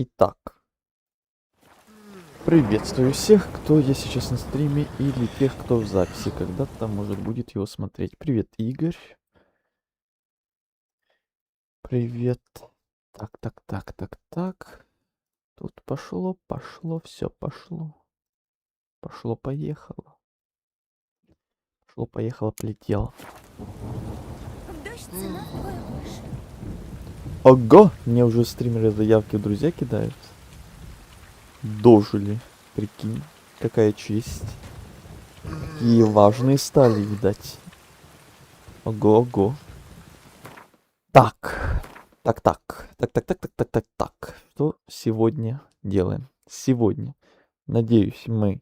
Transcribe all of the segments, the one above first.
Итак, приветствую всех, кто есть сейчас на стриме, или тех, кто в записи когда-то, может, будет его смотреть. Привет, Игорь. Привет. Так. Тут пошло, все пошло. Пошло-поехало. Пошло-поехало, полетело. В дождь цена вдвое выше. Ого! Мне уже стримеры заявки в друзья кидают. Дожили. Прикинь, какая честь. Какие важные стали, видать. Ого-ого. Так. Что сегодня делаем? Сегодня, надеюсь, мы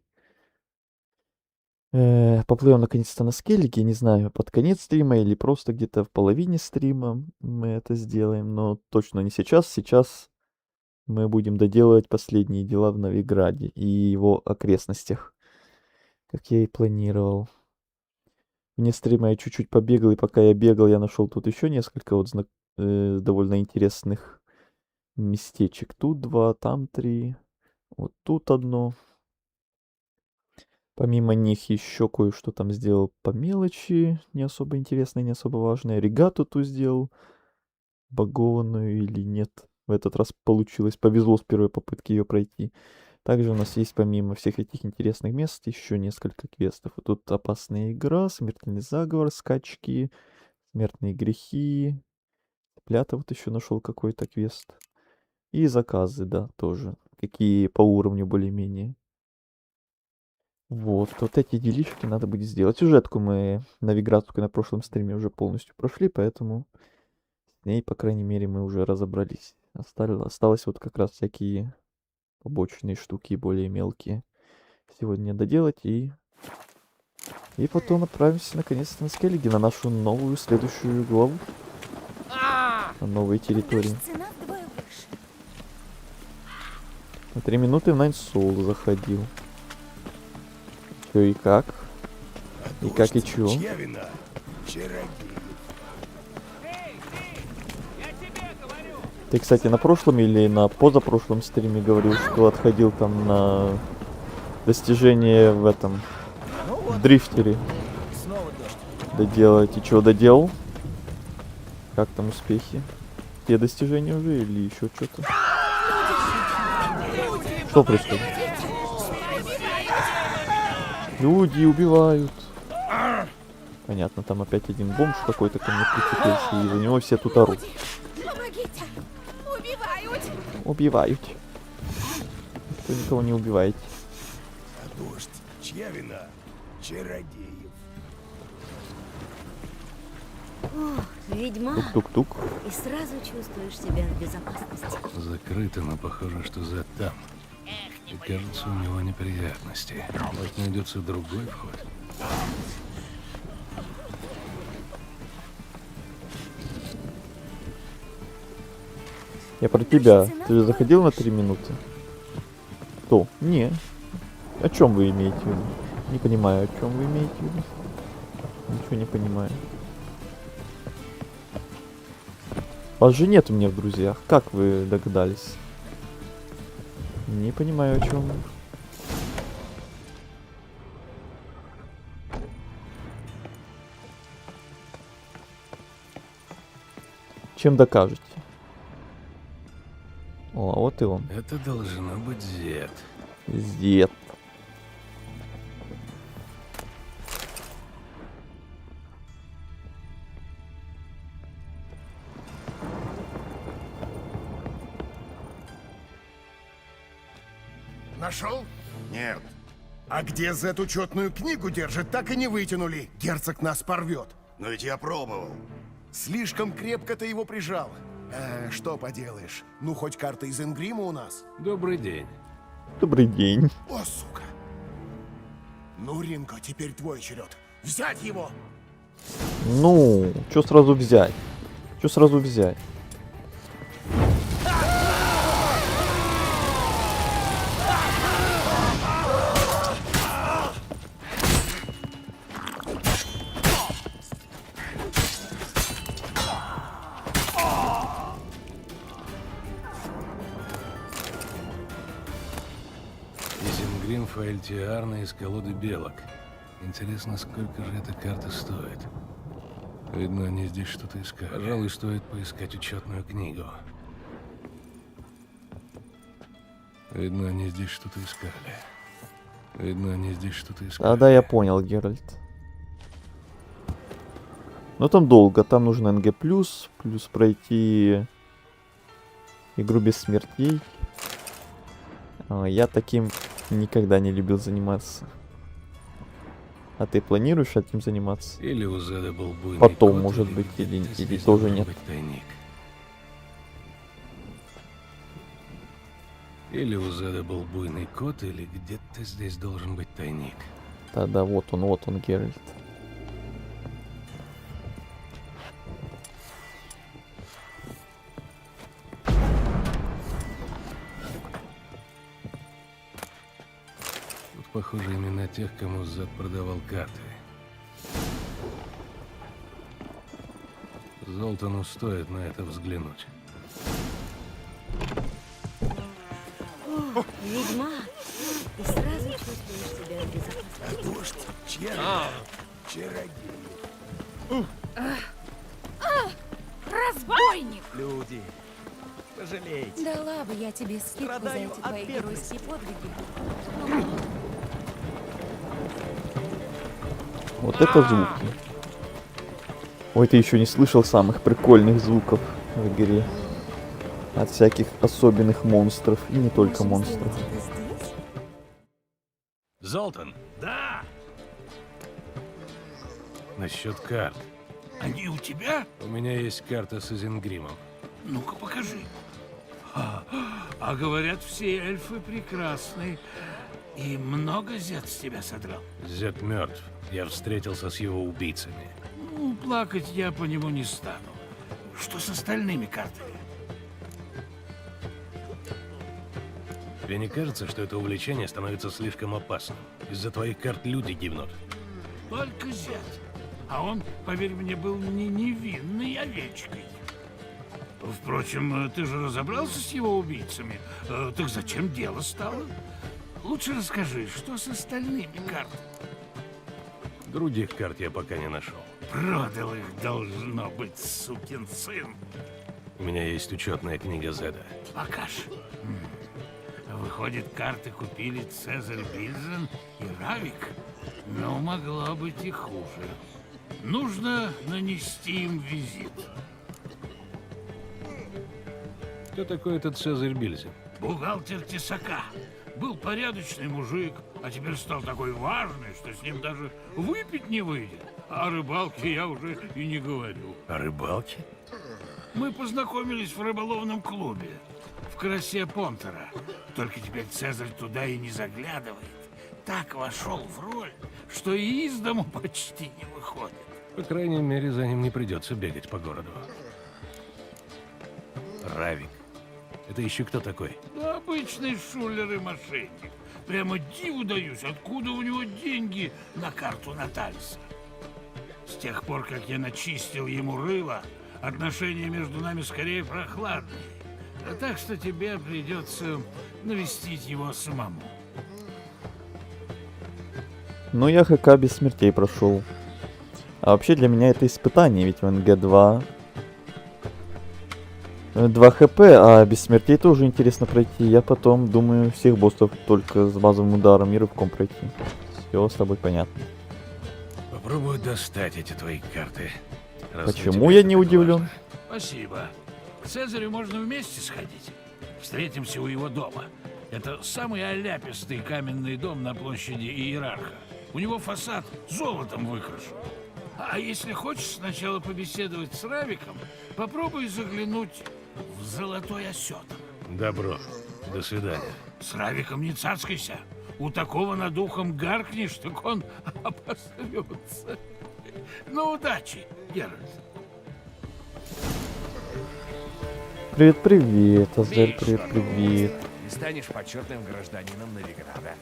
поплывем наконец-то на скеллиге. Не знаю, под конец стрима или просто где-то в половине стрима мы это сделаем. Но точно не сейчас. Сейчас мы будем доделывать последние дела в Новиграде и его окрестностях, как я и планировал. Вне стрима я чуть-чуть побегал, и пока я бегал, я нашел тут еще несколько вот довольно интересных местечек. Тут 2, там 3, вот тут одно. Помимо них еще кое-что там сделал по мелочи, не особо интересное, не особо важное. Регату ту сделал, багованную или нет. В этот раз получилось, повезло с первой попытки ее пройти. Также у нас есть помимо всех этих интересных мест еще несколько квестов. Вот тут опасная игра, смертельный заговор, скачки, смертные грехи. Плята вот еще нашел какой-то квест. И заказы, да, тоже. Какие по уровню более-менее. Вот эти делишки надо будет сделать. Сюжетку мы навигацию на прошлом стриме уже полностью прошли, поэтому с ней, по крайней мере, мы уже разобрались. Осталось вот как раз всякие побочные штуки, более мелкие. Сегодня доделать и потом отправимся наконец-то на скеллиги, на нашу новую следующую главу. На новой территории. В дождь цена вдвое выше. На 3 минуты в Nine Soul заходил. Чё и как? И как и чё? Чья вина? Чародей. Ты, кстати, на прошлом или на позапрошлом стриме говорил, что отходил там на достижение в этом, в дрифтере. Снова дождь. Доделать. И чё, доделал? Как там успехи? Те достижения уже или еще что-то? Что происходит? Люди убивают. Понятно, там опять один бомж какой-то ко мне прицепился, и за него все тут орут. Помогите! Убивают! Убивают. Кто никого не убивает. А дождь. Чья вина? Чародеев. Ведьма. Тук-тук-тук. И сразу чувствуешь себя в безопасности. Закрыто, но похоже, что за там. И кажется, у него неприятности. Может, найдется другой вход. Я про тебя. Ты же заходил на 3 минуты? Кто? Не. О чем вы имеете в виду? Не понимаю, о чем вы имеете в виду. Ничего не понимаю. Вас же нет у меня в друзьях. Как вы догадались? Не понимаю, о чем вы. Чем докажете? О, а вот и он. Это должно быть Зет. Зет. Нашел? Нет. А где Зет учетную книгу держит, так и не вытянули. Герцог нас порвет. Но ведь я пробовал. Слишком крепко ты его прижал. Что поделаешь? Ну, хоть карта из Ингрима у нас. Добрый день. Добрый день. О, сука. Ну, Ринго, теперь твой черед. Взять его! Ну, что сразу взять? Что сразу взять? Рафаэль Тиарна из колоды белок. Интересно, сколько же эта карта стоит? Видно, они здесь что-то искали. Пожалуй, стоит поискать учетную книгу. Видно, они здесь что-то искали. Видно, они здесь что-то искали. Да, я понял, Геральт. Но там долго, там нужно НГ+, плюс пройти игру без смертей. Я таким никогда не любил заниматься. А ты планируешь этим заниматься? Или у Зеда был буйный Потом, кот, может или быть, где-то или здесь тоже должен нет. быть тайник. Или у Зеда был буйный кот, или где-то здесь должен быть тайник. Да, вот он, Геральт. Тут, похоже, именно тех, кому Зед продавал карты. Золтану стоит на это взглянуть. Ведьма, и сразу чувствуешь себя в безопасности. Дождь, чародей. Разбойник! Люди, пожалейте. Дала бы я тебе скидку за Страдаю эти от твои бедности. геройские подвиги. Вот это звуки. Ой, ты еще не слышал самых прикольных звуков в игре. От всяких особенных монстров. И не только Можем монстров. сделать это здесь? Золтан! Да, Насчет карт. они у тебя? У меня есть карта с Изенгримом. Ну-ка покажи. А говорят, все эльфы прекрасны. И много Зет с тебя содрал? Зед мертв. Я встретился с его убийцами. Ну, плакать я по нему не стану. Что с остальными картами? Тебе не кажется, что это увлечение становится слишком опасным? Из-за твоих карт люди гибнут. Только Зет. А он, поверь мне, был не невинной овечкой. Впрочем, ты же разобрался с его убийцами. Так зачем дело стало? Лучше расскажи, что с остальными картами? Других карт я пока не нашел. Продал их, должно быть, сукин сын. У меня есть учетная книга Зеда. Покаж. Выходит, карты купили Цезарь Бильзен и Равик? Но могло быть и хуже. Нужно нанести им визит. Кто такой этот Цезарь Бильзен? Бухгалтер Тесака. Был порядочный мужик, а теперь стал такой важный, что с ним даже выпить не выйдет. О рыбалке я уже и не говорю. О рыбалке? Мы познакомились в рыболовном клубе в красе Понтера. Только теперь Цезарь туда и не заглядывает. Так вошел в роль, что и из дому почти не выходит. По крайней мере, за ним не придется бегать по городу. Равик. Это еще кто такой? Да обычный шулер и мошенник. Прямо диву даюсь, откуда у него деньги на карту Натальса. С тех пор, как я начистил ему рыло, отношения между нами скорее прохладные. Так что тебе придется навестить его самому. Ну, я ХК без смертей прошел. А вообще для меня это испытание, ведь в НГ2 2 хп, а без смертей тоже интересно пройти. Я потом думаю всех боссов только с базовым ударом и рывком пройти. Все с тобой понятно. Попробую достать эти твои карты. Раз Почему для я тебя не это удивлен? важно. Спасибо. К Цезарю можно вместе сходить. Встретимся у его дома. Это самый оляпистый каменный дом на площади Иерарха. У него фасад золотом выкрашен. А если хочешь сначала побеседовать с Равиком, попробуй заглянуть в Золотой Осетр. Добро. До свидания. С Равиком не цацкайся. У такого над ухом гаркнешь, так он обосрется. Ну, удачи, Геральт. Привет, Азель, привет. И станешь почетным гражданином Новиграда.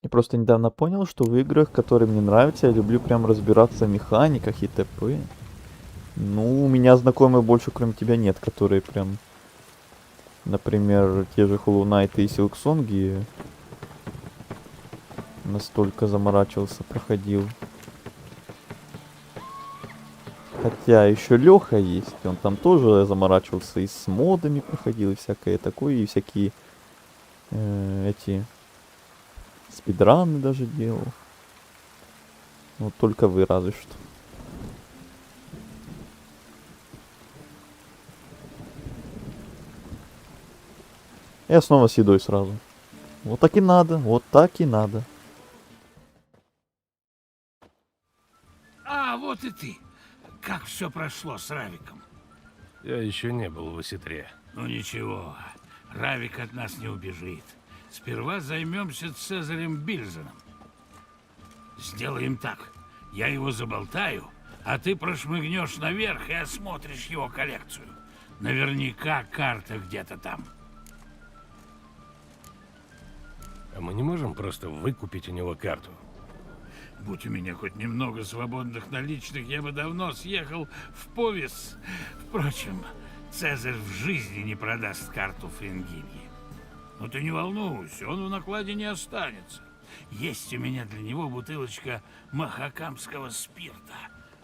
Я просто недавно понял, что в играх, которые мне нравятся, я люблю прям разбираться в механиках и т.п. Ну, у меня знакомых больше, кроме тебя, нет, которые прям... Например, те же Hollow Knight и Silksong настолько заморачивался, проходил. Хотя еще Леха есть, он там тоже заморачивался и с модами проходил, и всякое такое, и всякие эти спидраны даже делал. Вот только вы разве что. Я снова с едой сразу. Вот так и надо, вот так и надо. А, вот и ты. Как все прошло с Равиком? Я еще не был в осетре. Ну ничего, Равик от нас не убежит. Сперва займемся Цезарем Бильзеном. Сделаем так. Я его заболтаю, а ты прошмыгнешь наверх и осмотришь его коллекцию. Наверняка карта где-то там. А мы не можем просто выкупить у него карту? Будь у меня хоть немного свободных наличных, я бы давно съехал в Повис. Впрочем, Цезарь в жизни не продаст карту Фрингильи. Но ты не волнуйся, он в накладе не останется. Есть у меня для него бутылочка махакамского спирта.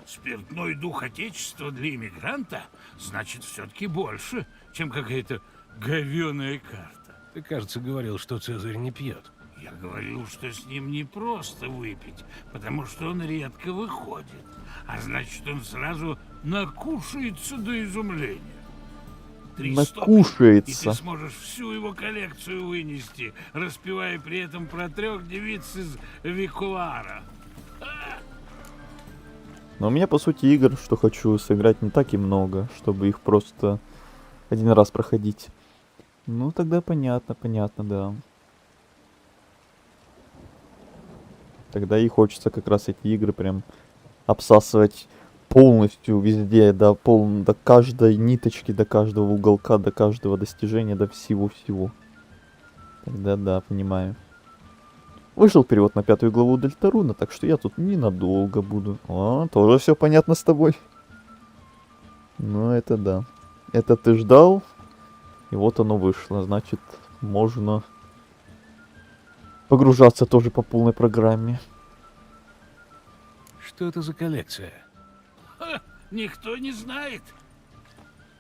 Спиртной дух Отечества для иммигранта значит все-таки больше, чем какая-то говёная карта. Ты, кажется, говорил, что Цезарь не пьет. Я говорил, что с ним не просто выпить, потому что он редко выходит. А значит, он сразу накушается до изумления. 3 стопки, и Накушается. ты сможешь всю его коллекцию вынести, распевая при этом про 3 девиц из Викуара. Но у меня, по сути, игр, что хочу сыграть, не так и много, чтобы их просто один раз проходить. Ну, тогда понятно, да. Тогда и хочется как раз эти игры прям обсасывать полностью везде, до каждой ниточки, до каждого уголка, до каждого достижения, до всего-всего. Тогда да, понимаю. Вышел перевод на 5 главу Дельтаруна, так что я тут ненадолго буду. О, тоже все понятно с тобой. Ну, это да. Это ты ждал, и вот оно вышло. Значит, можно погружаться тоже по полной программе. Что это за коллекция? Ха, никто не знает.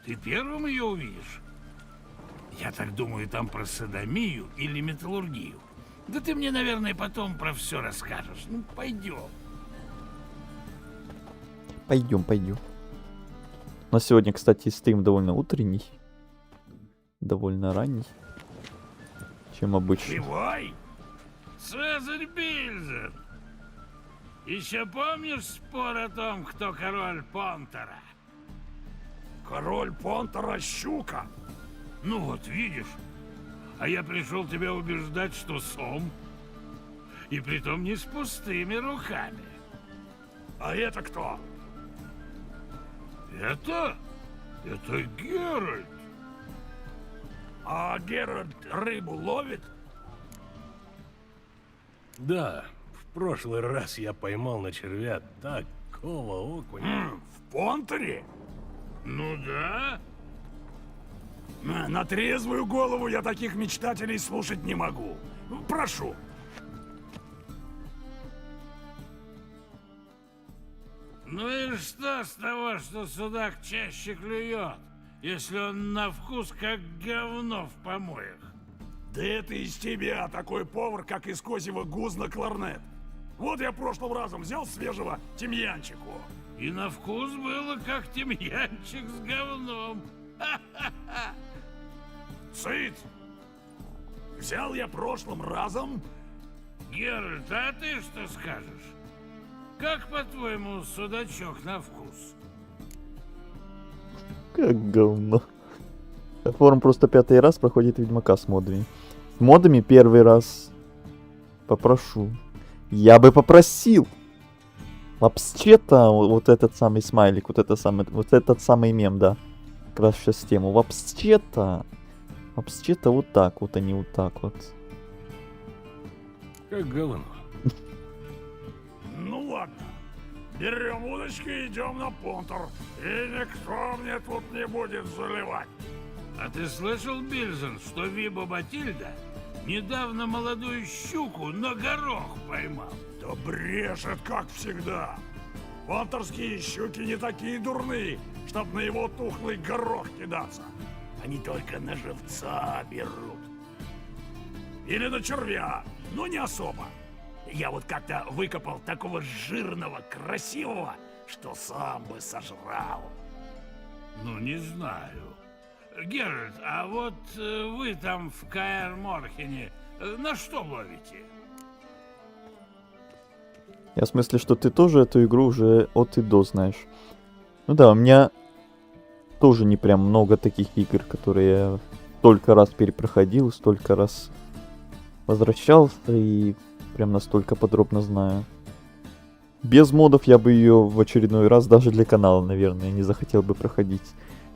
Ты первым ее увидишь. Я так думаю, там про содомию или металлургию. Да ты мне, наверное, потом про все расскажешь. Ну, пойдем. Пойдем. У нас сегодня, кстати, стрим довольно утренний. Довольно ранний. Чем обычно. Живой? Цезарь Бильзен. Еще помнишь спор о том, кто король Понтера? Король Понтера щука. Ну вот, видишь. А я пришел тебя убеждать, что Сом. И притом не с пустыми руками. А это кто? Это Геральт. А Геральт рыбу ловит? Да, в прошлый раз я поймал на червя такого окуня. В Понтере? Ну да. На трезвую голову я таких мечтателей слушать не могу. Прошу. Ну и что с того, что судак чаще клюет, если он на вкус как говно в помоях? Да это из тебя такой повар, как из козьего гузна кларнет. Вот я прошлым разом взял свежего тимьянчику. И на вкус было как тимьянчик с говном. Цыц! Взял я прошлым разом. Геральт, а ты что скажешь? Как, по-твоему, судачок на вкус? Как говно. Форум просто 5-й раз проходит Ведьмака с модами. С модами первый раз. Попрошу. Я бы попросил. Вообще-то, вот этот самый смайлик, вот этот самый мем, да. Как раз сейчас тему. Вообще-то вот так вот, а не вот так вот. Как говно. Ну ладно. Берем удочки и идем на понтер. И никто мне тут не будет заливать. А ты слышал, Бильзен, что Виба Батильда недавно молодую щуку на горох поймал? Да брешет, как всегда. Понтерские щуки не такие дурные, чтоб на его тухлый горох кидаться. Они только на живца берут. Или на червя, но не особо. Я вот как-то выкопал такого жирного, красивого, что сам бы сожрал. Ну, не знаю. Геральт, а вот вы там в Каэр-Морхене на что ловите? Я в смысле, что ты тоже эту игру уже от и до знаешь. Ну да, у меня тоже не прям много таких игр, которые я столько раз перепроходил, столько раз возвращался и прям настолько подробно знаю. Без модов я бы ее в очередной раз даже для канала, наверное, не захотел бы проходить.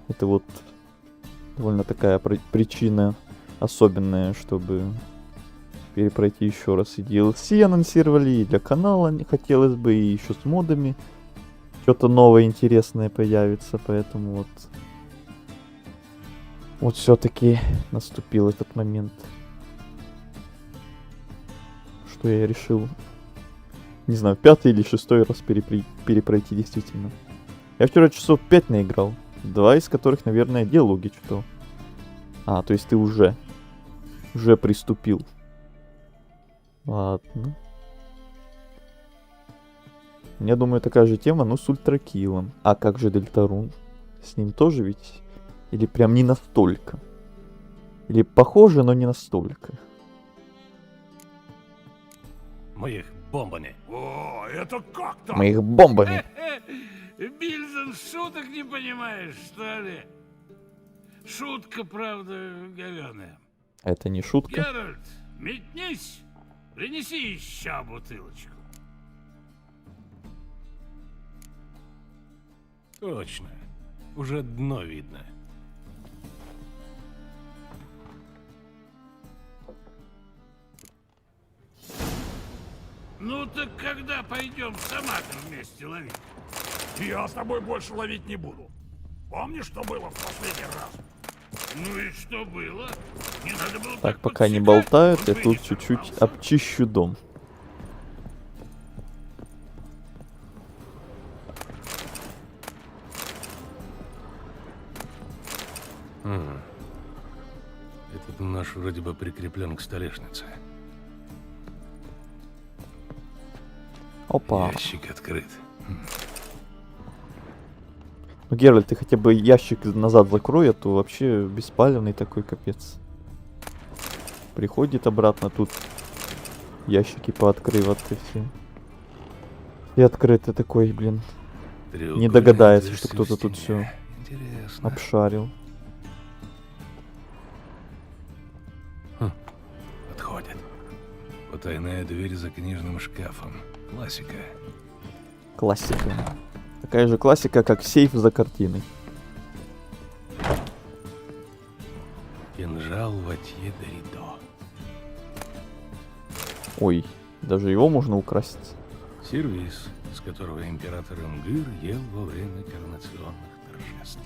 Это вот довольно такая причина особенная, чтобы перепройти еще раз. И DLC анонсировали, и для канала не хотелось бы, и еще с модами. Что-то новое интересное появится, поэтому вот... Вот все-таки наступил этот момент. Что я решил, не знаю, 5-й или 6-й раз перепройти действительно. Я вчера часов 5 наиграл. 2 из которых, наверное, диалоги читал. А, то есть ты уже приступил. Ладно. Я думаю, такая же тема, но с ультракилом. А как же Дельтарун? С ним тоже ведь? Или прям не настолько? Или похоже, но не настолько? Мы их бомбами. О, это как так? Мы их бомбами. Бильзен, шуток не понимаешь, что ли? Шутка, правда, говёная. Это не шутка. Геральт, метнись, принеси еще бутылочку. Точно. Уже дно видно. Ну так когда пойдем саматы вместе ловить? Я с тобой больше ловить не буду. Помнишь, что было в последний раз? Ну и что было? Не надо было Так, пока не подсекать, болтают, он я бы тут не чуть-чуть сорвался. обчищу дом. Этот наш вроде бы прикреплен к столешнице. Опа. Ящик открыт. Ну, Геральт, ты хотя бы ящик назад закрой, а то вообще беспалевный такой капец. Приходит обратно, тут ящики пооткрываться все. И открыто такой, блин. Не догадается, что кто-то тут все Интересно. обшарил. Подходит. Потайная дверь за книжным шкафом. Классика. Классика. Такая же классика, как сейф за картиной. Кинжал Ватье Доридо. Ой, даже его можно украсить. Сервиз, с которого император Ингыр ел во время коронационных торжеств.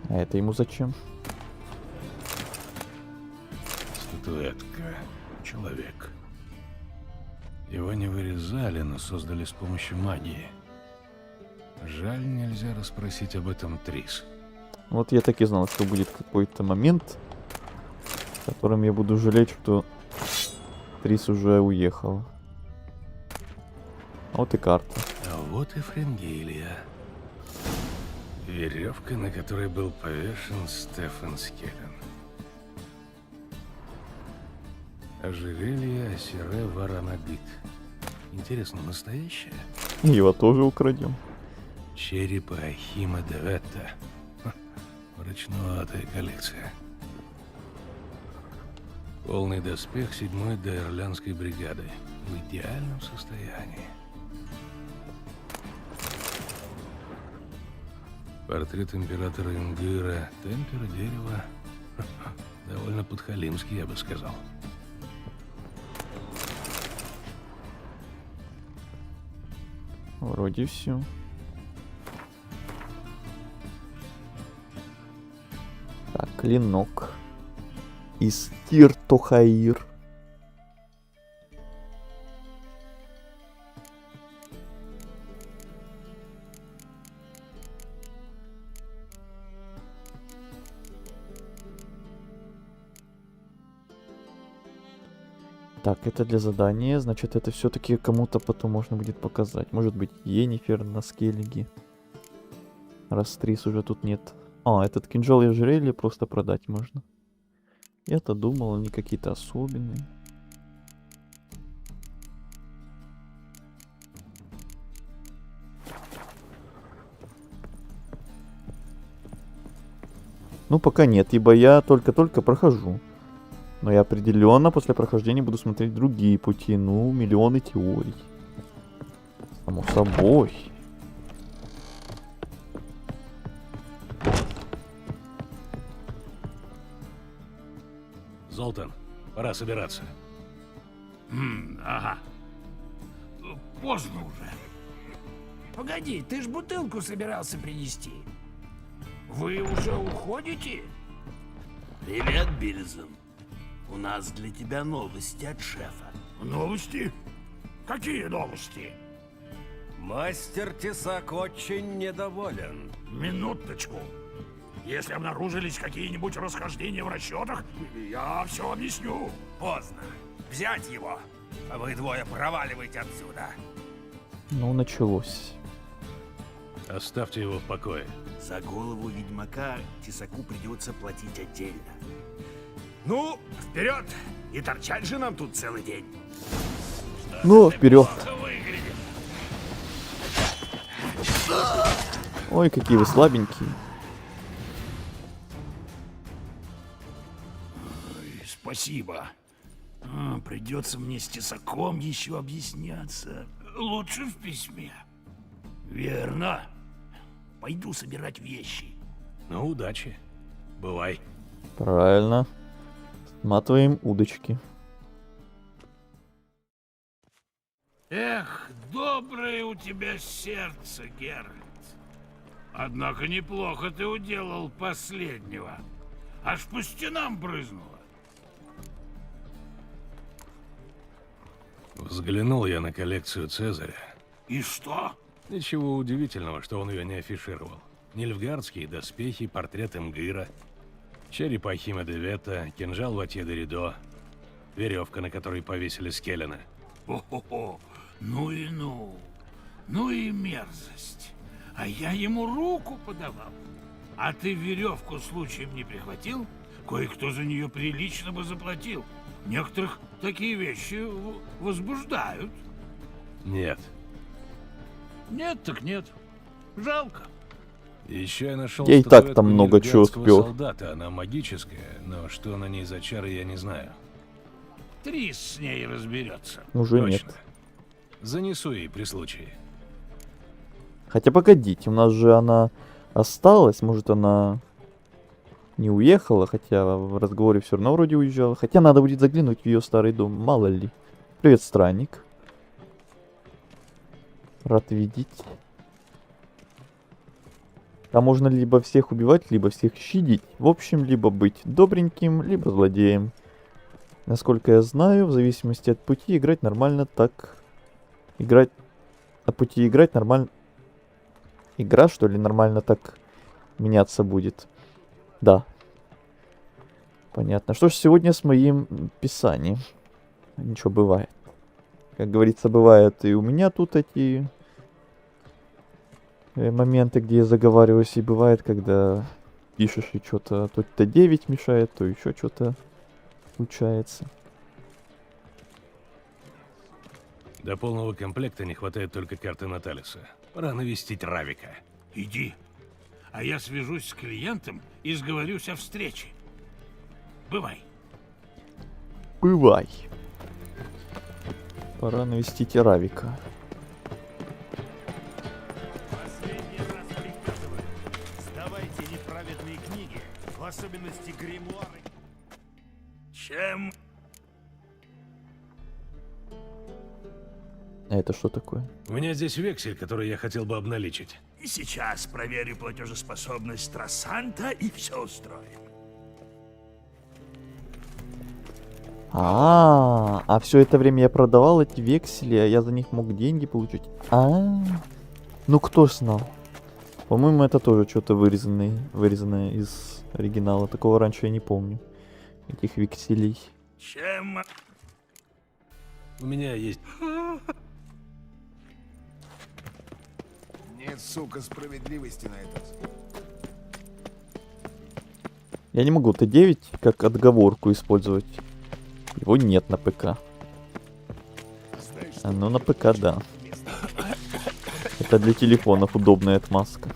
А это ему зачем? Статуэтка. Человек. Его не вырезали, но создали с помощью магии. Жаль, нельзя расспросить об этом Трис. Вот я так и знал, что будет какой-то момент, в котором я буду жалеть, что Трис уже уехал. А вот и карта. А вот и Френгелия. Веревка, на которой был повешен Стефан Скеллен. Ожерелье Асире Варанагит. Интересно, настоящее? Его тоже украдем. Череп Ахима Деветта. Мрачноватая коллекция. Полный доспех 7-й Дейрлянской бригады. В идеальном состоянии. Портрет императора Ингыра. Темпера дерева. Довольно подхалимский, я бы сказал. Вроде все. Так, клинок. Истир-Тохаир. Так, это для задания, значит, это все-таки кому-то потом можно будет показать. Может быть, Йеннифер на скеллиге. Раз Трис уже тут нет. А, этот кинжал и ожерелье просто продать можно. Я-то думал, они какие-то особенные. Ну, пока нет, ибо я только-только прохожу. Но я определенно после прохождения буду смотреть другие пути. Ну, миллионы теорий. Само собой. Золтан, пора собираться. Ага. Поздно уже. Погоди, ты ж бутылку собирался принести. Вы уже уходите? Привет, Бильзен. У нас для тебя новости от шефа. Новости? Какие новости? Мастер Тесак очень недоволен. Минуточку. Если обнаружились какие-нибудь расхождения в расчетах, я все объясню. Поздно. Взять его. А вы двое проваливайте отсюда. Ну, началось. Оставьте его в покое. За голову ведьмака Тесаку придется платить отдельно. Ну, вперед! И торчать же нам тут целый день. Ну, вперед. Ой, какие вы слабенькие. Спасибо. Придется мне с Тесаком еще объясняться. Лучше в письме. Верно. Пойду собирать вещи. Ну, удачи. Бывай. Правильно. Сматываем удочки. Эх, доброе у тебя сердце, Геральт. Однако неплохо ты уделал последнего. Аж по стенам брызнуло. Взглянул я на коллекцию Цезаря. И что? Ничего удивительного, что он ее не афишировал. Нильфгардские доспехи, портрет Эмгира, череп Ахима де Вета, кинжал Ватье де Ридо, веревка, на которой повесили Скеллена. О-хо-хо, ну и ну. Ну и мерзость. А я ему руку подавал. А ты веревку случаем не прихватил? Кое-кто за нее прилично бы заплатил. Некоторых такие вещи возбуждают. Нет. Нет так нет. Жалко. Еще я нашел Я и так статуэтку там много чего нильфгардского успел. солдата. Она магическая, но что на ней за чары, я не знаю. Трис с ней разберется. Уже Точно. нет. Занесу ей при случае. Хотя погодите, у нас же она осталась. Может, она не уехала, хотя в разговоре все равно вроде уезжала. Хотя надо будет заглянуть в ее старый дом, мало ли. Привет, странник. Рад видеть. Там можно либо всех убивать, либо всех щадить. В общем, либо быть добреньким, либо злодеем. Насколько я знаю, в зависимости от пути играть нормально так. Играть... От пути играть нормально... Игра, что ли, нормально так меняться будет. Да. Понятно. Что ж, сегодня с моим писанием. Ничего, бывает. Как говорится, бывает и у меня тут эти моменты, где я заговариваюсь, и бывает, когда пишешь и что-то, то 9 мешает, то еще что-то случается. До полного комплекта не хватает только карты Наталиса. Пора навестить Равика. Иди. А я свяжусь с клиентом и сговорюсь о встрече. Бывай. Бывай. Пора навестить Равика. Последний раз приказываю. Сдавайте неправедные книги, в особенности гримуары. Чем? А это что такое? У меня здесь вексель, который я хотел бы обналичить. И сейчас проверю платежеспособность Трассанта и все устроим. А все это время я продавал эти вексели, а я за них мог деньги получить. Ну кто ж знал? По-моему, это тоже что-то вырезанное из оригинала. Такого раньше я не помню. Этих векселей. Чем... У меня есть... Нет, сука, справедливости на этот. Я не могу Т9 как отговорку использовать. Его нет на ПК. А ну на ПК, да. Это для телефонов удобная отмазка.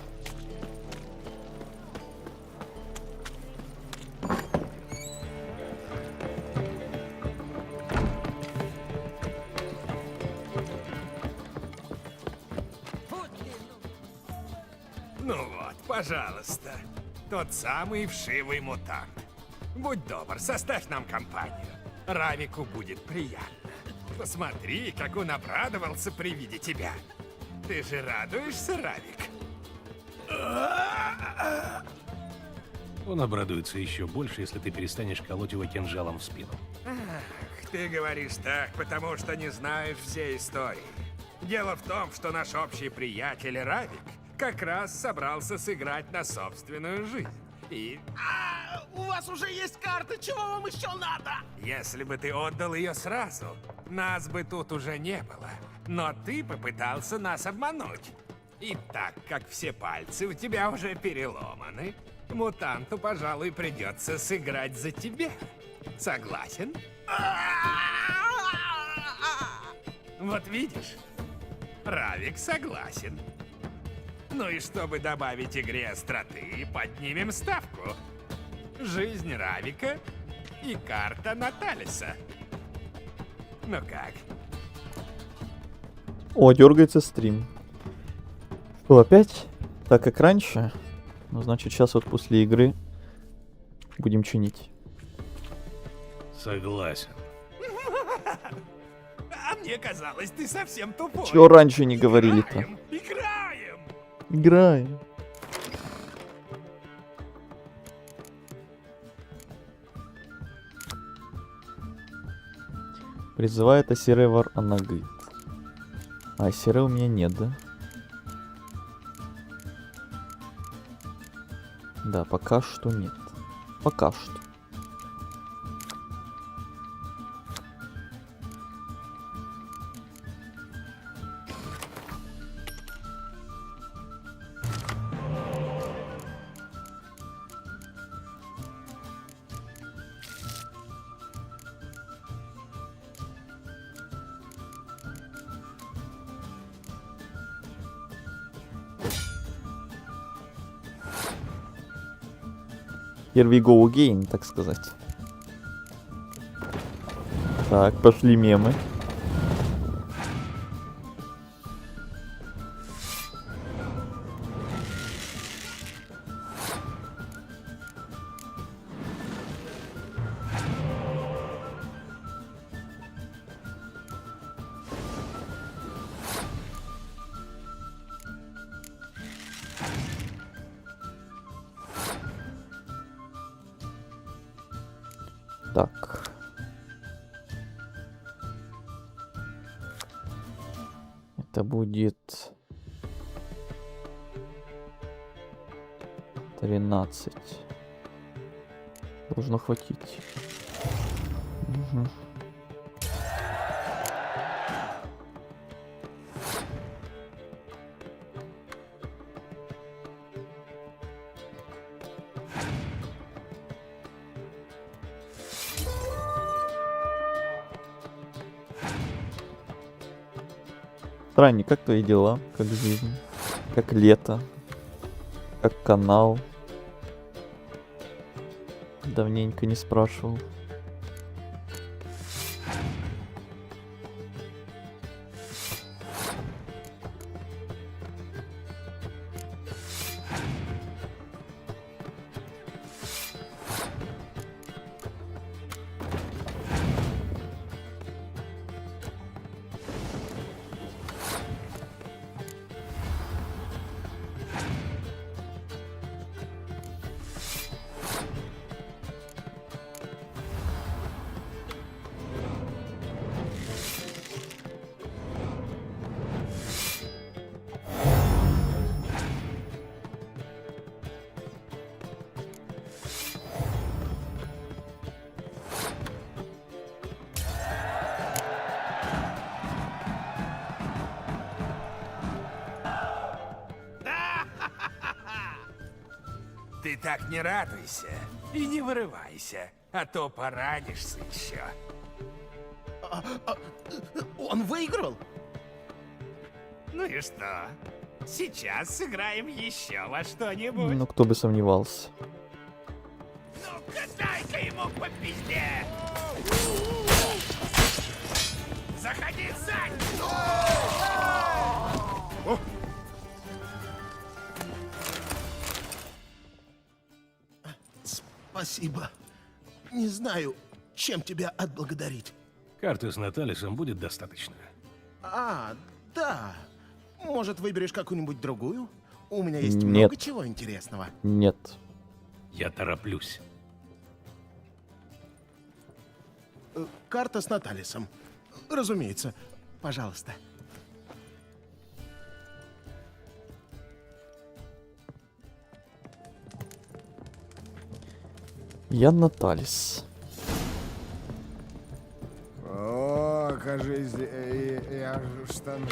Ну вот, пожалуйста. Тот самый вшивый мутант. Будь добр, составь нам компанию. Равику будет приятно. Посмотри, как он обрадовался при виде тебя. Ты же радуешься, Равик? Он обрадуется еще больше, если ты перестанешь колоть его кинжалом в спину. Ах, ты говоришь так, потому что не знаешь всей истории. Дело в том, что наш общий приятель Равик как раз собрался сыграть на собственную жизнь. И У вас уже есть карта, чего вам еще надо? если бы ты отдал ее сразу, нас бы тут уже не было. Но ты попытался нас обмануть. И так как все пальцы у тебя уже переломаны, мутанту, пожалуй, придется сыграть за тебя. Согласен? Вот видишь, Равик согласен. Ну и чтобы добавить игре остроты, поднимем ставку. Жизнь Равика и карта Наталиса. Ну как? О, дергается стрим. Что, опять? Так как раньше? Ну, значит, сейчас вот после игры будем чинить. Согласен. А мне казалось, ты совсем тупой. Чего раньше не говорили-то? Играем! Играем. Призывает Асиревар Анагыт. А Асире у меня нет, да? Да, пока что нет. Пока что. Here we go again, так сказать. Так, пошли мемы. Так. Это будет 13. Должно хватить. Угу. Странник, как твои дела? Как жизнь? Как лето? Как канал? Давненько не спрашивал. Ты так не радуйся и не вырывайся, а то поранишься еще. Он выиграл? Ну и что? Сейчас сыграем еще во что-нибудь. Ну, кто бы сомневался. Ну-ка, дай-ка ему по пизде! Заходи сзади! Спасибо. Не знаю, чем тебя отблагодарить. Карты с Наталисом будет достаточно. А, да. Может, выберешь какую-нибудь другую? У меня есть Нет. много чего интересного. Нет. Я тороплюсь. Карта с Наталисом. Разумеется. Пожалуйста. Я Наталис. О, кажись, я штаны.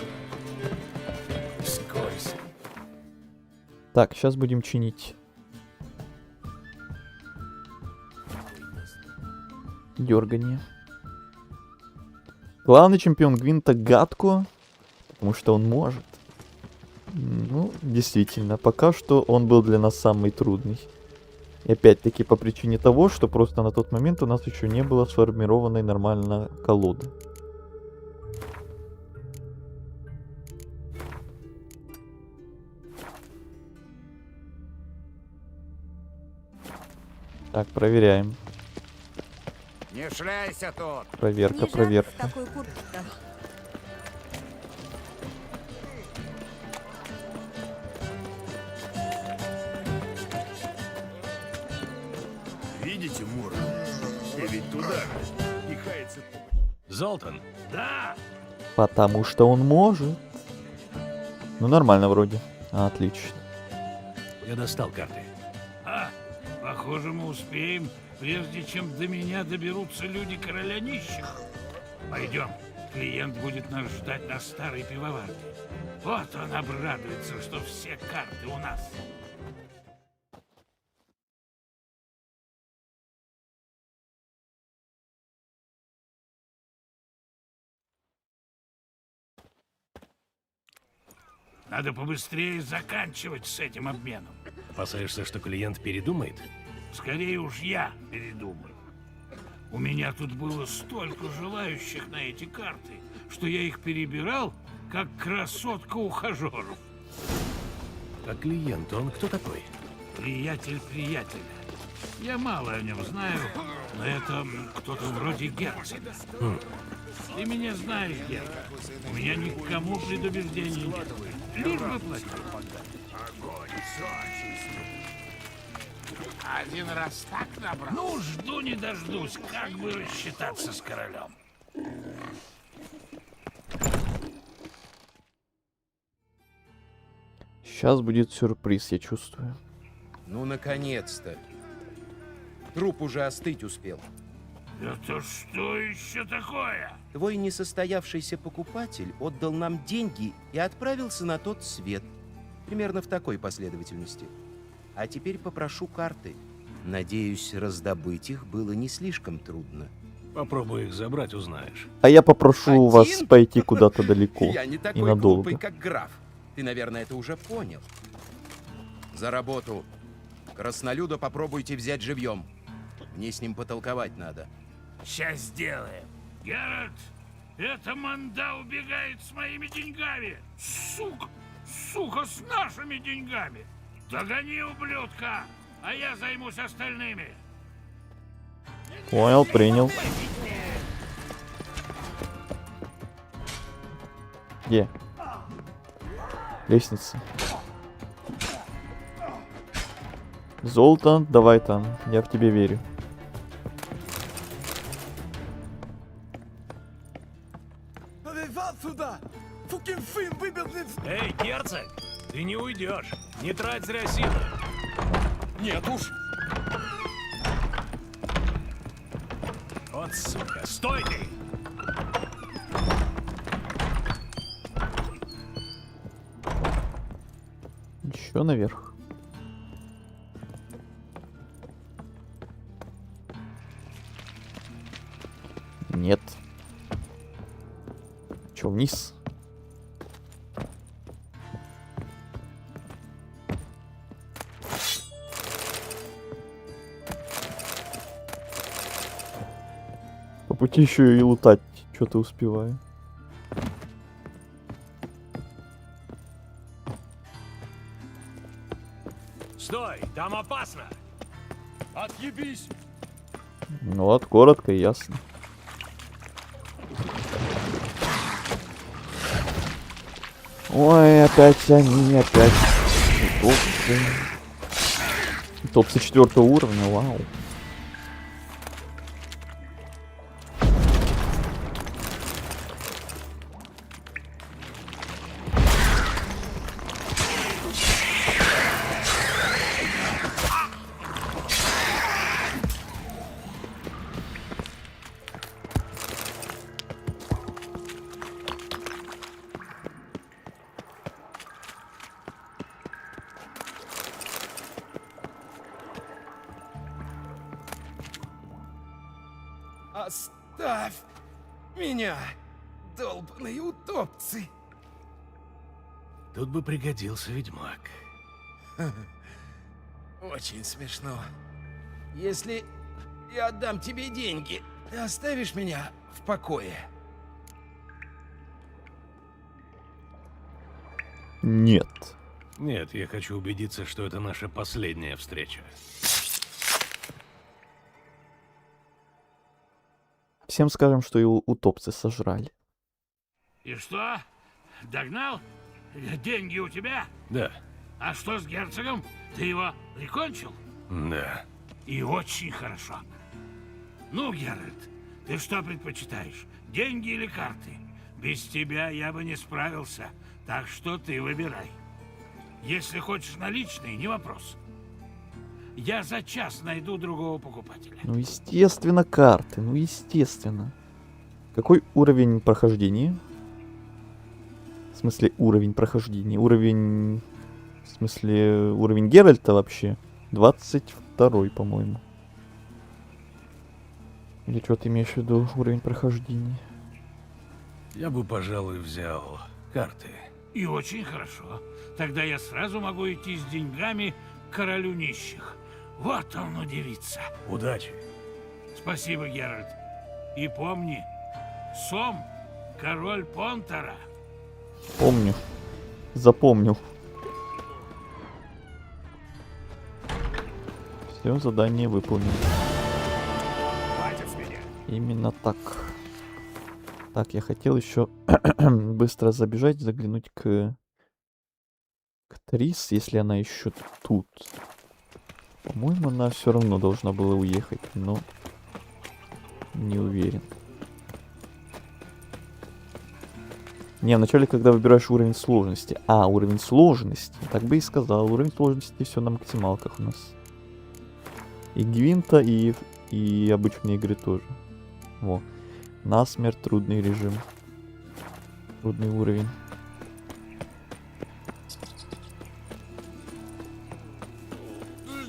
Вскользь. Так, сейчас будем чинить. Дергание. Главный чемпион Гвинта Гатко, потому что он может. Ну, действительно, пока что он был для нас самый трудный. И опять-таки по причине того, что просто на тот момент у нас еще не было сформированной нормально колоды. Так, проверяем. Не шляйся тут! Проверка, Не жарко проверка. в такой куртке-то. Видите, Мур? И ведь туда же пихается. Золтан, Да, Потому что он может. Ну, нормально вроде. Отлично. я достал карты. похоже, мы успеем, прежде чем до меня доберутся люди короля нищих. Пойдем, клиент будет нас ждать на старой пивоварне. Вот он обрадуется, что все карты у нас. Надо побыстрее заканчивать с этим обменом. Опасаешься, что клиент передумает? Скорее уж я передумаю. У меня тут было столько желающих на эти карты, что я их перебирал, как красотка ухажеров. А клиент, он кто такой? Приятель приятеля. Я мало о нем знаю, но это кто-то вроде герцога. Ты меня знаешь, герцог. У меня ни к кому предубеждений нет. Лишь бы платил. Один раз так набрал. Ну, жду не дождусь, как бы рассчитаться с королем. Сейчас будет сюрприз, я чувствую. Ну, наконец-то. Труп уже остыть успел. Это что еще такое? Твой несостоявшийся покупатель отдал нам деньги и отправился на тот свет. Примерно в такой последовательности. А теперь попрошу карты. Надеюсь, раздобыть их было не слишком трудно. Попробуй их забрать, узнаешь. А я попрошу вас Один? пойти куда-то далеко. Я не И такой надолго. глупый, как граф. Ты, наверное, это уже понял. За работу. Краснолюда попробуйте взять живьем. Мне с ним потолковать надо. Сейчас сделаем. Геральт, эта манда убегает с моими деньгами. Сука, сука, с нашими деньгами. Догони, ублюдка, а я займусь остальными. Понял, принял. Где? Лестница. Золото, давай там, я в тебе верю. Эй, герцог, ты не уйдешь. Не трать зря силы. Нет уж! Вот сука, стой ты! Еще наверх. вниз. По пути еще и лутать что-то успеваю. Стой, там опасно! Отъебись! Ну вот, коротко и ясно. Ой, опять они, опять. Топсы. Топсы 4-го уровня, вау. Оставь меня, долбаные утопцы. Тут бы пригодился ведьмак. Очень смешно. Если я отдам тебе деньги, ты оставишь меня в покое? Нет. Нет, я хочу убедиться, что это наша последняя встреча. Всем скажем, что его утопцы сожрали. И что? Догнал? Деньги у тебя? Да, А что с герцогом? Ты его прикончил? да. И очень хорошо. Ну, Геральт, ты что предпочитаешь? Деньги или карты? Без тебя я бы не справился, так что ты выбирай. Если хочешь наличные, не вопрос. Я за час найду другого покупателя. Ну, естественно, карты. Ну, естественно. Какой уровень прохождения? В смысле, уровень прохождения? Уровень... В смысле, уровень Геральта вообще? 22-й, по-моему. Или что ты имеешь в виду, уровень прохождения? Я бы, пожалуй, взял карты. И очень хорошо. Тогда я сразу могу идти с деньгами к королю нищих. Вот он удивится. Удачи. Спасибо, Геральт. И помни, Сом — король Понтера. Помню. Запомнил. Все, задание выполнено. Хватит с меня. Именно так. Так, я хотел еще быстро забежать, заглянуть к Трис, если она еще тут. По-моему, она все равно должна была уехать, но не уверен. Не, вначале, когда выбираешь уровень сложности. А, уровень сложности. Так бы и сказал. Уровень сложности все на максималках у нас. И Гвинта, и обычные игры тоже. Во. Насмерть трудный режим. Трудный уровень.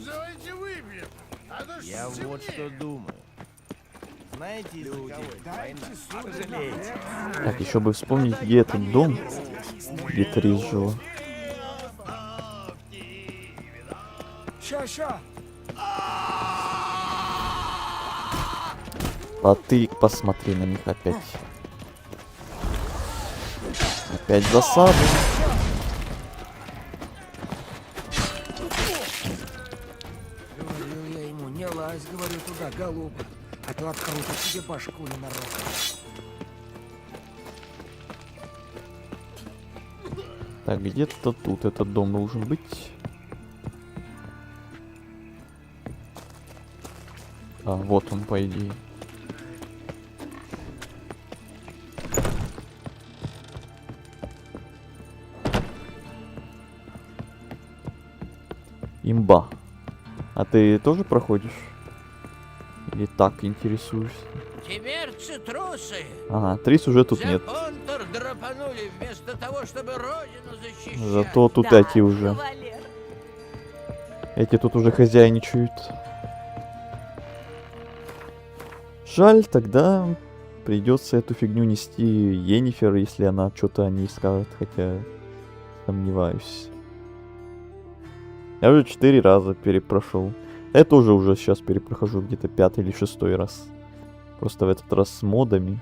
Давайте выпьем. А то Я вот что думаю. Знаете, из-за кого это война? Так, еще бы вспомнить, где этот дом, где Трис жила. Ща. А ты посмотри на них опять. Опять засада. Говорил я ему, не лазь, говорю, туда, голубок. А то открутят тебе башку ненароком. Так, где-то тут этот дом должен быть. А, вот он, по идее. Имба. А ты тоже проходишь? Или так интересуешься? Теперь трусы. Ага, Трис уже тут нет. Понтер драпанули вместо того, чтобы родину защищать. Зато тут эти уже. Кавалер. Эти тут уже хозяйничают. Жаль, тогда Придется эту фигню нести Йеннифер, если она что-то о ней скажет, хотя сомневаюсь. Я уже 4 раза перепрошел. Я тоже уже сейчас перепрохожу где-то 5-й или 6-й раз. Просто в этот раз с модами.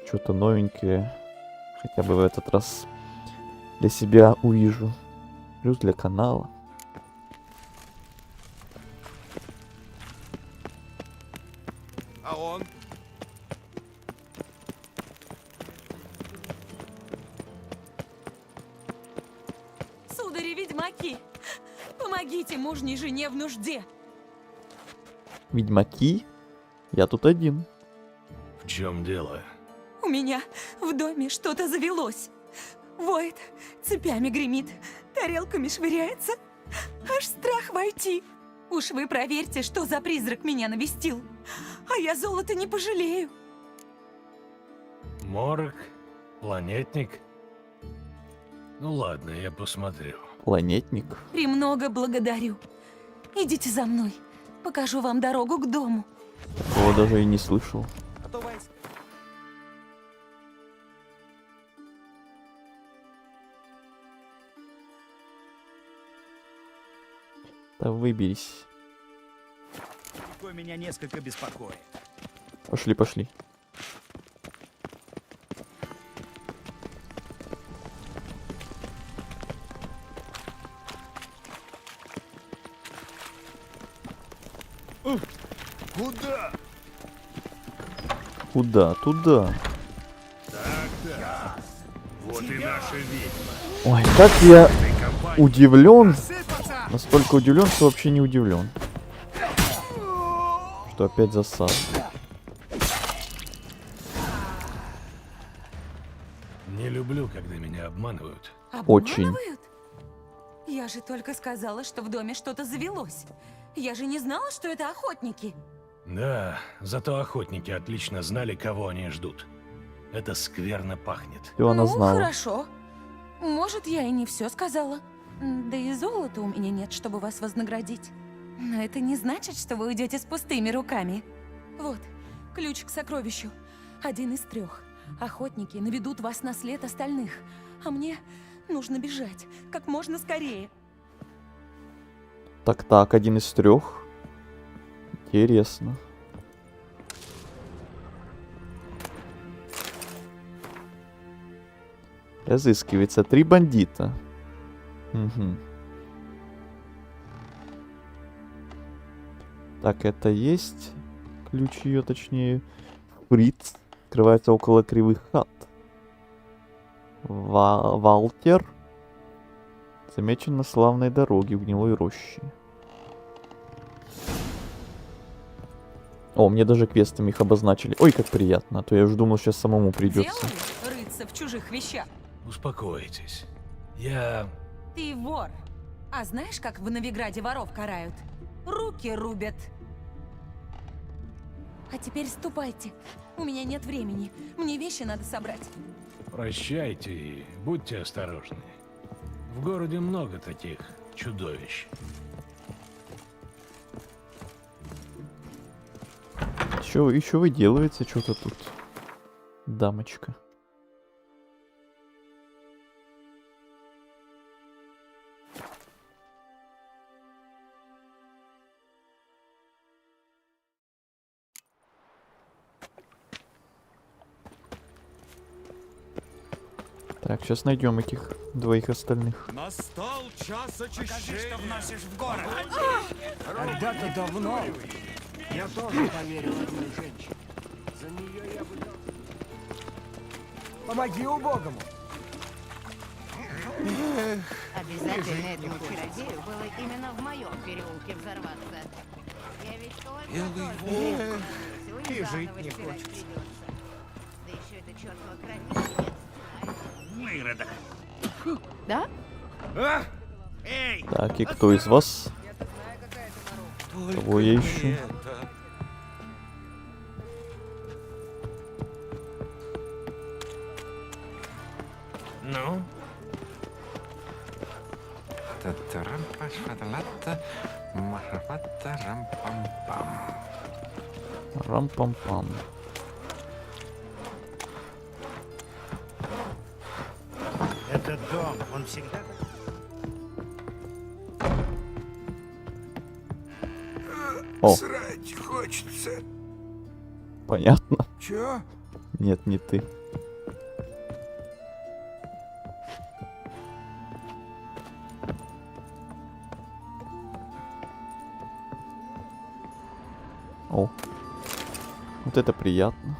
Что-то новенькое. Хотя бы в этот раз для себя увижу. Плюс для канала. А он? Судари-ведьмаки, помогите мужней жене в нужде. Ведьмаки? Я тут один. В чем дело? У меня в доме что-то завелось. Воет, цепями гремит, тарелками швыряется. Аж страх войти. Уж вы проверьте, что за призрак меня навестил. А я золота не пожалею. Морок? Планетник? Ну ладно, я посмотрю. Планетник. Премного благодарю. Идите за мной. Покажу вам дорогу к дому. Такого даже и не слышал. А то войска. Да выберись. Такое меня несколько беспокоит. Пошли, пошли. Куда? Куда? Туда. Вот и наша ведьма. Ой, как я удивлен. Настолько удивлен, что вообще не удивлен. Что опять засада. Не люблю, когда меня обманывают. Очень. Обманывают? Я же только сказала, что в доме что-то завелось. Я же не знала, что это охотники. Да, зато охотники отлично знали, кого они ждут. Это скверно пахнет. Все она Ну, знала. хорошо. Может, я и не все сказала. Да и золота у меня нет, чтобы вас вознаградить. Но это не значит, что вы уйдете с пустыми руками. Вот, ключ к сокровищу. 1 из 3. Охотники наведут вас на след остальных. А мне нужно бежать как можно скорее. Так, 1 из 3. Интересно. Разыскивается 3 бандита. Угу. Так, это есть. Ключ ее, точнее. Фриц. Открывается около кривых хат. Валтер. Замечен на славной дороге в гнилой роще. О, мне даже квестами их обозначили. Ой, как приятно. А то я уже думал, сейчас самому придется. Делали рыться в чужих вещах? Успокойтесь. Я... Ты вор. А знаешь, как в Новиграде воров карают? Руки рубят. А теперь ступайте. У меня нет времени. Мне вещи надо собрать. Прощайте и будьте осторожны. В городе много таких чудовищ. Еще выделывается что-то тут. Дамочка. Так, сейчас найдем этих 2 остальных. Настал час очищения. Что вносишь в город? Когда-то давно я тоже поверил одной женщине. За нее я бы дал... Помоги убогому. Обязательно этому чародею было именно в моем переулке взорваться. Я ведь тоже И жить не хочется. Да еще это чертова кровь. Выродок. Да? Эй! Так, и кто из вас? Кого я ищу? Ну? Рам-пам-пам. Этот дом, он всегда... О, Срать хочется. понятно. Чё? Нет, не ты. О, вот это приятно.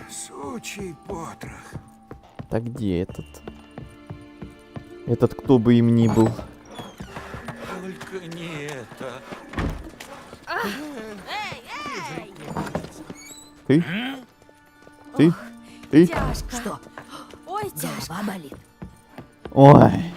Сучий потрох. Так где этот? Этот кто бы им ни был. Только не это. Ты? Ты? Ты? Тяжко. Что? Ой, тяжко. Голова болит. Ой.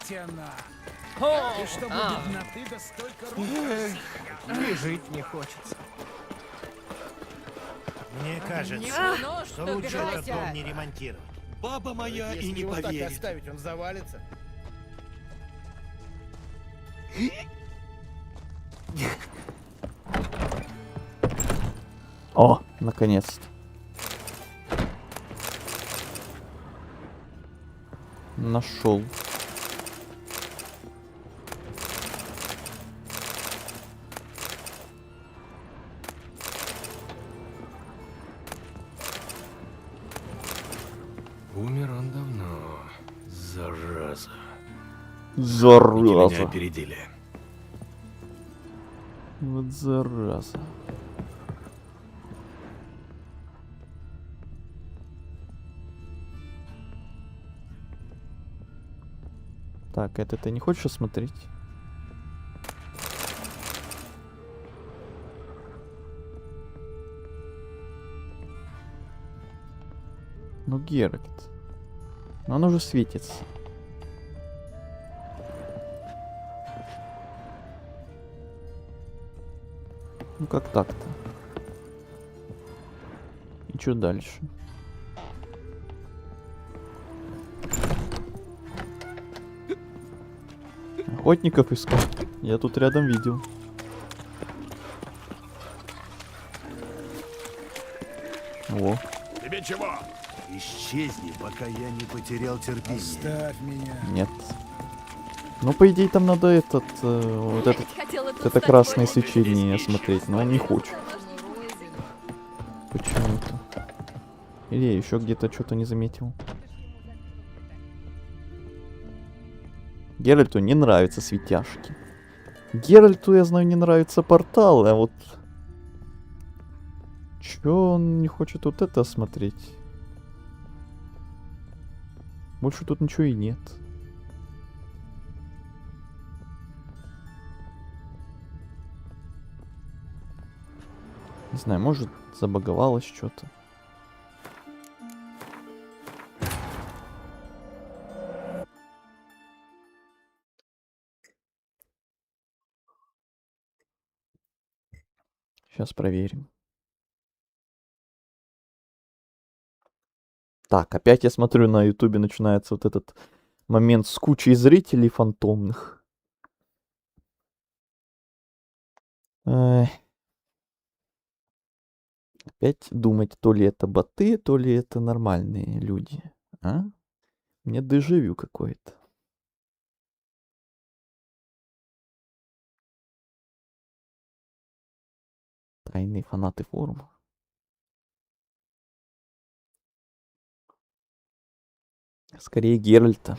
Тяна. И чтобы бедноты да столько рук. И жить не хочется. Мне кажется, что лучше этот дом не ремонтировать. Баба моя и не поверит. Так оставить, он завалится. О, наконец-то. Нашел. Умер он давно. Зараза. Меня Зараза. опередили. Вот зараза. Так, это ты не хочешь осмотреть? Ну, Геральт. Но оно уже светится. Ну, как так-то? И что дальше? Охотников искать. Я тут рядом видел. Во. Тебе чего? Исчезни, пока я не потерял терпение. Оставь меня. Нет. Ну, по идее, там надо этот, вот этот, это красное свечение осмотреть, но он не хочет. Почему-то. Или я еще где-то что-то не заметил. Геральту не нравятся светяшки. Геральту, я знаю, не нравятся порталы, а вот... Чё он не хочет вот это осмотреть? Больше тут ничего и нет. Не знаю, может забаговалось что-то. Сейчас проверим. Так, опять я смотрю на ютубе, начинается вот этот момент с кучей зрителей фантомных. Эх. Опять думать, то ли это боты, то ли это нормальные люди. А? Мне дежавю какое-то. Тайные фанаты форума. Скорее Геральта.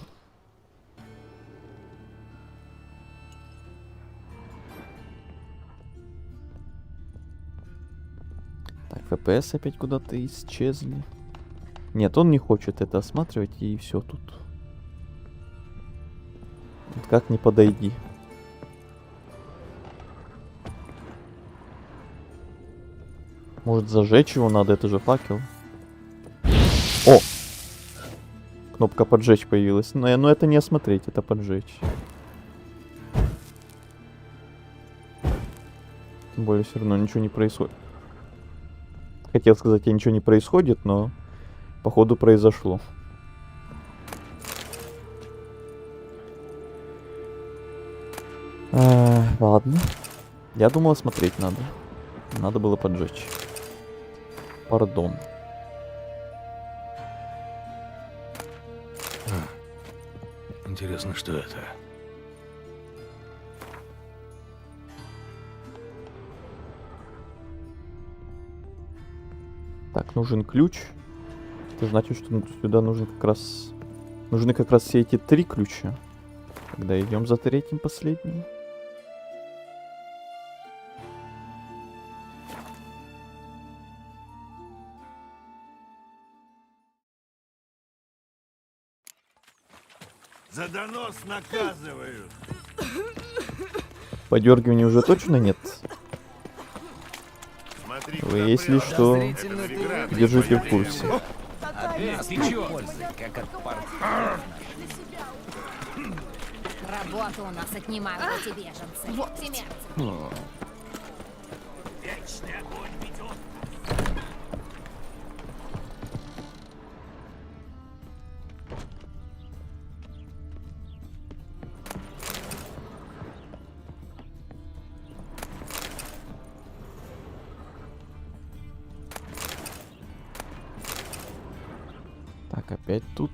Так, FPS опять куда-то исчезли. Нет, он не хочет это осматривать, и все тут. Вот как не подойди. Может, зажечь его надо, это же факел. О! Кнопка поджечь появилась. Но это не осмотреть, это поджечь. Тем более все равно ничего не происходит. хотел сказать, ничего не происходит, но походу произошло. Ладно. Я думал, смотреть надо. Надо было поджечь. Пардон. Интересно, что это? Так, нужен ключ. Это значит, что сюда нужно как раз... Нужны как раз все эти 3 ключа. Тогда идем за 3-м, последним. За донос наказываю. Подергивания уже точно нет. Смотри, Вы, если что, держите в курсе. Работу у нас отнимают эти беженцы. Вот темерцы. Так, опять тут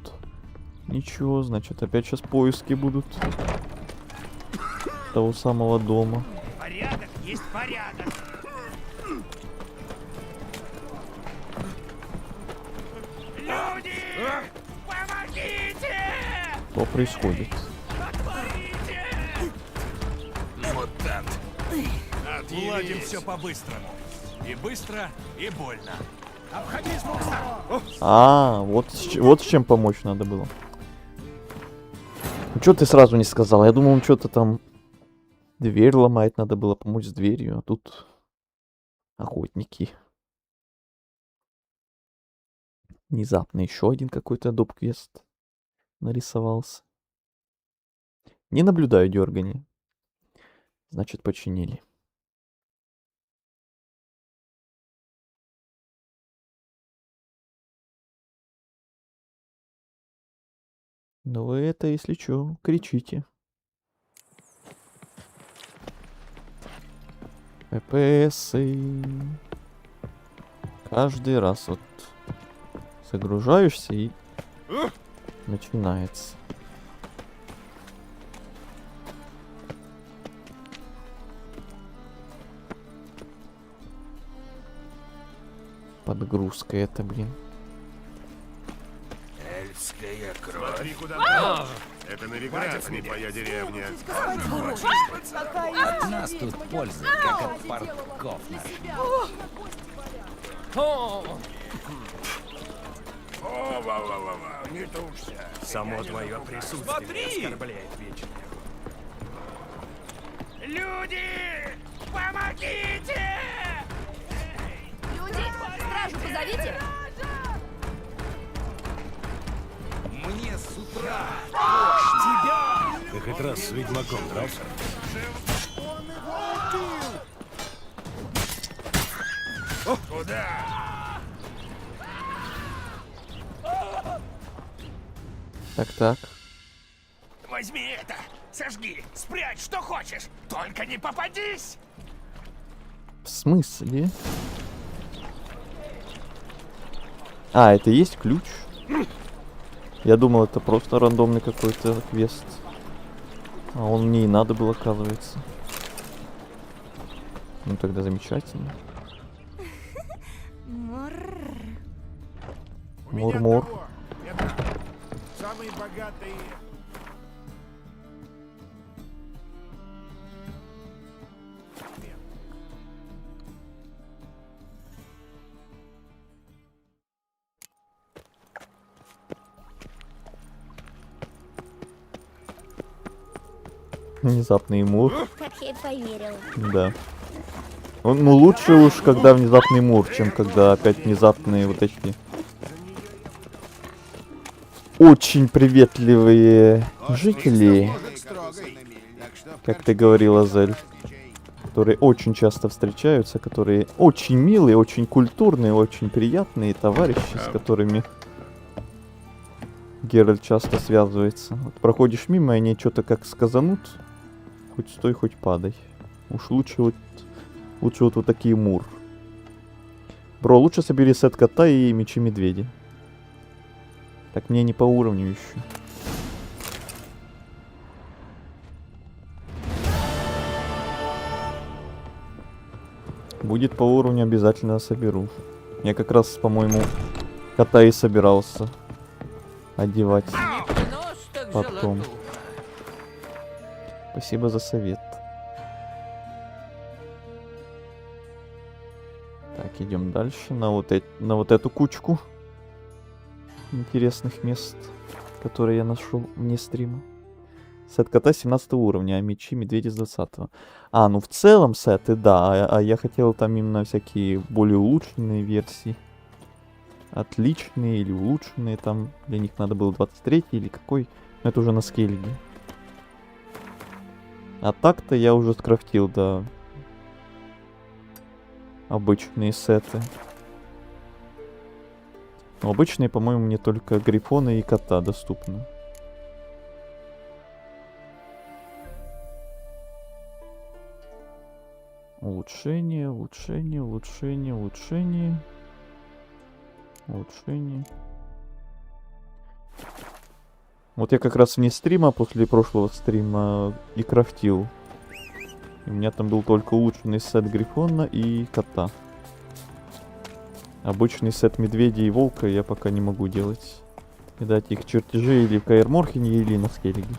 ничего, значит, опять сейчас поиски будут того самого дома. Порядок есть порядок. Люди! Помогите! Что происходит? Мутант. Уладим все по-быстрому. И быстро, и больно. Обходи с двух сторон. Вот с чем помочь надо было. Ну что ты сразу не сказал? Я думал, он что-то там дверь ломает, надо было помочь с дверью, а тут охотники. Внезапно еще один какой-то доп-квест нарисовался. Не наблюдаю дергания. Значит, починили. Ну вы это, если что, кричите. ППСы. Каждый раз вот загружаешься и начинается. Подгрузка это, блин. Эльфская кровь. Смотри, куда это Новиград, не твоя деревня. От нас тут польза, как от парков. О-ва-ва-ва-ва, не тушься. Само твое присутствие оскорбляет вечно. Люди! Помогите! Люди, стражу позовите! Мне с утра. Ты хоть раз с ведьмаком дрался? Куда? Так. Возьми это! Сожги! Спрячь, что хочешь! Только не попадись! В смысле? А, это и есть ключ? Я думал, это просто рандомный какой-то квест. А он мне и надо было, оказывается. Ну тогда замечательно. Мур-мур. Самый богатый. Внезапный мур. Как я и поверила. Да. Ну лучше уж, когда внезапный мур, чем когда опять внезапные вот эти очень приветливые жители. Как ты говорила, Зель. которые очень часто встречаются, которые очень милые, очень культурные, очень приятные товарищи, с которыми Геральт часто связывается. Вот проходишь мимо, и они что-то как сказанут, хоть стой, хоть падай. Уж лучше вот такие мур. Бро, лучше собери сет кота и мечи медведя. Так мне не по уровню еще. Будет по уровню, обязательно соберу. Я как раз, по-моему, кота и собирался одевать потом. Спасибо за совет. Так, идем дальше на вот эту кучку интересных мест, которые я нашел вне стрима. Сет кота 17 уровня, а мечи медведя с 20. А, ну в целом сеты, да. А я хотел там именно всякие более улучшенные версии. Отличные или улучшенные там. Для них надо было 23 или какой. Но это уже на скейлиге. А так-то я уже скрафтил, да. Обычные сеты. Но обычные, по-моему, мне только грифона и кота доступны. Улучшение, улучшение, улучшение, улучшение. Улучшение. Вот я как раз вне стрима, после прошлого стрима, и крафтил. И у меня там был только улучшенный сет грифона и кота. Обычный сет медведя и волка я пока не могу делать. И дать их чертежи или в Каэр Морхене, или на скейлиге.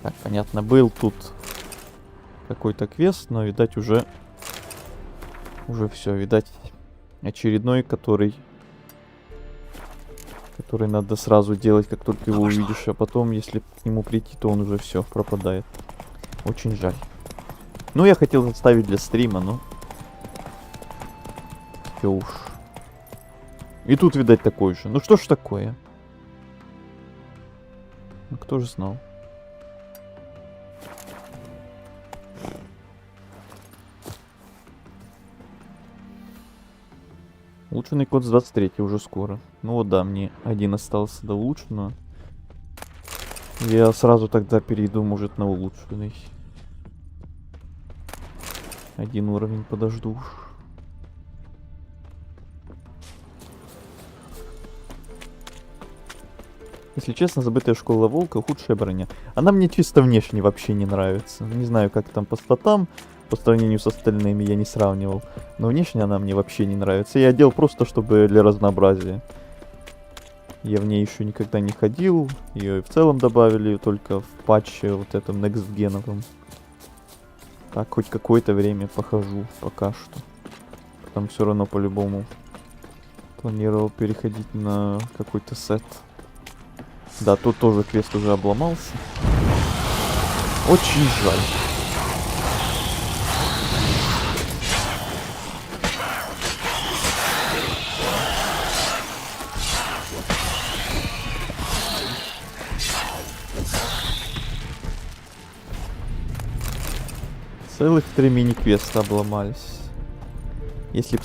Так, понятно, был тут какой-то квест, но, видать, уже все, видать, очередной, который надо сразу делать, как только его увидишь, а потом, если к нему прийти, то он уже все пропадает. Очень жаль. Ну, я хотел оставить для стрима, но всё уж. И тут, видать, такой же. Ну что ж такое? Ну, кто же знал? Улучшенный код с 23 уже скоро. Ну вот да, мне один остался до улучшенного. Я сразу тогда перейду, может, на улучшенный. Один уровень подожду уж. Если честно, забытая школа волка — худшая броня. Она мне чисто внешне вообще не нравится. Не знаю, как там по статам. По сравнению с остальными я не сравнивал. Но внешне она мне вообще не нравится. Я одел просто, чтобы для разнообразия. Я в ней еще никогда не ходил. Ее и в целом добавили только в патче вот этом Next Gen. Так, хоть какое-то время похожу пока что. Потом все равно по-любому планировал переходить на какой-то сет. Да, тут тоже квест уже обломался. Очень жаль. Целых 3 мини-квеста обломались. Если б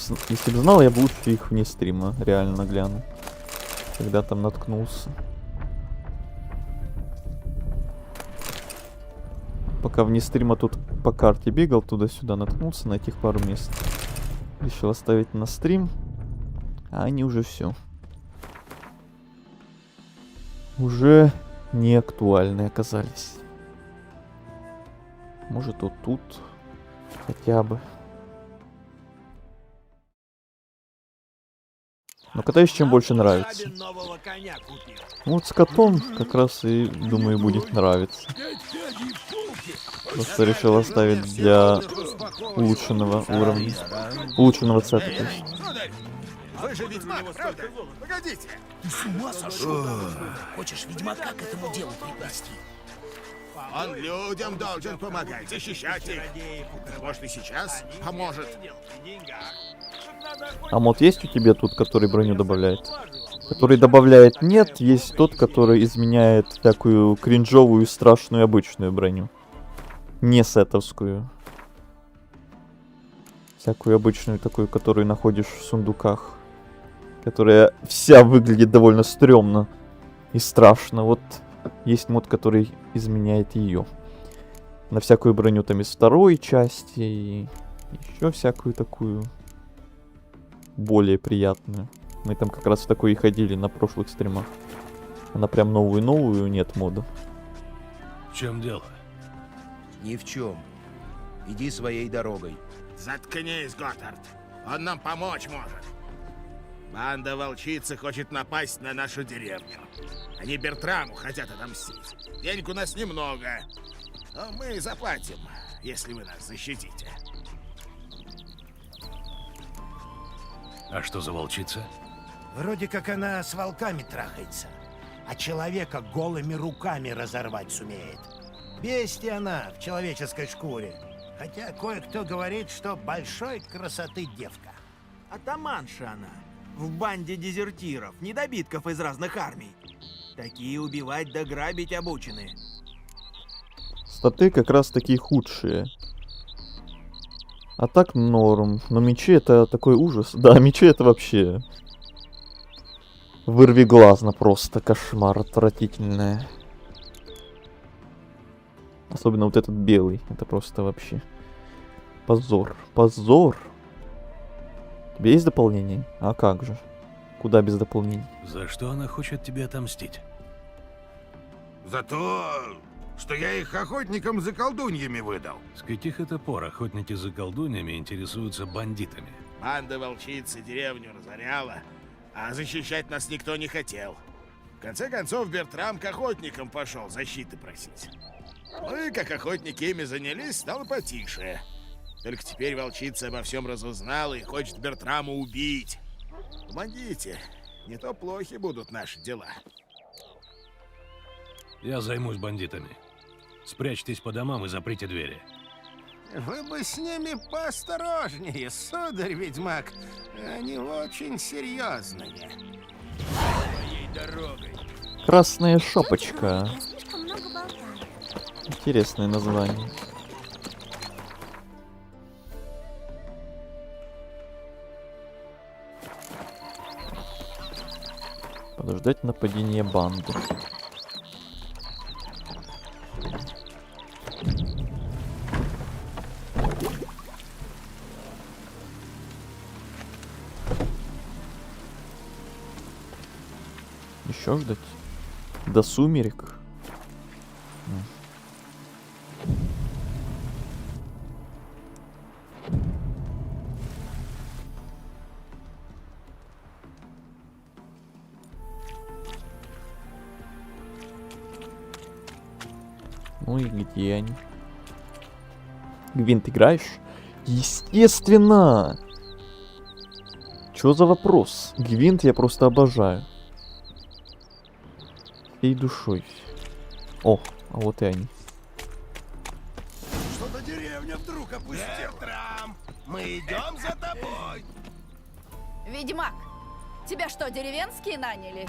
знал, я бы лучше их вне стрима реально глянул. Когда там наткнулся. Пока вне стрима тут по карте бегал, туда-сюда наткнулся на этих пару мест. Решил оставить на стрим. А они уже все. Уже не актуальны оказались. Может, вот тут хотя бы. Но катаюсь, чем больше нравится. Вот с котом как раз и, думаю, будет нравиться. Просто решил оставить для улучшенного уровня. Улучшенного цвета, то есть. Вы же ведьмак, правда? Погодите! Ты с ума сошел? Хочешь ведьмака к этому делу приплести? Он людям должен помогать, защищать их. Может, и сейчас поможет. А мод есть у тебя тут, который броню добавляет? Который добавляет нет, есть тот, который изменяет такую кринжовую, страшную, обычную броню. Не сетовскую. Всякую обычную такую, которую находишь в сундуках. Которая вся выглядит довольно стрёмно и страшно. Вот есть мод, который изменяет ее. На всякую броню там из второй части и еще всякую такую более приятную. Мы там как раз в такой и ходили на прошлых стримах. Она прям новую-новую, нет мода. В чем дело? Ни в чем. Иди своей дорогой. Заткнись, Готтард. Он нам помочь может. Банда волчицы хочет напасть на нашу деревню. Они Бертраму хотят отомстить. Денег у нас немного. Но мы заплатим, если вы нас защитите. А что за волчица? Вроде как она с волками трахается, а человека голыми руками разорвать сумеет. Бестия она в человеческой шкуре. Хотя кое-кто говорит, что большой красоты девка. Атаманша она. В банде дезертиров, недобитков из разных армий. Такие убивать да грабить обучены. Статы как раз такие худшие. А так норм. Но мечи это такой ужас. Да, мечи это вообще... Вырвиглазно просто. Кошмар отвратительное. Особенно вот этот белый. Это просто вообще... Позор. Позор. У тебя есть дополнение? А как же? Куда без дополнений? За что она хочет тебе отомстить? За то, что я их охотникам за колдуньями выдал. С каких это пор охотники за колдуньями интересуются бандитами? Банда волчицы деревню разоряла, а защищать нас никто не хотел. В конце концов, Бертрам к охотникам пошел защиты просить. Ну и как охотники ими занялись, стало потише. Только теперь волчица обо всем разузнала и хочет Бертрама убить. Помогите, не то плохи будут наши дела. Я займусь бандитами. Спрячьтесь по домам и заприте двери. Вы бы с ними поосторожнее, сударь-ведьмак. Они очень серьезные. Красная шапочка. Интересное название. Подождать нападения банды. Еще ждать? До сумерек? Ну и где они? Гвинт играешь? Естественно! Чё за вопрос? Гвинт я просто обожаю. Всей душой. О, а вот и они. Что-то деревня вдруг опустела. Бертрам, мы идем за тобой. Ведьмак, тебя что, деревенские наняли?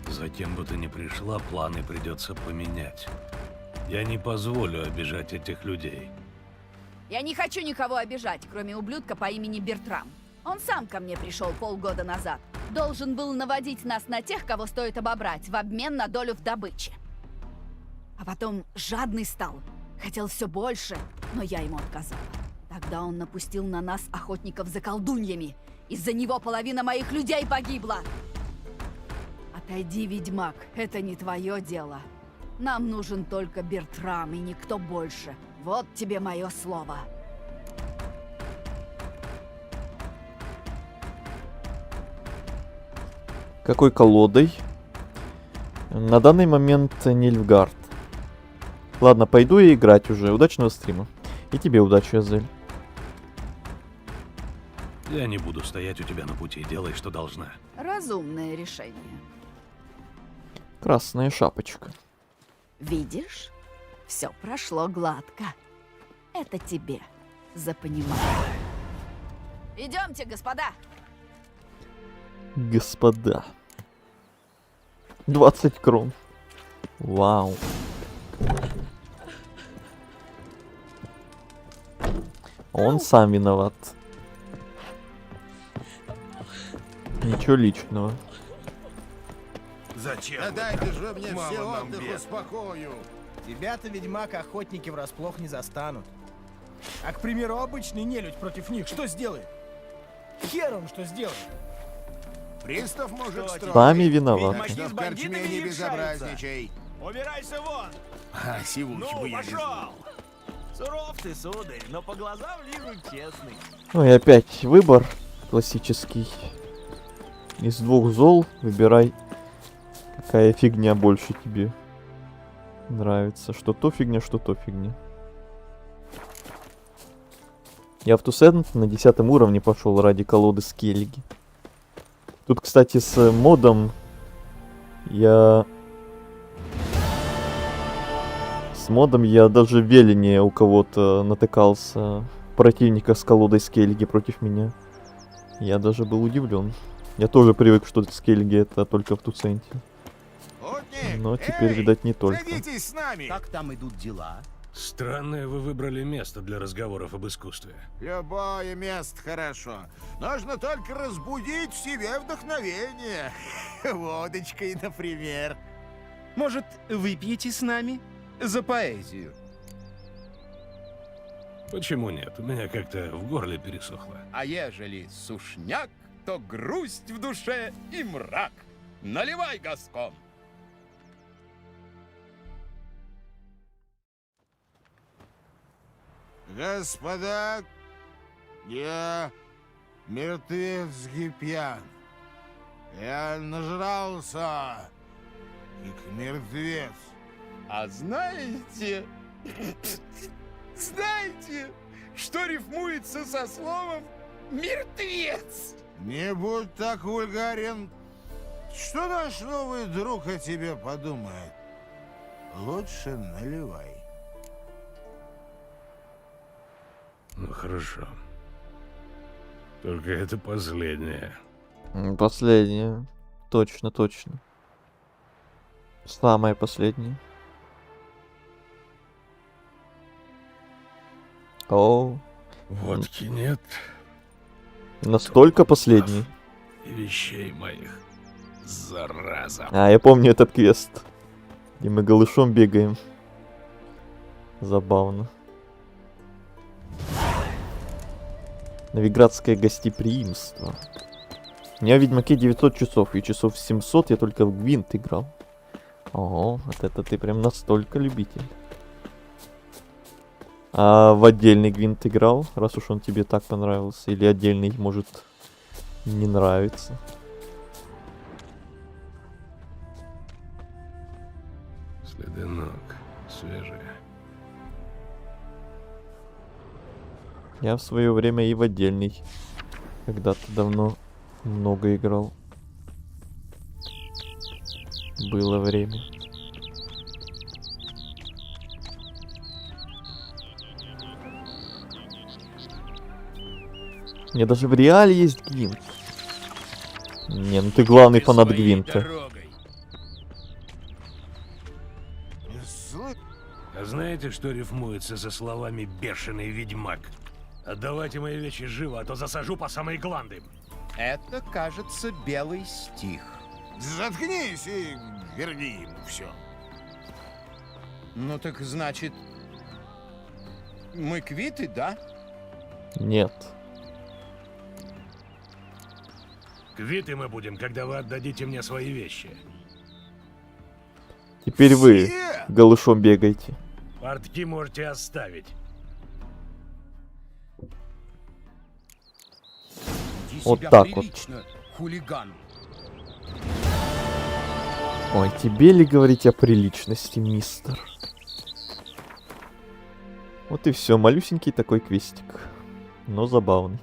Затем бы ты не пришла, планы придется поменять. Я не позволю обижать этих людей. Я не хочу никого обижать, кроме ублюдка по имени Бертрам. Он сам ко мне пришел полгода назад. Должен был наводить нас на тех, кого стоит обобрать, в обмен на долю в добыче. А потом жадный стал. Хотел все больше, но я ему отказала. Тогда он напустил на нас охотников за колдуньями. Из-за него половина моих людей погибла. Отойди, ведьмак, это не твое дело. Нам нужен только Бертрам и никто больше. Вот тебе мое слово. Какой колодой? На данный момент Нильфгард. Ладно, пойду я играть уже. Удачного стрима. И тебе удачи, Азель. Я не буду стоять у тебя на пути. Делай, что должна. Разумное решение. Красная шапочка. Видишь? Все прошло гладко. Это тебе за понимание. Идемте, господа. Господа. 20 крон. Вау. Он сам виноват. Ничего личного. Зачем? Да дайте же мне Мало все нам отдых бед. успокою. Тебя-то, ведьмак, охотники врасплох не застанут. А, к примеру, обычный нелюдь против них что сделает? Хер он что сделает? Пристав мужик строгий. Сами виноваты. Так что в корчме не безобразничай. Убирайся вон! А, сивуч бы я не знал. Суров ты, сударь, но по глазам вижу честный. Ну и опять выбор классический. Из двух зол выбирай, какая фигня больше тебе нравится. Что то фигня, что то фигня. Я в Тусент на 10 уровне пошел ради колоды Скеллиги. Тут, кстати, с модом я даже в Велине у кого-то натыкался противника с колодой Скеллиги против меня. Я даже был удивлен. Я тоже привык, что Скеллиги это только в Туценте. Но теперь, видать, не только. Садитесь с нами. Как там идут дела? Странное вы выбрали место для разговоров об искусстве. Любое место хорошо. Нужно только разбудить в себе вдохновение. Водочкой, например. Может, выпьете с нами? За поэзию. Почему нет? У меня как-то в горле пересохло. А ежели сушняк, то грусть в душе и мрак. Наливай, Гаскон! Господа, я мертвецкий пьян. Я нажрался, как мертвец. А знаете, что рифмуется со словом «мертвец»? Не будь так вульгарен. Что наш новый друг о тебе подумает? Лучше наливай. Ну хорошо. Только это последнее. Последнее. Точно, точно. Самое последнее. О. Водки нет. Настолько последний. И вещей моих. Зараза. А, я помню этот квест. Где мы голышом бегаем. Забавно. Новиградское гостеприимство. У меня в Ведьмаке 900 часов, и часов 700 я только в Гвинт играл. Ого, вот это ты прям настолько любитель. А в отдельный Гвинт играл, раз уж он тебе так понравился? Или отдельный, может, не нравится? Следы ног свежие. Я в свое время и в отдельный когда-то давно много играл. Было время. Мне даже в реале есть Гвинт. Не, ну ты главный фанат Гвинта. А знаете, что рифмуется со словами «бешеный ведьмак»? Отдавайте мои вещи живо, а то засажу по самые гланды. Это, кажется, белый стих. Заткнись и верни ему все. Ну так значит, мы квиты, да? Нет. Квиты мы будем, когда вы отдадите мне свои вещи. Теперь вы голышом бегаете. Портки можете оставить. Вот так вот. Хулиган. Ой, тебе ли говорить о приличности, мистер? Вот и все, малюсенький такой квестик. Но забавный.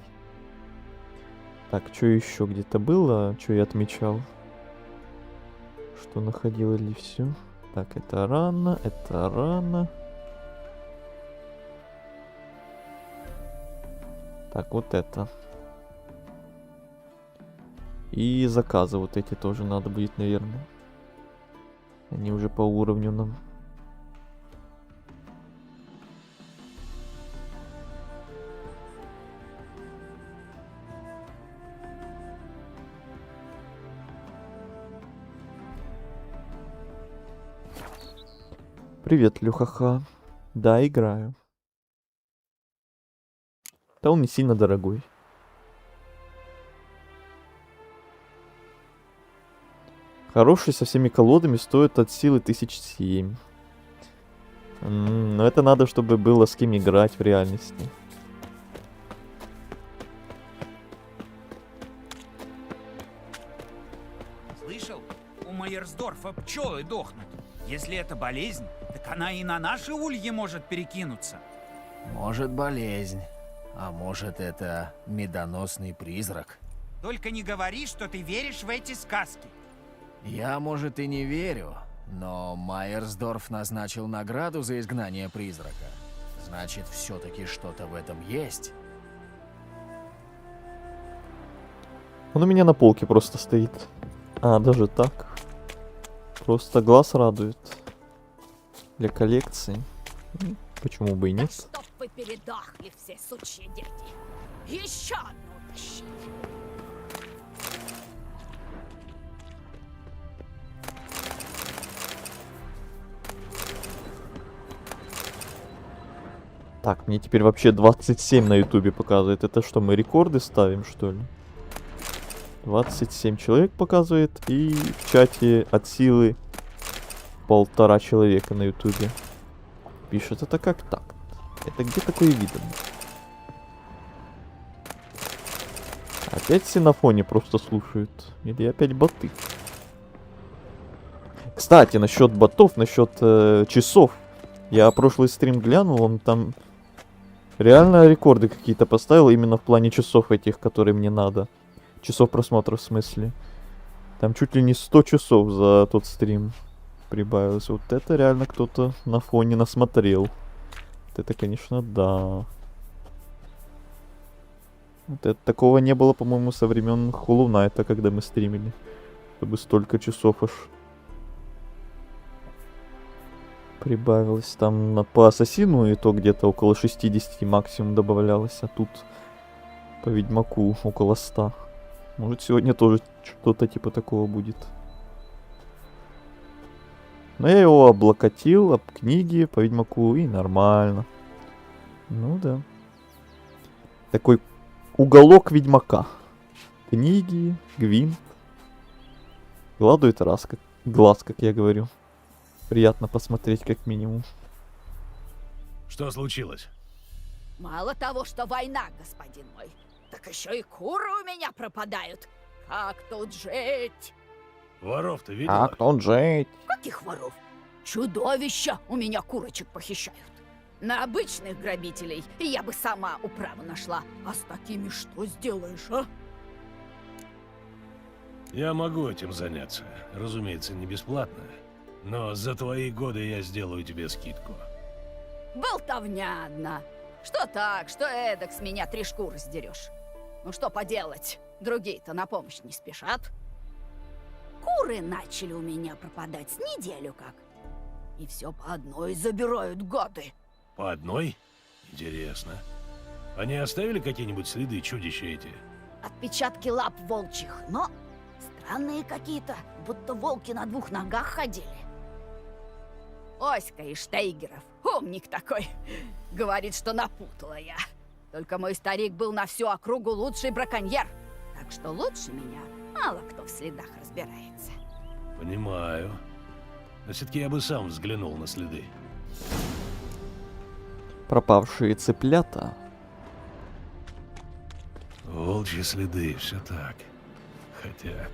Так, что еще где-то было, что я отмечал? Что находил или все? Так, это рано, это рано. Так, вот это. И заказы вот эти тоже надо будет, наверное. Они уже по уровню нам. Привет, Люхаха. Да, играю. Да он не сильно дорогой. Хороший со всеми колодами стоит от силы 1007. Но это надо, чтобы было с кем играть в реальности. Слышал? У Майерсдорфа пчелы дохнут. Если это болезнь, так она и на наши ульи может перекинуться. Может, болезнь. А может, это медоносный призрак. Только не говори, что ты веришь в эти сказки. Я, может, и не верю, но Майерсдорф назначил награду за изгнание призрака. Значит, все-таки что-то в этом есть. Он у меня на полке просто стоит. А, даже так. Просто глаз радует. Для коллекции. Почему бы и нет? Чтоб вы передохли все сучьи дети. Еще одну тащите. Так, мне теперь вообще 27 на ютубе показывает. Это что, мы рекорды ставим, что ли? 27 человек показывает. И в чате от силы 1,5 человека на ютубе. Пишет, это как так? Это где такое видно? Опять все на фоне просто слушают. Или опять боты? Кстати, насчет ботов, насчет часов. Я прошлый стрим глянул, он там реально рекорды какие-то поставил именно в плане часов этих, которые мне надо. Часов просмотра в смысле. Там чуть ли не 100 часов за тот стрим прибавилось. Вот это реально кто-то на фоне насмотрел. Вот это, конечно, да. Вот это, такого не было, по-моему, со времен Hollow Knight, когда мы стримили. Чтобы столько часов аж прибавилось. Там по Ассасину и то где-то около 60 максимум добавлялось. А тут по Ведьмаку около 100. Может, сегодня тоже что-то типа такого будет. Но я его облокотил об книги по Ведьмаку, и нормально. Ну да. Такой уголок Ведьмака. Книги, Гвинт. Гладует глаз, как я говорю. Приятно посмотреть, как минимум. Что случилось? Мало того, что война, господин мой, так еще и куры у меня пропадают. Как тут жить? Воров-то видела? А кто жить? Каких воров? Чудовища у меня курочек похищают. На обычных грабителей я бы сама управу нашла. А с такими что сделаешь, а? Я могу этим заняться. Разумеется, не бесплатно. Но за твои годы я сделаю тебе скидку. Болтовня одна. Что так, что эдак с меня 3 шкуры сдерешь. Ну что поделать, другие-то на помощь не спешат. Куры начали у меня пропадать с неделю как. И все по одной забирают, гады. По одной? Интересно. Они оставили какие-нибудь следы, чудища эти? Отпечатки лап волчьих, но странные какие-то, будто волки на 2 ногах ходили. Оська из Штейгеров, умник такой, говорит, что напутала я. Только мой старик был на всю округу лучший браконьер, так что лучше меня мало кто в следах разбирается. Понимаю. Но все-таки я бы сам взглянул на следы. Пропавшие цыплята. Волчьи следы, все так. Хотя,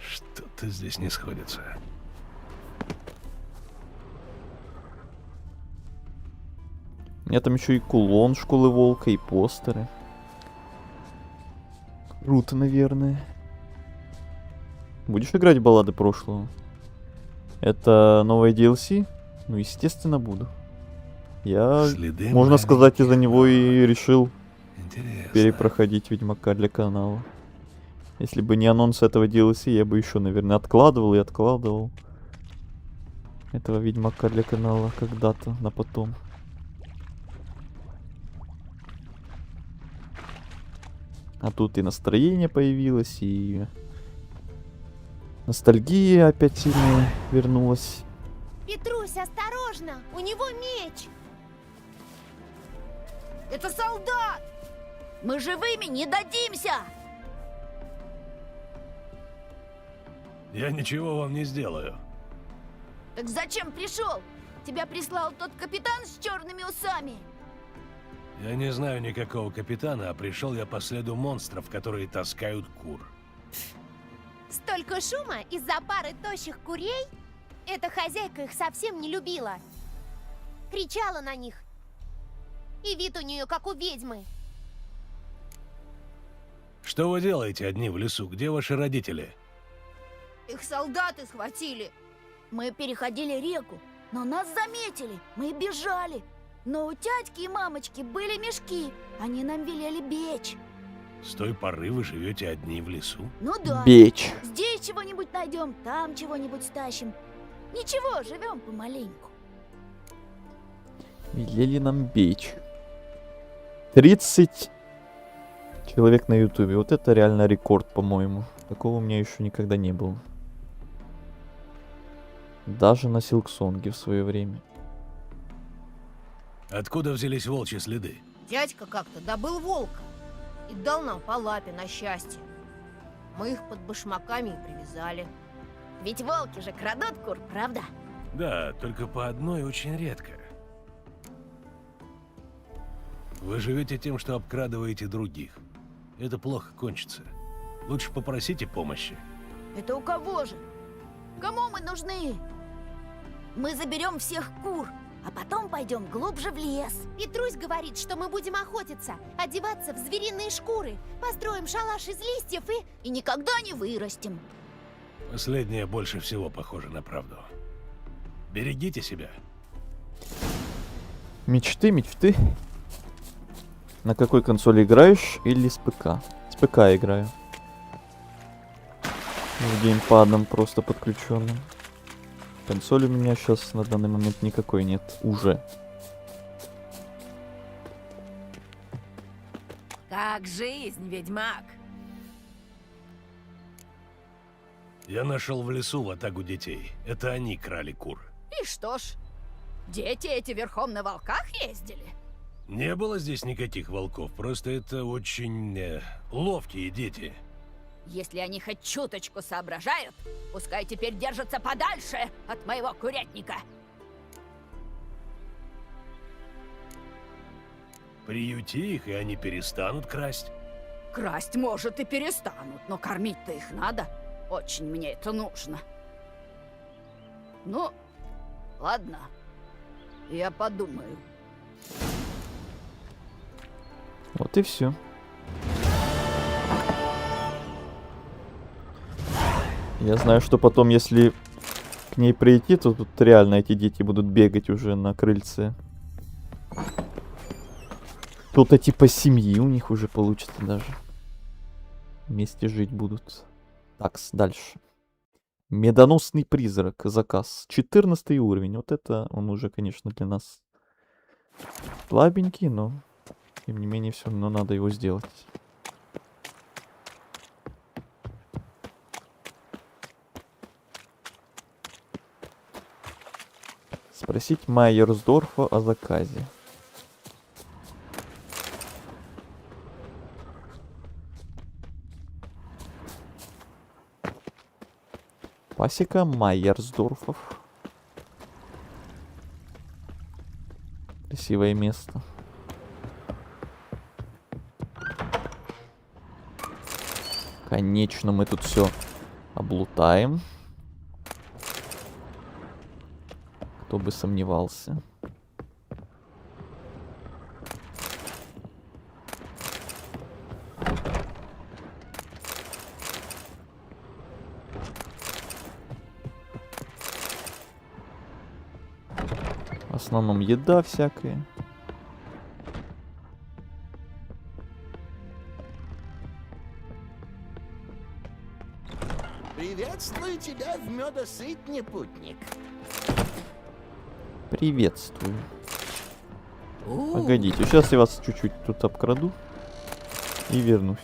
что-то здесь не сходится. У меня там еще и кулон школы волка, и постеры. Круто, наверное. Будешь играть в баллады прошлого? Это новое DLC? Ну, естественно, буду. Я, Следы можно маленьких сказать, из-за него и решил Интересно. перепроходить Ведьмака для канала. Если бы не анонс этого DLC, я бы еще, наверное, откладывал и откладывал этого Ведьмака для канала когда-то, на потом. А тут и настроение появилось, и ностальгия опять сильно вернулась. Петрусь, осторожно! У него меч! Это солдат! Мы живыми не дадимся! Я ничего вам не сделаю. Так зачем пришел? Тебя прислал тот капитан с черными усами. Я не знаю никакого капитана, а пришел я по следу монстров, которые таскают кур. Столько шума из-за пары тощих курей? Эта хозяйка их совсем не любила. Кричала на них. И вид у нее как у ведьмы. Что вы делаете одни в лесу? Где ваши родители? Их солдаты схватили. Мы переходили реку, но нас заметили. Мы бежали. Но у тятьки и мамочки были мешки. Они нам велели бечь. С той поры вы живете одни в лесу? Ну да. Бечь. Здесь чего-нибудь найдем, там чего-нибудь стащим. Ничего, живем помаленьку. Велели нам бечь. 30 человек на ютубе. Вот это реально рекорд, по-моему. Такого у меня еще никогда не было. Даже на Силксонге в свое время. Откуда взялись волчьи следы? Дядька как-то добыл волка и дал нам по лапе на счастье. Мы их под башмаками и привязали. Ведь волки же крадут кур, правда? Да, только по одной очень редко. Вы живете тем, что обкрадываете других. Это плохо кончится. Лучше попросите помощи. Это у кого же? Кому мы нужны? Мы заберем всех кур, а потом пойдем глубже в лес. Петрусь говорит, что мы будем охотиться, одеваться в звериные шкуры, построим шалаш из листьев и никогда не вырастем. Последнее больше всего похоже на правду. Берегите себя. Мечты, мечты. На какой консоли играешь или с ПК? С ПК играю. С геймпадом просто подключенным. Консоли у меня сейчас на данный момент никакой нет. Уже. Как жизнь, ведьмак? Я нашел в лесу ватагу детей. Это они крали кур. И что ж, дети эти верхом на волках ездили? Не было здесь никаких волков, просто это очень ловкие дети. Если они хоть чуточку соображают, пускай теперь держатся подальше от моего курятника. Приюти их, и они перестанут красть. Красть, может, и перестанут, но кормить-то их надо. Очень мне это нужно. Ну, ладно, я подумаю. Вот и все. Я знаю, что потом, если к ней прийти, то тут реально эти дети будут бегать уже на крыльце. Кто-то типа семьи у них уже получится даже. Вместе жить будут. Такс, дальше. Медоносный призрак. Заказ. 14 уровень. Вот это он уже, конечно, для нас слабенький, но тем не менее все равно надо его сделать. Спросить Майерсдорфа о заказе. Пасека Майерсдорфов. Красивое место. Конечно, мы тут все облутаем. Кто бы сомневался. основном еда всякая. Приветствую тебя в Медосытне, путник. Приветствую. Погодите, сейчас я вас чуть-чуть тут обкраду и вернусь.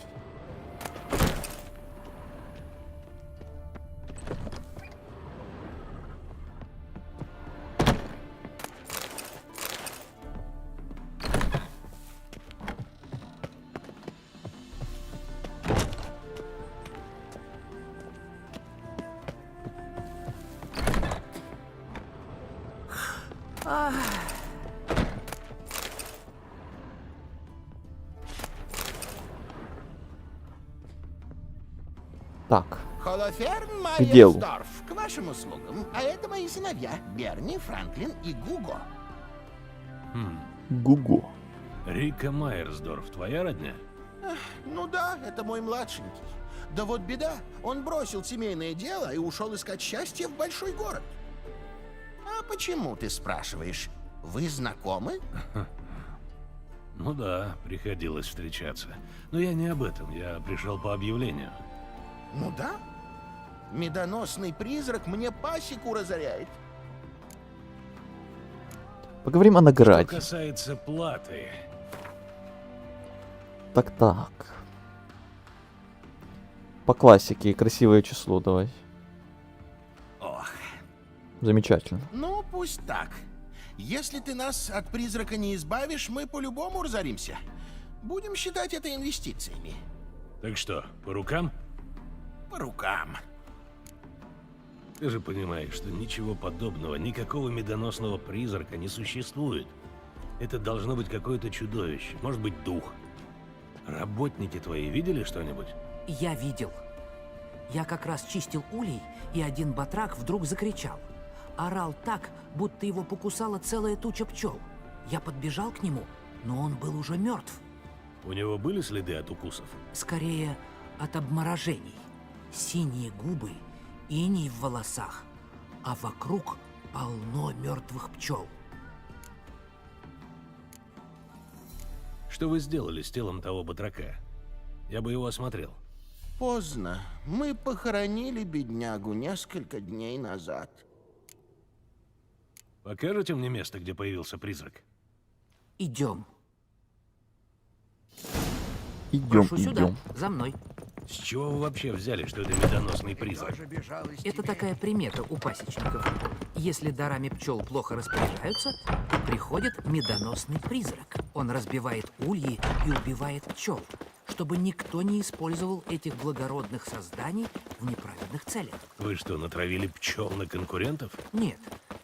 Так, Холоферн к делу. Майерсдорф, к вашим услугам. А это мои сыновья, Берни, Франклин и Гуго. Гуго. Рика Майерсдорф, твоя родня? Ну да, это мой младшенький. Да вот беда, он бросил семейное дело и ушел искать счастье в большой город. А почему, ты спрашиваешь? Вы знакомы? Ну да, приходилось встречаться. Но я не об этом, я пришел по объявлению. Ну да. Медоносный призрак мне пасеку разоряет. Поговорим о награде. Что касается платы, Так. По классике, красивое число давай. Ох. Замечательно. Ну, пусть так. Если ты нас от призрака не избавишь, мы по-любому разоримся. Будем считать это инвестициями. так что, по рукам? По рукам. Ты же понимаешь, что ничего подобного, никакого медоносного призрака не существует. Это должно быть какое-то чудовище, может быть, дух. Работники твои видели что-нибудь? Я видел. Я как раз чистил улей, и один батрак вдруг закричал. Орал так, будто его покусала целая туча пчел. Я подбежал к нему, но он был уже мертв. У него были следы от укусов? Скорее, от обморожений. Синие губы, иней в волосах, а вокруг полно мертвых пчел. Что вы сделали с телом того батрака? Я бы его осмотрел. Поздно. Мы похоронили беднягу несколько дней назад. Покажете мне место, где появился призрак? Идем. Идем. Сюда, за мной. С чего вы вообще взяли, что это медоносный призрак? Это такая примета у пасечников. Если дарами пчел плохо распоряжаются, то приходит медоносный призрак. Он разбивает ульи и убивает пчел, чтобы никто не использовал этих благородных созданий в неправедных целях. Вы что, натравили пчел на конкурентов? Нет.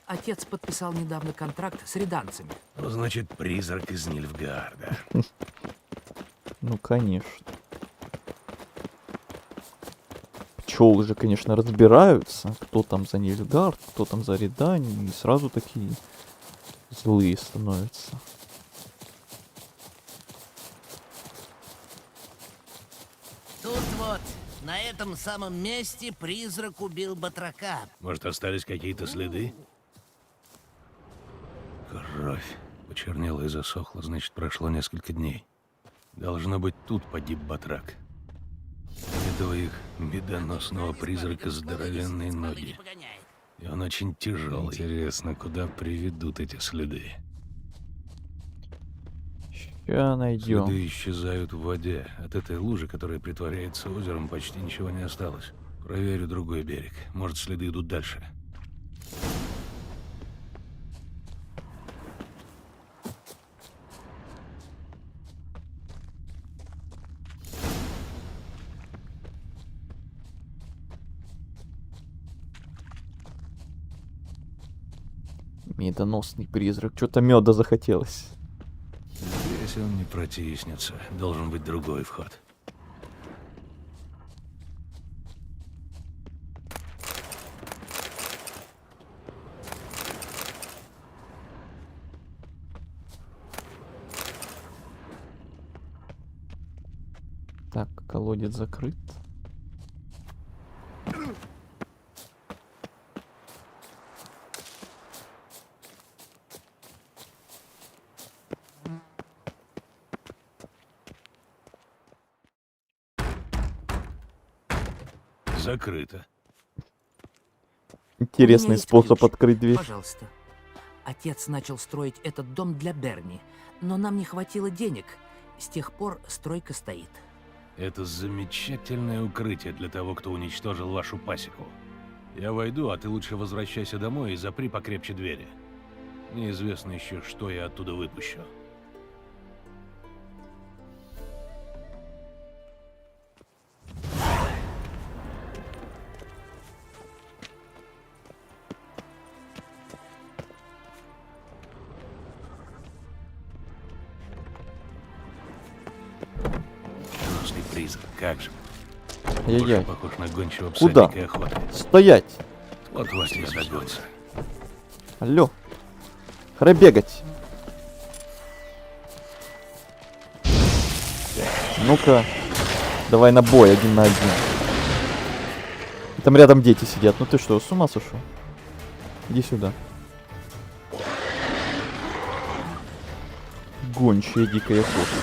Отец подписал недавно контракт с реданцами. Ну, значит, призрак из Нильфгаарда. Ну, конечно. Пчелы же, конечно, разбираются, кто там за Нильфгаард, кто там за Редани, и сразу такие злые становятся. Тут вот, на этом самом месте призрак убил батрака. Может, остались какие-то следы? Кровь. Почернела и засохла, значит, прошло несколько дней. Должно быть, тут погиб батрак. У этого их медоносного призрака здоровенные ноги. И он очень тяжелый. Интересно, куда приведут эти следы? Ща найдем. Следы исчезают в воде. От этой лужи, которая притворяется озером, почти ничего не осталось. Проверю другой берег. Может, следы идут дальше. Медоносный призрак. Что-то меда захотелось. Здесь он не протиснется. Должен быть другой вход. Так, колодец закрыт. Закрыто. У меня Интересный есть способ ключ. открыть дверь. Пожалуйста. Отец начал строить этот дом для Берни, но нам не хватило денег. С тех пор стройка стоит. Это замечательное укрытие для того, кто уничтожил вашу пасеку. Я войду, а ты лучше возвращайся домой и запри покрепче двери. Неизвестно еще, что я оттуда выпущу. Медоносный призрак, как же. Ай-яй-яй. Больше похож на гончего Куда? всадника охоты. Стоять! Вот вас не дождется. Алло. Хора бегать. Ну-ка. Давай на бой 1 на 1. Там рядом дети сидят. Ну ты что, с ума сошел? Иди сюда. Гончая дикая охота.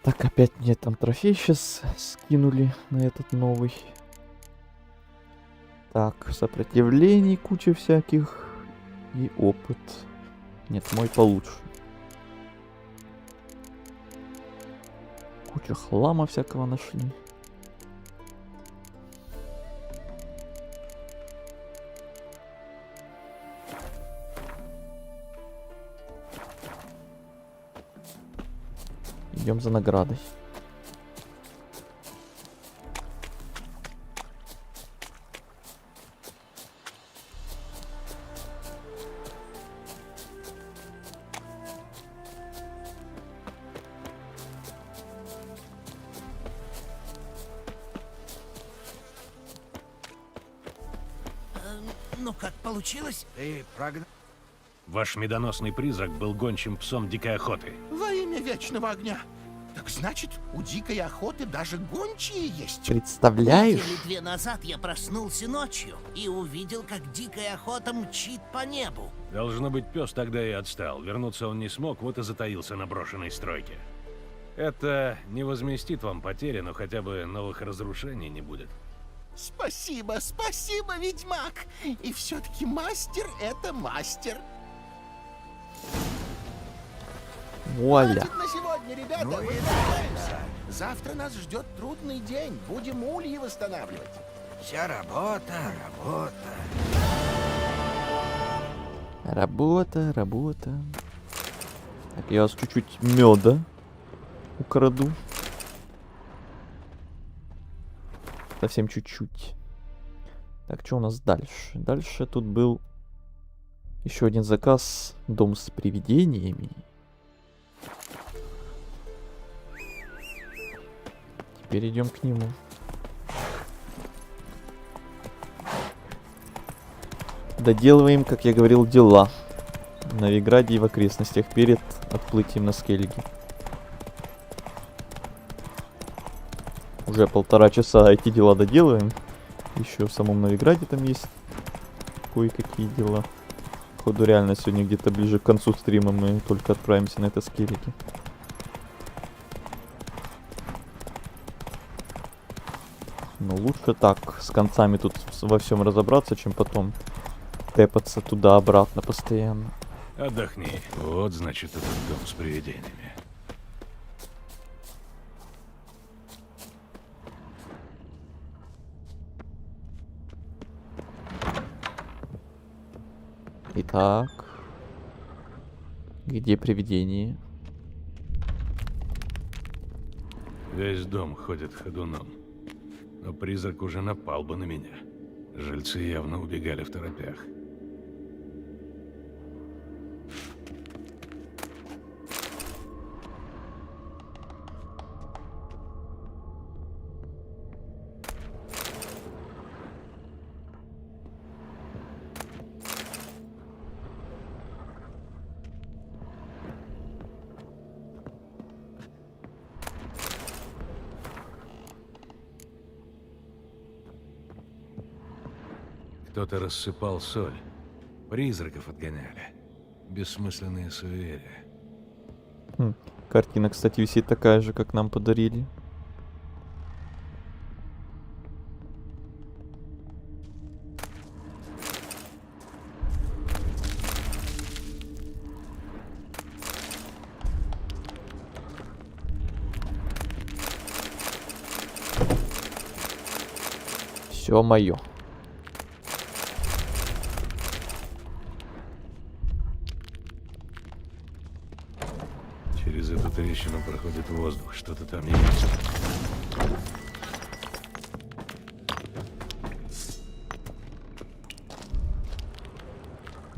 Так, опять мне там трофей сейчас скинули на этот новый. Так, сопротивлений куча всяких. И опыт. Нет, мой получше. Куча хлама всякого нашли. Идем за наградой. Ну как получилось? Ваш медоносный призрак был гончим псом дикой охоты. Во имя вечного огня. Так значит, у дикой охоты даже гончие есть. Представляешь? Недели 2 назад я проснулся ночью и увидел, как дикая охота мчит по небу. Должно быть, пес тогда и отстал. Вернуться он не смог, вот и затаился на брошенной стройке. Это не возместит вам потери, но хотя бы новых разрушений не будет. Спасибо, спасибо, ведьмак. И все-таки мастер — это мастер. Вуаля. Хватит на сегодня, ребята, Ну и выдвигаемся. Завтра нас ждет трудный день. Будем ульи восстанавливать. Вся работа, работа. Работа, работа. Так, я вас чуть-чуть меда украду. Совсем чуть-чуть. Так, что у нас дальше? Дальше тут был еще один заказ. Дом с привидениями. Теперь идем к нему. Доделываем, как я говорил, дела в Новиграде и в окрестностях перед отплытием на Скеллиге. Уже 1,5 часа эти дела доделываем. Еще в самом Новиграде там есть кое-какие дела. Походу реально сегодня где-то ближе к концу стрима мы только отправимся на это Скеллиги. Но лучше так, с концами тут во всем разобраться, чем потом тэпаться туда-обратно постоянно. Отдохни. Вот, значит, этот дом с привидениями. Итак, Где привидение? Весь дом ходит ходуном. Но призрак уже напал бы на меня. Жильцы явно убегали в торопях. Кто-то рассыпал соль. Призраков отгоняли. Бессмысленные суеверия. Картина, кстати, висит такая же, как нам подарили. Все мое. Через эту трещину проходит воздух. Что-то там есть.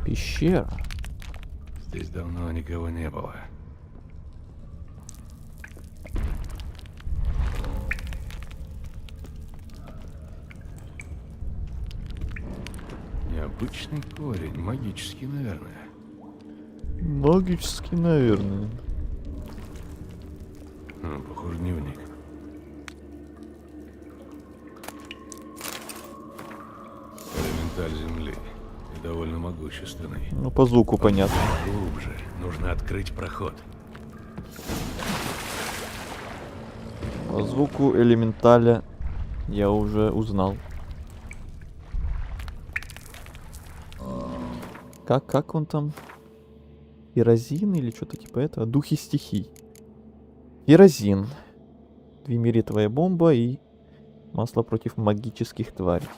Пещера. Здесь давно никого не было. Необычный корень. Магический, наверное. Магический, наверное. Похоже, дневник. Элементаль Земли. И довольно могущественный. Ну, по звуку понятно. Глубже. Нужно открыть проход. По звуку элементаля я уже узнал. Как он там? Ирозин или что-то типа этого? Духи стихий. Ирозин. Двимеритовая бомба и масло против магических тварей.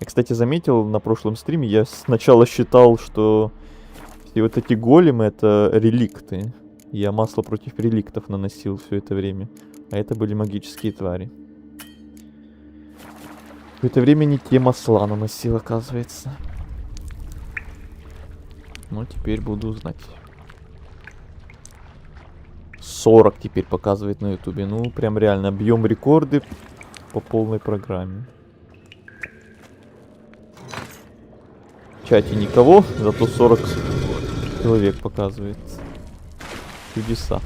Я, кстати, заметил на прошлом стриме, я сначала считал, что все вот эти големы это реликты. Я масло против реликтов наносил все это время. А это были магические твари. В это время не те масла наносил, оказывается. Ну, теперь буду знать. 40 теперь показывает на ютубе. Ну, прям реально, бьем рекорды по полной программе. В чате никого, зато 40 человек показывает. Чудеса.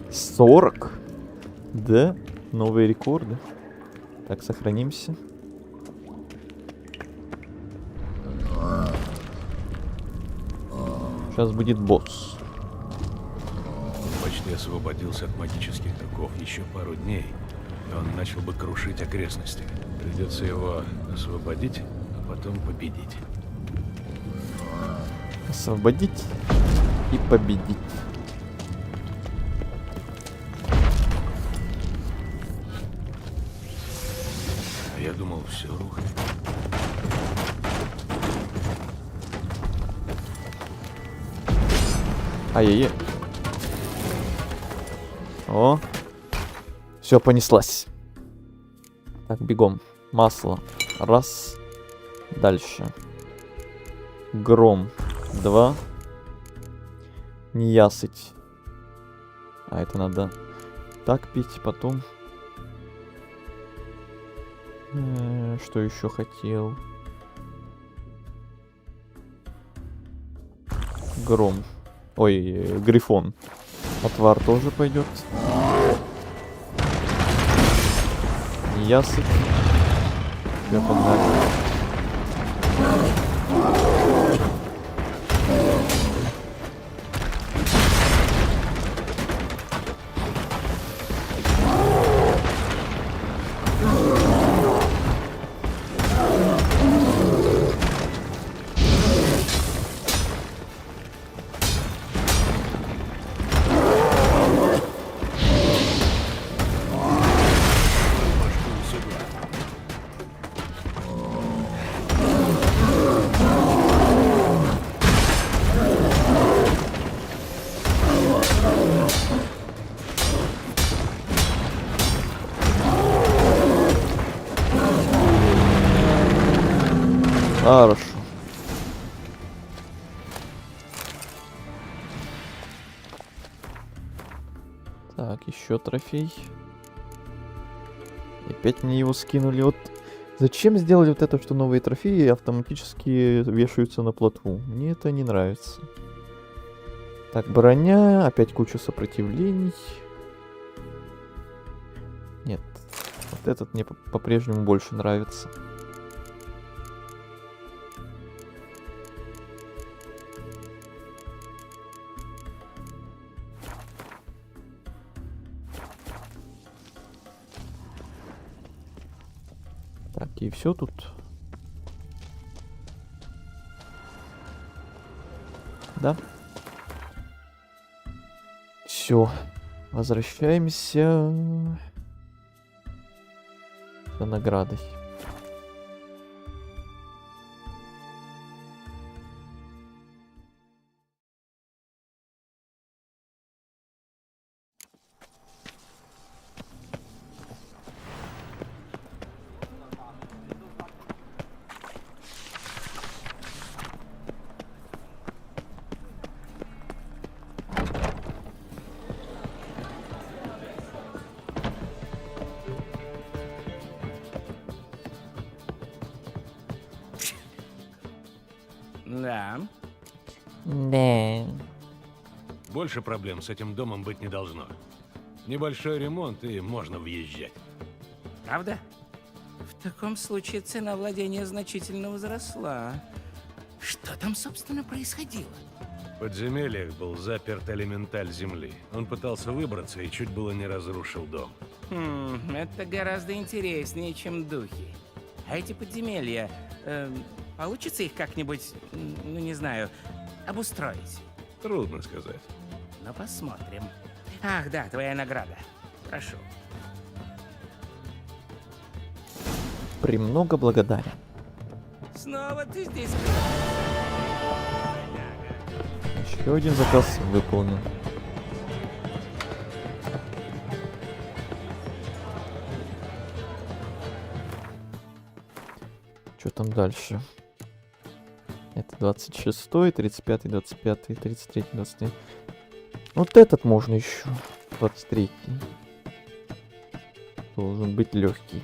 $40? Да, новые рекорды. Так, сохранимся. Сейчас будет босс. Он почти освободился от магических оков. Еще пару дней, и он начал бы крушить окрестности. Придется его освободить, а потом победить. Освободить и победить. Я думал, все рухнет. Ай-яй-яй. О. Все, понеслась. Так, бегом. Масло. Раз. Дальше. Гром. 2. Неясыть. А это надо так пить, потом... Что еще хотел? Гром. Ой, грифон. Отвар тоже пойдет. Неясыть. Все, погнали. Хорошо. Так, еще трофей. И опять мне его скинули. Вот зачем сделали вот это, что новые трофеи автоматически вешаются на плотву? Мне это не нравится. Так, броня, опять куча сопротивлений. Нет, вот этот мне по-прежнему больше нравится. Так, и все тут. Да. Все. Возвращаемся за наградой. Да. Да. Больше проблем с этим домом быть не должно. Небольшой ремонт, и можно въезжать. Правда? В таком случае цена владения значительно возросла. Что там, собственно, происходило? В подземельях был заперт элементаль земли. Он пытался выбраться и чуть было не разрушил дом. Это гораздо интереснее, чем духи. А эти подземелья, получится их как-нибудь, ну не знаю, обустроить? Трудно сказать. Но посмотрим. Ах, да, твоя награда. Прошу. Премного благодарен. Снова ты здесь? Еще один заказ выполнен. Что там дальше? Это 26-й, 35-й, 25-й, 33-й, 23-й. Вот этот можно еще. 23-й. Должен быть легкий.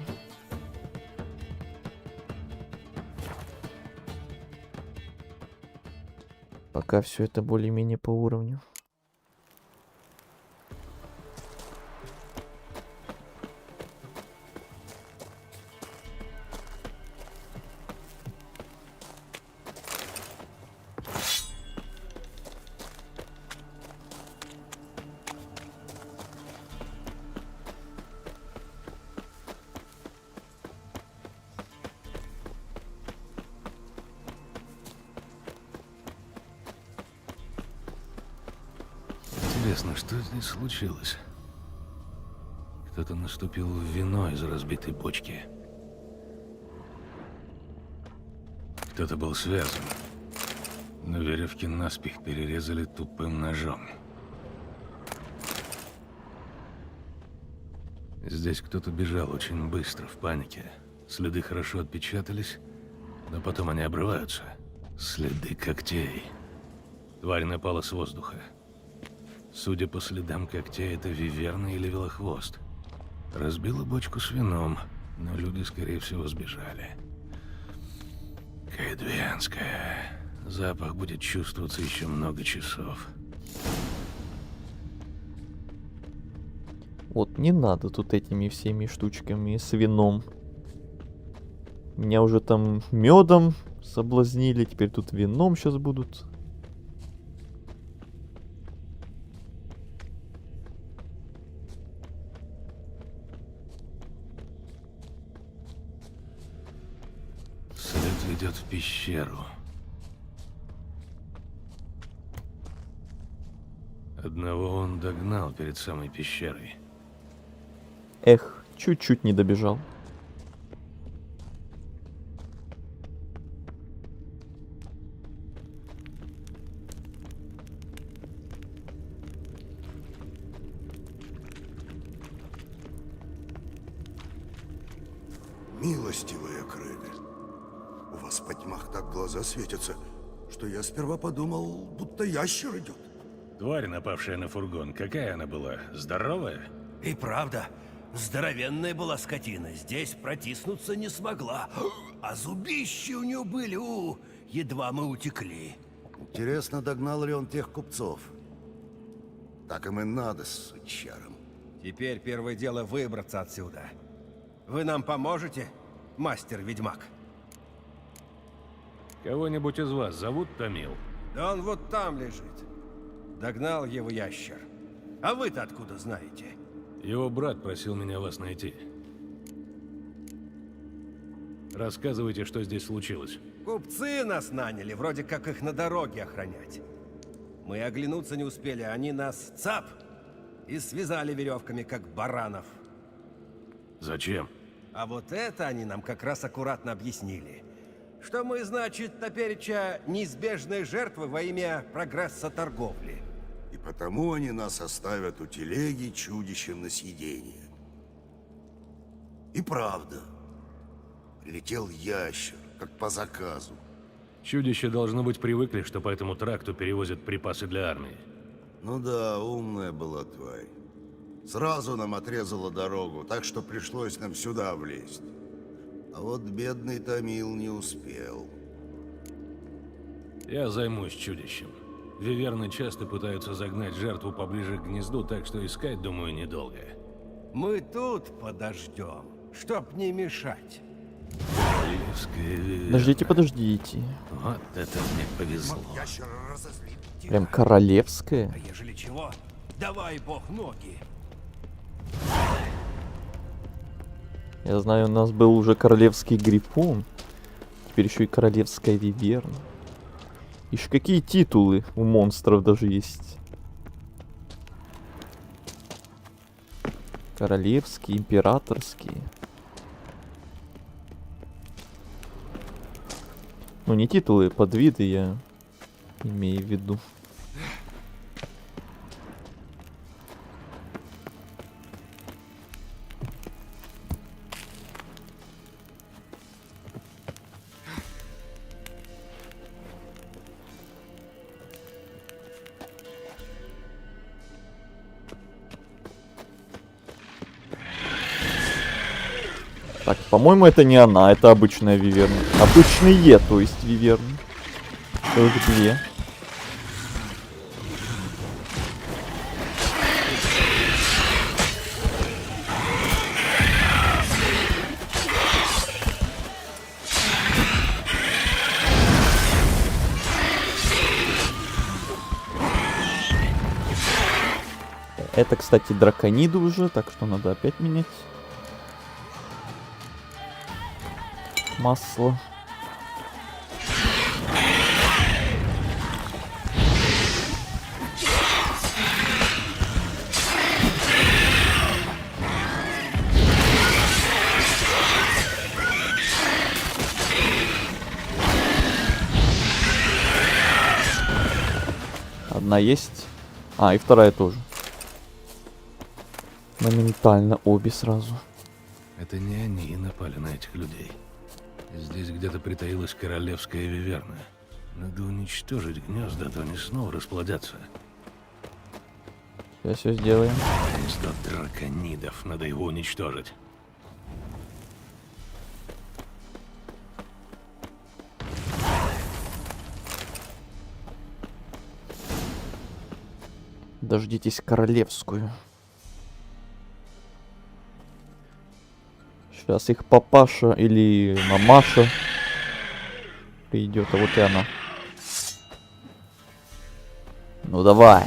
Пока все это более-менее по уровню. Интересно, что здесь случилось? Кто-то наступил в вино из разбитой бочки. Кто-то был связан. Но веревки наспех перерезали тупым ножом. Здесь кто-то бежал очень быстро, в панике. Следы хорошо отпечатались, но потом они обрываются. Следы когтей. Тварь напала с воздуха. Судя по следам когтей, это виверна или велохвост. Разбила бочку с вином, но люди, скорее всего, сбежали. Кайдвенская. Запах будет чувствоваться еще много часов. Вот не надо тут этими всеми штучками с вином. Меня уже там медом соблазнили, теперь тут вином сейчас будут. След ведет в пещеру. Одного он догнал перед самой пещерой. Эх, чуть-чуть не добежал. Милостивая крылья, у вас Во тьмах так глаза светятся, что я сперва подумал, будто ящер идет. Тварь, напавшая на фургон, какая она была? Здоровая? И правда, здоровенная была скотина. Здесь протиснуться не смогла. А зубища у нее были, едва мы утекли. Интересно, догнал ли он тех купцов? Так им и надо с сучаром. Теперь первое дело выбраться отсюда. Вы нам поможете, мастер-ведьмак? Кого-нибудь из вас зовут Томил? Да он вот там лежит. Догнал его ящер. А вы-то откуда знаете? Его брат просил меня вас найти. Рассказывайте, что здесь случилось. Купцы нас наняли, вроде как их на дороге охранять. Мы оглянуться не успели, они нас цап! И связали веревками, как баранов. Зачем? А вот это они нам как раз аккуратно объяснили. Что мы, значит, топереча неизбежные жертвы во имя прогресса торговли. И потому они нас оставят у телеги чудищем на съедение. И правда, прилетел ящер, как по заказу. Чудища, должно быть, привыкли, что по этому тракту перевозят припасы для армии. Ну да, умная была тварь. Сразу нам отрезала дорогу, так что пришлось нам сюда влезть. А вот бедный Томил не успел. Я займусь чудищем. Виверны часто пытаются загнать жертву поближе к гнезду, так что искать, думаю, недолго. Мы тут подождем, чтоб не мешать. Подождите, подождите. Вот это мне повезло. Прям королевская. А ежели чего, давай, бог, ноги. Я знаю, у нас был уже королевский грифон. Теперь еще и королевская виверна. Еще какие титулы у монстров даже есть. Королевские, императорские. Ну, не титулы, подвиды я имею в виду. Так, по-моему, это не она, это обычная виверна. Обычные, то есть виверны. Их две. Это, кстати, дракониды уже, так что надо опять менять масло. Одна есть. А, и вторая тоже. Моментально обе сразу. Это не они напали на этих людей. Здесь где-то притаилась королевская виверна. Надо уничтожить гнезда, то они снова расплодятся. Сейчас все сделаем. Гнездо драконидов, надо его уничтожить. Дождитесь королевскую. Сейчас их папаша или мамаша придет, а вот и она. Ну давай.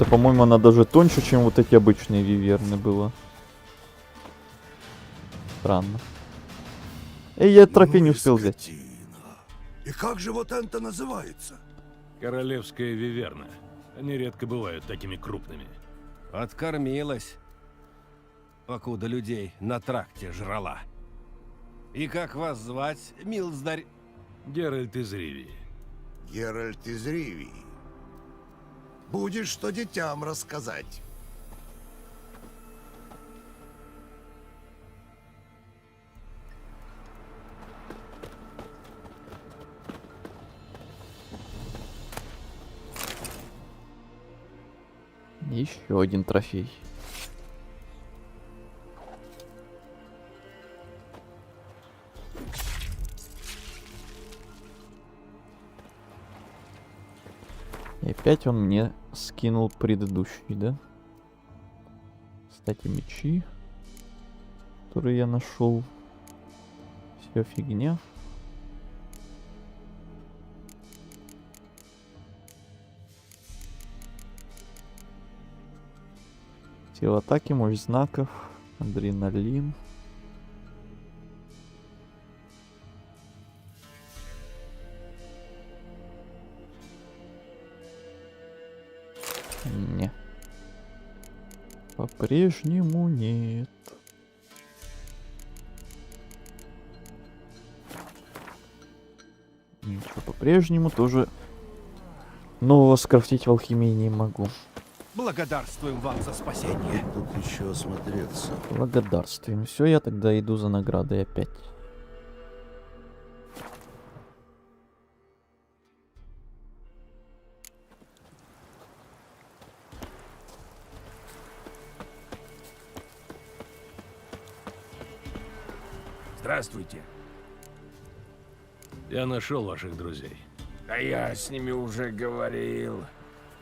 Это, по-моему, она даже тоньше, чем вот эти обычные виверны было. Странно. Эй, я трофей не успел взять. И как же вот это называется? Королевская виверна. Они редко бывают такими крупными. Откормилась, покуда людей на тракте жрала. И как вас звать, милздарь? Геральт из Ривии. Геральт из Ривии. Будешь что детям рассказать. Еще один трофей. И опять он мне скинул предыдущий, да? Кстати, мечи, которые я нашел. Все фигня. Сила атаки, мощь знаков, адреналин. Не. По-прежнему нет. Ничего, по-прежнему тоже нового скрафтить в алхимии не могу. Благодарствуем вам за спасение. Тут еще осмотреться. Благодарствуем. Все, я тогда иду за наградой опять. Здравствуйте. Я нашел ваших друзей. А я с ними уже говорил.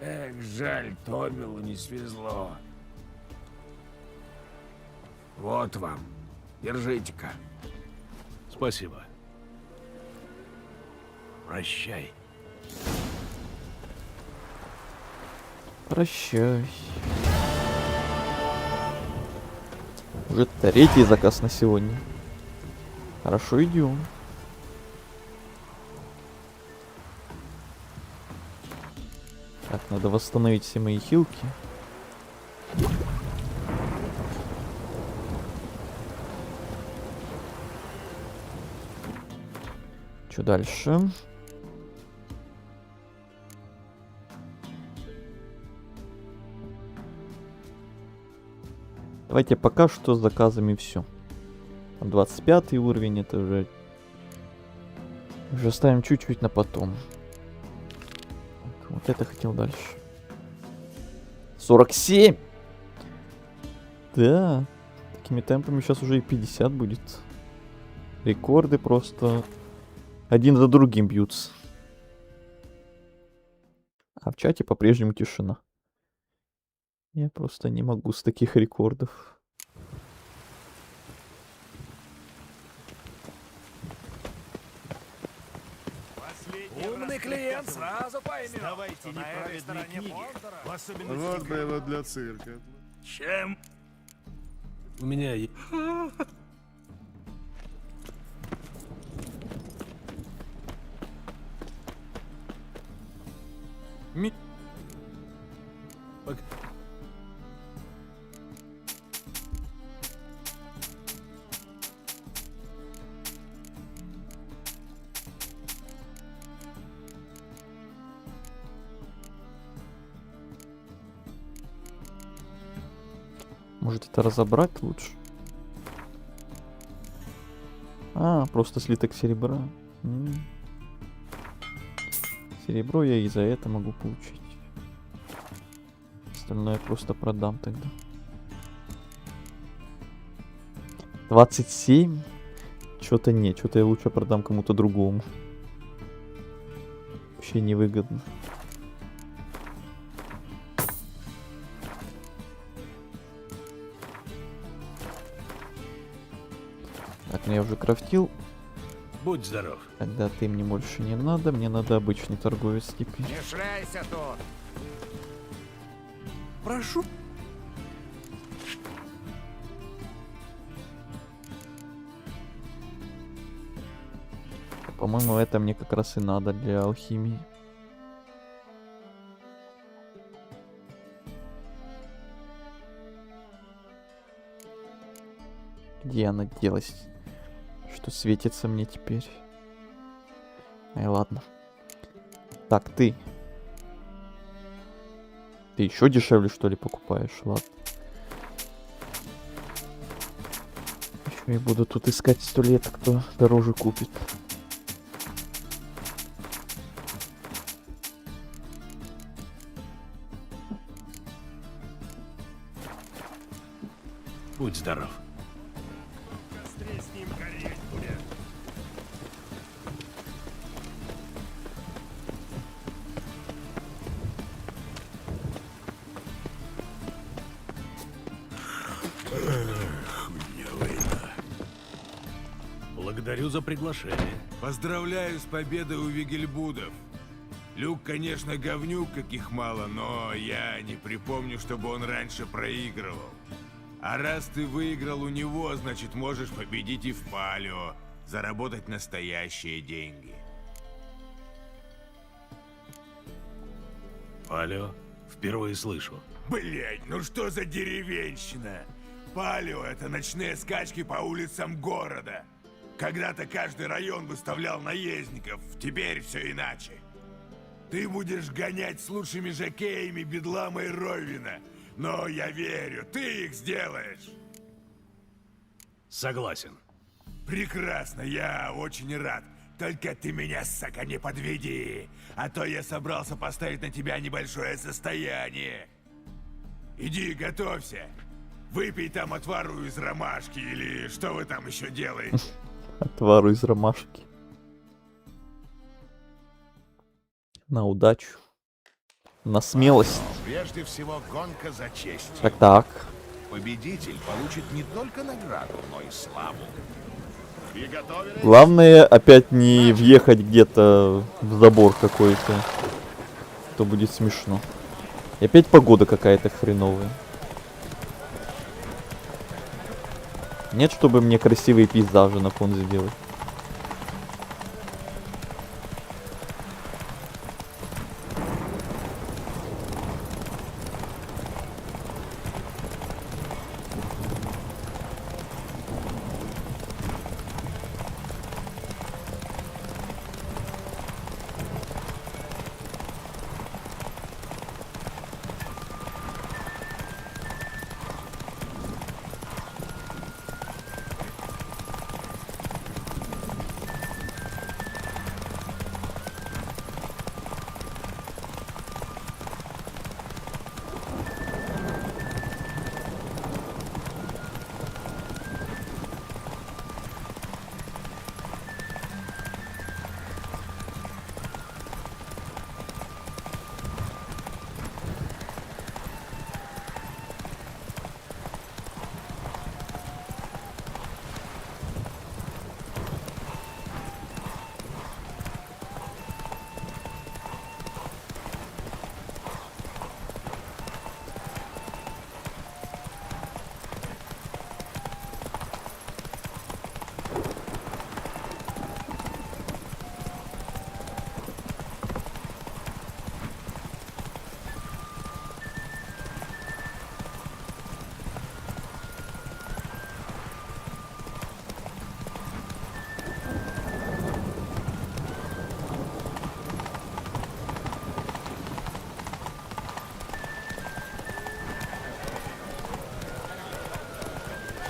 Эх, жаль, Тобилу не свезло. Вот вам. Держите-ка. Спасибо. Прощай. Прощай. Уже третий заказ на сегодня. Хорошо, идем. Так, надо восстановить все мои хилки. Что дальше? Давайте пока что с заказами все. 25 уровень, это уже ставим чуть-чуть на потом. Так, вот это хотел дальше. 47! Да, такими темпами сейчас уже и 50 будет. Рекорды просто один за другим бьются. А в чате по-прежнему тишина. Я просто не могу с таких рекордов. Умный клиент сразу поймет. Давайте неправедные книги. Вот бы его для цирка. Чем? У меня Может, это разобрать лучше? А, просто слиток серебра. Серебро я и за это могу получить. Остальное просто продам тогда. 27? Что-то не, что-то я лучше продам кому-то другому. Вообще невыгодно. Так, ну я уже крафтил. Будь здоров. Тогда ты мне больше не надо, мне надо обычный торговец теперь. Не шляйся тут. Прошу. По-моему, это мне как раз и надо для алхимии. Где она делась? Что светится мне теперь? Ай, ладно. Так, ты. Ты еще дешевле, что ли, покупаешь? Ладно. Еще и буду тут искать 100 лет, кто дороже купит. Будь здоров. С ним гореть будет. Благодарю за приглашение. Поздравляю с победой у Вигельбудов. Люк, конечно, говнюк, каких мало, но я не припомню, чтобы он раньше проигрывал. А раз ты выиграл у него, значит, можешь победить и в Палео, заработать настоящие деньги. Палео? Впервые слышу. Блять, ну что за деревенщина? Палео — это ночные скачки по улицам города. Когда-то каждый район выставлял наездников, теперь все иначе. Ты будешь гонять с лучшими жокеями Бедлама и Ровина, но я верю, ты их сделаешь. Согласен. Прекрасно, я очень рад. Только ты меня, сука, не подведи, а то я собрался поставить на тебя небольшое состояние. Иди, готовься. Выпей там отвару из ромашки или что вы там еще делаете. Отвару из ромашки. На удачу. На смелость. Прежде всего, гонка за честь. Так. Победитель получит не только награду, но и славу. Приготовились? Главное опять не въехать где-то в забор какой-то. То будет смешно. И опять погода какая-то хреновая. Нет, чтобы мне красивые пейзажи на фон сделать.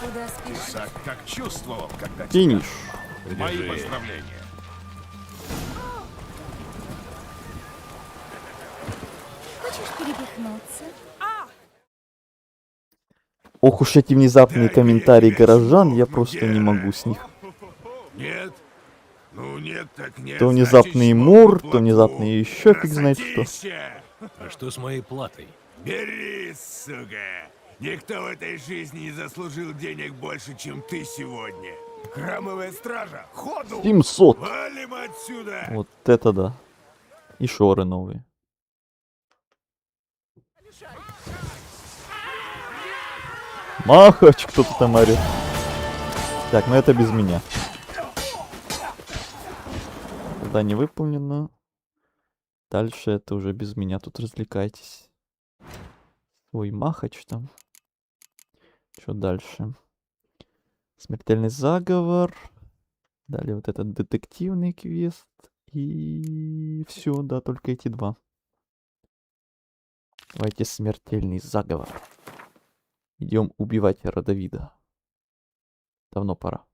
Куда спешишь? Исаак как чувствовал, когда Финиш. тебя... Мои поздравления. Хочешь перепихнуться? Ох уж эти внезапные комментарии горожан, я просто не могу с них. Нет? Ну нет, так нет. То внезапный мур, то внезапный еще фиг знает что. А что с моей платой? Бери, сука! Никто в этой жизни не заслужил денег больше, чем ты сегодня. Храмовая стража, ходу! 700. Валим отсюда! Вот это да. И шоры новые. Махач, кто-то там орет. Так, ну это без меня. Задание выполнено. Дальше это уже без меня тут развлекайтесь. Ой, махач там. Что дальше? Смертельный заговор. Далее вот этот детективный квест. И все, да, только эти два. Давайте смертельный заговор. Идем убивать Родовида. Давно пора.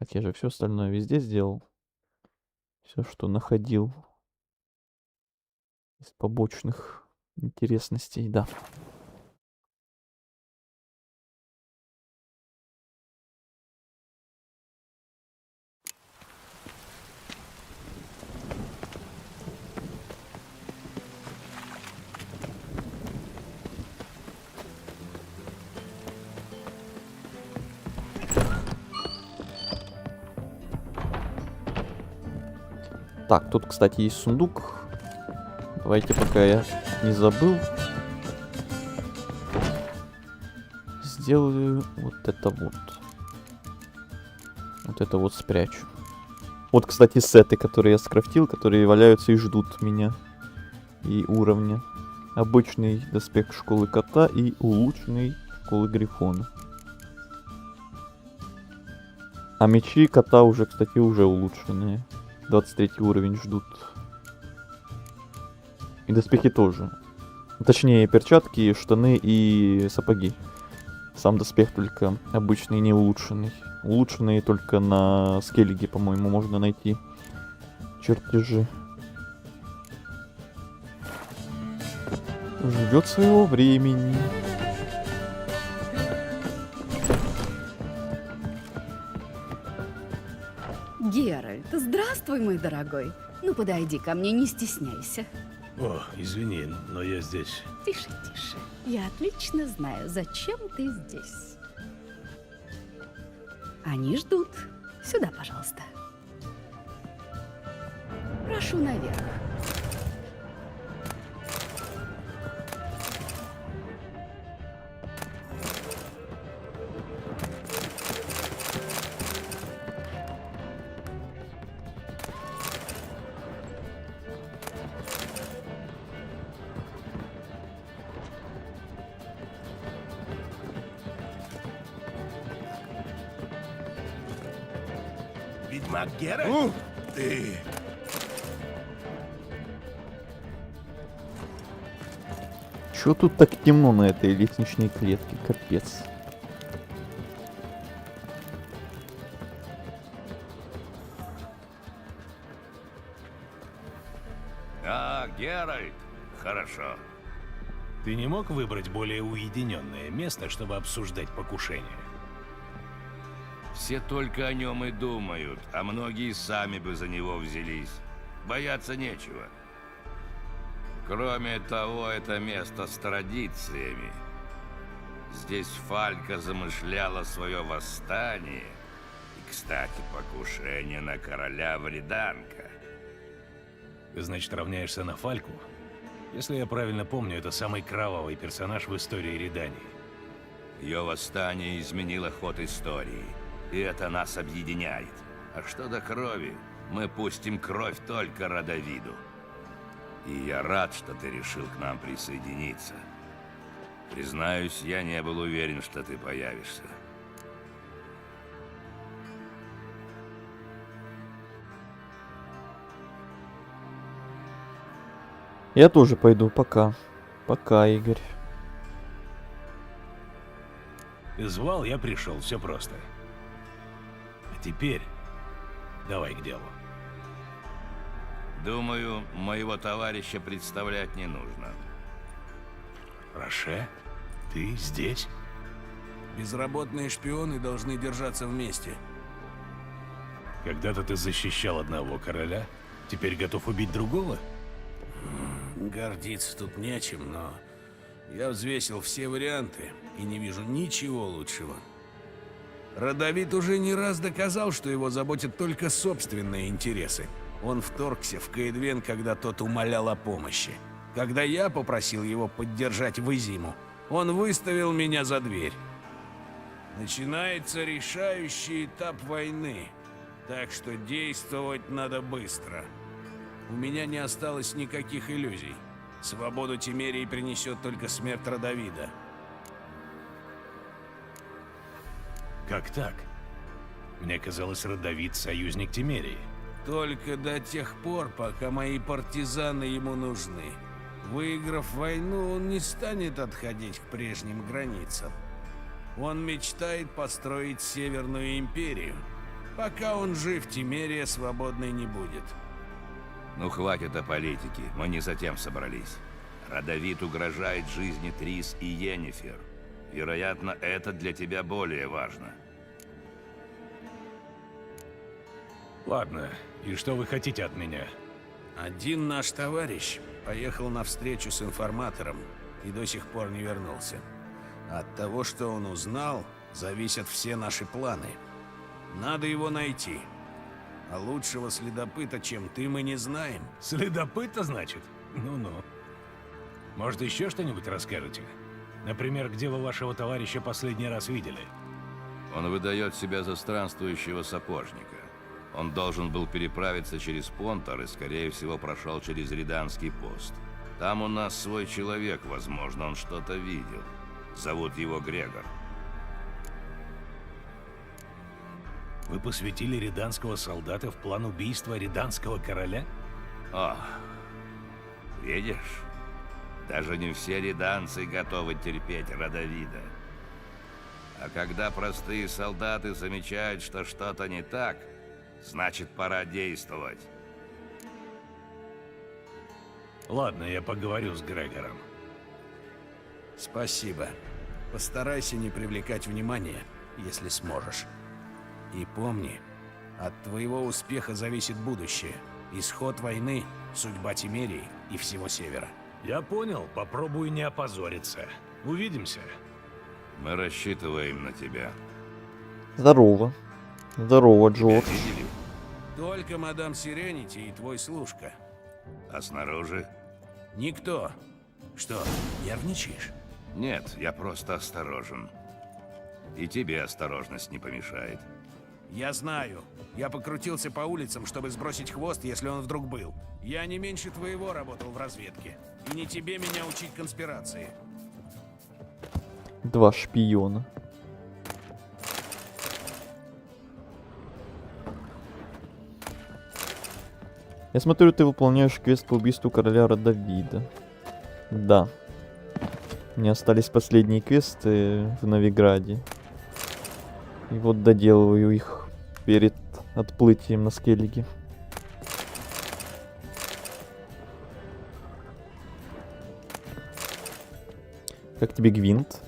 Так, я же все остальное везде сделал. Все, что находил из побочных интересностей, да. Так, тут, кстати, есть сундук. Давайте, пока я не забыл, сделаю вот это вот. Вот это вот спрячу. Вот, кстати, сеты, которые я скрафтил, которые валяются и ждут меня. И уровня. Обычный доспех школы кота и улучшенный школы грифона. А мечи кота уже, кстати, уже улучшенные. 23 уровень ждут. И доспехи тоже. Точнее, перчатки, штаны и сапоги. Сам доспех только обычный, не улучшенный. Улучшенные только на скеллиге, по-моему, можно найти чертежи. Ждет своего времени. Геральт, здравствуй, мой дорогой. Ну, подойди ко мне, не стесняйся. О, извини, но я здесь. Тише, тише. Я отлично знаю, зачем ты здесь. Они ждут. Сюда, пожалуйста. Прошу наверх. Ведьмак Геральт? Ты... Чё тут так темно на этой лестничной клетке? Капец. А, Геральт, хорошо. Ты не мог выбрать более уединенное место, чтобы обсуждать покушение? Все только о нем и думают, а многие сами бы за него взялись. Бояться нечего. Кроме того, это место с традициями. Здесь Фалька замышляла свое восстание. И, кстати, покушение на короля Вриданка. Ты, значит, равняешься на Фальку? Если я правильно помню, это самый кровавый персонаж в истории Редании. Ее восстание изменило ход истории. И это нас объединяет. А что до крови, мы пустим кровь только Родовиду. И я рад, что ты решил к нам присоединиться. Признаюсь, я не был уверен, что ты появишься. Я тоже пойду, пока. Пока, Игорь. Ты звал, я пришел, все просто. А теперь давай к делу. Думаю, моего товарища представлять не нужно. Роше, ты здесь? Безработные шпионы должны держаться вместе. Когда-то ты защищал одного короля, теперь готов убить другого? Гордиться тут нечем, но я взвесил все варианты и не вижу ничего лучшего. Родовид уже не раз доказал, что его заботят только собственные интересы. Он вторгся в Каэдвен, когда тот умолял о помощи. Когда я попросил его поддержать Визиму, он выставил меня за дверь. Начинается решающий этап войны. Так что действовать надо быстро. У меня не осталось никаких иллюзий. Свободу Тимерии принесет только смерть Родовида. Как так? Мне казалось, Родовид — союзник Тимерии. Только до тех пор, пока мои партизаны ему нужны. Выиграв войну, он не станет отходить к прежним границам. Он мечтает построить Северную империю. Пока он жив, Тимерия свободной не будет. Ну хватит о политике, мы не затем собрались. Родовид угрожает жизни Трис и Йеннифер. Вероятно, это для тебя более важно. Ладно, и что вы хотите от меня? Один наш товарищ поехал на встречу с информатором и до сих пор не вернулся. От того, что он узнал, зависят все наши планы. Надо его найти. А лучшего следопыта, чем ты, мы не знаем. Следопыта, значит? Ну-ну. Может, еще что-нибудь расскажете? Например, где вы вашего товарища последний раз видели? Он выдает себя за странствующего сапожника. Он должен был переправиться через Понтар и, скорее всего, прошел через Риданский пост. Там у нас свой человек, возможно, он что-то видел. Зовут его Грегор. Вы посвятили риданского солдата в план убийства риданского короля? О, видишь? Даже не все риданцы готовы терпеть Родовида. А когда простые солдаты замечают, что что-то не так, значит, пора действовать. Ладно, я поговорю с Грегором. Спасибо. Постарайся не привлекать внимания, если сможешь. И помни, от твоего успеха зависит будущее. Исход войны, судьба Тимерии и всего Севера. Я понял, попробую не опозориться. Увидимся. Мы рассчитываем на тебя. Здорово. Здорово, Джордж. Только мадам Сиренити и твой служка. А снаружи? Никто. Что, нервничаешь? Нет, я просто осторожен. И тебе осторожность не помешает. Я знаю. Я покрутился по улицам, чтобы сбросить хвост, если он вдруг был. Я не меньше твоего работал в разведке. И не тебе меня учить конспирации. 2 шпиона. Я смотрю, ты выполняешь квест по убийству короля Родовида. Да. Мне остались последние квесты в Новиграде. И вот доделываю их перед отплытием на Скеллиге. Как тебе Гвинт?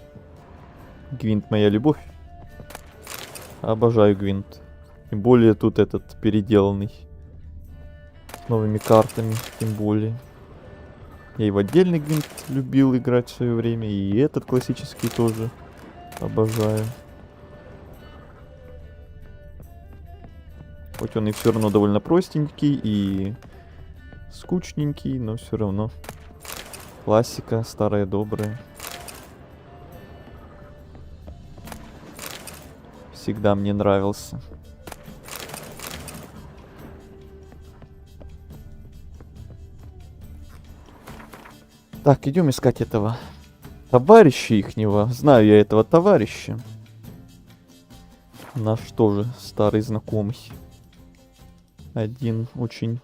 Гвинт моя любовь. Обожаю Гвинт. Тем более тут этот переделанный. С новыми картами, тем более. Я и в отдельный Гвинт любил играть в свое время, и этот классический тоже обожаю. Хоть он и все равно довольно простенький и скучненький, но все равно классика, старая добрая. Всегда мне нравился. Так, идем искать этого товарища ихнего. Знаю я этого товарища. Наш тоже старый знакомый. Один очень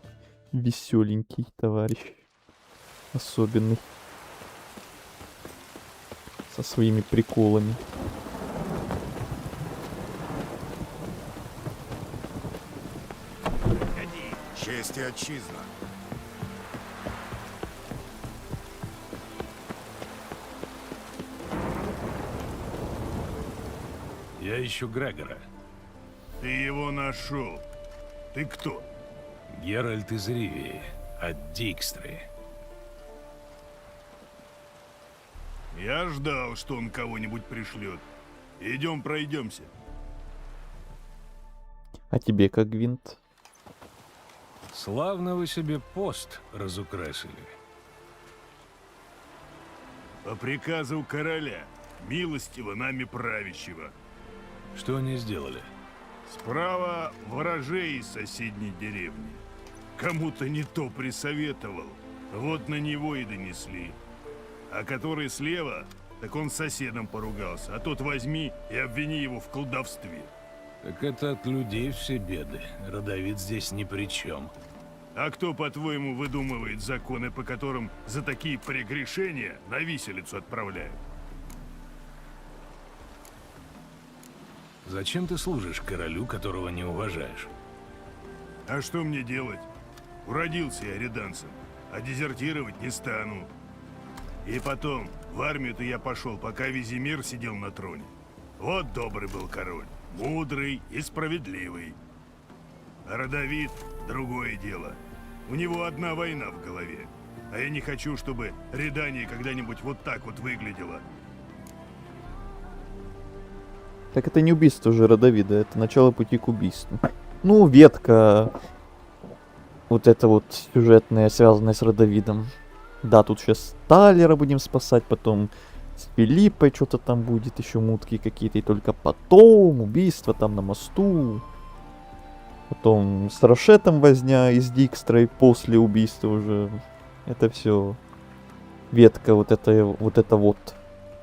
веселенький товарищ. Особенный. Со своими приколами. Честь и отчизна. Я ищу Грегора. Ты его нашел. Ты кто? Геральт из Ривии, от Дикстры. Я ждал, что он кого-нибудь пришлет. Идем пройдемся. А тебе как, Гвинт? Славно вы себе пост разукрасили. По приказу короля, милостиво нами правящего. Что они сделали? Справа ворожей из соседней деревни. Кому-то не то присоветовал, вот на него и донесли. А который слева, так он с соседом поругался, а тот возьми и обвини его в колдовстве. Так это от людей все беды. Родовид здесь ни при чем. А кто, по-твоему, выдумывает законы, по которым за такие прегрешения на виселицу отправляют? Зачем ты служишь королю, которого не уважаешь? А что мне делать? Уродился я реданцем, а дезертировать не стану. И потом, в армию-то я пошел, пока Визимир сидел на троне. Вот добрый был король, мудрый и справедливый. А Родовид — другое дело. У него одна война в голове. А я не хочу, чтобы Редания когда-нибудь вот так вот выглядело. Так это не убийство же Родовида, это начало пути к убийству. Ну, ветка вот эта вот сюжетная, связанная с Родовидом. Да, тут сейчас Талера будем спасать, потом с Филиппой что-то там будет, еще мутки какие-то, и только потом убийство там на мосту. Потом с Рошетом возня из Дикстра, и после убийства уже. Это все ветка вот это,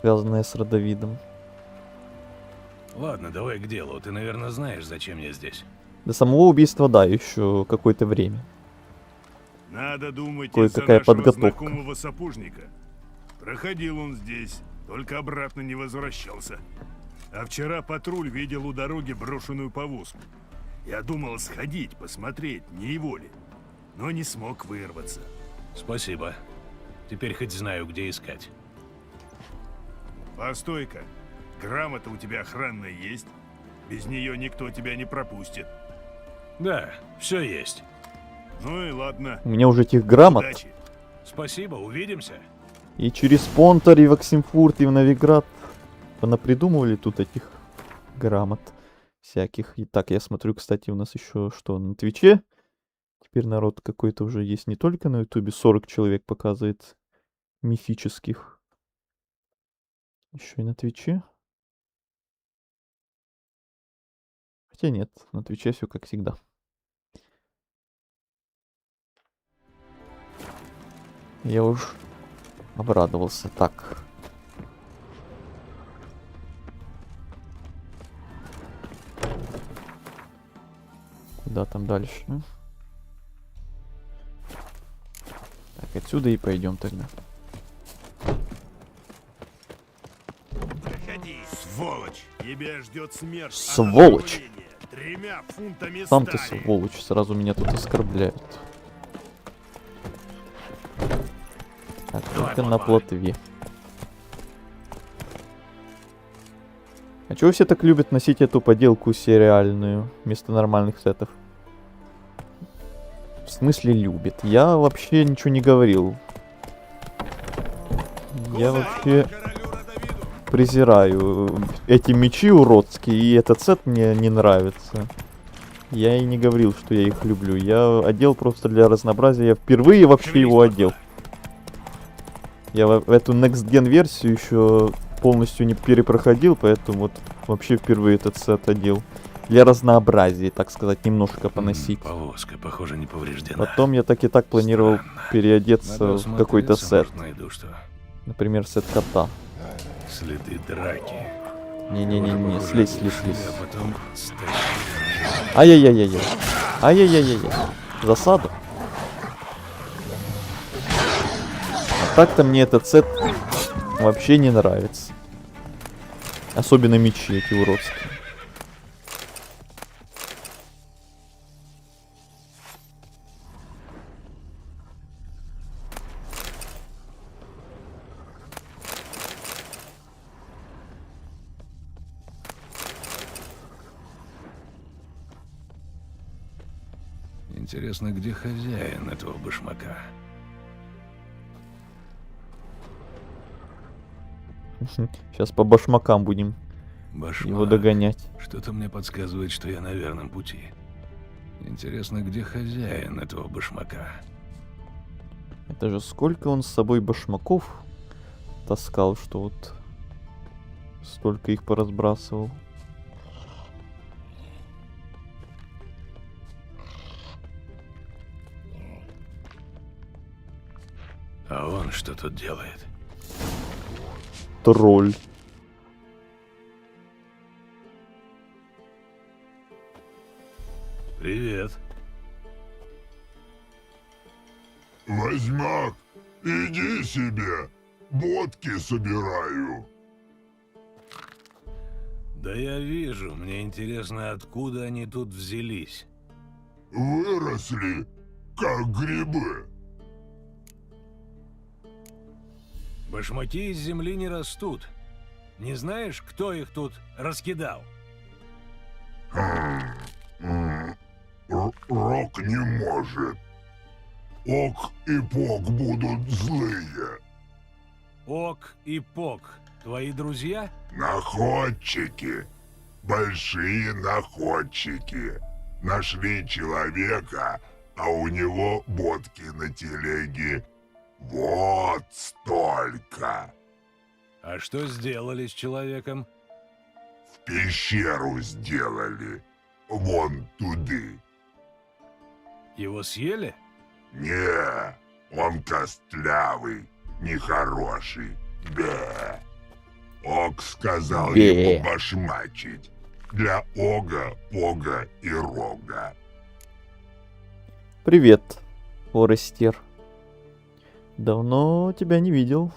связанная с Родовидом. Ладно, давай к делу. Ты, наверное, знаешь, зачем я здесь. До самого убийства, да, еще какое-то время. Надо думать, из-за Кое-какая нашего подготовка. знакомого сапожника. Проходил он здесь, только обратно не возвращался. А вчера патруль видел у дороги брошенную повозку. Я думал сходить, посмотреть, не его ли. Но не смог вырваться. Спасибо. Теперь хоть знаю, где искать. Постой-ка. Грамота у тебя охранная есть? Без нее никто тебя не пропустит. Да, все есть. Ну и ладно. У меня уже этих грамот. Удачи. Спасибо, увидимся. И через Понтер, и в Оксенфурт, и в Новиград. Понапридумывали тут этих грамот всяких. И так, я смотрю, кстати, у нас еще что на Твиче. Теперь народ какой-то уже есть не только на Ютубе. 40 человек показывает мифических. Еще и на Твиче. Хотя нет, на Твиче все как всегда. Я уж обрадовался. Так. Куда там дальше? Так, отсюда и пойдем тогда. Проходи, сволочь! Тебя ждет смерть. Сволочь! 3 фунтами Сам ты стали. сволочь, сразу меня тут оскорбляют. Так, только на плотве. А чего все так любят носить эту поделку сериальную вместо нормальных сетов? В смысле любят? Я вообще ничего не говорил. Я вообще презираю эти мечи уродские, и этот сет мне не нравится. Я и не говорил, что я их люблю. Я одел просто для разнообразия. Я впервые вообще его одел. Я в эту Next Gen версию еще полностью не перепроходил, поэтому вот вообще впервые этот сет одел. Для разнообразия, так сказать, немножко поносить. Повозка, похоже, не повреждена. Потом я так и так планировал переодеться Надо в какой-то сет. может, найду что. Например, сет кота. Следы драки. Не-не-не-не, слезь. А потом Ай-яй-яй-яй. Ай-яй-яй-яй. Засада. А так-то мне этот сет вообще не нравится. Особенно мечи эти уродские. Интересно, где хозяин этого башмака? Сейчас по башмакам будем Башмак. его догонять. Что-то мне подсказывает, что я на верном пути. Интересно, где хозяин этого башмака? Это же сколько он с собой башмаков таскал, что вот столько их поразбрасывал. А он что тут делает? Тролль. Привет. Возьмак, иди себе. Бодки собираю. Да я вижу. Мне интересно, откуда они тут взялись. Выросли, как грибы. Башмаки из земли не растут. Не знаешь, кто их тут раскидал? Рок не может. Ок и Пок будут злые. Ок и Пок твои друзья? Находчики. Большие находчики. Нашли человека, а у него бодки на телеге. Вот столько. А что сделали с человеком? В пещеру сделали. Вон туды. Его съели? Не, он костлявый, нехороший. Да. Ок сказал Бе. ему башмачить. Для Ога, Пога и Рога. Привет, Форестер. Давно тебя не видел.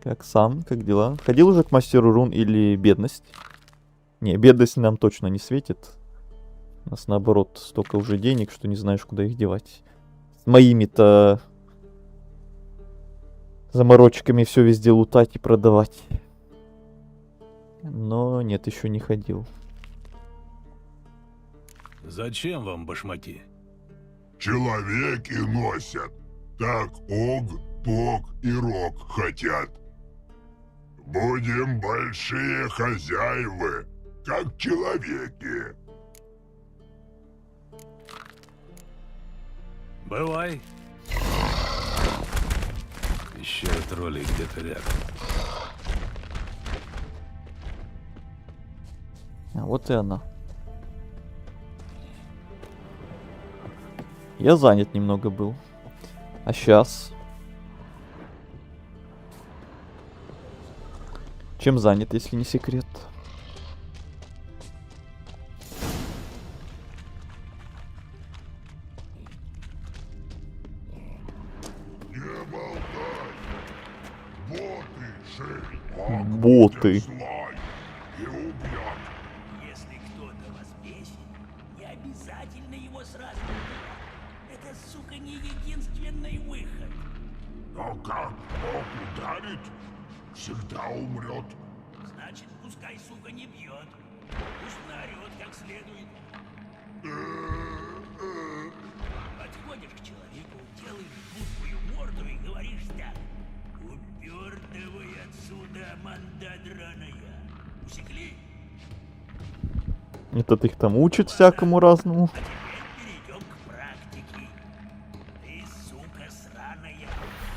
Как сам, как дела? Ходил уже к мастеру рун или бедность? Не, бедность нам точно не светит. У нас наоборот столько уже денег, что не знаешь, куда их девать. С моими-то заморочками все везде лутать и продавать. Но нет, еще не ходил. Зачем вам башмаки? Человеки носят. Так Ог, Пог и Рог хотят. Будем большие хозяевы, как человеки. Бывай. Еще троллей где-то рядом. А вот и она. Я занят немного был. А сейчас? Чем занят, если не секрет? Боты. Если кто-то вас бесит, не обязательно его сразу убивать. Это, сука, не единственный выход. Но как Бог ударит, всегда умрет. Значит, пускай, сука, не бьет. Пусть наорет как следует. Подходишь к человеку, делаешь глупую морду и говоришь так. Упертывай отсюда, манда драная. Усекли? Этот их там учит всякому разному. Перейдем к практике. Ты, сука сраная,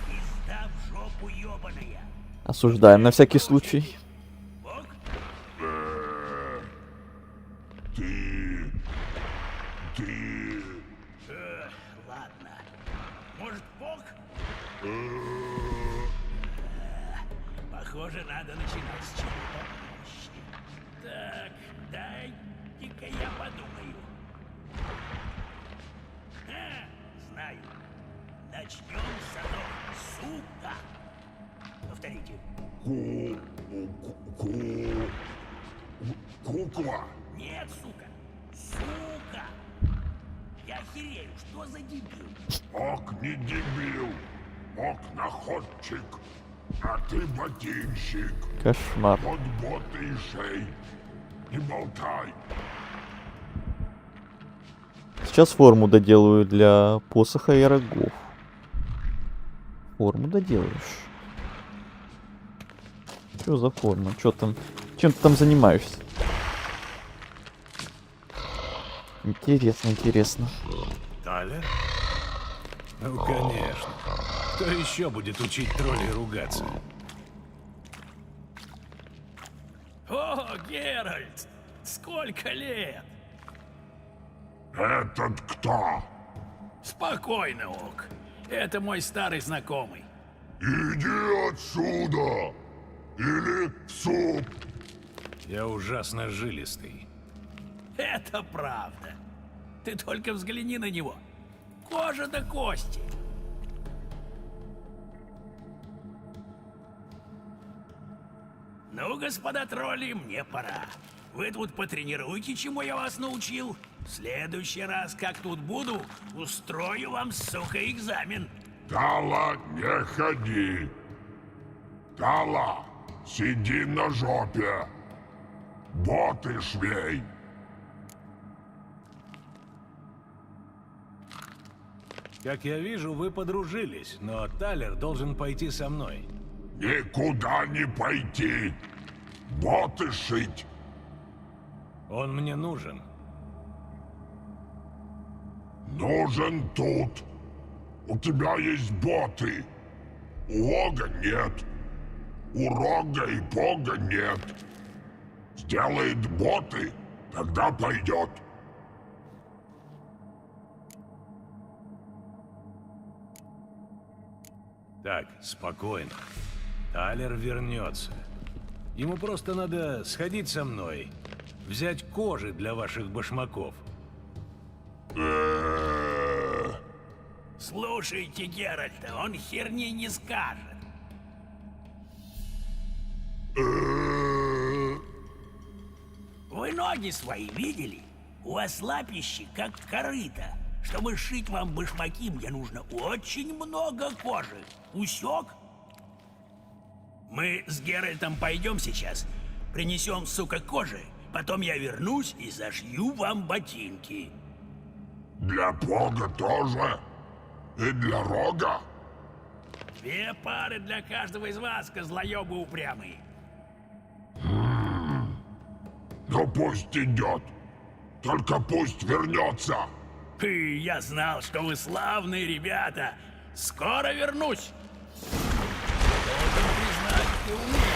пизда в жопу ёбаная. Осуждаем на всякий случай. Ладно. Может, Бог? Похоже, надо начинать с чего-то проще. Так, дай-ка я подумаю. Знаю. Начнем с одного. Сука. Повторите. Кукла. Нет, сука. Сука. Я охерею, что за дебил? Ок не дебил. Ок находчик. А ты ботинщик. Кошмар. Вот боты и шей. Не болтай. Сейчас форму доделаю для посоха и рогов. Форму доделаешь. Что за форма? Что там? Чем ты там занимаешься? Интересно, интересно. Талер? Ну, конечно. Кто еще будет учить троллей ругаться? О, Геральт! Сколько лет? Этот кто? Спокойно, Ок. Это мой старый знакомый. Иди отсюда! Или в суп! Я ужасно жилистый. Это правда. Ты только взгляни на него. Кожа до кости. Ну, господа тролли, мне пора. Вы тут потренируйте, чему я вас научил. В следующий раз, как тут буду, устрою вам, сука, экзамен. Тала, не ходи! Тала, сиди на жопе! Боты швей! Как я вижу, вы подружились, но Талер должен пойти со мной. Никуда не пойти! Боты шить! Он мне нужен. Нужен тут! У тебя есть боты! У Ога нет! У Рога и Пога нет! Сделает боты, тогда пойдет! Так, спокойно. Талер вернется. Ему просто надо сходить со мной, взять кожи для ваших башмаков. Слушайте Геральта, он херни не скажет. Вы ноги свои видели? У вас лапищи как корыто. Чтобы сшить вам башмаки, мне нужно очень много кожи. Усек? Мы с Геральтом пойдем сейчас, принесем, сука, кожи, потом я вернусь и зашью вам ботинки. Для Пога тоже? И для Рога? 2 пары для каждого из вас, козлоёбы упрямые. Ну пусть идет. Только пусть вернется. Я знал, что вы славные ребята. Скоро вернусь.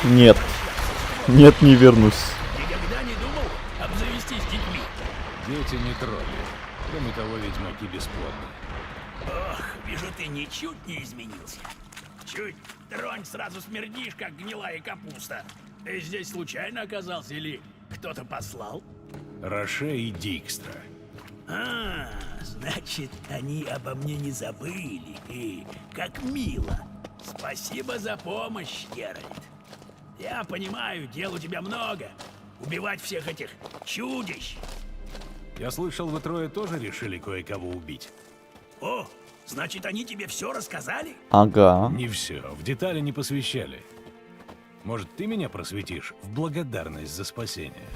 Нет. Нет, не вернусь. Никогда не думал обзавестись детьми? Дети не тролли. Кроме того, ведьмаки бесплодны. Ох, вижу, ты ничуть не изменился. Чуть тронь, сразу смердишь, как гнилая капуста. Ты здесь случайно оказался или кто-то послал? Роше и Дикстра. Значит, они обо мне не забыли. И как мило. Спасибо за помощь, Геральт. Я понимаю, дел у тебя много. Убивать всех этих чудищ. Я слышал, вы трое тоже решили кое-кого убить. О, значит, они тебе все рассказали? Ага. Не все, в детали не посвящали. Может, ты меня просветишь в благодарность за спасение?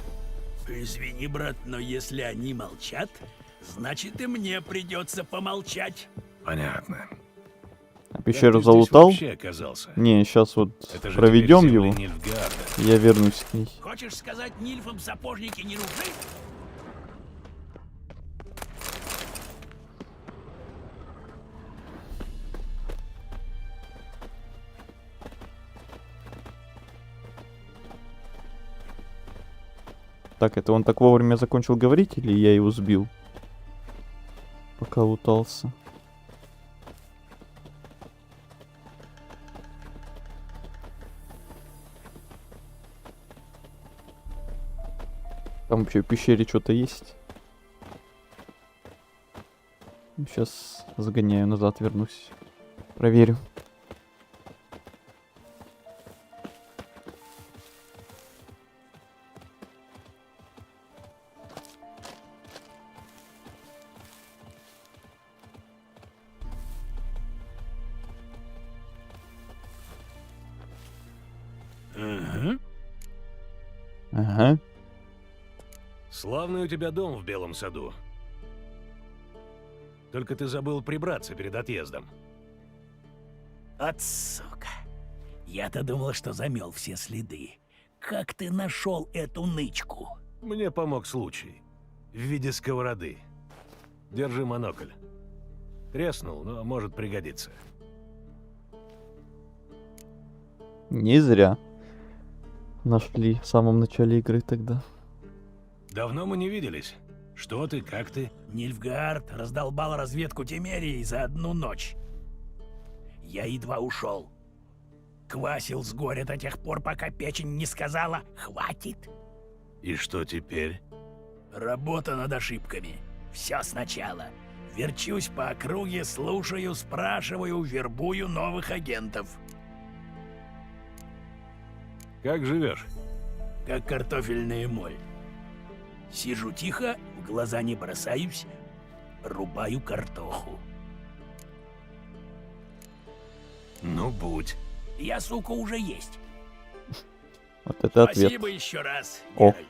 Извини, брат, но если они молчат, значит и мне придется помолчать. Понятно. А пещеру Как ты здесь залутал? вообще оказался? Не, сейчас вот Это же проведем теперь земли его. Нильфгарда. Я вернусь к ней. Хочешь сказать, нильфам сапожники не нужны? Так, это он так вовремя закончил говорить, или я его сбил? Пока лутался. Там вообще в пещере что-то есть. Сейчас загоняю назад, вернусь. Проверю. Ага. Славный у тебя дом в Белом саду. Только ты забыл прибраться перед отъездом. От сука. Я-то думал, что замел все следы. Как ты нашел эту нычку? Мне помог случай. В виде сковороды. Держи монокль. Треснул, но может пригодиться. Не зря. Нашли в самом начале игры тогда. Давно мы не виделись. Что ты, как ты? Нильфгард раздолбал разведку Темерии за одну ночь. я едва ушел. Квасил с горя до тех пор, пока печень не сказала «хватит». И что теперь? Работа над ошибками. Все сначала. Верчусь по округе, слушаю, спрашиваю, вербую новых агентов. Как живешь? Как картофельная моль. Сижу тихо, в глаза не бросаюсь, рубаю картоху. Ну, будь. Я, сука, уже есть. Вот это ответ. Спасибо еще раз, О. Геральт.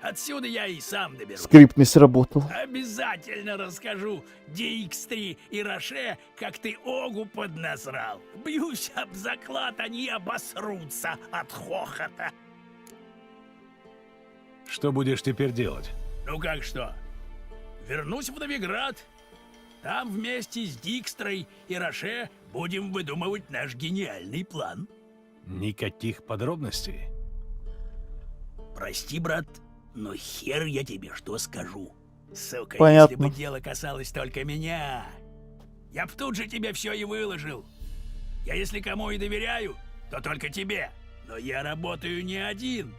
Отсюда я и сам доберусь. Скрипт не сработал. Обязательно расскажу DX3 и Роше, как ты Огу поднасрал. Бьюсь об заклад, они обосрутся от хохота. Что будешь теперь делать? Ну как что? Вернусь в Новиград. Там вместе с Дикстрой и Роше будем выдумывать наш гениальный план. Никаких подробностей? Прости, брат, но хер я тебе что скажу. Сука, Понятно. если бы дело касалось только меня, я б тут же тебе все и выложил. Я если кому и доверяю, то только тебе. Но я работаю не один.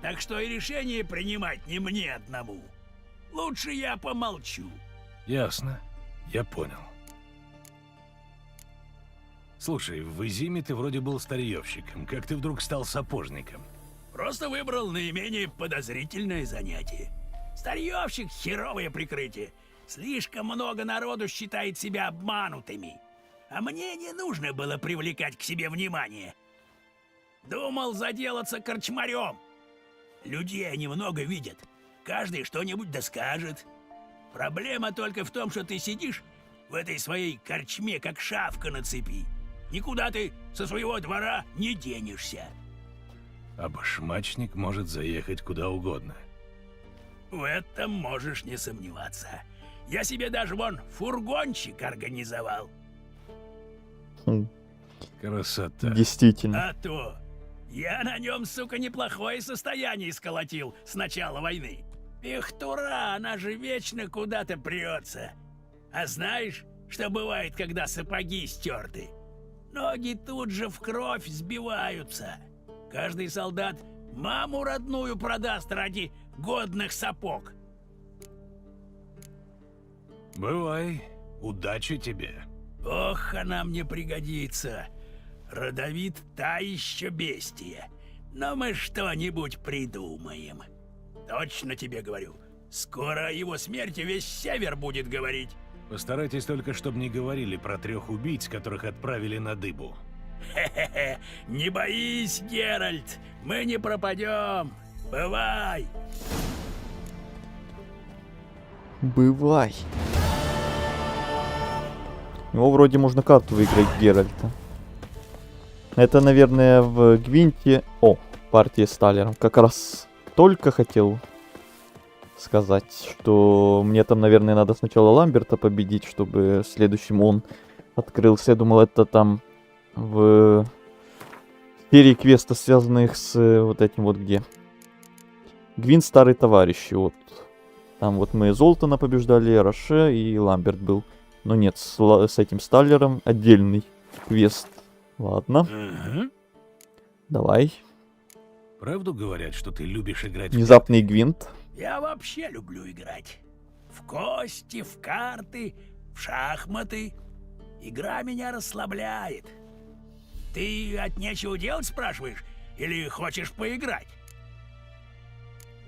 Так что и решение принимать не мне одному. Лучше я помолчу. Ясно. Я понял. Слушай, в Изиме ты вроде был старьевщиком. Как ты вдруг стал сапожником? Просто выбрал наименее подозрительное занятие. Старьевщик — херовое прикрытие. Слишком много народу считает себя обманутыми. А мне не нужно было привлекать к себе внимание. Думал заделаться корчмарем. Людей они много видят. Каждый что-нибудь доскажет. Проблема только в том, что ты сидишь в этой своей корчме, как шавка на цепи. Никуда ты со своего двора не денешься. А башмачник может заехать куда угодно. В этом можешь не сомневаться. Я себе даже вон фургончик организовал. Красота. Действительно. А то я на нем, сука, неплохое состояние сколотил с начала войны. Пихтура, она же вечно куда-то прется. А знаешь, что бывает, когда сапоги стерты? Ноги тут же в кровь сбиваются. Каждый солдат маму родную продаст ради годных сапог. Бывай. Удачи тебе. Ох, она мне пригодится. Родовид та еще бестия. Но мы что-нибудь придумаем. Точно тебе говорю. Скоро о его смерти весь север будет говорить. Постарайтесь только, чтобы не говорили про 3 убийц, которых отправили на дыбу. Хе-хе-хе. Не боись, Геральт. Мы не пропадем. Бывай. Бывай. Его вроде можно карту выиграть Геральта. Это, наверное, в Гвинте... О, партия с Талером. Как раз только хотел сказать, что мне там, наверное, надо сначала Ламберта победить, чтобы следующим он открылся. Я думал, это там в серии квеста, связанных с вот этим вот где. Гвинт старый товарищ, вот. Там вот мы Золтана побеждали, Роше и Ламберт был. Но нет, с этим Сталлером отдельный квест. Ладно. Давай. Правду говорят, что ты любишь играть Внезапный Гвинт. Я вообще люблю играть. В кости, в карты, в шахматы. Игра меня расслабляет. Ты от нечего делать спрашиваешь? Или хочешь поиграть?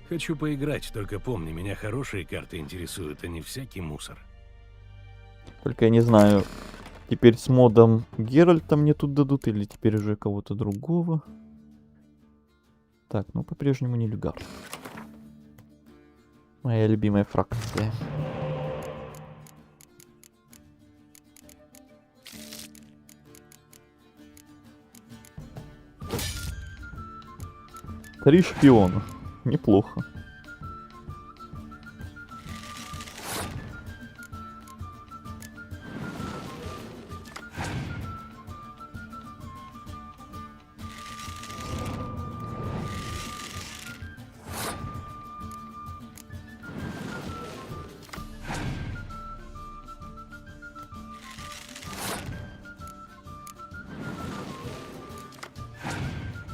Хочу поиграть, только помни, меня хорошие карты интересуют, а не всякий мусор. Только я не знаю, теперь с модом Геральта мне тут дадут или теперь уже кого-то другого. Так, ну по-прежнему не Люгар. Моя любимая фракция. Три шпиона. Неплохо.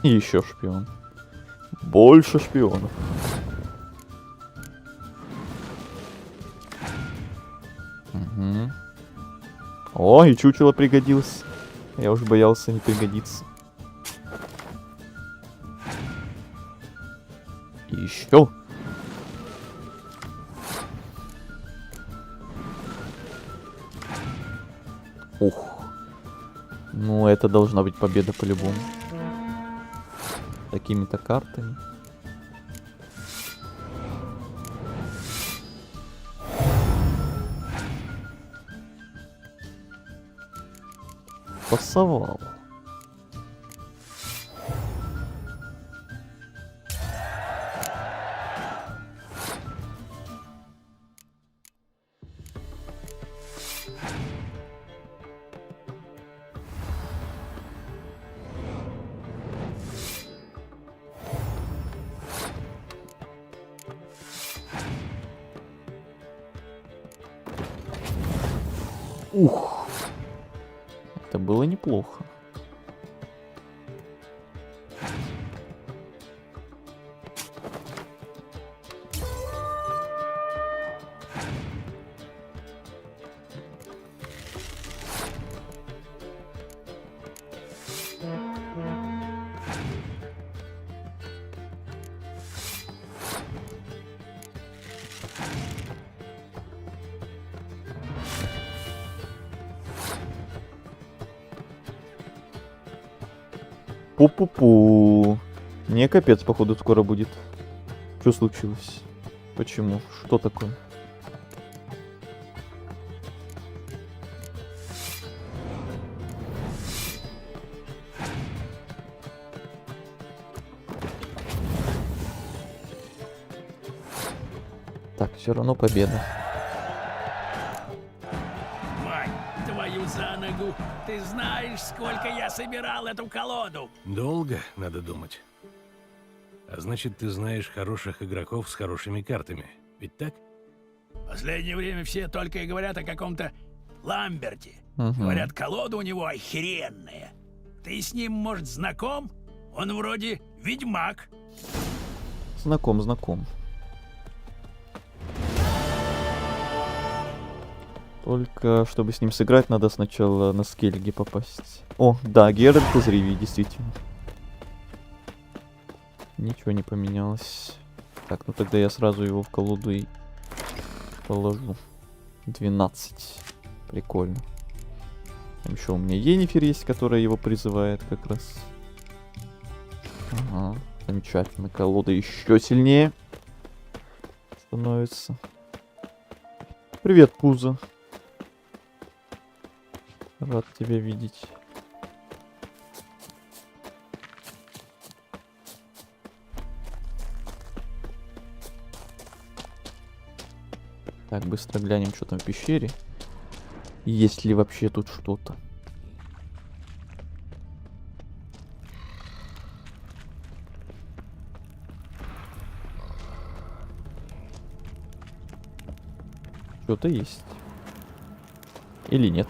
И еще шпион. Больше шпионов. Угу. О, и чучело пригодилось. Я уж боялся, не пригодится. И еще. Ух. Ну, это должна быть победа по-любому. Такими-то картами. Пасовал. Ух. Это было неплохо. Пу-пу-пу. Мне капец, походу, скоро будет. Что случилось? Почему? Что такое? Так, все равно победа. Мать твою за ногу! Ты знаешь, сколько я собирал эту колоду? Долго, надо думать. А значит, ты знаешь хороших игроков с хорошими картами. Ведь так? В последнее время все только и говорят о каком-то Ламберте. Угу. Говорят, колода у него охеренная. Ты с ним, может, знаком? Он вроде ведьмак. Знаком, знаком. Только, чтобы с ним сыграть, надо сначала на Скеллиге попасть. О, да, Геральт из Ривии, действительно. Ничего не поменялось. Так, ну тогда я сразу его в колоду и положу. 12. Прикольно. Там еще у меня Йеннифер есть, которая его призывает как раз. Ага, замечательно. Колода еще сильнее становится. Привет, Пузо. Рад тебя видеть. Так, быстро глянем, что там в пещере. Есть ли вообще тут что-то? Что-то есть. Или нет?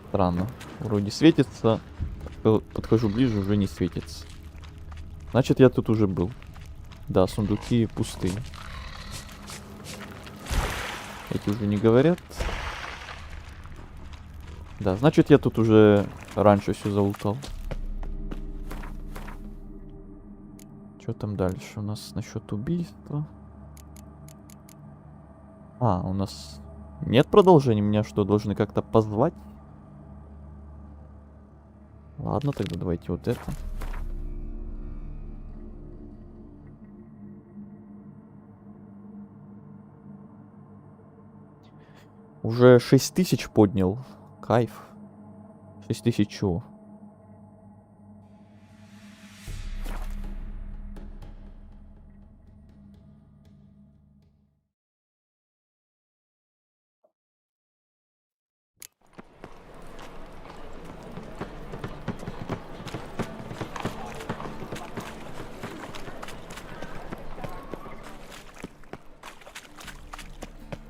Странно. Вроде светится. Подхожу ближе, уже не светится. Значит, я тут уже был. Да, сундуки пустые. Эти уже не говорят. Да, значит, я тут уже раньше все залутал. Что там дальше у нас насчет убийства? А, у нас нет продолжения. Меня что, должны как-то позвать? Ладно, тогда давайте вот это. Уже 6000 поднял. Кайф. 6000 чего?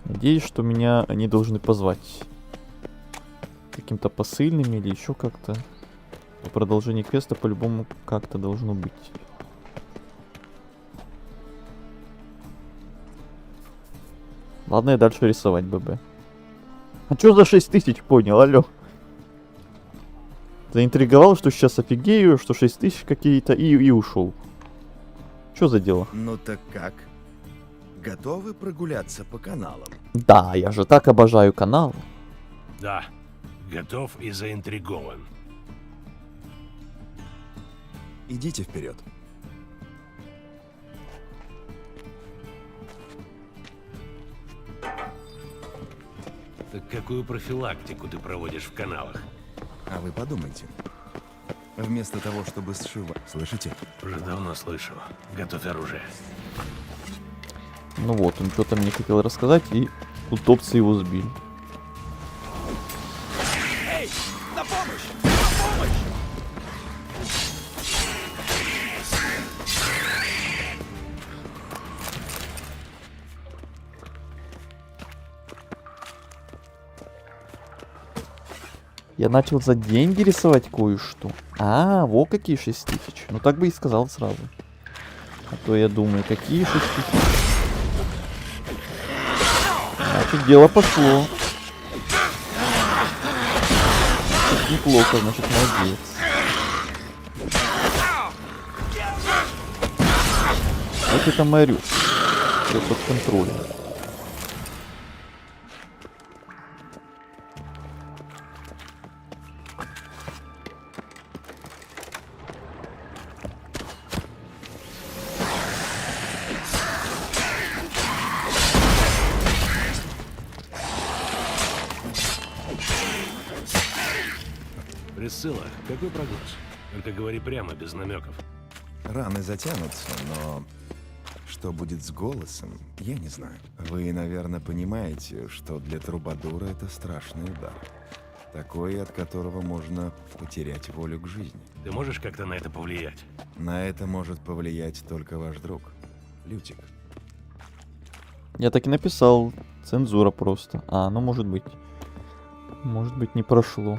Надеюсь, что меня они должны позвать каким-то посыльным или еще как-то. По продолжению квеста по-любому как-то должно быть. Ладно, я дальше рисовать, ББ. А чё за 6000, понял, алло? Заинтриговал, что сейчас офигею, что 6000 какие-то и ушел. Чё за дело? Ну так как? Готовы прогуляться по каналам? Да, я же так обожаю канал. Да, готов и заинтригован. Идите вперед. Так какую профилактику ты проводишь в каналах? А вы подумайте. Вместо того, чтобы сшивать... Слышите? Уже давно слышу. Готовь оружие. Ну вот, он что-то мне хотел рассказать, и утопцы его сбили. Эй, на помощь! На помощь! Я начал за деньги рисовать кое-что. А, во какие 6000. Ну так бы и сказал сразу. А то я думаю, какие 6000. Значит, дело пошло. Тут неплохо, значит, молодец. Вот это морю. Все под контролем. Присцилла, какой прогноз? Только говори прямо, без намеков. Раны затянутся, но что будет с голосом, я не знаю. Вы, наверное, понимаете, что для трубадура это страшный удар. Такой, от которого можно потерять волю к жизни. Ты можешь как-то на это повлиять? На это может повлиять только ваш друг, Лютик. Я так и написал. Цензура просто. А, ну может быть. Может быть, не прошло.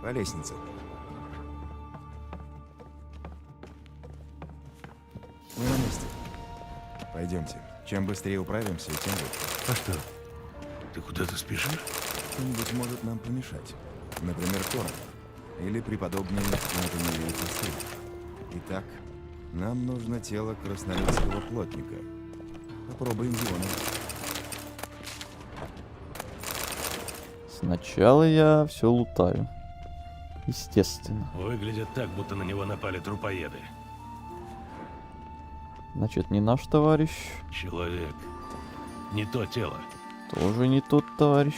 По лестнице. Мы на месте. Пойдемте. Чем быстрее управимся, тем лучше. А что? Ты куда-то спешишь? Кто-нибудь может нам помешать. Например, Корон. Или преподобный Натаниэль Костыль. Итак, нам нужно тело краснолюдского плотника. Попробуем его найти. Сначала я все лутаю. Естественно. Выглядит так, будто на него напали трупоеды. Значит, не наш товарищ. Человек. Не то тело. Тоже не тот товарищ.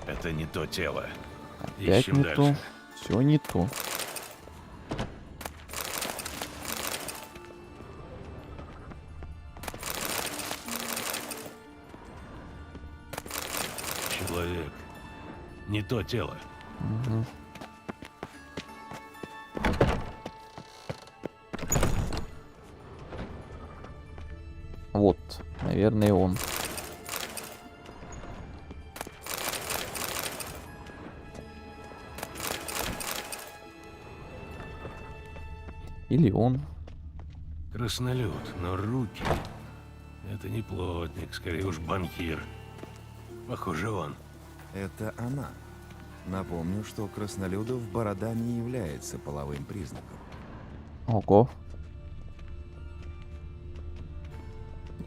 Это не то тело. Опять Ищем не дальше. то. Все не то. Человек. Не то тело. Угу. Вот, наверное, он. Или он. Краснолюд, но руки. Это не плотник, скорее уж банкир. Похоже, он. Это она. Напомню, что краснолюдов борода не является половым признаком. Ого.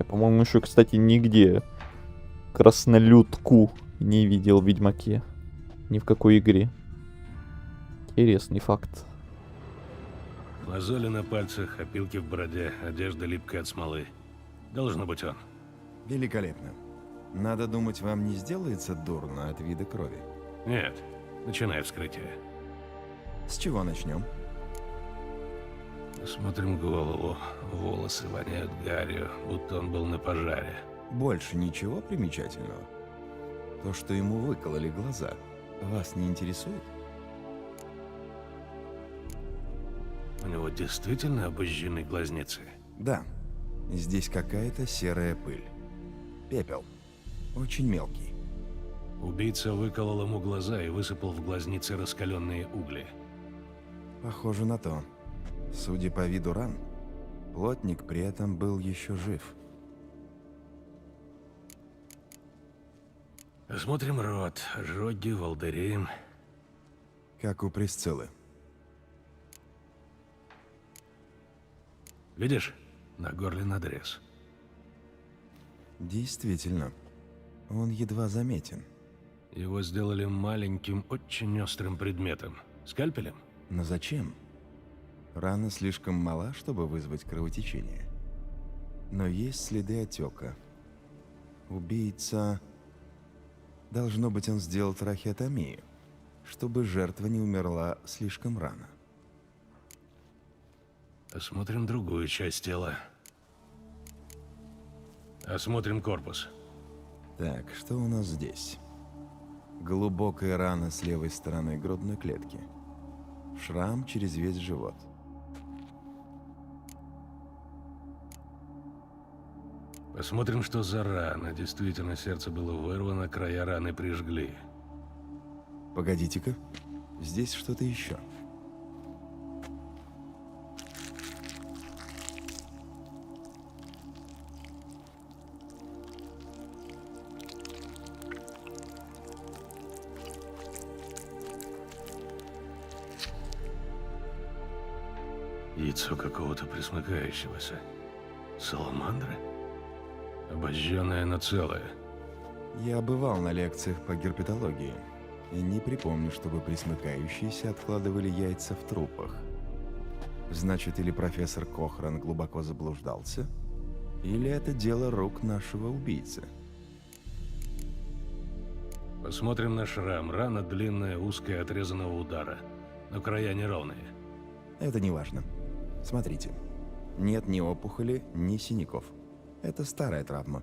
Я, по-моему, еще, кстати, нигде краснолюдку не видел в Ведьмаке. Ни в какой игре. Интересный факт. Мозоли на пальцах, опилки в бороде, одежда липкая от смолы. Должно быть он. Великолепно. Надо думать, вам не сделается дурно от вида крови. Нет. Начинай вскрытие. С чего начнем? Смотрим голову. Волосы воняют гарью, будто он был на пожаре. Больше ничего примечательного? То, что ему выкололи глаза, вас не интересует? У него действительно обожжены глазницы? Да. Здесь какая-то серая пыль. Пепел. Очень мелкий. Убийца выколол ему глаза и высыпал в глазницы раскаленные угли. Похоже на то. Судя по виду ран, плотник при этом был еще жив. Осмотрим рот. Ожоги, волдыри. Как у Присциллы. Видишь? На горле надрез. Действительно. Он едва заметен. Его сделали маленьким, очень острым предметом. Скальпелем? Но зачем? Рана слишком мала, чтобы вызвать кровотечение. Но есть следы отека. Убийца... Должно быть, он сделал трахеотомию, чтобы жертва не умерла слишком рано. Осмотрим другую часть тела. Осмотрим корпус. Так, что у нас здесь? Глубокая рана с левой стороны грудной клетки. Шрам через весь живот. Посмотрим, что за рана. Действительно, сердце было вырвано, края раны прижгли. Погодите-ка. Здесь что-то еще. Яйцо какого-то пресмыкающегося. Саламандры? Обожженное, но целое. Я бывал на лекциях по герпетологии и не припомню, чтобы пресмыкающиеся откладывали яйца в трупах. Значит, или профессор Кохран глубоко заблуждался, или это дело рук нашего убийцы. Посмотрим на шрам. Рана длинная, узкая, отрезанного удара. Но края неровные. Это не важно. Смотрите. Нет ни опухоли, ни синяков. Это старая травма.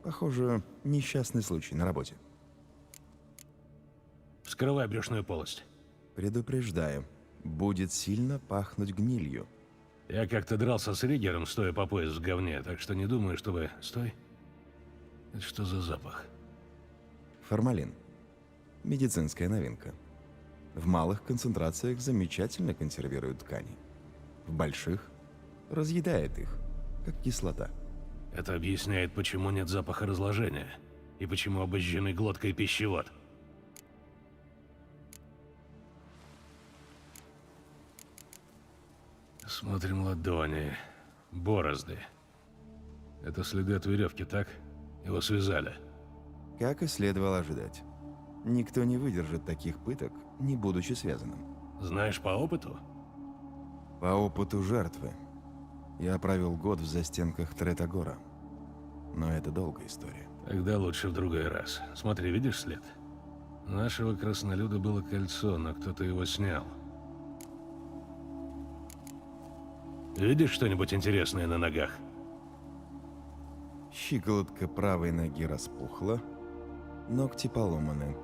Похоже, несчастный случай на работе. Вскрывай брюшную полость. Предупреждаю, будет сильно пахнуть гнилью. Я как-то дрался с Риггером, стоя по пояс в говне, так что не думаю, чтобы... Стой. Это что за запах? Формалин. Медицинская новинка. В малых концентрациях замечательно консервирует ткани. В больших разъедает их, как кислота. Это объясняет, почему нет запаха разложения. И почему обожжены глотка и пищевод. Смотрим ладони. Борозды. Это следы от веревки, так? Его связали. Как и следовало ожидать. Никто не выдержит таких пыток, не будучи связанным. Знаешь по опыту? По опыту жертвы. Я провел год в застенках Третагора. Но это долгая история. Тогда лучше в другой раз. Смотри, видишь след? У нашего краснолюда было кольцо, но кто-то его снял. Видишь что-нибудь интересное на ногах? Щиколотка правой ноги распухла, ногти поломаны.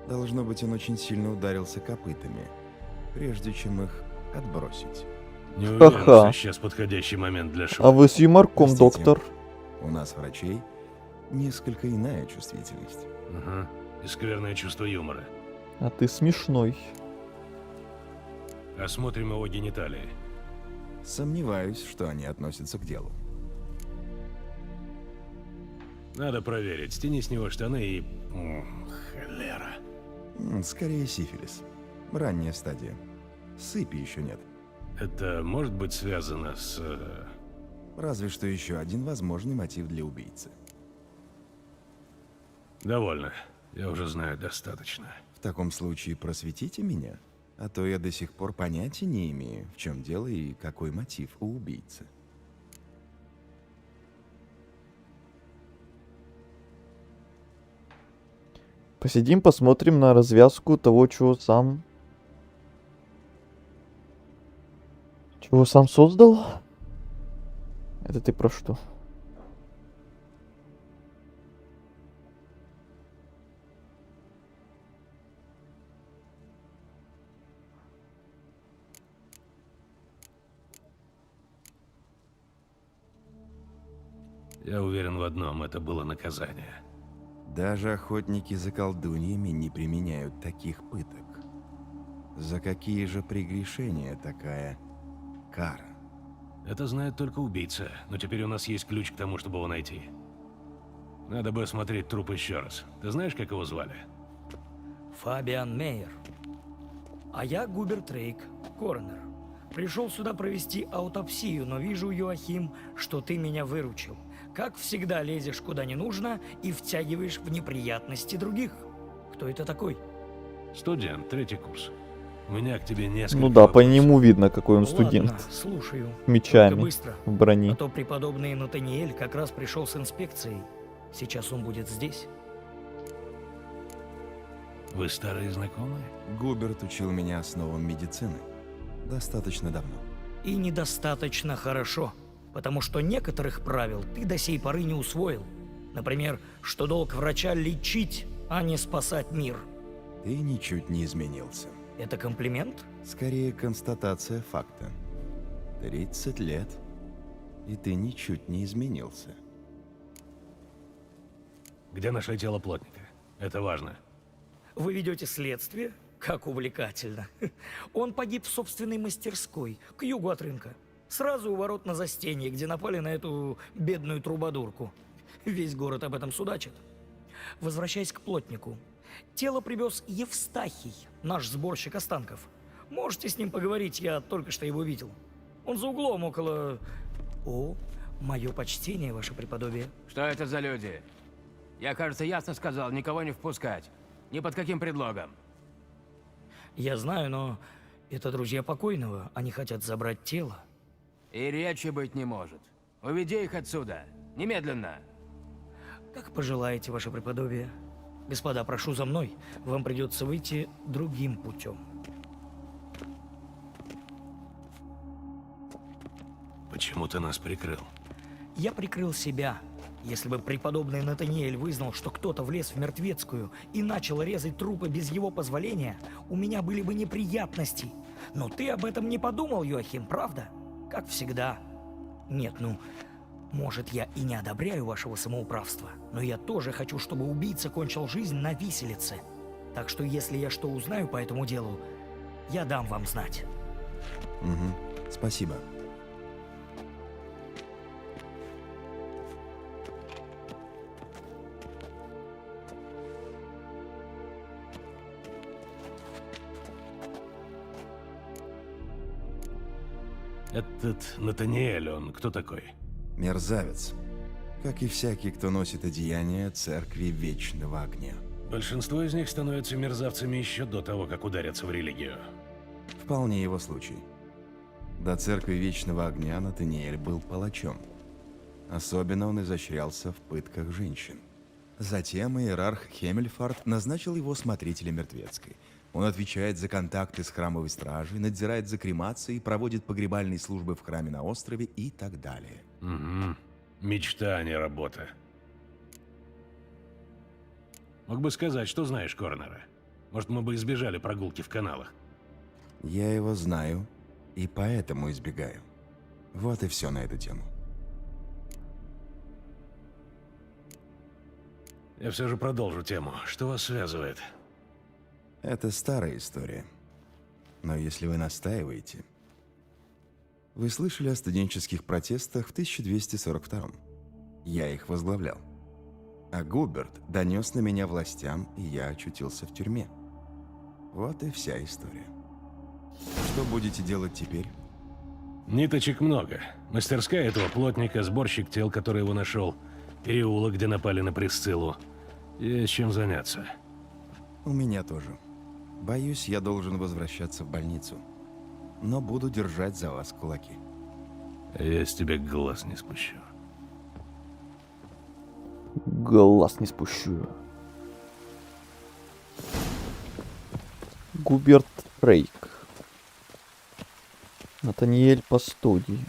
Должно быть, он очень сильно ударился копытами, прежде чем их отбросить. Не уверен, что сейчас подходящий момент для шоу. А вы с юморком, Простите, доктор. У нас, врачей, несколько иная чувствительность. Ага. И скверное чувство юмора. А ты смешной. Осмотрим его гениталии. Сомневаюсь, что они относятся к делу. Надо проверить. Стяни с него штаны и... холера. Скорее сифилис. Ранняя стадия. Сыпи еще нет. Это может быть связано с... Разве что еще один возможный мотив для убийцы. Довольно. Я уже знаю достаточно. В таком случае просветите меня. А то я до сих пор понятия не имею, в чем дело и какой мотив у убийцы. Посидим, посмотрим на развязку того, чего сам создал. Это ты про что? Я уверен в одном, это было наказание. Даже охотники за колдуньями не применяют таких пыток. За какие же прегрешения такая кара? Это знает только убийца, но теперь у нас есть ключ к тому, чтобы его найти. Надо бы осмотреть труп еще раз. Ты знаешь, как его звали? Фабиан Мейер. А я Губерт Рейк, коронер. Пришел сюда провести аутопсию, но вижу, Йоахим, что ты меня выручил. Как всегда, лезешь куда не нужно и втягиваешь в неприятности других. Кто это такой? Студент, 3-й курс. У меня к тебе несколько Ну да, по вопросов. нему видно, какой он студент. Ладно, слушаю. Мечами Только быстро. в брони. А то преподобный Натаниэль как раз пришел с инспекцией. Сейчас он будет здесь. Вы старые знакомые? Губерт учил меня основам медицины. Достаточно давно. И недостаточно хорошо. Потому что некоторых правил ты до сей поры не усвоил. Например, что долг врача лечить, а не спасать мир. Ты ничуть не изменился. Это комплимент? Скорее, констатация факта. 30 лет, и ты ничуть не изменился. Где нашли тело плотника? Это важно. Вы ведете следствие? Как увлекательно. Он погиб в собственной мастерской, к югу от рынка. Сразу у ворот на застенье, где напали на эту бедную трубадурку. Весь город об этом судачит. Возвращаясь к плотнику. Тело привез Евстахий, наш сборщик останков. Можете с ним поговорить, я только что его видел. Он за углом около... О, мое почтение, ваше преподобие. Что это за люди? Я, кажется, ясно сказал, никого не впускать. Ни под каким предлогом. Я знаю, но это друзья покойного. Они хотят забрать тело. И речи быть не может. Уведи их отсюда. Немедленно. Как пожелаете, ваше преподобие. Господа, прошу за мной. Вам придется выйти другим путем. Почему ты нас прикрыл? Я прикрыл себя. Если бы преподобный Натаниэль вызнал, что кто-то влез в мертвецкую и начал резать трупы без его позволения, у меня были бы неприятности. Но ты об этом не подумал, Йоахим, правда? Как всегда. Нет, ну, может, я и не одобряю вашего самоуправства, но я тоже хочу, чтобы убийца кончил жизнь на виселице. Так что, если я что узнаю по этому делу, я дам вам знать. Угу. Спасибо. Этот Натаниэль, он кто такой? Мерзавец. Как и всякий, кто носит одеяние Церкви Вечного Огня. Большинство из них становятся мерзавцами еще до того, как ударятся в религию. Вполне его случай. До Церкви Вечного Огня Натаниэль был палачом. Особенно он изощрялся в пытках женщин. Затем иерарх Хемельфард назначил его смотрителем мертвецкой. Он отвечает за контакты с храмовой стражей, надзирает за кремацией, проводит погребальные службы в храме на острове и так далее. Угу. Мечта, а не работа. Мог бы сказать, что знаешь Корнера. Может, мы бы избежали прогулки в каналах. Я его знаю и поэтому избегаю. Вот и все на эту тему. Я все же продолжу тему. Что вас связывает? Это старая история. Но если вы настаиваете... Вы слышали о студенческих протестах в 1242-м? Я их возглавлял. А Губерт донес на меня властям, и я очутился в тюрьме. Вот и вся история. Что будете делать теперь? Ниточек много. Мастерская этого плотника, сборщик тел, который его нашел, переулок, где напали на Присциллу. Есть чем заняться. У меня тоже. Боюсь, я должен возвращаться в больницу. Но буду держать за вас кулаки. Я с тебя глаз не спущу. Глаз не спущу. Губерт Рейк. Натаниэль Пастодий.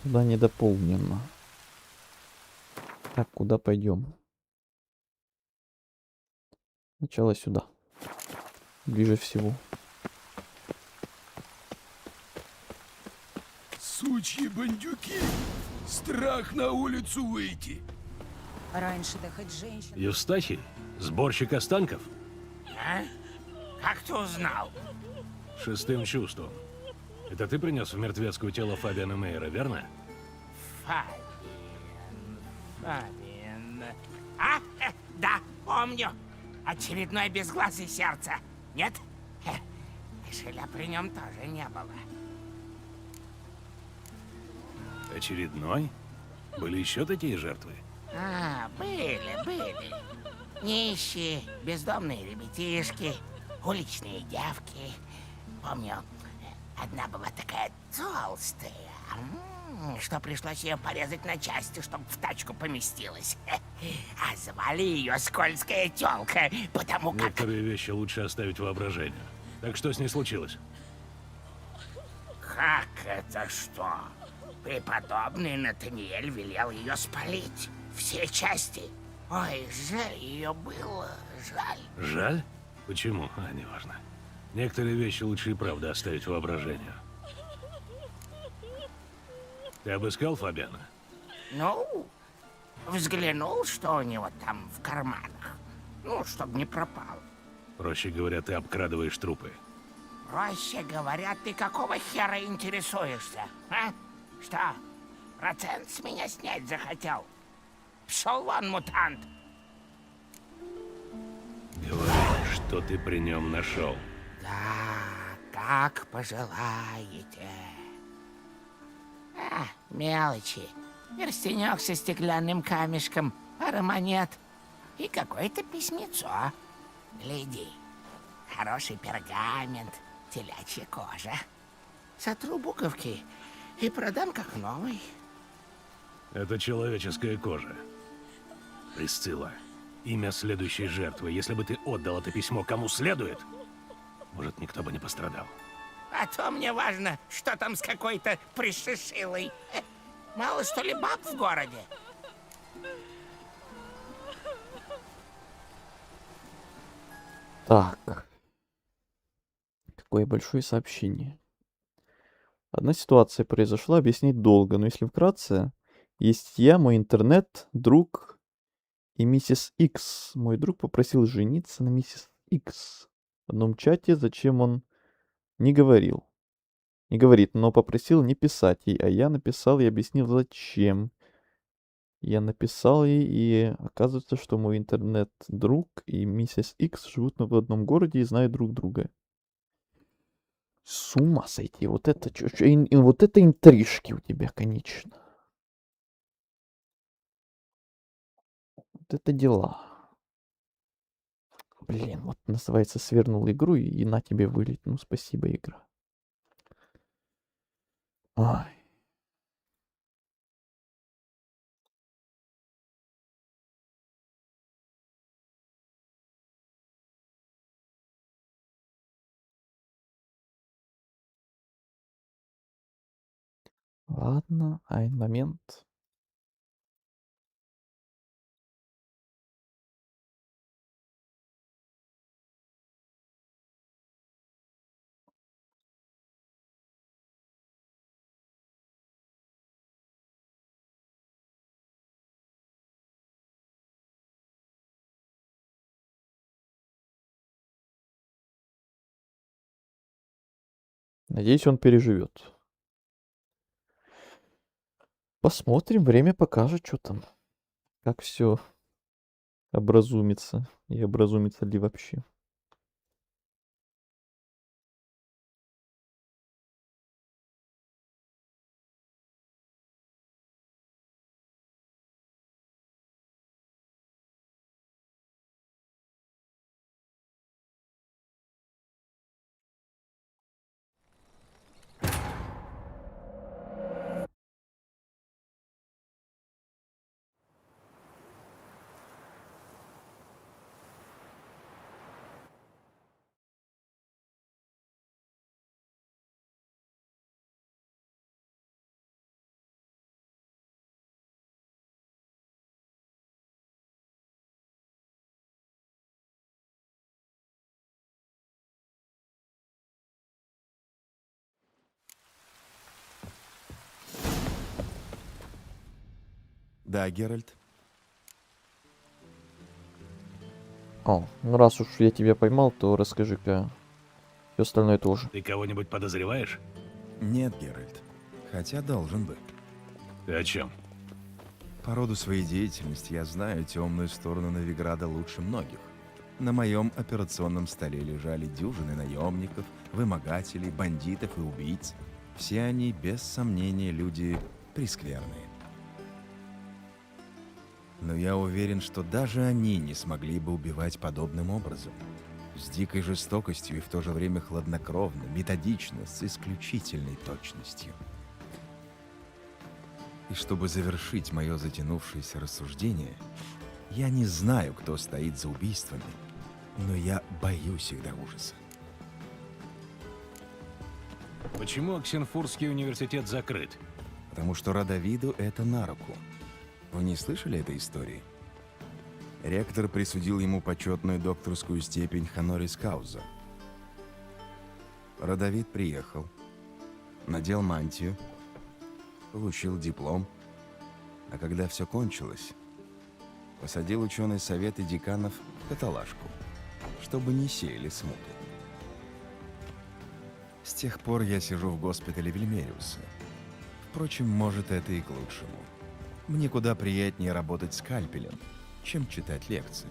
Куда недополнено. Так, куда пойдем? Сначала сюда. Ближе всего. Сучьи бандюки! Страх на улицу выйти! Раньше да хоть женщин. Евстахий? Сборщик останков? А? Как ты узнал? Шестым чувством. Это ты принес в мертвецкую тело Фабиана Мейера, верно? Фабиан. А? Да, помню. Очередной безглазый сердце. Нет? Кошеля при нем тоже не было. Очередной? Были еще такие жертвы? Были. Нищие, бездомные ребятишки, уличные девки. Помню, одна была такая толстая, что пришлось ее порезать на части, чтобы в тачку поместилась. А звали ее Скользкая Тёлка, потому как... Некоторые вещи лучше оставить воображению. Так что с ней случилось? Как это что? Преподобный Натаниэль велел ее спалить. Все части. Ой, жаль ее было, жаль. Жаль? Почему? Неважно. Некоторые вещи лучше и правда оставить воображению. Ты обыскал Фабиана? Ну, взглянул, что у него там в карманах. Ну, чтобы не пропал. Проще говоря, ты обкрадываешь трупы. Проще говоря, ты какого хера интересуешься, а? Что, процент с меня снять захотел? Пшел вон, мутант! Говори, что ты при нем нашел. Да, как пожелаете. Мелочи. Перстенек со стеклянным камешком, пара монет и какое-то письмецо. Гляди, хороший пергамент, телячья кожа. Сотру буковки и продам как новый. Это человеческая кожа. Присцилла, имя следующей жертвы. Если бы ты отдал это письмо кому следует, может, никто бы не пострадал. А то мне важно, что там с какой-то пришишилой. Мало что ли баб в городе? Так. Какое большое сообщение. Одна ситуация произошла, объяснить долго, но если вкратце, есть я, мой интернет, друг и миссис Икс. Мой друг попросил жениться на миссис Икс. В одном чате, зачем он не говорил. Не говорит, но попросил не писать ей, а я написал и объяснил, зачем. Я написал ей, и оказывается, что мой интернет-друг и миссис Икс живут в одном городе и знают друг друга. С ума сойти, вот это, вот это интрижки у тебя, конечно. Вот это дела. Блин, вот называется, свернул игру и на тебе вылет. Ну, спасибо, игра. Ой. Ладно, айн момент. Надеюсь, он переживет. Посмотрим, время покажет, что там. Как все образумится. И образумится ли вообще. Да, Геральт. О, ну раз уж я тебя поймал, то расскажи-ка все остальное тоже. Ты кого-нибудь подозреваешь? Нет, Геральт. Хотя должен бы. Ты о чем? По роду своей деятельности я знаю темную сторону Новиграда лучше многих. На моем операционном столе лежали дюжины наемников, вымогателей, бандитов и убийц. Все они, без сомнения, люди прескверные. Но я уверен, что даже они не смогли бы убивать подобным образом. С дикой жестокостью и в то же время хладнокровно, методично, с исключительной точностью. И чтобы завершить мое затянувшееся рассуждение, я не знаю, кто стоит за убийствами, но я боюсь их до ужаса. Почему Оксенфурский университет закрыт? Потому что Радовиду это на руку. Вы не слышали этой истории? Ректор присудил ему почетную докторскую степень хонорис кауза. Радовид приехал, надел мантию, получил диплом, а когда все кончилось, посадил ученый совет и деканов в каталажку, чтобы не сеяли смуты. С тех пор я сижу в госпитале Вильмериуса. Впрочем, может, это и к лучшему. Мне куда приятнее работать скальпелем, чем читать лекции.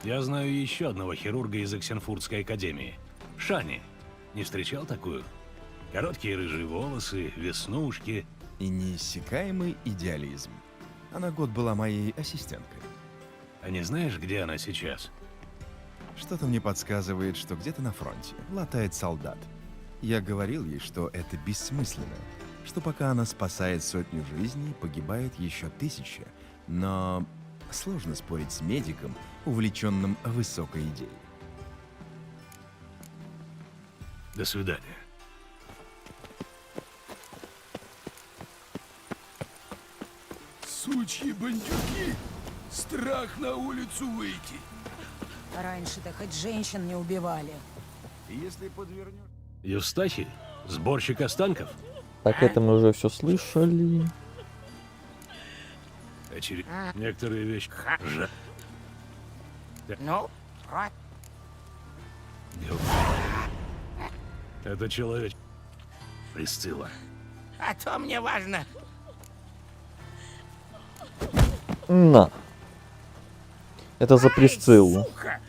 Я знаю еще одного хирурга из Оксенфуртской академии. Шани. Не встречал такую? Короткие рыжие волосы, веснушки. И неиссякаемый идеализм. Она год была моей ассистенткой. А не знаешь, где она сейчас? Что-то мне подсказывает, что где-то на фронте латает солдат. Я говорил ей, что это бессмысленно, что пока она спасает сотню жизней, погибает еще 1000, но сложно спорить с медиком, увлеченным высокой идеей. До свидания. Сучьи бандюки! Страх на улицу выйти! Раньше-то хоть женщин не убивали. Если подвернешь... Евстахий? Сборщик останков? Так, это мы уже все слышали. Некоторые вещи... Ну, вот. Это человек... Присцилла. А то мне важно. На. Это за Присциллу. Сука!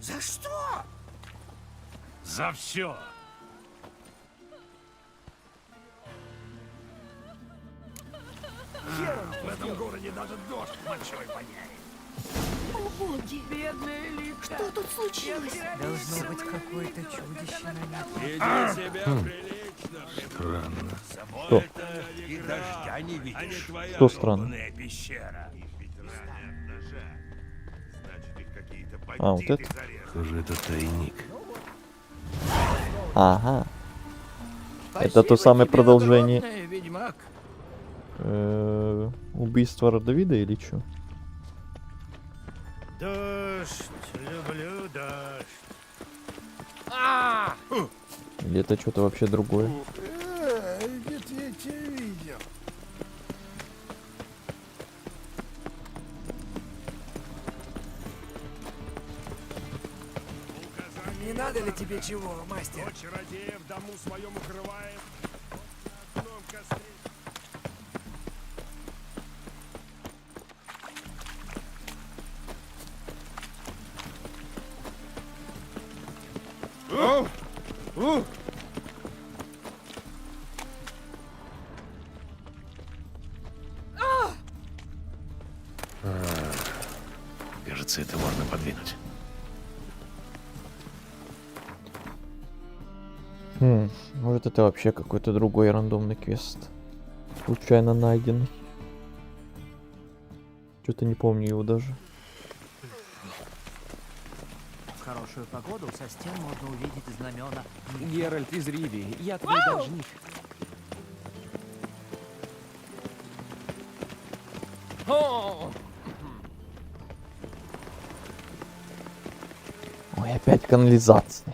За что? За все. В этом городе даже дождь мочой воняет. О, боги! Бедная Лика! Что тут случилось? Должно быть какое-то чудище на нем. Веди себя прилично. Странно. Что? И дождя не видишь. Что странно? Пещера. А, вот это? Похоже, это тайник. Ага. Это то самое продолжение Ведьмак. убийства Радовида или что? Дождь, люблю дождь. Или это что-то вообще другое? Где-то я тебя видел. Не надо ли тебе чего, мастер? Кто чародея в дому своем укрывает? На одном костре. Кажется, это можно подвинуть. Может, это вообще какой-то другой рандомный квест. Случайно найденный. Что-то не помню его даже. В хорошую погоду со стен можно увидеть знамена. Геральт из Ривии, я твой должник. Ой, опять канализация.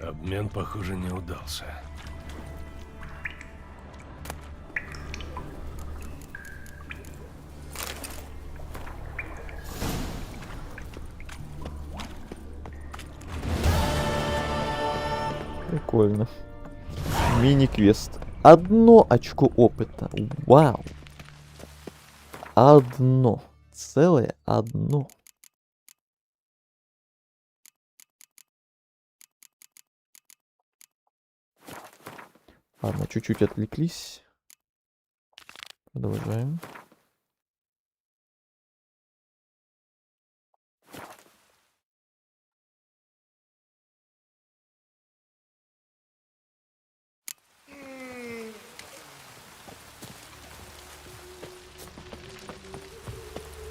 Обмен, похоже, не удался. Прикольно. Мини-квест. 1 очко опыта. Вау. 1. Целое 1. Ладно, чуть-чуть отвлеклись. Продолжаем.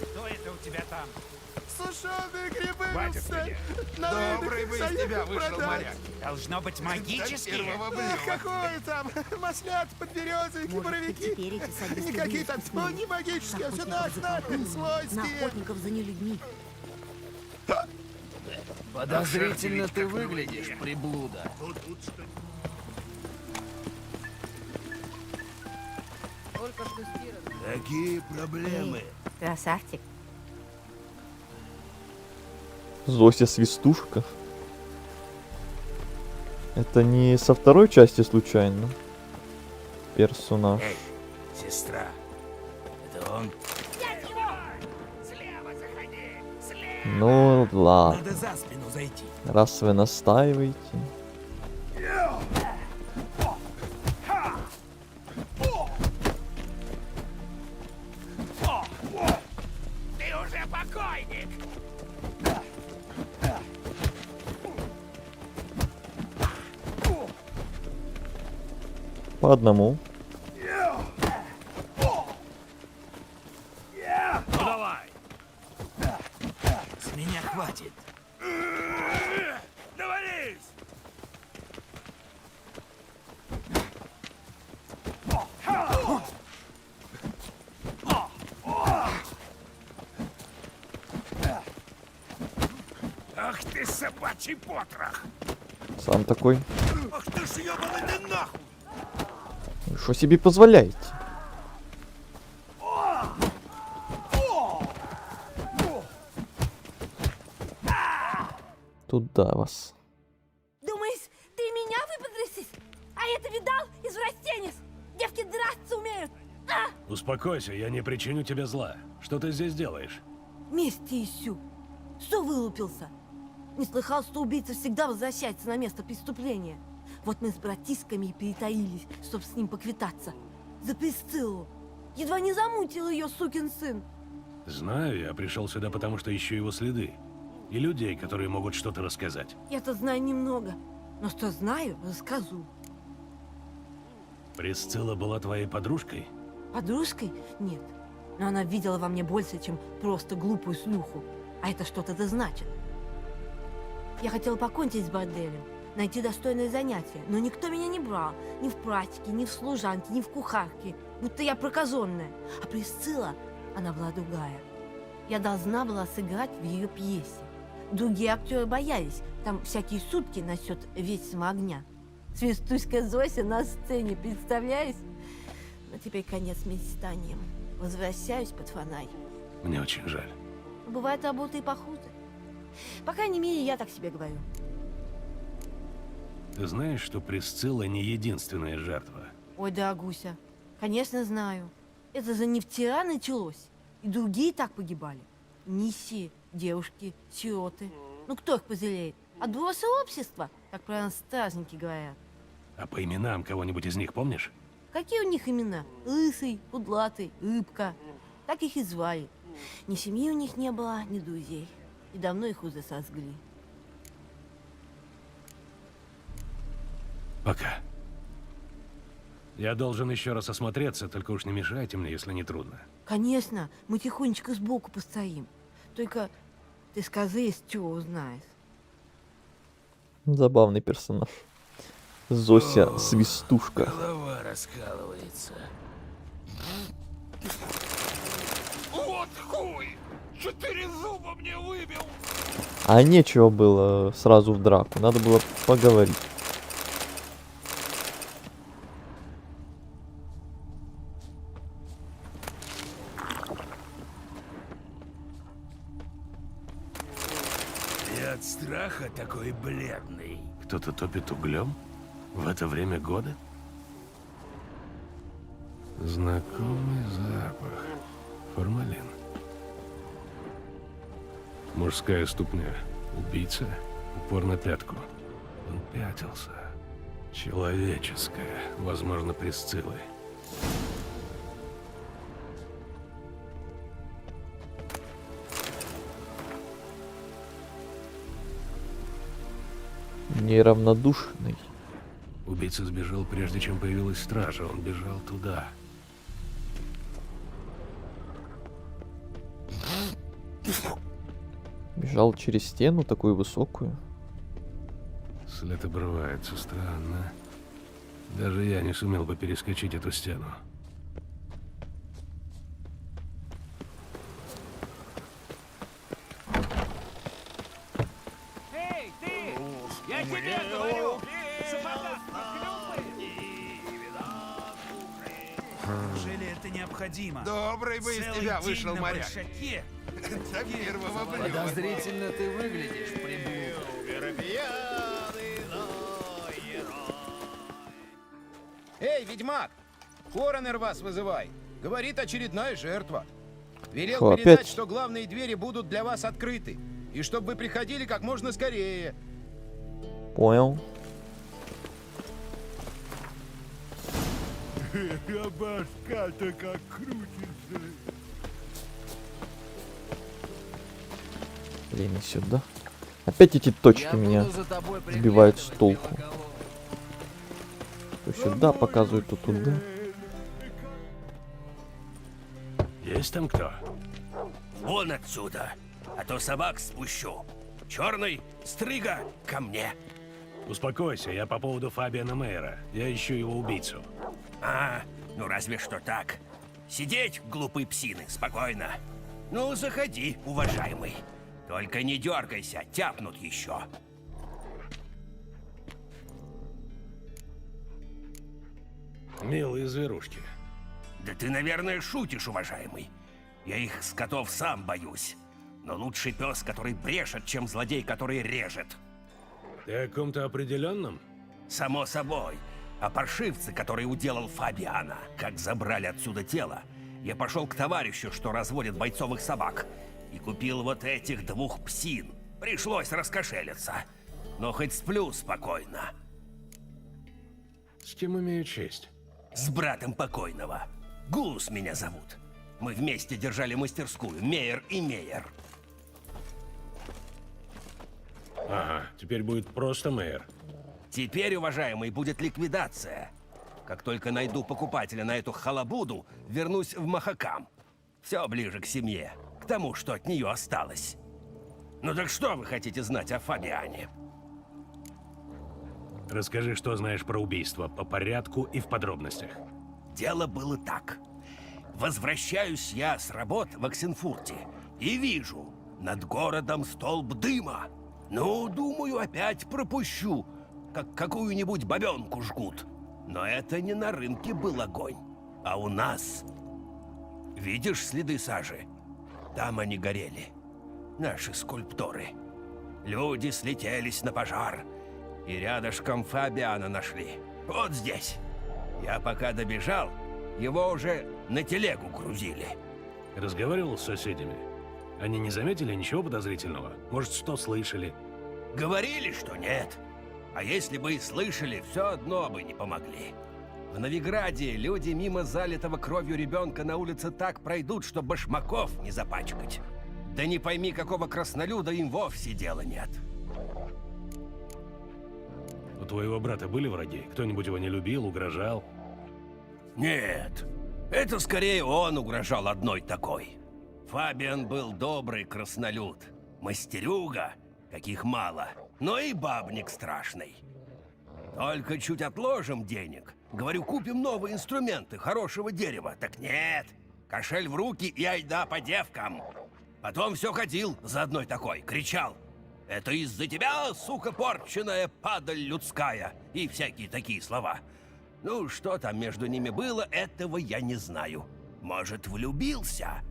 Что это у тебя там? Сушеные грибы, Хватит Руссе. меня. Добрый бы из тебя вышел моряк. Должно быть магические. Какое там? Маслят, подберезовики, боровики. Теперь эти садисты Никакие там, бессмысленны. не магические, все Охотников за наш, колдуньями, свойские. на охотников за нелюдьми. Подозрительно ты выглядишь, приблуда. Только что стирано. Какие проблемы? Красавчик. Зося Свистушка. Это не со второй части случайно? Персонаж. Эй, сестра, это он? Ну ладно. Надо за спину зайти. Раз вы настаиваете. Ты уже покойник! По одному. Ну давай! С меня хватит. Навались! Ах ты собачий потрох! Сам такой. Ах ты ж ёбаный ты нахуй! Вы что себе позволяете? Туда вас. Думаешь, ты меня выподрысишь? А это видал, извращенец? Девки драться умеют. Успокойся, я не причиню тебе зла. Что ты здесь делаешь? Мести ищу. Что вылупился? Не слыхал, что убийца всегда возвращается на место преступления. Вот мы с братишками и перетаились, чтоб с ним поквитаться. За Присциллу. Едва не замутил ее, сукин сын. Знаю, я пришел сюда, потому что ищу его следы. И людей, которые могут что-то рассказать. Я-то знаю немного. Но что знаю, расскажу. Присцилла была твоей подружкой? Подружкой? Нет. Но она видела во мне больше, чем просто глупую шлюху. А это что-то да значит. Я хотела покончить с борделем, найти достойное занятие, но никто меня не брал. Ни в прачке, ни в служанке, ни в кухарке. Будто я проказонная. А Присцилла, она была другая. Я должна была сыграть в ее пьесе. Другие актеры боялись. Там всякие шутки насчет вечного огня. Свистушка Зося на сцене, представляешь? Но теперь конец мечтаниям. Возвращаюсь под фонарь. Мне очень жаль. Бывает работа и похуже. По крайней мере, я так себе говорю. Ты знаешь, что Присцилла не единственная жертва? Ой, дорогуся, конечно знаю. Это же не вчера началось. И другие так погибали. Нищие, девушки, сироты. Ну кто их пожалеет? Отбросы общества, как правильно стражники говорят. А по именам кого-нибудь из них помнишь? Какие у них имена? Лысый, кудлатый, рыбка. Так их и звали. Ни семьи у них не было, ни друзей. И давно их уже сожгли. Пока. Я должен еще раз осмотреться, только уж не мешайте мне, если не трудно. Конечно, мы тихонечко сбоку постоим. Только ты скажи, если чего узнаешь. Забавный персонаж. Зося Свистушка. Голова раскалывается. Вот хуй! 4 зуба мне выбил! А нечего было сразу в драку, надо было поговорить. И от страха такой бледный. Кто-то топит углем? В это время года? Знакомый запах. Формалин. Мужская ступня. Убийца. Упор на пятку. Он пятился. Человеческая. Возможно, Присциллы. Неравнодушный. Убийца сбежал, прежде чем появилась стража. Он бежал туда. Бежал через стену, такую высокую. След обрывается. Странно. Даже я не сумел бы перескочить эту стену. Эй, ты! Я тебе говорю! Сапога Неужели это необходимо? Добрый бы из Целый тебя день вышел на моряк. большаке. До первого блюда. Подозрительно ты выглядишь, приблуда. Эй, ведьмак! Коронер вас вызывай. Говорит, очередная жертва. Велел Шо, передать, опять? что главные двери будут для вас открыты. И чтобы вы приходили как можно скорее. Понял. А башка-то как крутится. Блин, и сюда. Опять эти точки Я меня буду за тобой сбивают с толку. То сюда показывают, то туда. Есть там кто? Вон отсюда, а то собак спущу. Черный, стрыга, ко мне. Успокойся, я по поводу Фабиана Мейера. Я ищу его убийцу. А, ну разве что так. Сидеть, глупые псины, спокойно. Ну, заходи, уважаемый. Только не дергайся, тяпнут еще. Милые зверушки. Да ты, наверное, шутишь, уважаемый. Я их скотов сам боюсь. Но лучший пес, который брешет, чем злодей, который режет. Ты о ком-то определенном? Само собой. А паршивцы, который уделал Фабиана, как забрали отсюда тело, я пошел к товарищу, что разводит бойцовых собак, и купил вот этих двух псин. Пришлось раскошелиться. Но хоть сплю спокойно. С кем имею честь? С братом покойного. Гус меня зовут. Мы вместе держали мастерскую, Мейер и Мейер. Ага, теперь будет просто Мейер. Теперь, уважаемый, будет ликвидация. Как только найду покупателя на эту халабуду, вернусь в Махакам. Все ближе к семье, к тому, что от нее осталось. Ну так что вы хотите знать о Фабиане? Расскажи, что знаешь про убийство, по порядку и в подробностях. Дело было так. Возвращаюсь я с работ в Оксенфурте и вижу над городом столб дыма. Ну, думаю, опять пропущу, как какую-нибудь бабенку жгут. Но это не на рынке был огонь, а у нас. Видишь следы сажи? Там они горели. Наши скульпторы. Люди слетелись на пожар. И рядышком Фабиана нашли. Вот здесь. Я пока добежал, его уже на телегу грузили. Разговаривал с соседями? Они не заметили ничего подозрительного? Может, что слышали? Говорили, что нет. А если бы и слышали, все одно бы не помогли. В Новиграде люди мимо залитого кровью ребенка на улице так пройдут, что башмаков не запачкать. Да не пойми, какого краснолюда им вовсе дела нет. У твоего брата были враги? Кто-нибудь его не любил, угрожал? Нет, это скорее он угрожал одной такой. Фабиан был добрый краснолюд, мастерюга, каких мало, но и бабник страшный. Только чуть отложим денег, говорю, купим новые инструменты хорошего дерева. Так нет, кошель в руки и айда по девкам. Потом все ходил за одной такой, кричал: Это из-за тебя, сука порченая, падаль людская, и всякие такие слова. Ну, что там между ними было, этого я не знаю. Может, влюбился?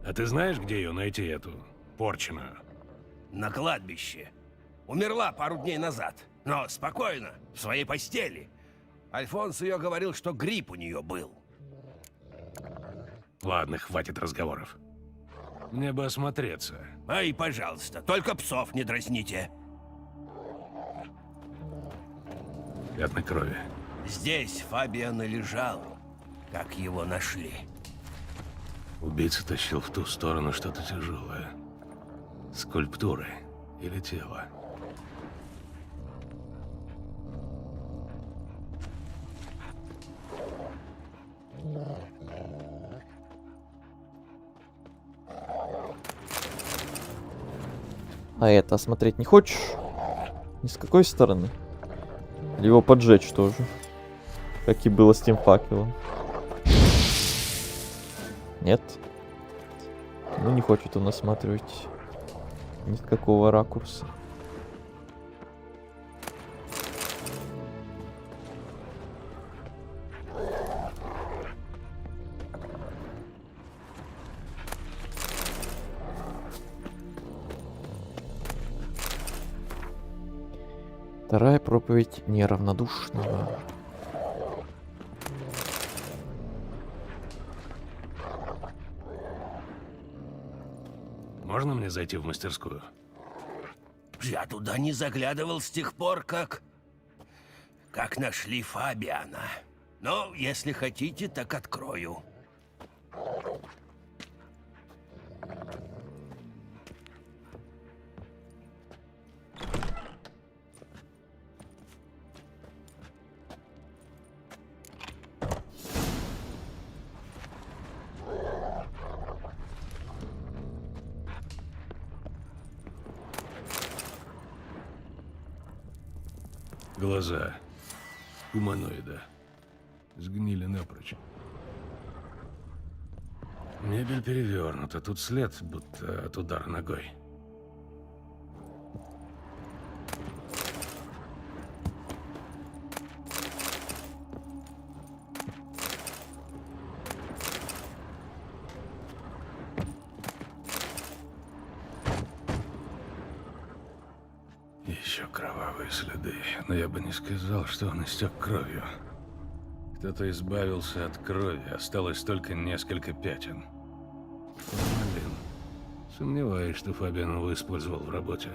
А ты знаешь, где ее найти, эту порченую? На кладбище. Умерла пару дней назад, но спокойно, в своей постели. Альфонс ее говорил, что грипп у нее был. Ладно, хватит разговоров. Мне бы осмотреться. Ай, пожалуйста, только псов не дразните. Пятна крови. Здесь Фабиан и лежал, как его нашли. Убийца тащил в ту сторону что-то тяжелое. Скульптуры или тело. А это осмотреть не хочешь? Ни с какой стороны? Или его поджечь тоже? Как и было с тем факелом. Нет? Ну не хочет он осматривать ни с какого ракурса. Вторая проповедь неравнодушного. Можно мне зайти в мастерскую? Я туда не заглядывал с тех пор, как нашли Фабиана. Но, если хотите, так открою. Глаза гуманоида сгнили напрочь. Мебель перевернута, тут след, будто от удара ногой. Еще кровавые следы, но я бы не сказал, что он истек кровью. Кто-то избавился от крови, осталось только несколько пятен. Формалин. Сомневаюсь, что Фабиан его использовал в работе.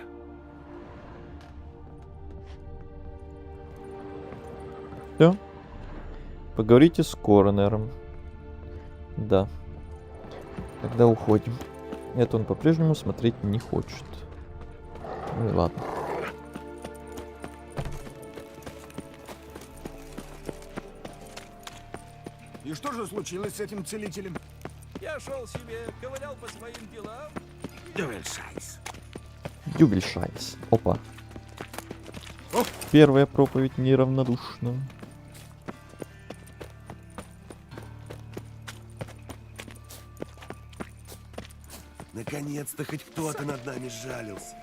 Все. Поговорите с коронером. Да. Тогда уходим. Это он по-прежнему смотреть не хочет. Ну и ладно. И что же случилось с этим целителем? Я шел себе, ковылял по своим делам. Дювельшайс. Дюбельшайс. Опа. Первая проповедь неравнодушна. Наконец-то хоть кто-то над нами сжалился.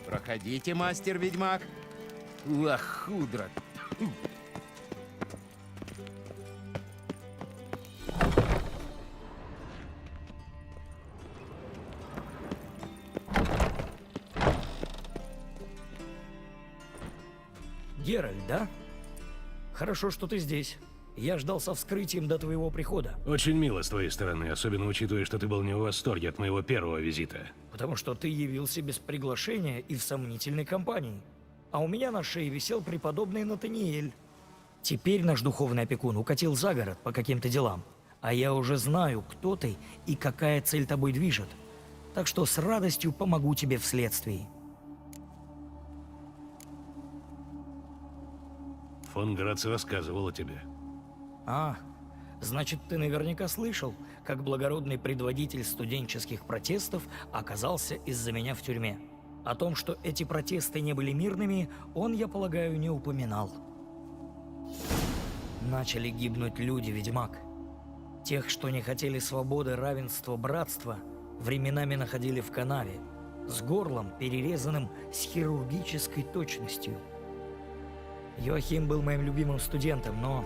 Проходите, мастер-ведьмак. Лохудра. Геральт, да? Хорошо, что ты здесь. Я ждал со вскрытием до твоего прихода. Очень мило с твоей стороны, особенно учитывая, что ты был не в восторге от моего первого визита. Потому что ты явился без приглашения и в сомнительной компании. А у меня на шее висел преподобный Натаниэль. Теперь наш духовный опекун укатил за город по каким-то делам. А я уже знаю, кто ты и какая цель тобой движет. Так что с радостью помогу тебе в следствии. Фон Грац рассказывал о тебе. А, значит, ты наверняка слышал, как благородный предводитель студенческих протестов оказался из-за меня в тюрьме. О том, что эти протесты не были мирными, он, я полагаю, не упоминал. Начали гибнуть люди, ведьмак. Тех, что не хотели свободы, равенства, братства, временами находили в канаве, с горлом, перерезанным с хирургической точностью. Йоахим был моим любимым студентом, но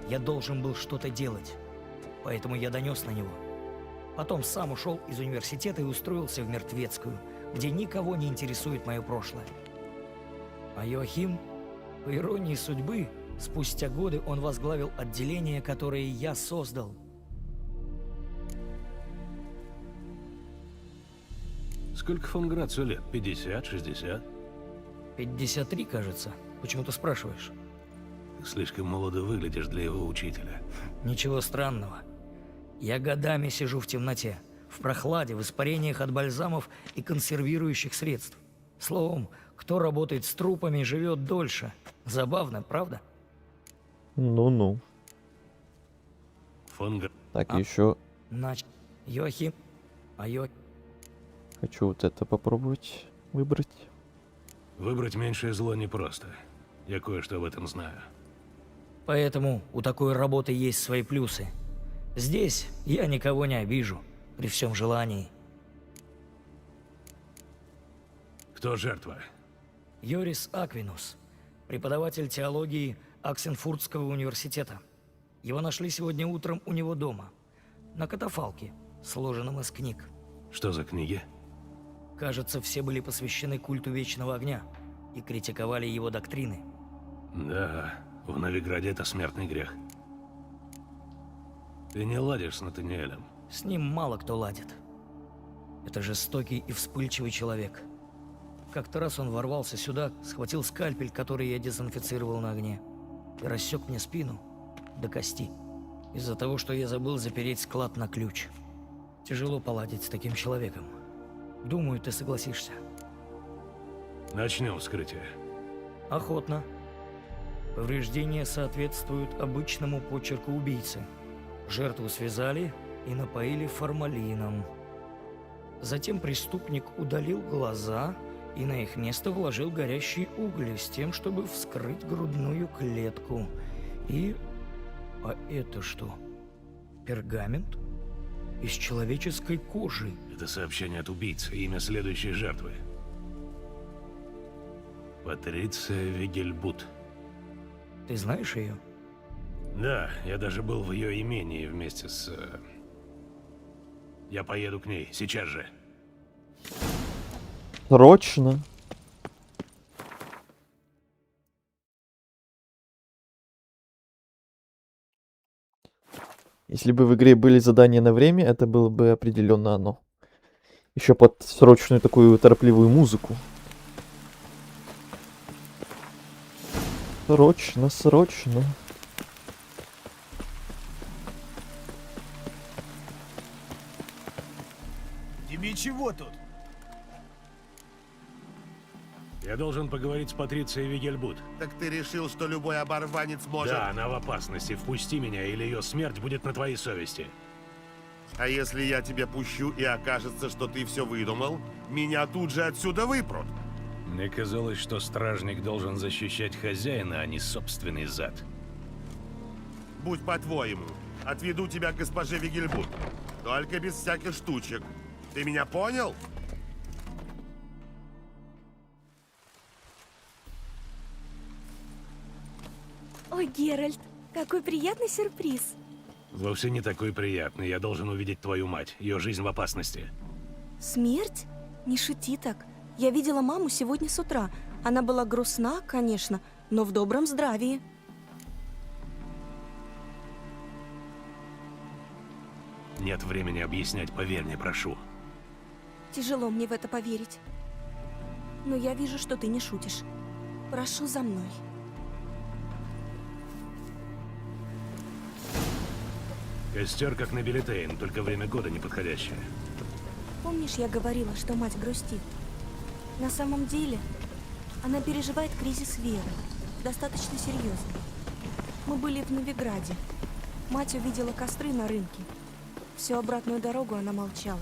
я должен был что-то делать, поэтому я донес на него. Потом сам ушел из университета и устроился в Мертвецкую, где никого не интересует мое прошлое. А Йоахим, по иронии судьбы, спустя годы он возглавил отделение, которое я создал. Сколько фон Грацию лет? 50, 60? 53, кажется. Почему ты спрашиваешь? Ты слишком молодо выглядишь для его учителя. Ничего странного. Я годами сижу в темноте, в прохладе, в испарениях от бальзамов и консервирующих средств. Словом, кто работает с трупами, живет дольше. Забавно, правда? Ну-ну. Фон Гр... Так, еще Йоахим. хочу вот это попробовать выбрать. Выбрать меньшее зло непросто. Я кое-что об этом знаю. Поэтому у такой работы есть свои плюсы. Здесь я никого не обижу, при всем желании. Кто жертва? Йорис Аквинус, преподаватель теологии Оксенфуртского университета. Его нашли сегодня утром у него дома, на катафалке, сложенном из книг. Что за книги? Кажется, все были посвящены культу Вечного Огня и критиковали его доктрины. Да, в Новиграде это смертный грех. Ты не ладишь с Натаниэлем? С ним мало кто ладит. Это жестокий и вспыльчивый человек. Как-то раз он ворвался сюда, схватил скальпель, который я дезинфицировал на огне, и рассек мне спину до кости. Из-за того, что я забыл запереть склад на ключ. Тяжело поладить с таким человеком. Думаю, ты согласишься. Начнем вскрытие. Охотно. Повреждения соответствуют обычному почерку убийцы. Жертву связали и напоили формалином. Затем преступник удалил глаза и на их место вложил горящие угли с тем, чтобы вскрыть грудную клетку. И... А это что? Пергамент? Из человеческой кожи. Это сообщение от убийцы, имя следующей жертвы. Патриция Вигельбут. Ты знаешь ее? Да, я даже был в ее имении вместе с... Я поеду к ней, сейчас же. Срочно. Если бы в игре были задания на время, это было бы определенно оно. Еще под срочную такую торопливую музыку. Срочно, срочно. Тебе чего тут? Я должен поговорить с Патрицией Вигельбут. Так ты решил, что любой оборванец может... Да, она в опасности. Впусти меня, или ее смерть будет на твоей совести. А если я тебя пущу и окажется, что ты все выдумал, меня тут же отсюда выпрут. Мне казалось, что стражник должен защищать хозяина, а не собственный зад. Будь по-твоему, отведу тебя к госпоже Вигельбут. Только без всяких штучек. Ты меня понял? Ой, Геральт, какой приятный сюрприз. Вовсе не такой приятный. Я должен увидеть твою мать. Ее жизнь в опасности. Смерть? Не шути так. Я видела маму сегодня с утра. Она была грустна, конечно, но в добром здравии. Нет времени объяснять, поверь мне, прошу. Тяжело мне в это поверить. Но я вижу, что ты не шутишь. Прошу за мной. Костер как на Билетейн, только время года неподходящее. Помнишь, я говорила, что мать грустит? На самом деле, она переживает кризис веры. Достаточно серьезно. Мы были в Новиграде. Мать увидела костры на рынке. Всю обратную дорогу она молчала.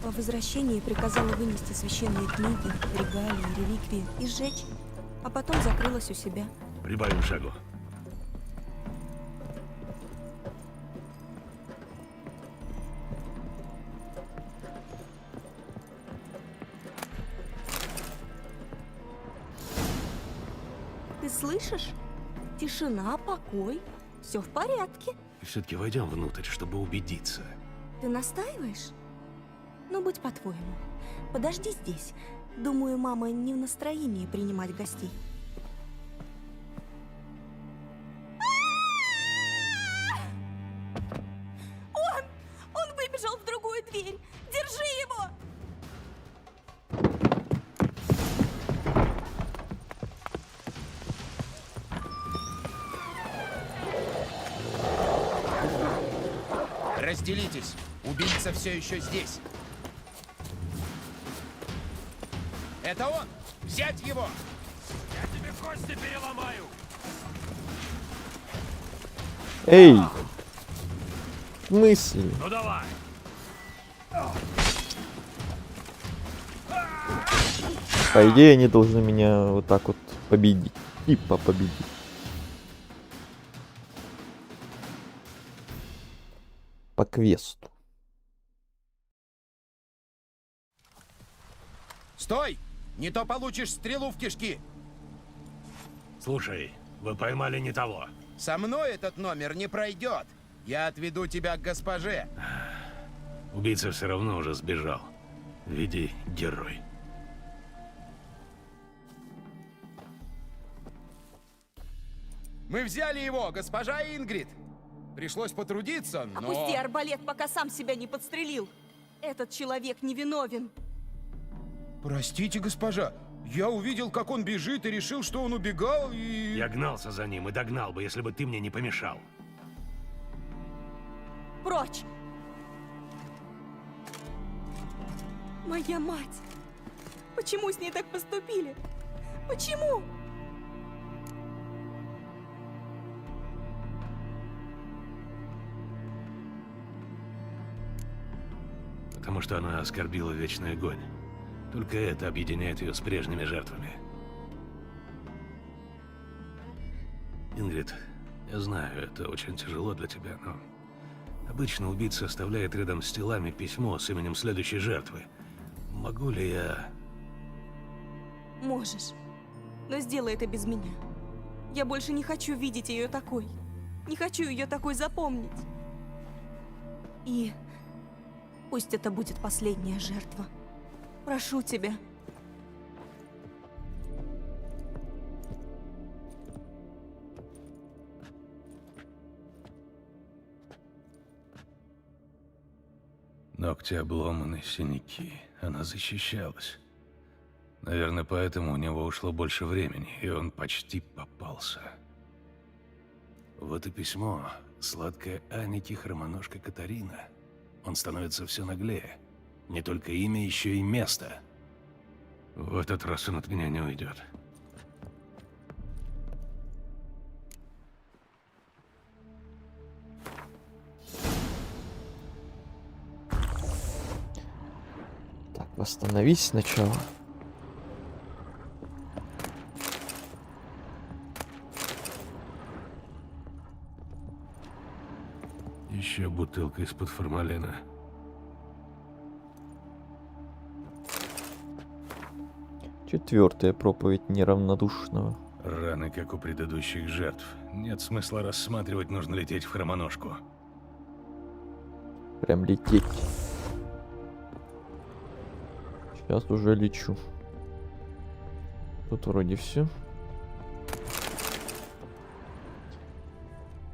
По возвращении приказала вынести священные книги, регалии, реликвии и сжечь, а потом закрылась у себя. Прибавим шагу. Ты слышишь? Тишина, покой. Все в порядке. Все-таки войдем внутрь, чтобы убедиться. Ты настаиваешь? Ну, будь по-твоему. Подожди здесь. Думаю, мама не в настроении принимать гостей. Он выбежал в другую дверь. Держи его! Разделитесь. Убийца все еще здесь. Это он! Взять его! Я тебе кости переломаю! Эй! В смысле? Ну давай! По идее, они должны меня вот так вот победить. Типа победить. По квесту. Стой! Не то получишь стрелу в кишки! Слушай, вы поймали не того. Со мной этот номер не пройдет. Я отведу тебя к госпоже. Убийца все равно уже сбежал. Веди, герой. Мы взяли его, госпожа Ингрид. Пришлось потрудиться, но... Опусти арбалет, пока сам себя не подстрелил. Этот человек невиновен. Простите, госпожа. Я увидел, как он бежит, и решил, что он убегал, и... Я гнался за ним и догнал бы, если бы ты мне не помешал. Прочь! Моя мать! Почему с ней так поступили? Почему? Потому что она оскорбила вечный огонь. Только это объединяет ее с прежними жертвами. Ингрид, я знаю, это очень тяжело для тебя, но... Обычно убийца оставляет рядом с телами письмо с именем следующей жертвы. Могу ли я... Можешь. Но сделай это без меня. Я больше не хочу видеть ее такой. Не хочу ее такой запомнить. И пусть это будет последняя жертва. Прошу тебя. Ногти обломаны, синяки. Она защищалась. Наверное, поэтому у него ушло больше времени, и он почти попался. Вот и письмо. Сладкая Аники, хромоножка Катарина. Он становится все наглее. Не только имя, еще и место. В этот раз он от меня не уйдет. Так, восстановись сначала. Еще бутылка из-под формалина. Четвертая проповедь неравнодушного. Раны, как у предыдущих жертв. Нет смысла рассматривать, нужно лететь в хромоножку. Прям лететь. Сейчас уже лечу. Тут вроде все.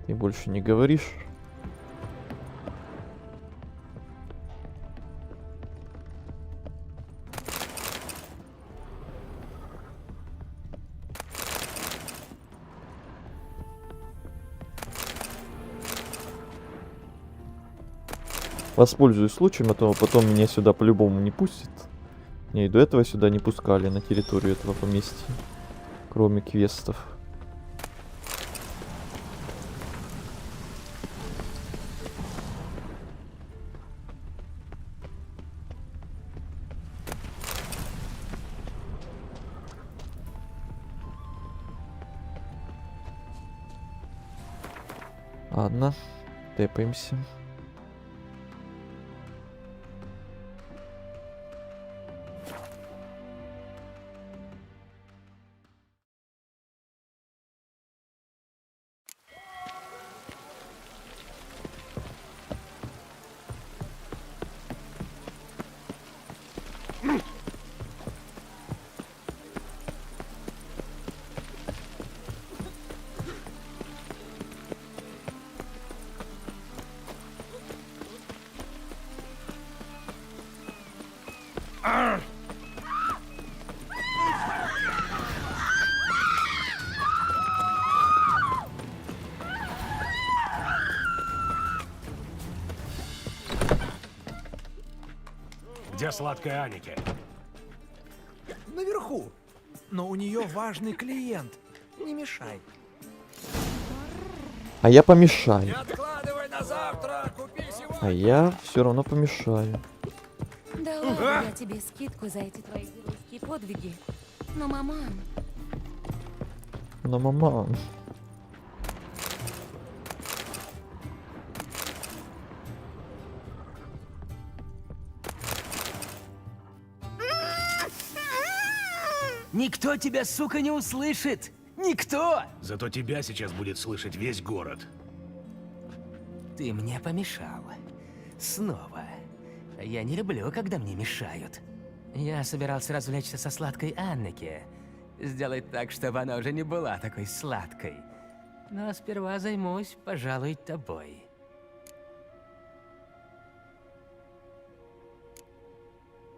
Ты больше не говоришь? Воспользуюсь случаем, а то потом меня сюда по-любому не пустят. Не, и до этого сюда не пускали, на территорию этого поместья. Кроме квестов. Ладно, тэпаемся. сладкой Анике? Наверху. Но у нее важный клиент. Не мешай. А я помешаю. откладывай на завтра, купи сегодня. А я все равно помешаю. Да ладно, я тебе скидку за эти твои геройские подвиги. Но, маман, Но мама... Никто тебя, сука, не услышит! Никто! Зато тебя сейчас будет слышать весь город. Ты мне помешал. Снова. Я не люблю, когда мне мешают. Я собирался развлечься со сладкой Аннеке. Сделать так, чтобы она уже не была такой сладкой. Но сперва займусь, пожалуй, тобой.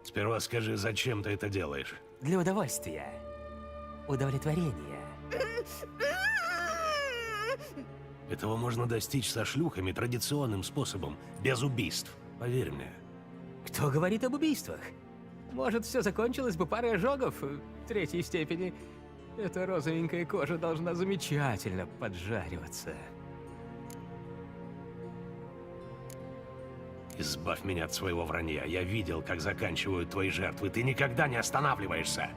Сперва скажи, зачем ты это делаешь? Для удовольствия. Удовлетворения. Этого можно достичь со шлюхами традиционным способом, без убийств. Поверь мне. Кто говорит об убийствах? Может, все закончилось бы парой ожогов третьей степени. Эта розовенькая кожа должна замечательно поджариваться. Избавь меня от своего вранья. Я видел, как заканчивают твои жертвы. Ты никогда не останавливаешься.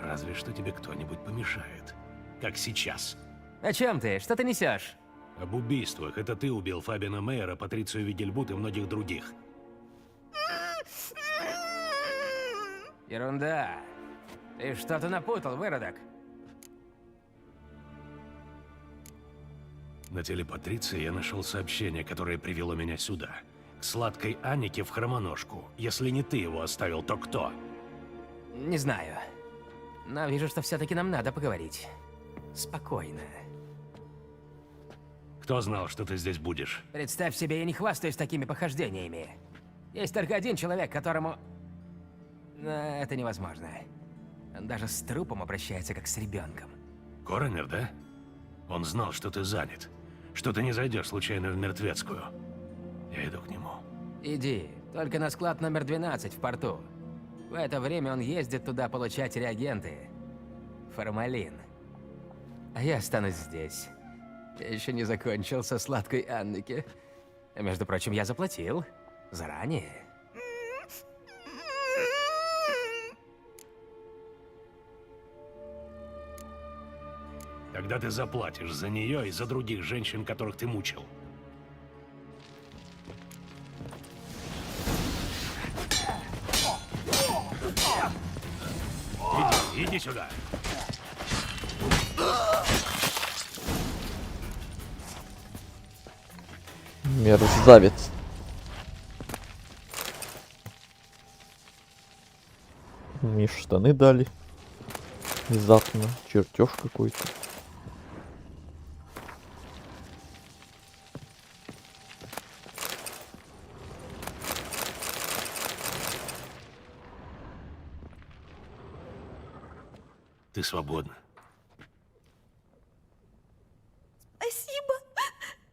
Разве что тебе кто-нибудь помешает. Как сейчас. О чем ты? Что ты несешь? Об убийствах. Это ты убил Фабиана Мейера, Патрицию Вигельбут и многих других. Ерунда. Ты что-то напутал, выродок. На теле Патриции я нашел сообщение, которое привело меня сюда. К сладкой Анике в хромоножку. Если не ты его оставил, то кто? Не знаю. Но вижу, что все-таки нам надо поговорить. Спокойно. Кто знал, что ты здесь будешь? Представь себе, я не хвастаюсь такими похождениями. Есть только один человек, которому... Но это невозможно. Он даже с трупом обращается, как с ребенком. Коронер, да? Он знал, что ты занят. Что ты не зайдешь случайно в мертвецкую. Я иду к нему. Иди, только на склад номер 12 в порту. В это время он ездит туда получать реагенты. Формалин. А я останусь здесь. Я еще не закончил со сладкой Аннеке. А между прочим, я заплатил. Заранее. Тогда ты заплатишь за нее и за других женщин, которых ты мучил. Иди сюда. Мерзавец. Мне штаны дали. Внезапно. Чертеж какой-то. Ты свободна. Спасибо.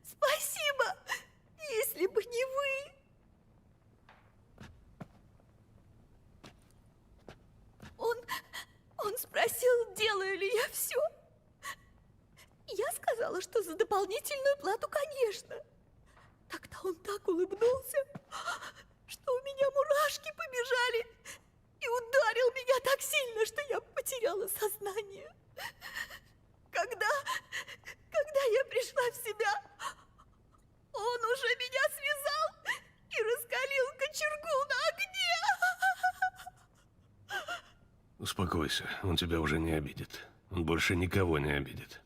Спасибо. Если бы не вы. Он спросил, делаю ли я все. Я сказала, что за дополнительную плату, конечно. Тогда он так улыбнулся, что у меня мурашки побежали. И ударил меня так сильно, что я потеряла сознание. Когда я пришла в себя, он уже меня связал и раскалил кочергу на огне. Успокойся, он тебя уже не обидит. Он больше никого не обидит.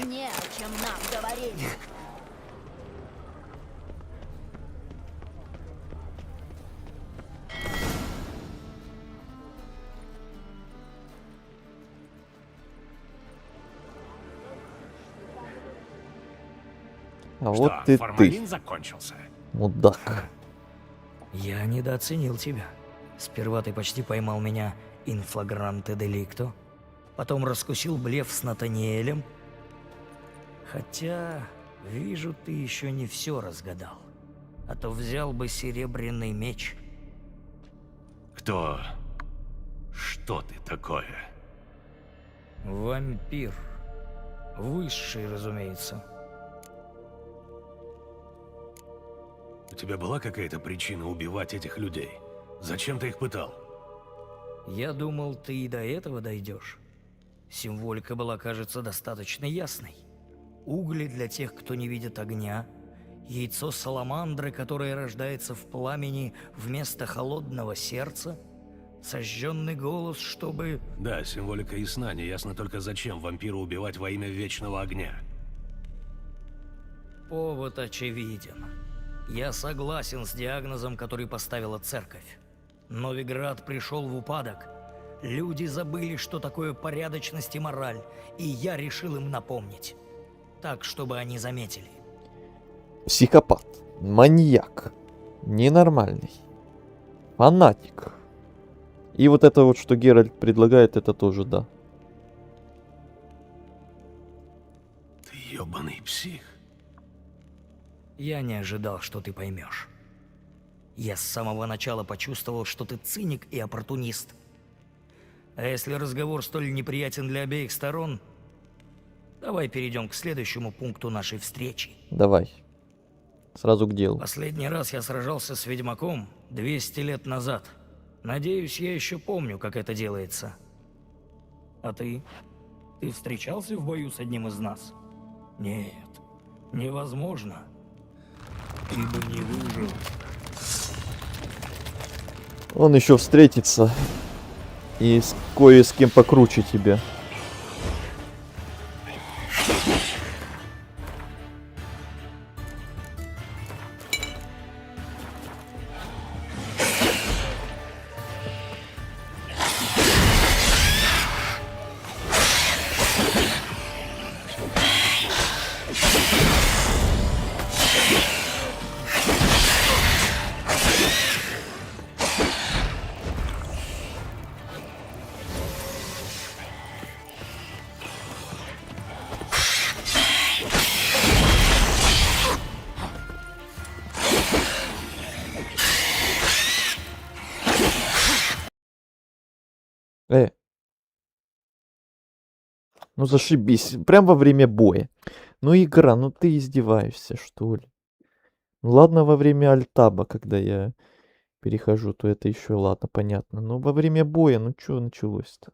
Не о чем нам говорить. А Что, вот и формалин ты, закончился? мудак. Я недооценил тебя. Сперва ты почти поймал меня in flagrante delicto, потом раскусил блеф с Натаниэлем. Хотя, вижу, ты еще не все разгадал. А то взял бы серебряный меч. Кто? Что ты такое? Вампир. Высший, разумеется. У тебя была какая-то причина убивать этих людей? Зачем ты их пытал? Я думал, ты и до этого дойдешь. Символика была, кажется, достаточно ясной. Угли для тех, кто не видит огня, яйцо саламандры, которое рождается в пламени вместо холодного сердца, сожженный голос, чтобы... Да, символика ясна, не ясно только зачем вампиру убивать во имя вечного огня. Повод очевиден. Я согласен с диагнозом, который поставила церковь. Новиград пришел в упадок. Люди забыли, что такое порядочность и мораль, и я решил им напомнить. Так, чтобы они заметили. Психопат, маньяк, ненормальный, фанатик. И вот это вот, что Геральт предлагает, это тоже да. Ты ёбаный псих. Я не ожидал, что ты поймешь. Я с самого начала почувствовал, что ты циник и оппортунист. А если разговор столь неприятен для обеих сторон, давай перейдем к следующему пункту нашей встречи. Давай. Сразу к делу. Последний раз я сражался с ведьмаком 200 лет назад. Надеюсь, я еще помню, как это делается. А ты? Ты встречался в бою с одним из нас? Нет, невозможно. Ты бы не выжил. Он еще встретится. И с кое с кем покруче тебя. Ну зашибись, прям во время боя. Ну игра, ну ты издеваешься, что ли? Ну ладно, во время альтаба, когда я перехожу, то это еще ладно, понятно. Но во время боя, ну что началось-то?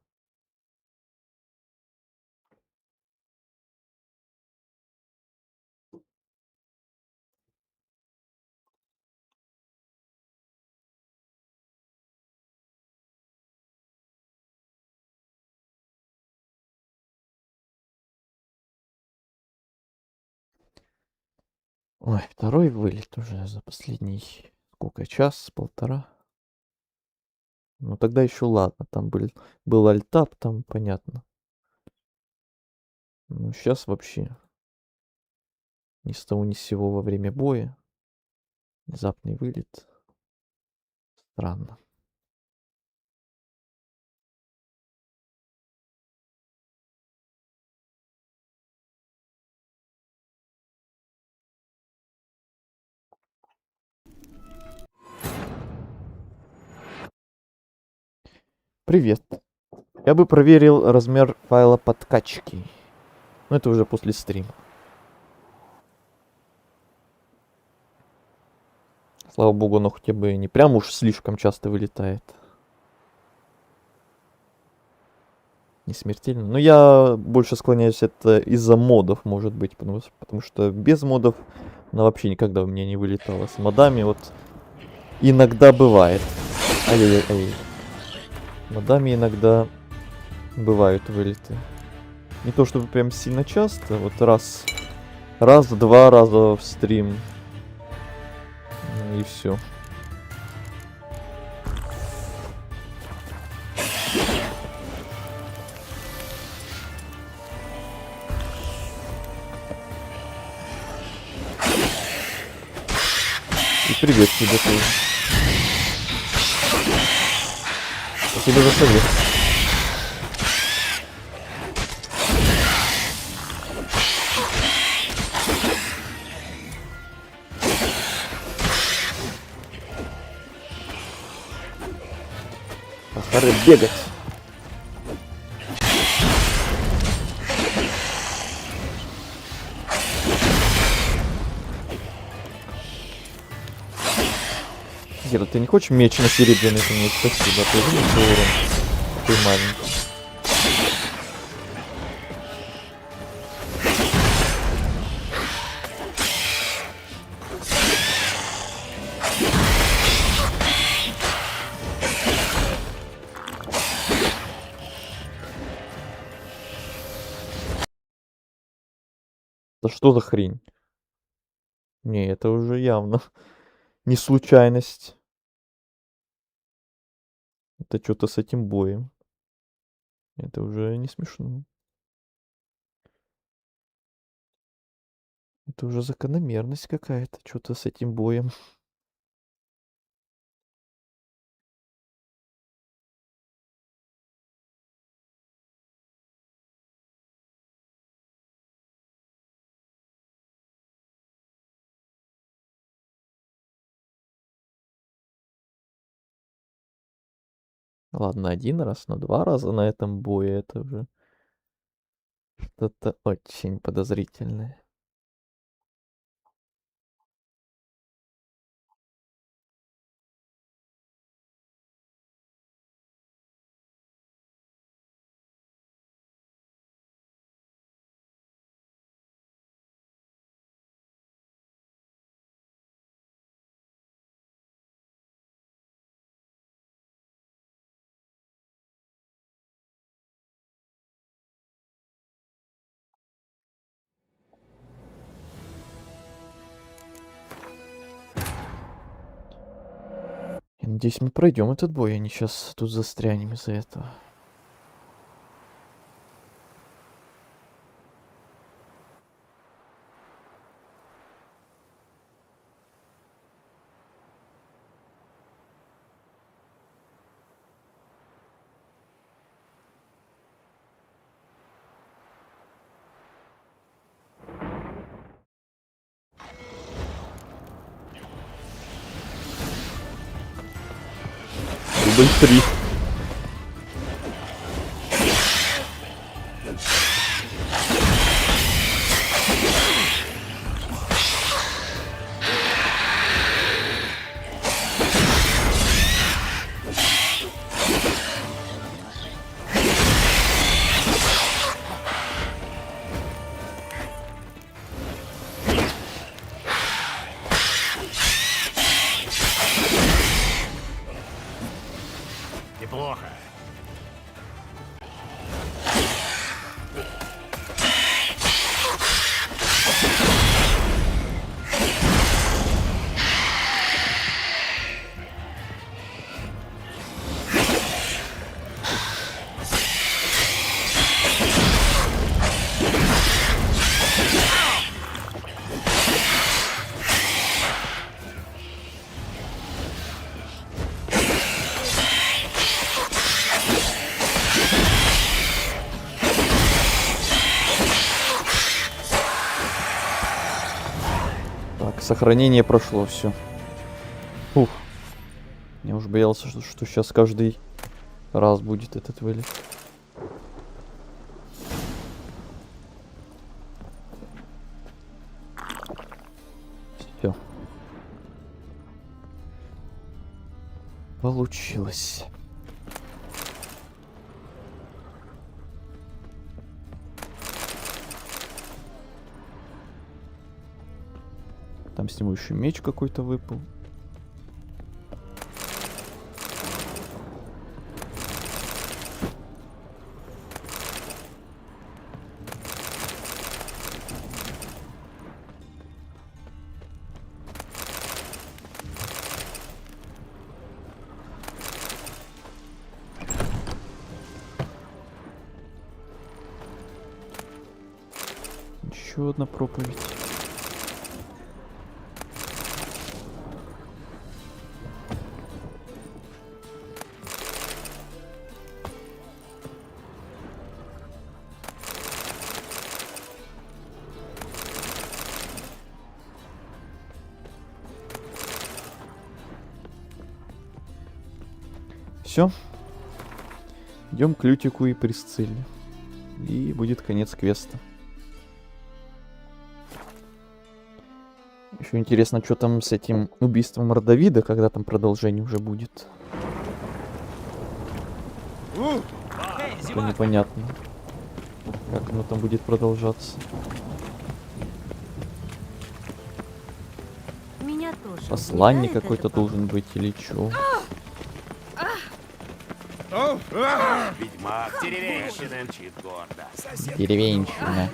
Ой, второй вылет уже за последний, сколько, час-полтора. Ну тогда еще ладно, там был альтап, там понятно. Ну сейчас вообще ни с того ни с сего во время боя. Внезапный вылет. Странно. Привет. Я бы проверил размер файла подкачки. Но это уже после стрима. Слава богу, оно хотя бы не прям уж слишком часто вылетает. Не смертельно. Но я больше склоняюсь это из-за модов, может быть. Потому что без модов она вообще никогда у меня не вылетала. С модами вот иногда бывает. Ай-яй-яй. Модами иногда бывают вылеты. Не то чтобы прям сильно часто, вот раз-два раза в стрим. И все. И привет тебе тоже. Спасибо за совет. Пора бегать. Гера, ты не хочешь меч на серебряный поменять? Спасибо, ты же не урон. Ты маленький. Да что за хрень? Не, это уже явно не случайность. Это что-то с этим боем. Это уже не смешно. Это уже закономерность какая-то. Что-то с этим боем. Ладно, один раз, но два раза на этом бое это уже что-то очень подозрительное. Я надеюсь, мы пройдем этот бой, а не сейчас тут застрянем из-за этого. Дубль 3. Неплохо. Так, сохранение прошло, все. Ух. Я уж боялся, что сейчас каждый раз будет этот вылет. Все. Получилось. Там с него еще меч какой-то выпал. Еще одна проповедь. Все. Идем к Лютику и Присцилле. И будет конец квеста. Еще интересно, что там с этим убийством Родовида, когда там продолжение уже будет. Что непонятно. Как оно там будет продолжаться. Меня тоже. Посланник удивляет какой-то это должен быть или чё? Ведьмак деревенщина мчит гордо. Деревенщина.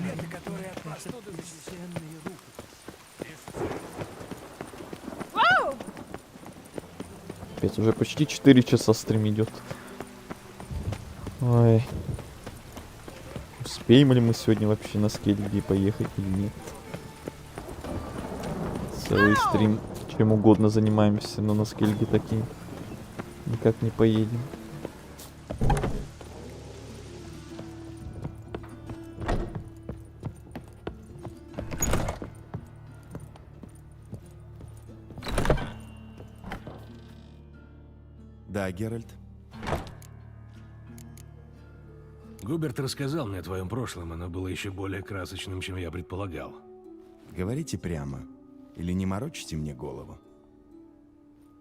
Капец, уже почти 4 часа стрим идет. Ой. Успеем ли мы сегодня вообще на Скельге поехать или нет? Целый стрим чем угодно занимаемся, но на Скельге такие никак не поедем. Да, Геральт? Губерт рассказал мне о твоем прошлом, оно было еще более красочным, чем я предполагал. Говорите прямо, или не морочите мне голову.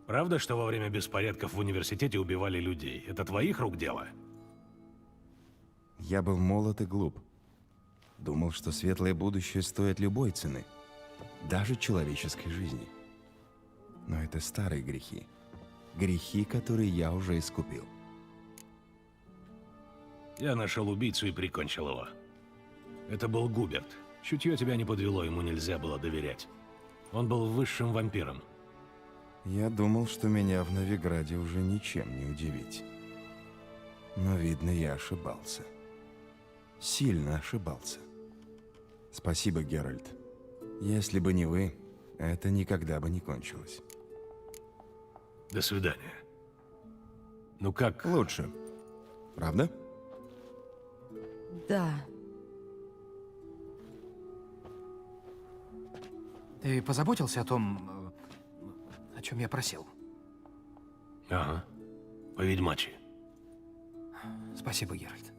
Правда, что во время беспорядков в университете убивали людей? Это твоих рук дело? Я был молод и глуп. Думал, что светлое будущее стоит любой цены, даже человеческой жизни. Но это старые грехи. Грехи, которые я уже искупил. Я нашел убийцу и прикончил его. Это был Губерт. Чутье тебя не подвело, ему нельзя было доверять. Он был высшим вампиром. Я думал, что меня в Новиграде уже ничем не удивить. Но, видно, я ошибался. Сильно ошибался. Спасибо, Геральт. Если бы не вы, это никогда бы не кончилось. До свидания. Ну как? Лучше. Правда? Да. Ты позаботился о том, о чем я просил? Ага. По-ведьмачьи. Спасибо, Геральт.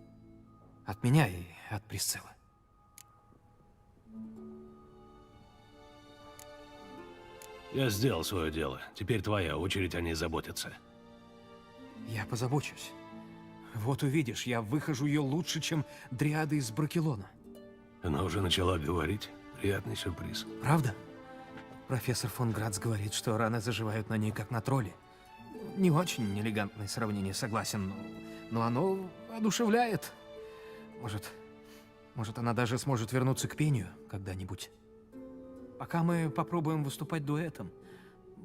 От меня и от Присциллы. Я сделал свое дело. Теперь твоя очередь о ней заботиться. Я позабочусь. Вот увидишь, я выхожу ее лучше, чем дриады из Бракелона. Она уже начала говорить. Приятный сюрприз. Правда? Профессор фон Грац говорит, что раны заживают на ней, как на тролле. Не очень элегантное сравнение, согласен, но оно одушевляет. Может, она даже сможет вернуться к пению когда-нибудь. Пока мы попробуем выступать дуэтом.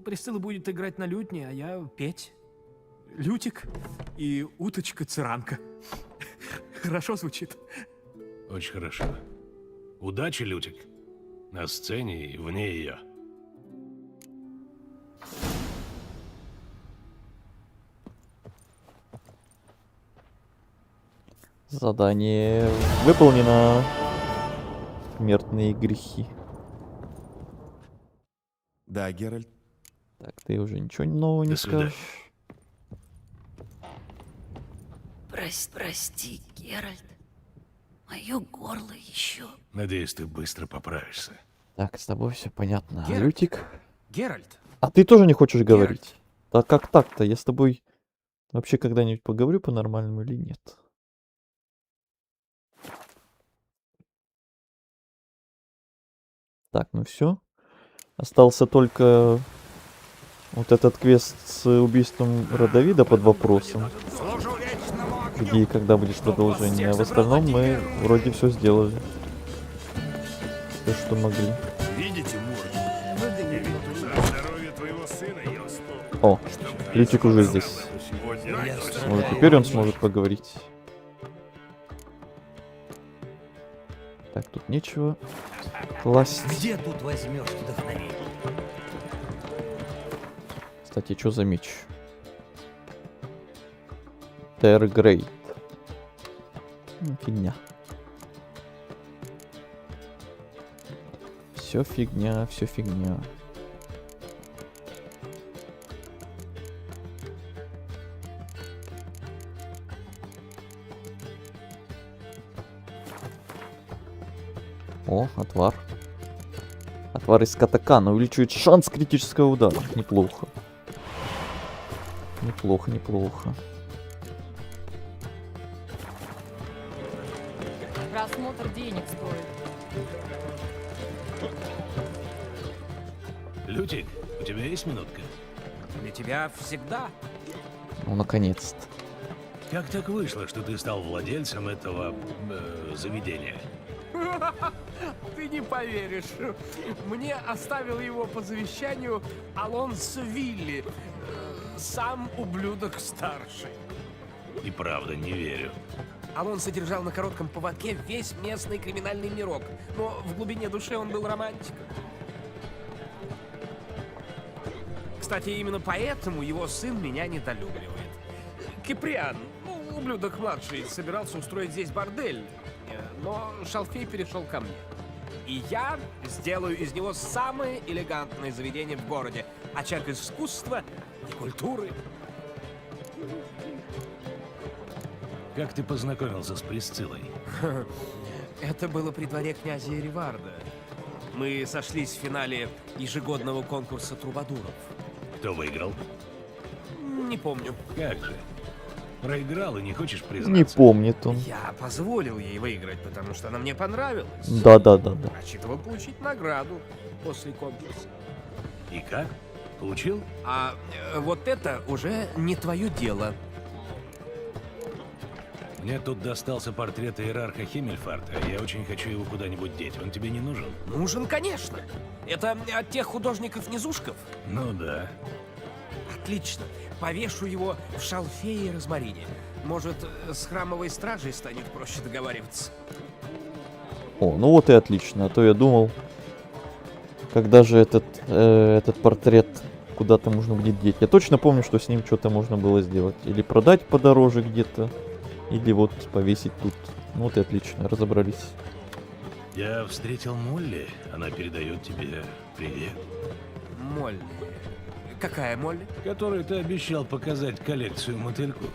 Присцилла будет играть на лютне, а я петь. Лютик и уточка-циранка. Хорошо звучит? Очень хорошо. Удачи, Лютик. На сцене и вне ее. Задание выполнено. Смертные грехи. Да, Геральт. Так, ты уже ничего нового не скажешь. Прости, Геральт. Мое горло еще. Надеюсь, ты быстро поправишься. Так, с тобой все понятно. Геральт. Лютик. Геральт. А ты тоже не хочешь говорить? Да как так-то? Я с тобой вообще когда-нибудь поговорю по-нормальному или нет? Так, ну все. Остался только вот этот квест с убийством Родовида под вопросом. Где и когда будет продолжение. А в остальном мы вроде все сделали. Все, что могли. Видите, Мур? За здоровье твоего сына я успел. О, Лютик уже здесь. Может, теперь он сможет поговорить. Так, тут нечего. Класть. Где тут возьмешь вдохновение? Кстати, что за меч? Тергрейд. Ну, фигня. Все фигня, все фигня. О, отвар. Отвар из катакана увеличивает шанс критического удара. Неплохо. Неплохо, неплохо. Просмотр денег стоит. Лютик, у тебя есть минутка? Для тебя всегда. Ну, наконец-то. Как так вышло, что ты стал владельцем этого заведения? Ты не поверишь. Мне оставил его по завещанию Алонсо Вилли. Сам ублюдок старший. И правда, не верю. Алонсо держал на коротком поводке весь местный криминальный мирок. Но в глубине души он был романтиком. Кстати, именно поэтому его сын меня недолюбливает. Киприан, ублюдок-младший, собирался устроить здесь бордель, но Шалфей перешел ко мне. И я сделаю из него самое элегантное заведение в городе. Очаг искусства и культуры. Как ты познакомился с Присциллой? Это было при дворе князя Эриварда. Мы сошлись в финале ежегодного конкурса трубадуров. Кто выиграл? Не помню. Как же? Проиграл и не хочешь признаться? Не помнит он. Я позволил ей выиграть, потому что она мне понравилась. Да-да-да-да. Рассчитывал получить награду после конкурса. И как? Получил? А вот это уже не твое дело. Мне тут достался портрет иерарха Химмельфарта, и я очень хочу его куда-нибудь деть. Он тебе не нужен? Нужен, конечно. Это от тех художников-низушков? Ну да. Отлично. Повешу его в шалфее и розмарине. Может, с храмовой стражей станет проще договариваться. О, ну вот и отлично. А то я думал, когда же этот портрет куда-то можно будет деть. Я точно помню, что с ним что-то можно было сделать. Или продать подороже где-то, или вот повесить тут. Ну вот и отлично, разобрались. Я встретил Молли. Она передает тебе привет. Молли. Какая Молли? Которой ты обещал показать коллекцию мотыльков.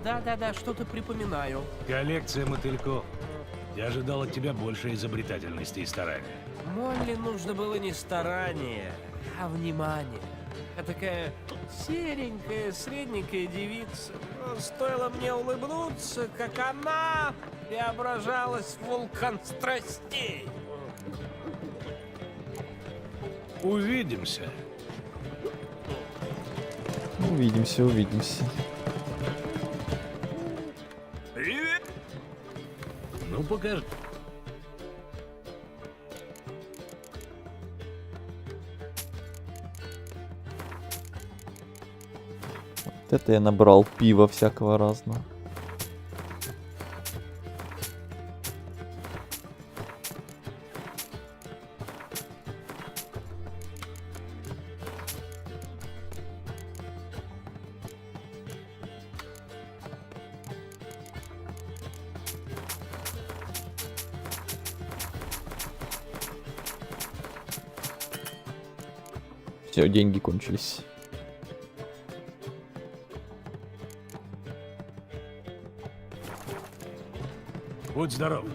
Да-да-да, что-то припоминаю. Коллекция мотыльков. Я ожидал от тебя больше изобретательности и старания. Молли нужно было не старание, а внимание. А такая серенькая, средненькая девица. Но стоило мне улыбнуться, как она преображалась в вулкан страстей. Увидимся. Увидимся, увидимся. Привет. Ну, покажи. Вот это я набрал пива всякого разного. Все, деньги кончились. Будь здоров.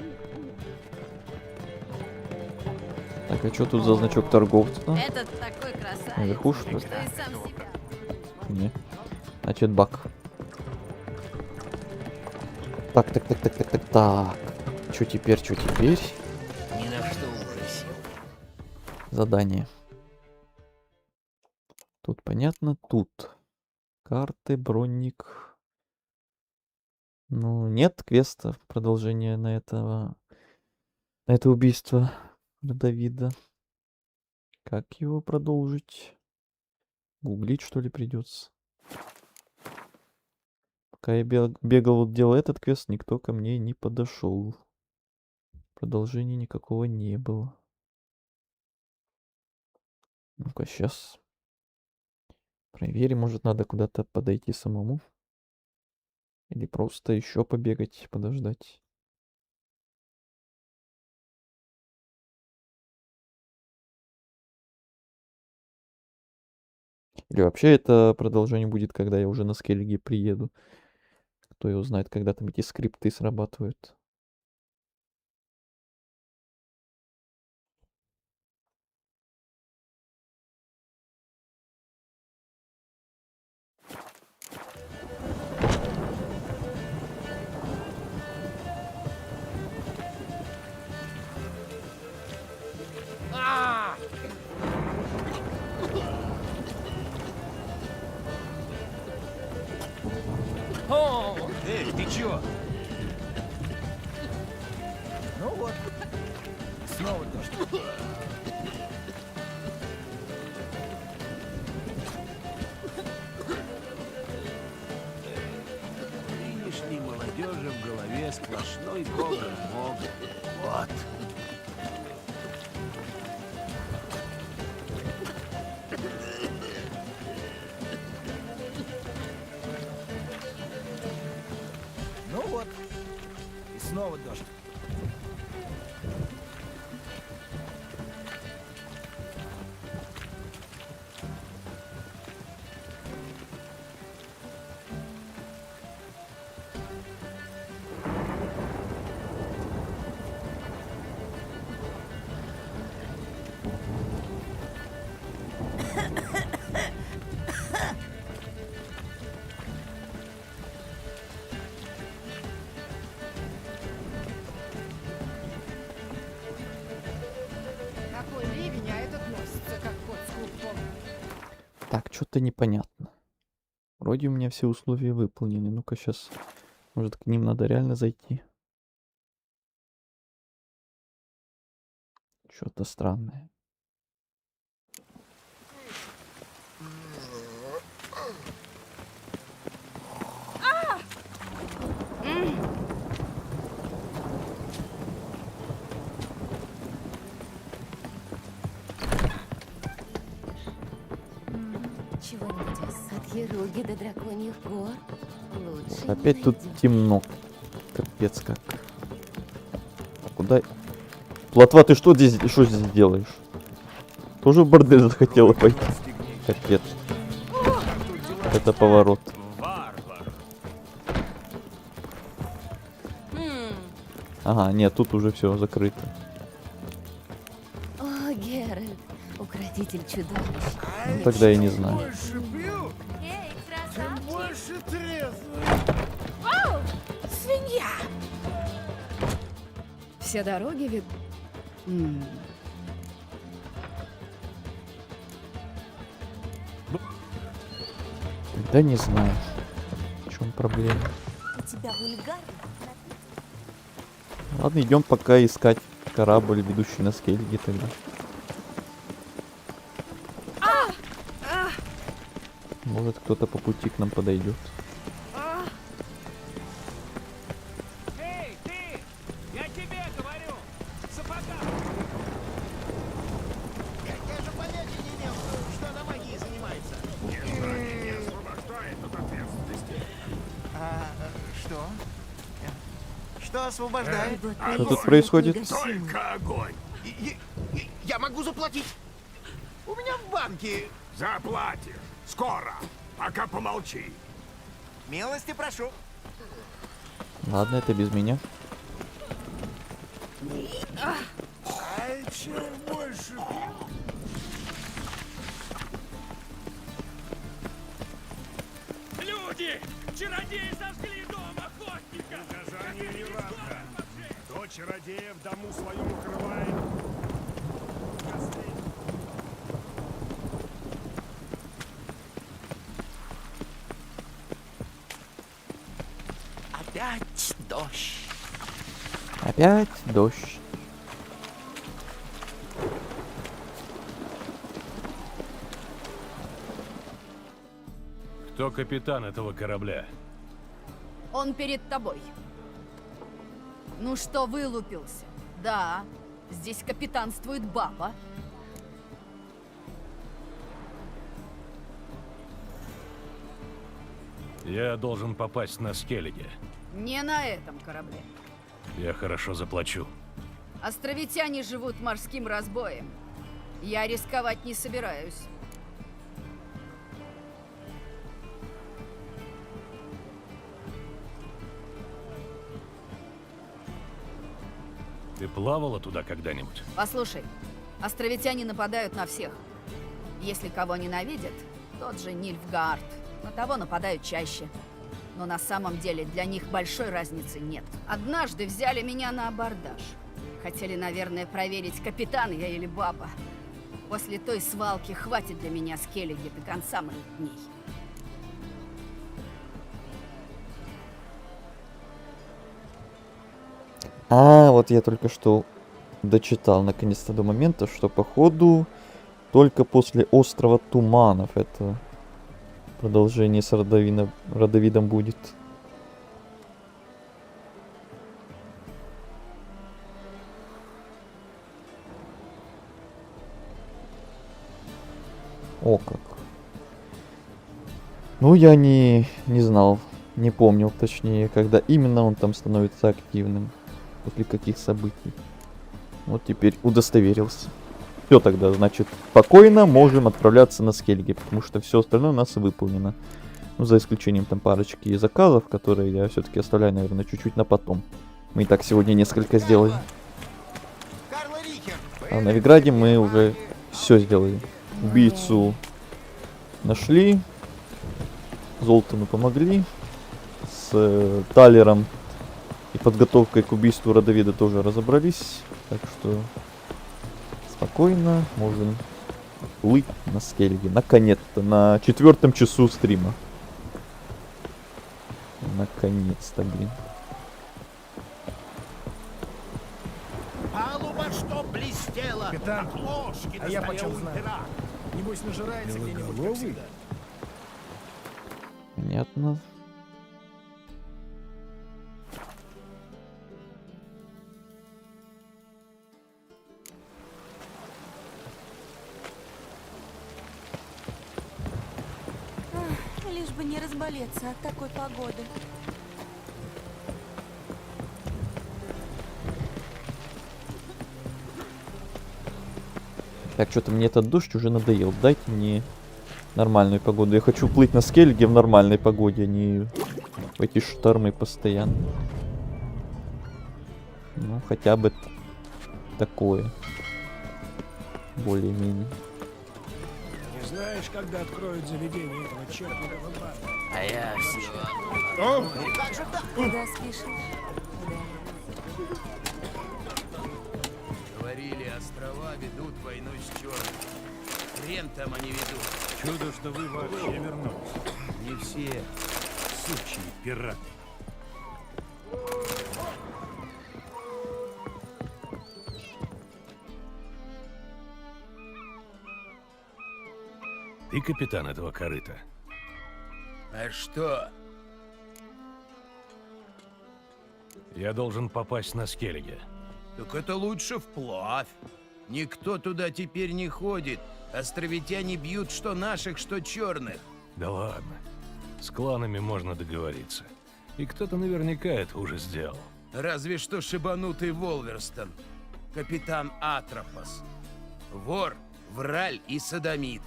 Так, а что тут за значок торговца? Этот такой красавец, Наверху, что ли? что и сам себя. Не. Значит, бак. Так. Что теперь, что теперь? Ни на что уже сил. Задание. Тут понятно, тут. Карты, бронник. Ну, нет квеста, продолжения на это убийство Давида. Как его продолжить? Гуглить, что ли, придется? Пока я бегал, вот делал этот квест, никто ко мне не подошел. Продолжения никакого не было. Ну-ка, сейчас проверим, может, надо куда-то подойти самому. Или просто еще побегать, подождать. Или вообще это продолжение будет, когда я уже на Скеллиге приеду. Кто его знает, когда там эти скрипты срабатывают. Эй, ты чё? Ну вот. Снова дождь. Нынешней молодежи в голове сплошной бог. Вот. Ну вот. И снова дождь. Какой ливень, а этот носится, как кот с клубком. Так, что-то непонятно. Вроде у меня все условия выполнены. Ну-ка, сейчас, может, к ним надо реально зайти. Что-то странное. Чего-нибудь от Еруги до Драконьих гор лучше не Опять тут найдёшь. темно. Капец как. А куда... Плотва, ты что здесь делаешь? Тоже в бордель захотела пойти? Капец. Это поворот. Ага, нет, тут уже все закрыто. О, Геральт, укротитель чудовищ. Ну, тогда я не знаю. Больше пью, Эй, тем красавчик! больше трезвый. Оу, свинья! Все дороги ведут... Да не знаю. В чем проблема. У тебя вульгарно. Ладно, идем пока искать корабль, ведущий на Скеллиге тогда. Может, кто-то по пути к нам подойдет. Эй, ты! Я тебе говорю! Сапога! Я же понятия не имел, что она магией занимается. Незнание не освобождает от ответственности. Что? Что освобождает? Что тут происходит? Только огонь. Я могу заплатить. У меня в банке. Заплатишь. Скоро. Пока помолчи. Милости прошу. Ладно, это без меня. Ай, чем больше пью. Люди! Чародеи сожгли дом охотника! Наказание неравно. Кто чародея в дому своем укрывает? Опять дождь. Опять дождь. Кто капитан этого корабля? Он перед тобой. Ну что вылупился? Да, здесь капитанствует баба. Я должен попасть на Скеллиге. Не на этом корабле. Я хорошо заплачу. Островитяне живут морским разбоем. Я рисковать не собираюсь. Ты плавала туда когда-нибудь? Послушай, островитяне нападают на всех. Если кого ненавидят, тот же Нильфгаард. На того нападают чаще. Но на самом деле для них большой разницы нет. Однажды взяли меня на абордаж. Хотели, наверное, проверить, капитан я или баба. После той свалки хватит для меня Скеллиги до конца моих дней. А, вот я только что дочитал наконец-то до момента, что походу только после острова Туманов это продолжение с Родовидом будет. О как. Ну, я не знал, не помнил точнее, когда именно он там становится активным. После каких событий. Вот теперь удостоверился. Все тогда, значит, спокойно можем отправляться на Скеллиге, потому что все остальное у нас выполнено. Ну, за исключением там парочки заказов, которые я все-таки оставляю, наверное, чуть-чуть на потом. Мы и так сегодня несколько сделали. А в Новиграде мы уже все сделали. Убийцу нашли. Золтану помогли. С Талером и подготовкой к убийству Родовида тоже разобрались. Так что спокойно можем плыть на Скеллиге. Наконец-то, на 4-м часу стрима. Наконец-то, блин. Палуба, что блестела, Капитан, как ложки а я на почем столе у знаю? пера. Небось нажирается где-нибудь, как всегда. Понятно. Лишь бы не разболеться от такой погоды. Так, что-то мне этот дождь уже надоел. Дайте мне нормальную погоду. Я хочу плыть на Скеллиге в нормальной погоде, а не в эти штормы постоянно. Ну, хотя бы такое. Более-менее. Не знаешь, когда откроют заведение этого чертового бара? А я все. Как же так? Куда спешишь? Говорили, острова ведут войну с черными. Хрен там они ведут. Чудо, что вы вообще вернулись. Не все. Сучьи пираты. Ты капитан этого корыта? А что? Я должен попасть на Скеллиге. Так это лучше вплавь. Никто туда теперь не ходит. Островитяне бьют что наших, что черных. Да ладно. С кланами можно договориться. И кто-то наверняка это уже сделал. Разве что шибанутый Волверстон. Капитан Атропос. Вор, враль и содомит.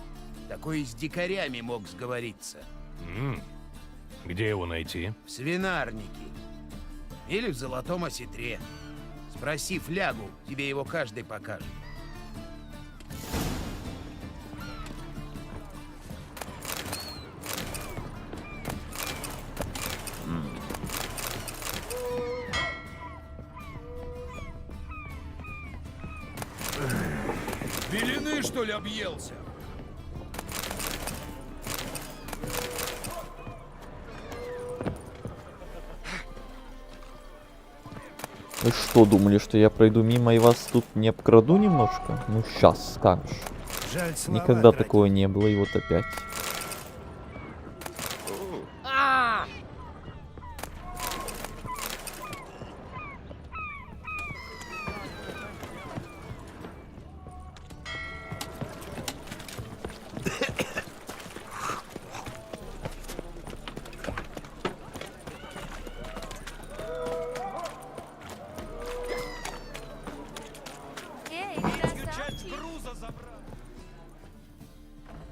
Такой и с дикарями мог сговориться. Где его найти? В свинарнике. Или в Золотом Осетре. Спроси флягу, тебе его каждый покажет. Белины, что ли, объелся? Вы что, думали, что я пройду мимо и вас тут не обкраду немножко? Ну сейчас, как же. Жаль, слова Никогда тратить. такого не было, и вот опять.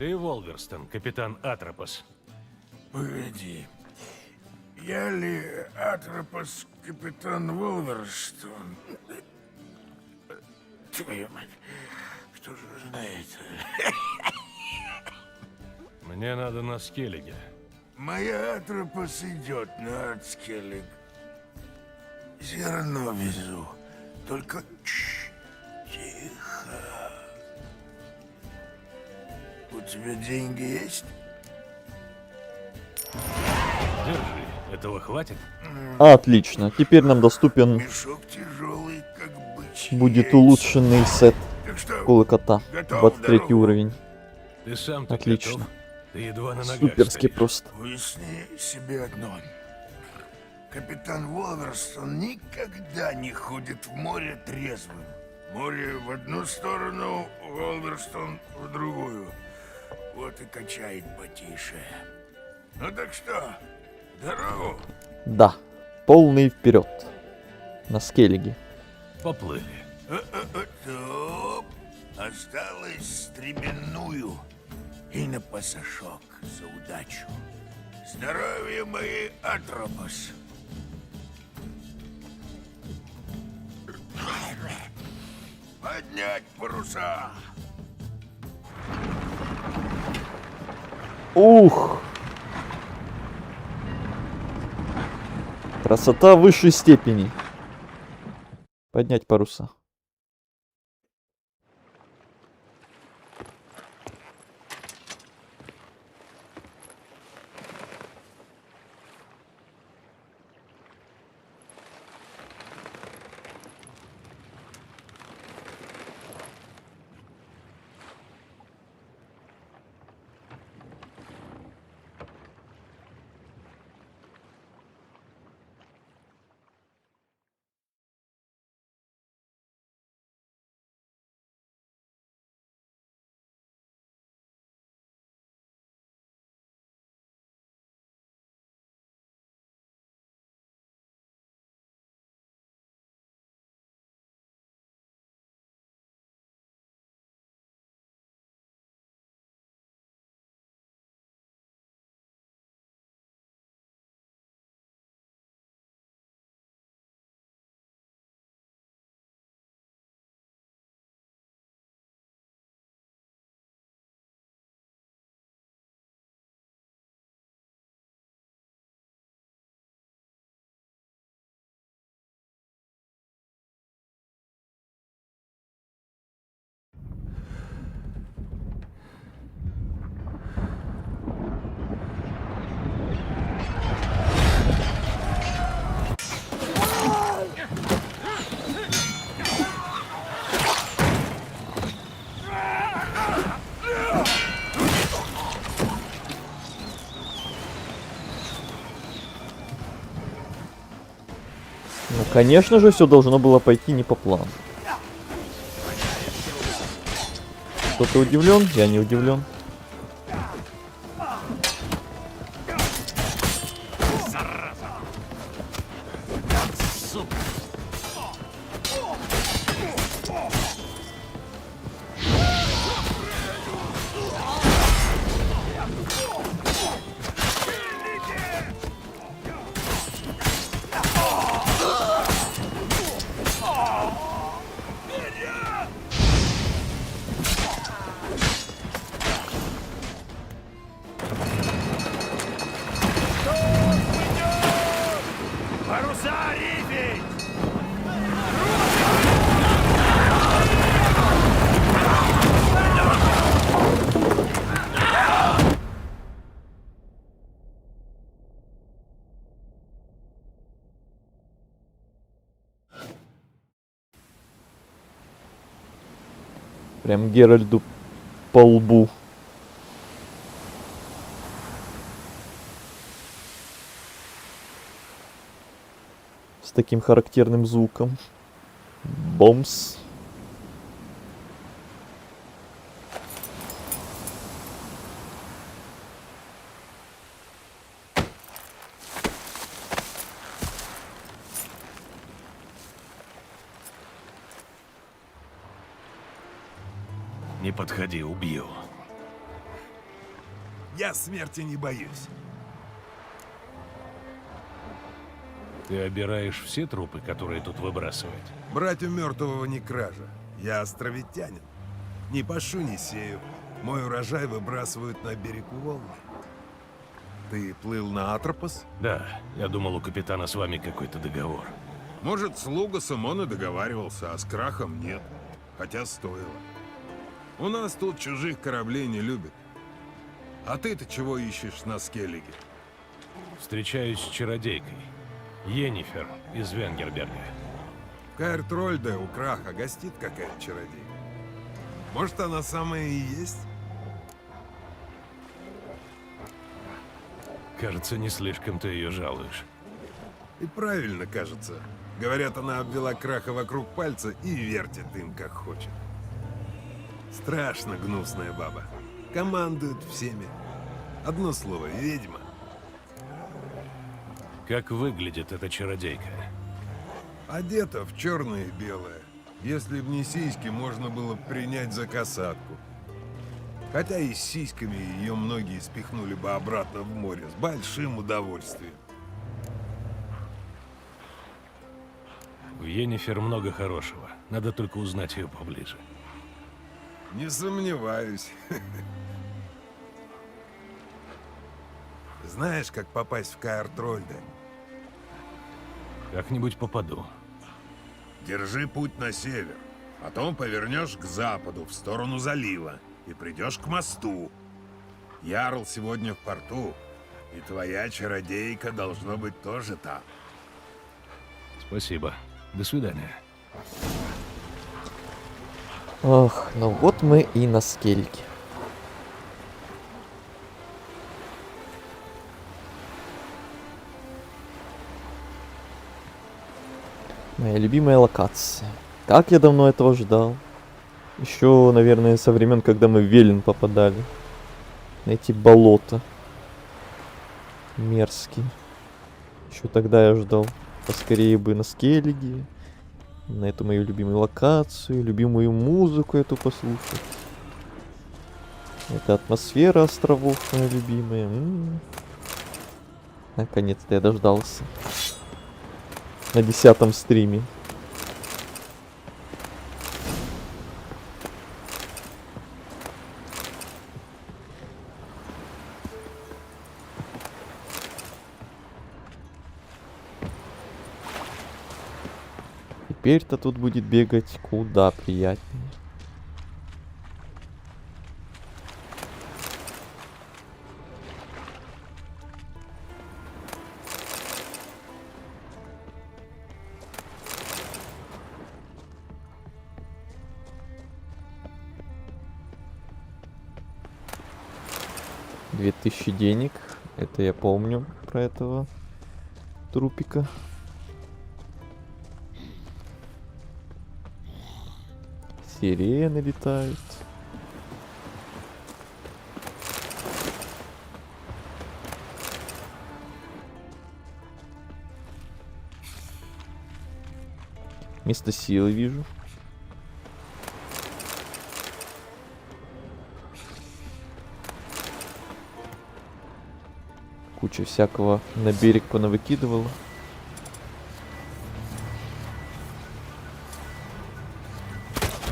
Ты Волверстон, капитан Атропос. Погоди. Я ли Атропос, капитан Волверстон? Твою мать, кто же знает? Мне надо на Скеллиге. Моя Атропос идет на Ацкеллиг. Зерно везу. Только тихо. У тебя деньги есть? Держи, этого хватит? Отлично. Теперь нам доступен Мешок тяжелый, как бычье. будет улучшенный сет Так что, Школы Кота. готов 23 дорогу? уровень. Ты сам-то Отлично. готов? Ты едва на ногах Суперски стоишь. просто. Уясни себе одно. Капитан Волверстон никогда не ходит в море трезвым. Море в одну сторону, Волверстон в другую. Вот и качает потише. Ну так что, дорогу? Да. Полный вперед. На Скеллиге. Поплыли. Топ. Осталось стременную. И на пасашок за удачу. Здоровья мои, Атропос. Поднять паруса. Ух! Красота высшей степени. Поднять паруса. Ну, конечно же, все должно было пойти не по плану. Кто ты удивлен? Я не удивлен. Паруса, рифить! Прям Геральду по лбу. С таким характерным звуком. Бомс. Не подходи, убью. Я смерти не боюсь. Ты обираешь все трупы, которые тут выбрасывают? Брать у мертвого не кража. Я островитянин. Не пашу, не сею. Мой урожай выбрасывают на берег Волны. Ты плыл на Атропос? Да, я думал, у капитана с вами какой-то договор. Может, с Лугасом он и договаривался, а с Крахом нет. Хотя стоило. У нас тут чужих кораблей не любят. А ты-то чего ищешь на Скеллиге? Встречаюсь с чародейкой. Йеннифер из Венгерберга. В Каэр-Трольде у Краха гостит какая-то чародейка. Может, она самая и есть? Кажется, не слишком ты ее жалуешь. И правильно, кажется. Говорят, она обвела Краха вокруг пальца и вертит им, как хочет. Страшно гнусная баба. Командует всеми. Одно слово — ведьма. Как выглядит эта чародейка? Одета в черное и белое. Если б не сиськи, можно было бы принять за касатку. Хотя и с сиськами ее многие спихнули бы обратно в море с большим удовольствием. В Йеннифер много хорошего. Надо только узнать ее поближе. Не сомневаюсь. Знаешь, как попасть в Каэр-Трольде? Как-нибудь попаду. Держи путь на север. Потом повернешь к западу, в сторону залива. И придешь к мосту. Ярл сегодня в порту. И твоя чародейка должно быть тоже там. Спасибо. До свидания. Ох, ну вот мы и на Скеллиге. Моя любимая локация. Как я давно этого ждал. Еще, наверное, со времен, когда мы в Велин попадали. На эти болота. Мерзкие. Еще тогда я ждал. Поскорее бы на Скеллиге. На эту мою любимую локацию. Любимую музыку эту послушать. Это атмосфера островов моя любимая. Наконец-то я дождался. На 10-м стриме. Теперь-то тут будет бегать куда приятнее. $2000 денег. Это я помню про этого трупика. Сирены летают. Место силы вижу. Куча всякого на берег понавыкидывала.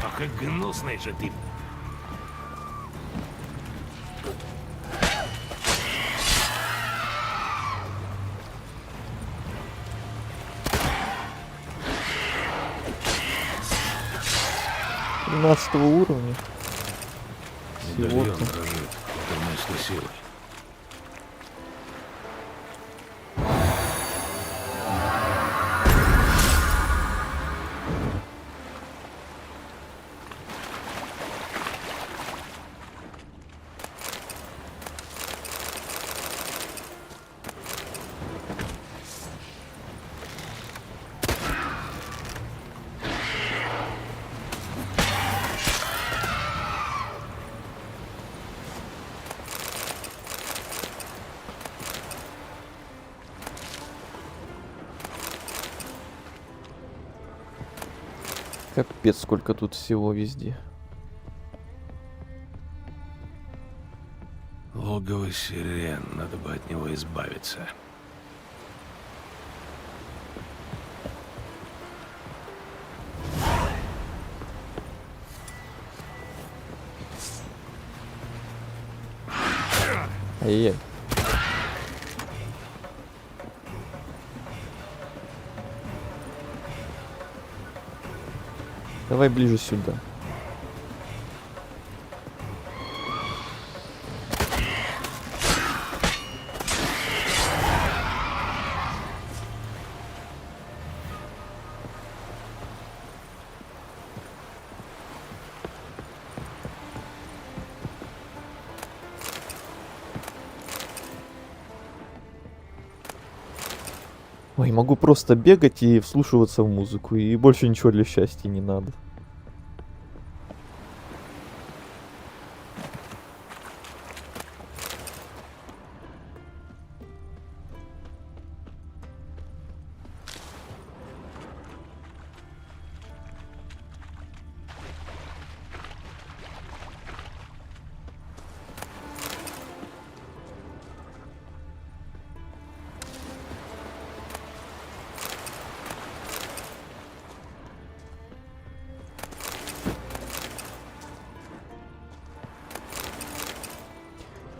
Ах, и гнусный же ты. Уровня. Медальон дрожит от одной силы. Капец, сколько тут всего везде. Логово сирен. Надо бы от него избавиться. Ай-яй. Давай ближе сюда. Ой, могу просто бегать и вслушиваться в музыку, и больше ничего для счастья не надо.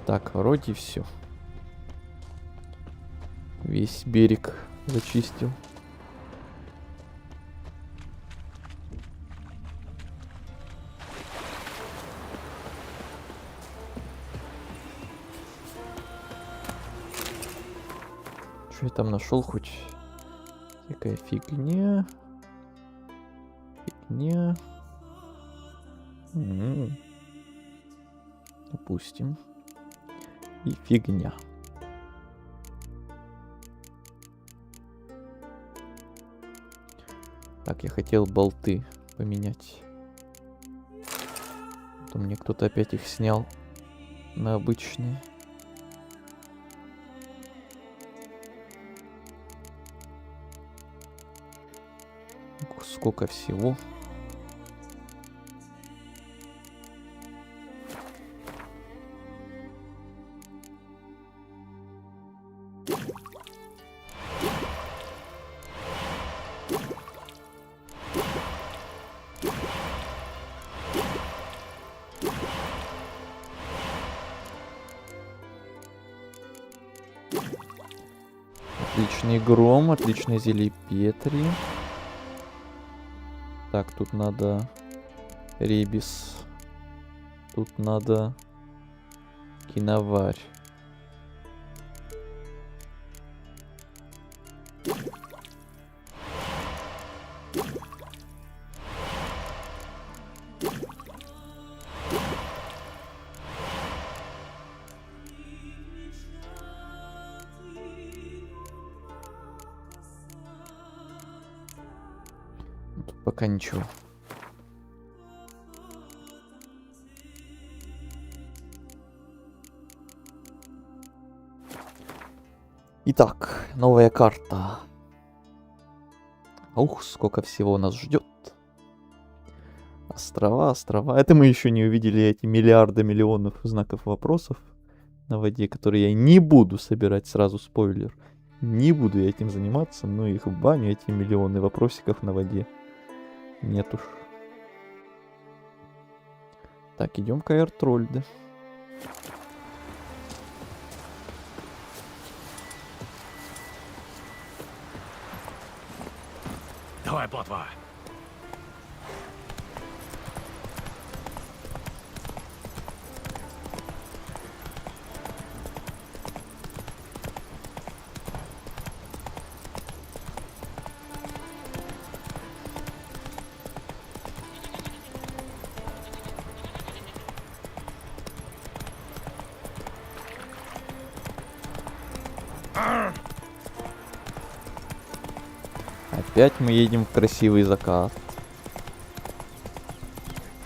Так, вроде все. Весь берег зачистил. Что я там нашел хоть? Такая фигня. Фигня. Допустим. И фигня. Так, я хотел болты поменять. А то мне кто-то опять их снял на обычные. Сколько всего. Отличный гром, отличное зелье Петри. Так, тут надо ребис. Тут надо киноварь. Тут пока ничего. Итак, новая карта. Ух, сколько всего нас ждет. Острова, острова. Это мы еще не увидели эти миллиарды миллионов знаков вопросов на воде, которые я не буду собирать, сразу спойлер. Не буду я этим заниматься, но их в баню, эти миллионы вопросиков на воде. Нет уж. Так, идем к Эртрольде. Давай, плотва. Опять мы едем в красивый закат.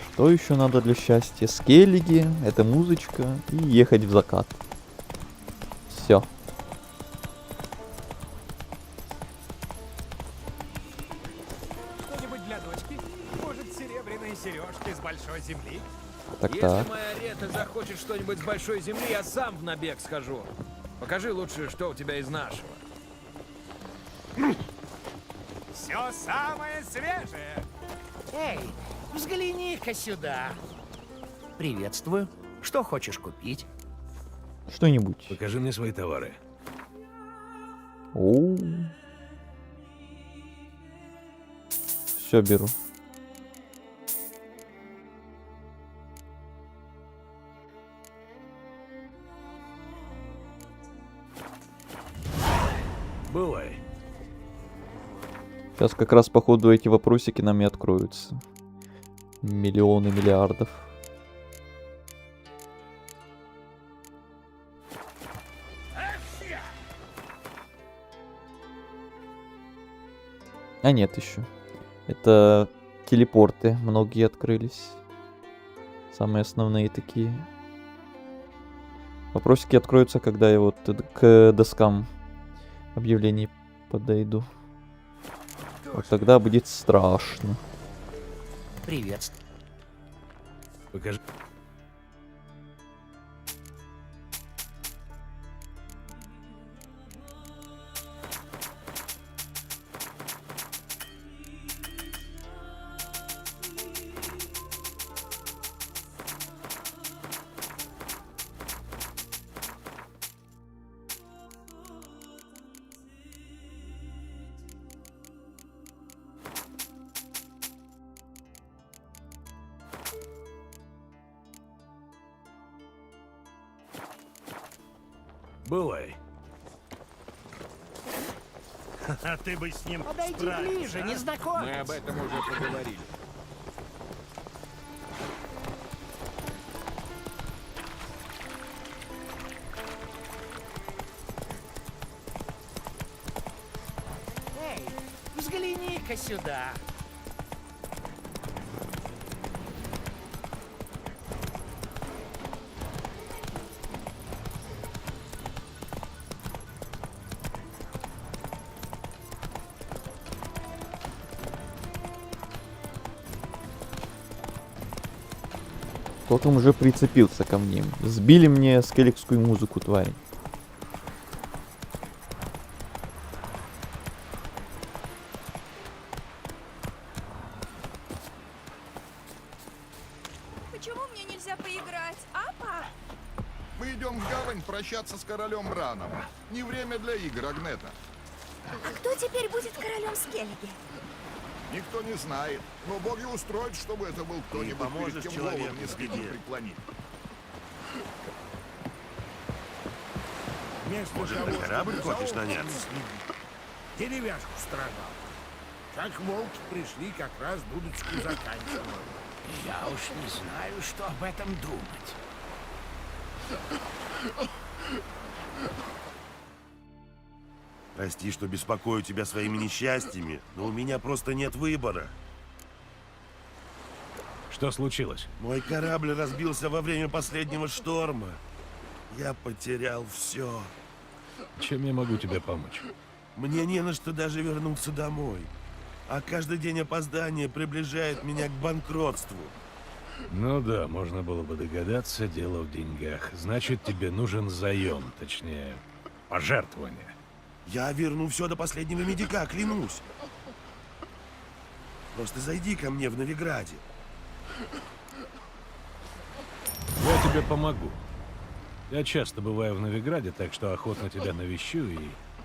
Что еще надо для счастья? Скеллиги, это музычка и ехать в закат. Все. Что-нибудь для дочки? Может, серебряные сережки с большой земли? Так-так. моя Рета захочет что-нибудь с большой земли, я сам в набег схожу. Покажи лучше, что у тебя из нашего. Все самое свежее. Эй, взгляни-ка сюда. Приветствую. Что хочешь купить? Что-нибудь. Покажи мне свои товары. О. Все беру. Бывай. Сейчас как раз походу эти вопросики нам и откроются. Миллионы миллиардов. А нет еще. Это телепорты. Многие открылись. Самые основные такие. Вопросики откроются, когда я вот к доскам объявлений подойду. Вот тогда будет страшно. Приветствую. Покажи. Бывай. А ты бы с ним Подойди справился, ближе, а? незнакомец. Мы об этом уже поговорили. Эй, взгляни-ка сюда. Кто там уже прицепился ко мне? Сбили мне скелликскую музыку, тварь. Почему мне нельзя поиграть, а, пап? Мы идем в гавань прощаться с королем Браном. Не время для игр, Агнета. А кто теперь будет королем Скеллиги? Никто не знает, но боги устроят, чтобы это был кто-нибудь, перед кем голову не стыдно преклонить. Вместо Может, того, на корабль чтобы хочешь за окнами наняться? следить, деревяшку строгал. Как волки пришли, как раз дудочку заканчивал. Я уж не знаю, что об этом думать. Прости, что беспокою тебя своими несчастьями, но у меня просто нет выбора. Что случилось? Мой корабль разбился во время последнего шторма. Я потерял все. Чем я могу тебе помочь? Мне не на что даже вернуться домой. А каждый день опоздания приближает меня к банкротству. Ну да, можно было бы догадаться, дело в деньгах. Значит, тебе нужен заем, точнее, пожертвование. Я верну все до последнего медика, клянусь. Просто зайди ко мне в Новиграде. Я тебе помогу. Я часто бываю в Новиграде, так что охотно тебя навещу и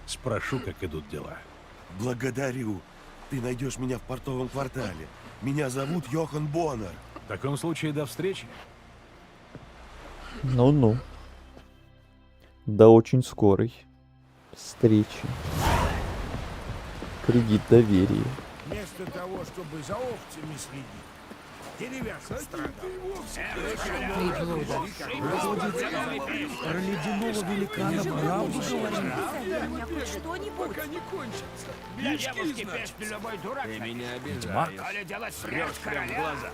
спрошу, как идут дела. Благодарю. Ты найдешь меня в портовом квартале. Меня зовут Йохан Боннер. В таком случае до встречи. Ну-ну. До очень скорой встречи. Кредит доверия. Вместо того, чтобы за овцами следить, деревяшку строгал. Про ледяного великана правду говорит. Что-нибудь. Пока не кончится. Для девушки песни любой дурак. Ты меня Ведьмак. обижаешь. Коли делать Врешь смерть прям в короля. глаза.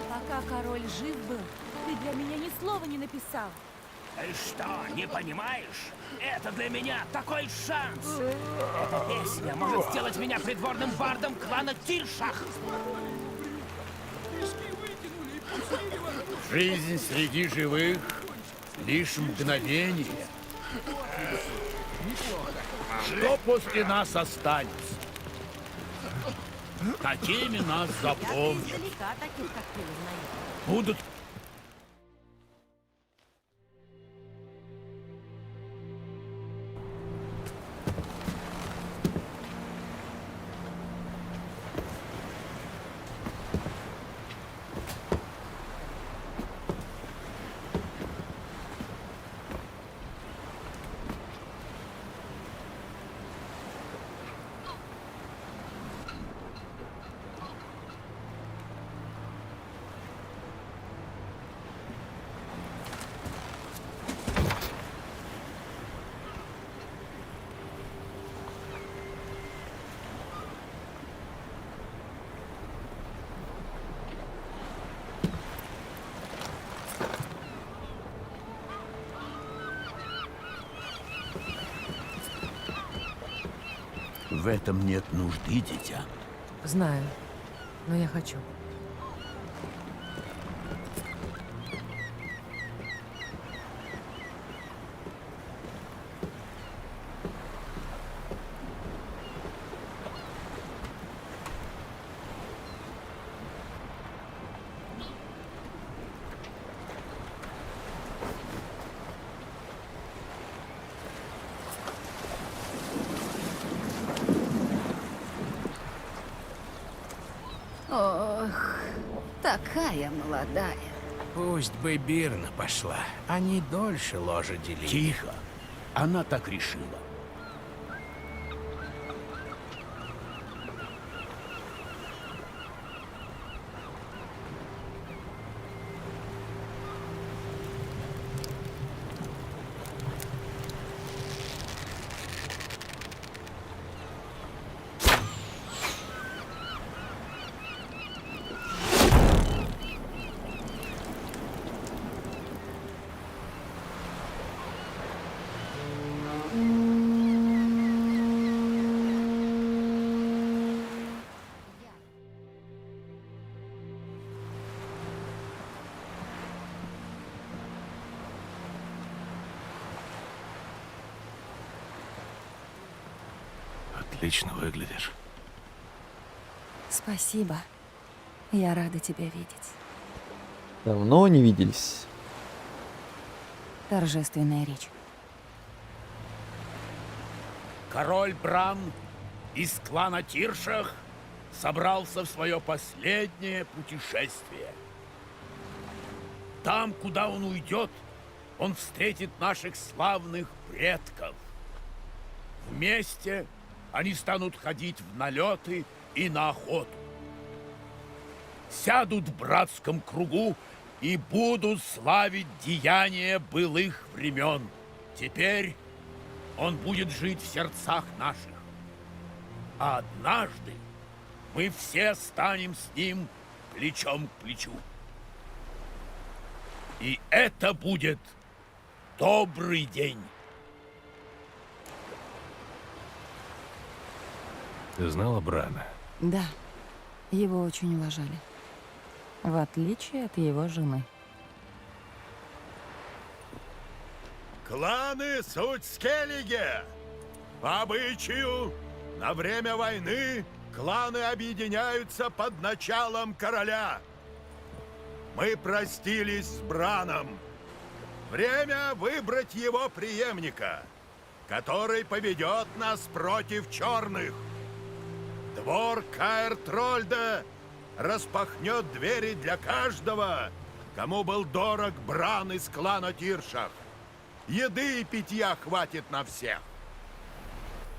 Пока король жив был, ты для меня ни слова не написал. Ты что, не понимаешь? Это для меня такой шанс. Эта песня может сделать меня придворным бардом клана Тиршах. Жизнь среди живых — лишь мгновение. Что после нас останется? Такими нас запомнят. Будут В этом нет нужды, дитя. Знаю, но я хочу. Ох, такая молодая. Пусть бы Бирна пошла, они дольше ложа делили. Тихо. Она так решила. Отлично выглядишь. Спасибо. Я рада тебя видеть. Давно не виделись. Торжественная речь. король Бран из клана Тиршах собрался в свое последнее путешествие. Там, куда он уйдет, он встретит наших славных предков. Вместе они станут ходить в налеты и на охоту. Сядут в братском кругу и будут славить деяния былых времен. Теперь он будет жить в сердцах наших. А однажды мы все станем с ним плечом к плечу. И это будет добрый день. Ты знала Брана? Да, его очень уважали. В отличие от его жены. Кланы суть скеллиги. По обычаю, на время войны кланы объединяются под началом короля. Мы простились с Браном. Время выбрать его преемника, который поведет нас против черных. Двор Каэр-Трольда распахнет двери для каждого, кому был дорог Бран из клана Тиршах. Еды и питья хватит на всех.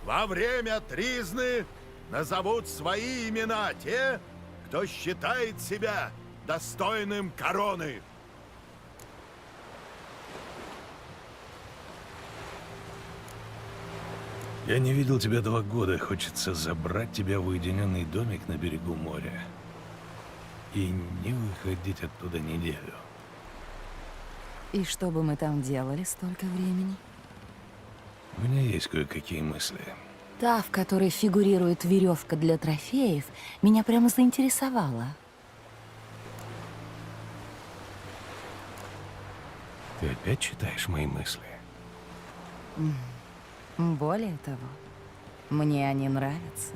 Во время тризны назовут свои имена те, кто считает себя достойным короны. Я не видел тебя 2 года. Хочется забрать тебя в уединенный домик на берегу моря и не выходить оттуда неделю. И что бы мы там делали столько времени? У меня есть кое-какие мысли. Та, в которой фигурирует веревка для трофеев, меня прямо заинтересовала. Ты опять читаешь мои мысли? Более того, мне они нравятся.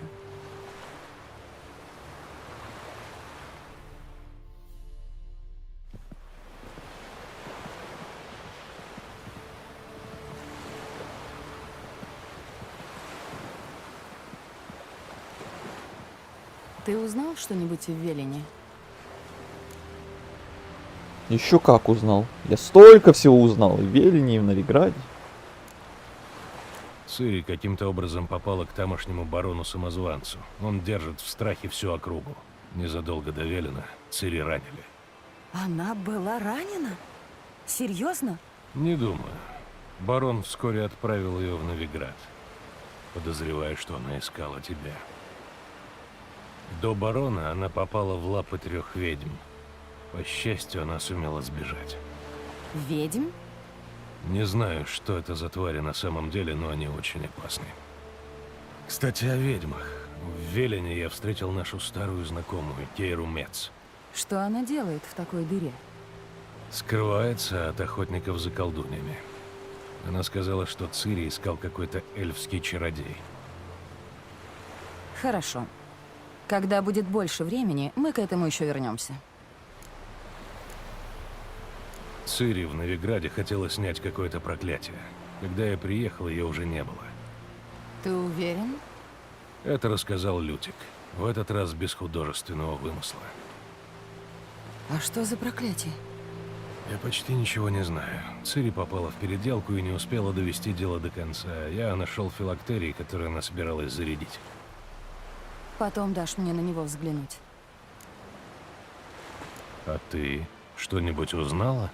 Ты узнал что-нибудь в Велине? Еще как узнал. Я столько всего узнал. И в Велине, и в Новиграде. Цири каким-то образом попала к тамошнему барону-самозванцу. Он держит в страхе всю округу. Незадолго до Велина Цири ранили. Она была ранена? Серьезно? Не думаю. Барон вскоре отправил ее в Новиград. Подозреваю, что она искала тебя. До барона она попала в лапы 3 ведьм. По счастью, она сумела сбежать. Ведьм? Не знаю, что это за твари на самом деле, но они очень опасны. Кстати, о ведьмах. В Велине я встретил нашу старую знакомую, Кейру Мец. Что она делает в такой дыре? Скрывается от охотников за колдуньями. Она сказала, что Цири искал какой-то эльфский чародей. Хорошо. Когда будет больше времени, мы к этому еще вернемся. Цири в Новиграде хотела снять какое-то проклятие. Когда я приехал, ее уже не было. Ты уверен? Это рассказал Лютик. В этот раз без художественного вымысла. А что за проклятие? Я почти ничего не знаю. Цири попала в переделку и не успела довести дело до конца. Я нашел филактерий, который она собиралась зарядить. Потом дашь мне на него взглянуть. А ты что-нибудь узнала?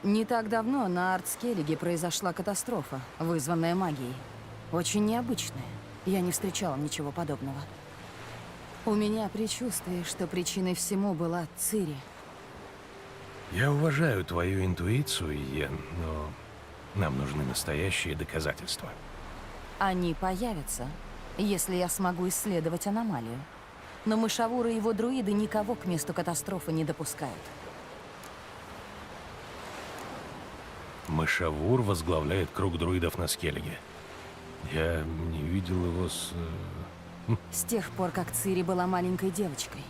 Не так давно на Артскеллиге произошла катастрофа, вызванная магией. Очень необычная. Я не встречала ничего подобного. У меня предчувствие, что причиной всему была Цири. Я уважаю твою интуицию, Йен, но нам нужны настоящие доказательства. Они появятся, если я смогу исследовать аномалию. Но мышавур и его друиды никого к месту катастрофы не допускают. Мышавур возглавляет круг друидов на Скеллиге. Я не видел его С тех пор, как Цири была маленькой девочкой.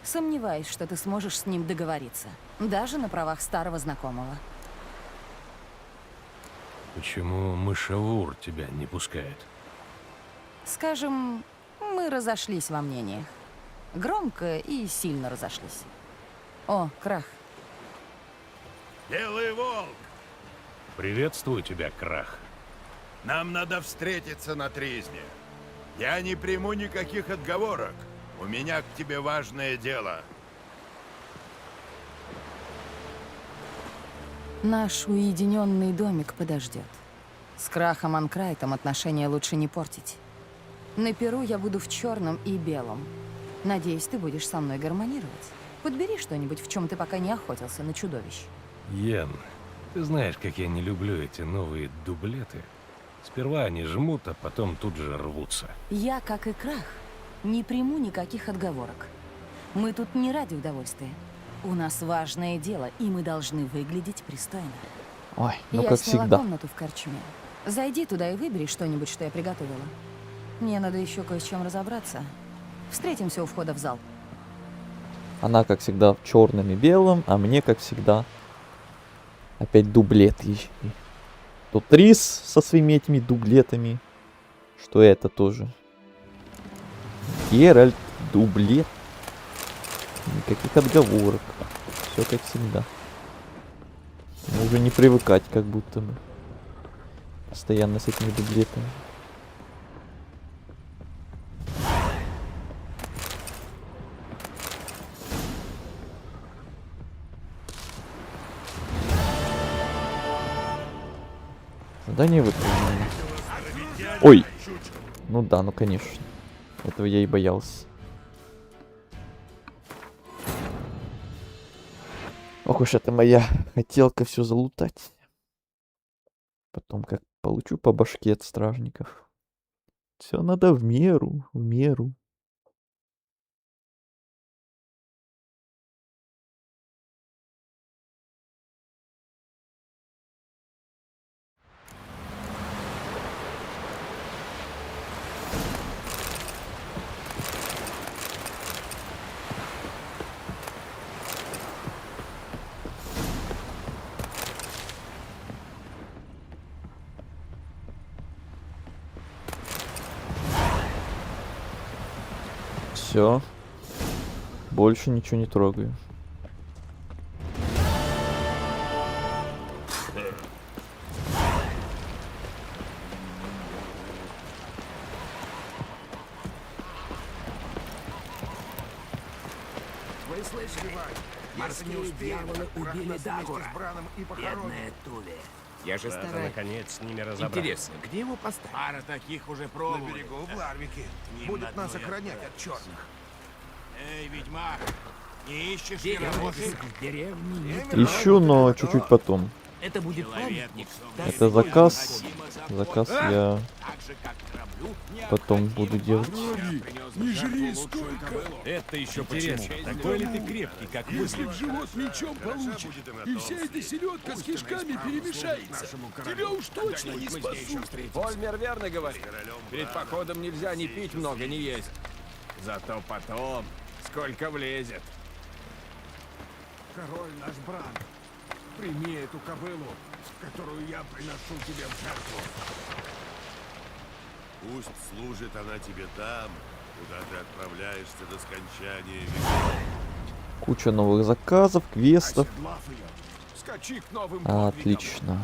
Сомневаюсь, что ты сможешь с ним договориться. Даже на правах старого знакомого. Почему Мышавур тебя не пускает? Скажем, мы разошлись во мнениях. Громко и сильно разошлись. О, Крах. Белый волк! Приветствую тебя, Крах. Нам надо встретиться на тризне. Я не приму никаких отговорок. У меня к тебе важное дело. Наш уединенный домик подождет. С Крахом Анкрайтом отношения лучше не портить. На Перу я буду в черном и белом. Надеюсь, ты будешь со мной гармонировать. Подбери что-нибудь, в чем ты пока не охотился на чудовищ. Йен, ты знаешь, как я не люблю эти новые дублеты. Сперва они жмут, а потом тут же рвутся. Я, как и Крах, не приму никаких отговорок. Мы тут не ради удовольствия. У нас важное дело, и мы должны выглядеть пристойно. Ой, ну я как сняла всегда. комнату в корчме. Зайди туда и выбери что-нибудь, что я приготовила. Мне надо еще кое с чем разобраться. Встретимся у входа в зал. Она, как всегда, в черном и белом, а мне, как всегда, опять дублет. Тут Рис со своими этими дублетами. Что это тоже? Геральт, дублет. Никаких отговорок. Все как всегда. Мне уже не привыкать, как будто бы. Постоянно с этими дублетами. Задание выполнено. Ой! Ну да, ну конечно. Этого я и боялся. Ох уж это моя хотелка все залутать. Потом как получу по башке от стражников. Все надо в меру, в меру. Все. Больше ничего не трогаю. Вы слышали? Морские дьяволы убили Дагура. Бедная Туле. Я же стараюсь. Наконец с ними разобраться. Интересно, где его поставить? Пара таких уже На пробовали. берегу в Ларвике. Им Будет на нас дно и охранять от отправиться. черных. Эй, ведьмак, не ищешь Где ли работы? в деревне? Ищу, но чуть-чуть потом. Это будет Человек, памятник. Это заказ. Заказ я потом буду делать. Не жри столько! Это еще Интересно, почему? такой ли ты крепкий, как если в живот мечом получишь, и вся эта селедка с кишками перемешается, тебя уж точно не спасут. Ольмер верно говорит. Перед походом нельзя ни пить много, ни есть. Зато потом сколько влезет. Король наш брат, прими эту кобылу, которую я приношу тебе в жертву. Пусть служит она тебе там, куда ты отправляешься до скончания веков. Куча новых заказов, квестов. Скачи к новым Отлично.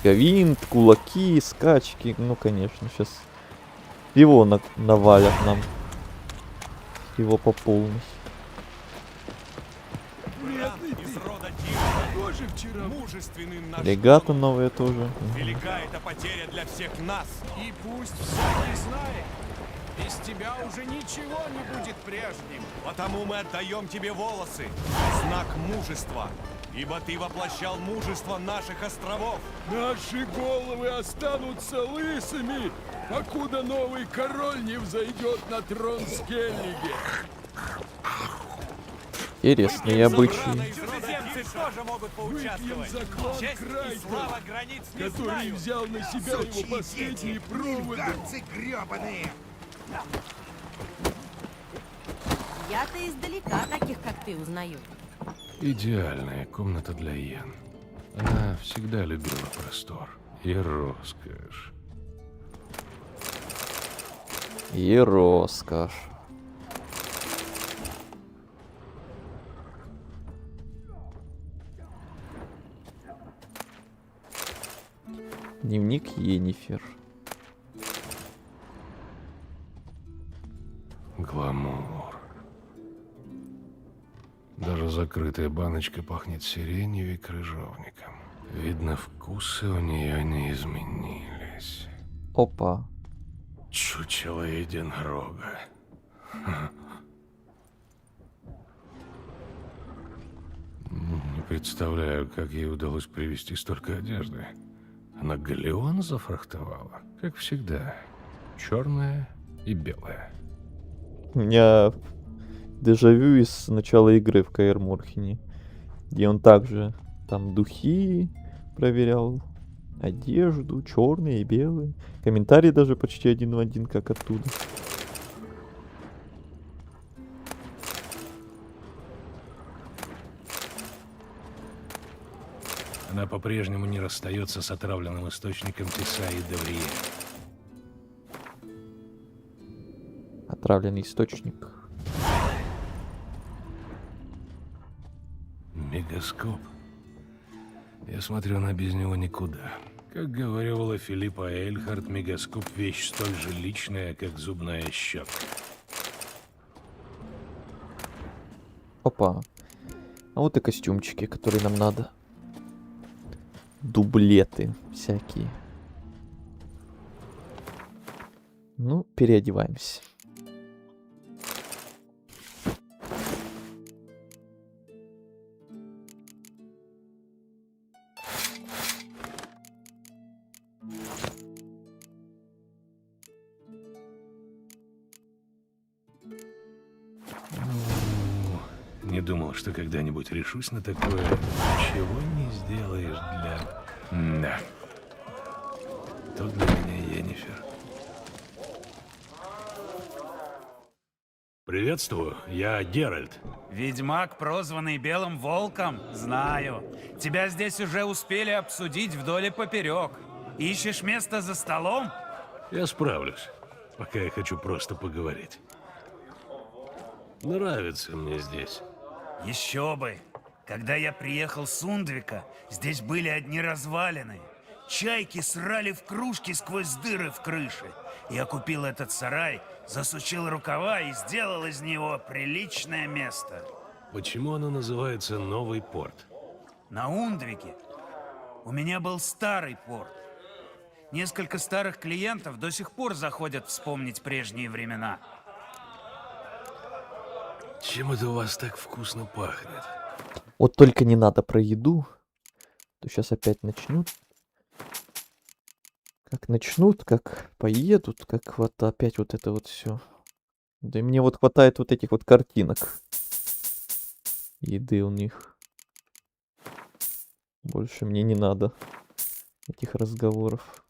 Гавинт, кулаки, скачки. Ну, конечно, сейчас его навалят нам. Его по полной. Бедный ты, тоже вчера мужественный наш. Регаты новые тоже. Велика эта потеря для всех нас. И пусть всякий знает, без тебя уже ничего не будет прежним. Потому мы отдаем тебе волосы, знак мужества. Ибо ты воплощал мужество наших островов. Наши головы останутся лысыми, покуда новый король не взойдет на трон Скеллиге. Интересные обычаи. Чужеземцы тоже могут поучаствовать. За клан Честь и слава границ не который знают. взял на себя его последние проводы. грёбаные! Я-то издалека таких, как ты, узнаю. Идеальная комната для Йен. Она всегда любила простор и роскошь. И роскошь. Дневник Йеннифер. Гламур. Даже закрытая баночка пахнет сиренью и крыжовником. Видно, вкусы у нее не изменились. Опа. Чучело единорога. Не представляю, как ей удалось привезти столько одежды. Она галеон зафрахтовала, как всегда. Черная и белая. У меня дежавю из начала игры в Каэр Морхене, где он также там духи проверял, одежду, черные и белые. Комментарии даже почти один в один, как оттуда. Она по-прежнему не расстается с отравленным источником Тиса и Деврие. Отравленный источник. Мегаскоп. Я смотрю, она без него никуда. Как говорила Филиппа Эйльхарт, мегаскоп — вещь столь же личная, как зубная щетка. Опа. А вот и костюмчики, которые нам надо. Дублеты всякие. Ну, переодеваемся. Не думал, что когда-нибудь решусь на такое. Чего не сделаешь для... Да. Тут для меня Йеннифер. Приветствую, я Геральт. Ведьмак, прозванный Белым Волком? Знаю. Тебя здесь уже успели обсудить вдоль и поперек. Ищешь место за столом? Я справлюсь. пока я хочу просто поговорить. Нравится мне здесь. Еще бы! Когда я приехал с Ундвика, здесь были одни развалины. Чайки срали в кружки сквозь дыры в крыше. Я купил этот сарай, засучил рукава и сделал из него приличное место. Почему оно называется Новый порт? На Ундвике у меня был старый порт. Несколько старых клиентов до сих пор заходят вспомнить прежние времена. Чем это у вас так вкусно пахнет? Вот только не надо про еду. То сейчас опять начнут. Как начнут, как поедут, как вот опять вот это вот все. Да и мне вот хватает вот этих вот картинок. Еды у них. Больше мне не надо этих разговоров.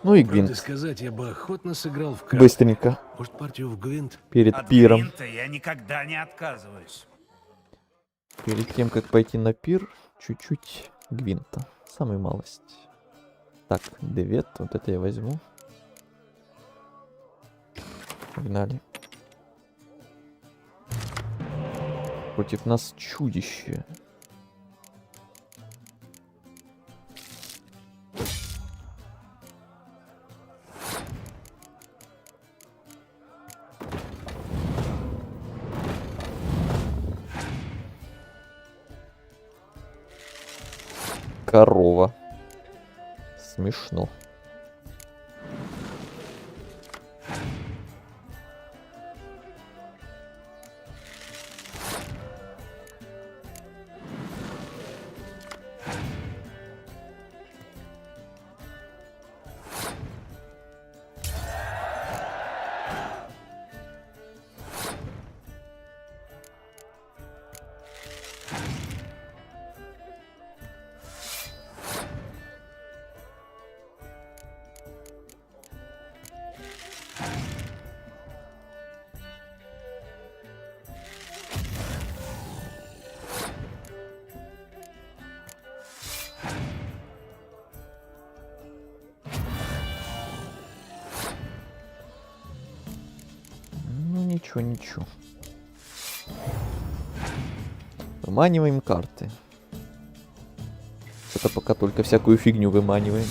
Ну и Правду Гвинт. сказать, я бы охотно сыграл в карты. Быстренько. Может, партию в Гвинт? Перед От пиром. Гвинта я никогда не отказываюсь. Перед тем, как пойти на пир, чуть-чуть Гвинта. Самую малость. Так, Девет, вот это я возьму. Погнали. Против нас чудище. Корова. Смешно. Ну ничего, ничего. Выманиваем карты. Это пока только всякую фигню выманиваем.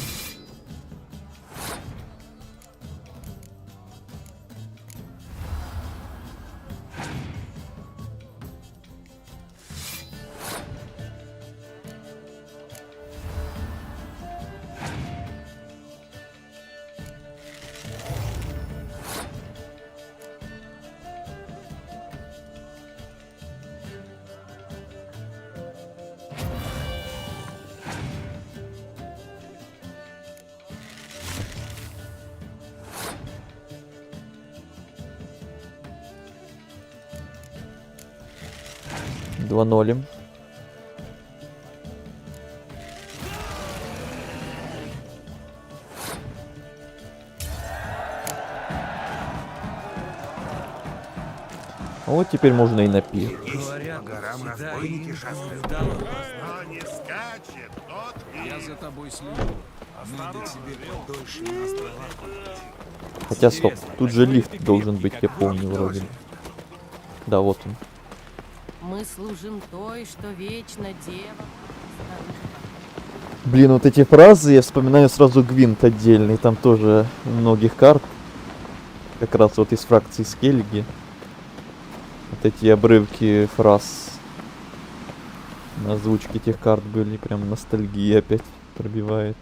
Два нолем. А вот теперь можно и на пир. По горам разбойники шастают. Кто не скачет, тот Я за тобой слежу. Надо тебе подольше на островах побыть. Хотя стоп, тут же лифт должен быть, я помню вроде. Да, вот он. Мы служим той, что вечно дева. Блин, вот эти фразы, я вспоминаю сразу Гвинт отдельный. Там тоже у многих карт. Как раз вот из фракции Скельги. Вот эти обрывки фраз на озвучке этих карт были. Прям ностальгия опять пробивает.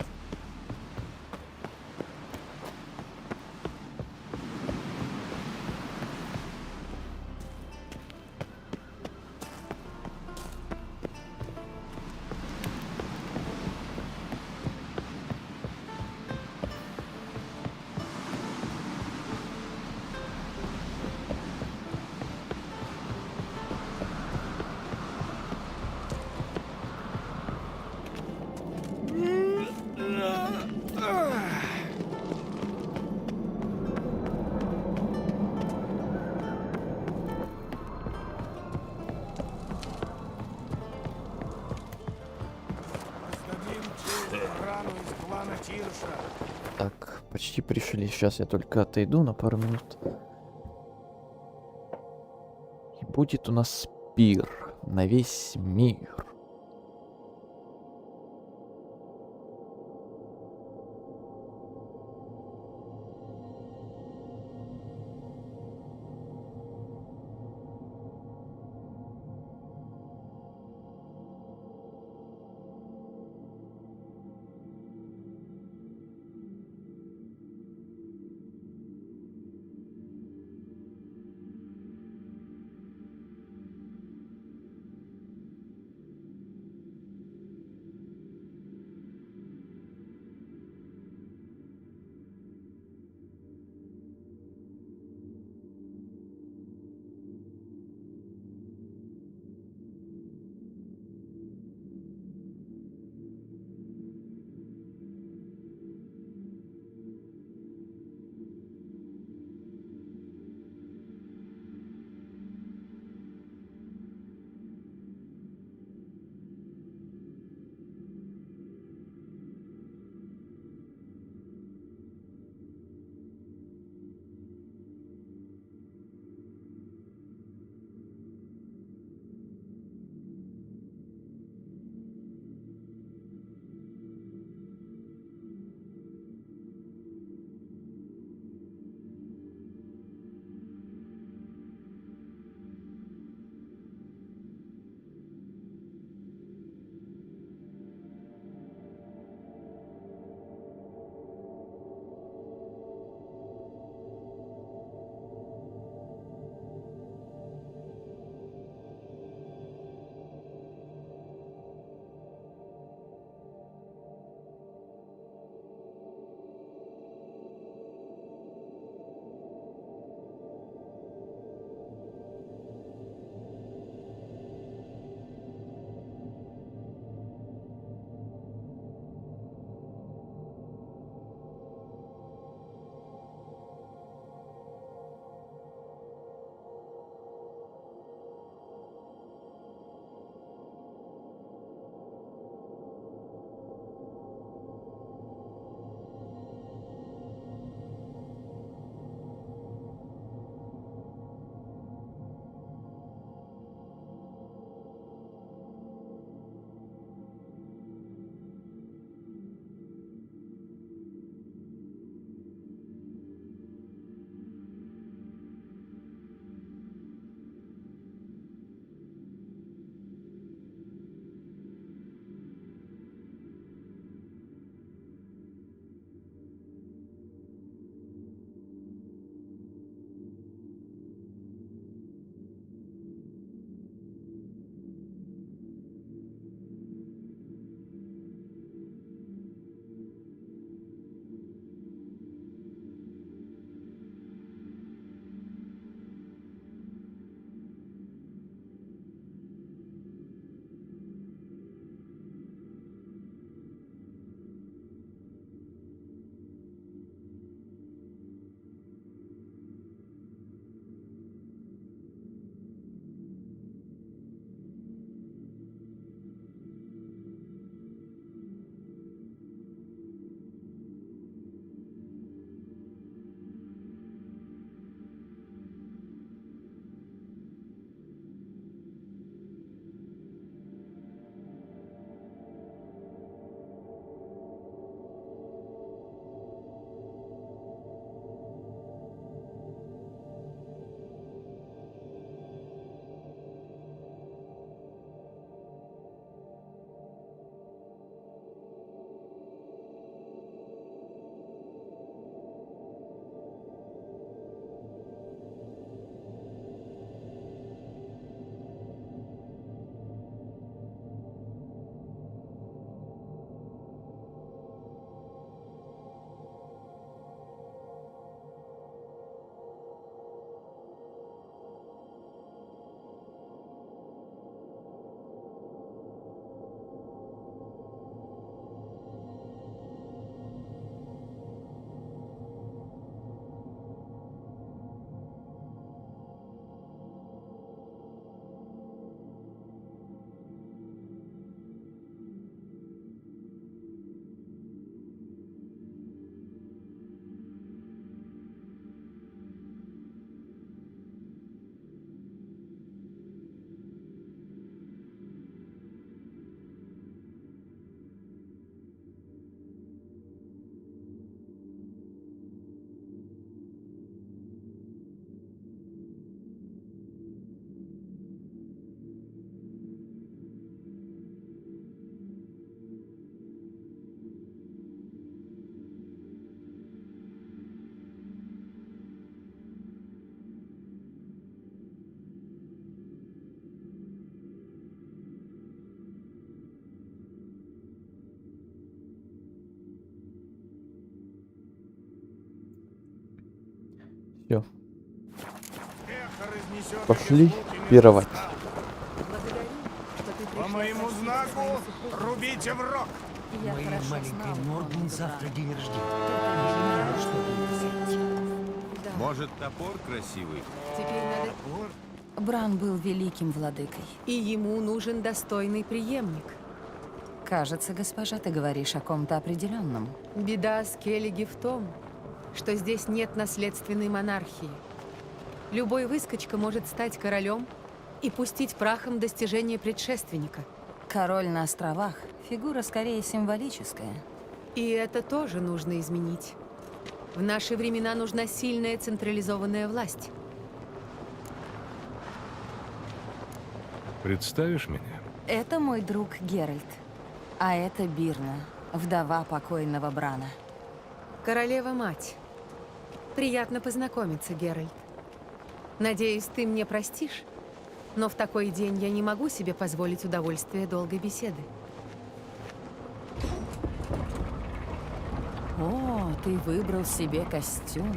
почти пришли. Сейчас я только отойду на пару минут. И будет у нас пир на весь мир. Все. Пошли пировать. По моему знаку рубите в рог. Моей маленькой Морган завтра день Может, топор красивый? Теперь надо... Бран был великим владыкой. И ему нужен достойный преемник. Кажется, госпожа, ты говоришь о ком-то определенном. Беда Скеллиги в том, что здесь нет наследственной монархии. Любой выскочка может стать королем и пустить прахом достижения предшественника. Король на островах — фигура скорее символическая. И это тоже нужно изменить. В наши времена нужна сильная централизованная власть. Представишь меня? Это мой друг Геральт. А это Бирна, вдова покойного Брана. Королева-мать. Приятно познакомиться, Геральт. Надеюсь, ты мне простишь, но в такой день я не могу себе позволить удовольствие долгой беседы. О, ты выбрал себе костюм.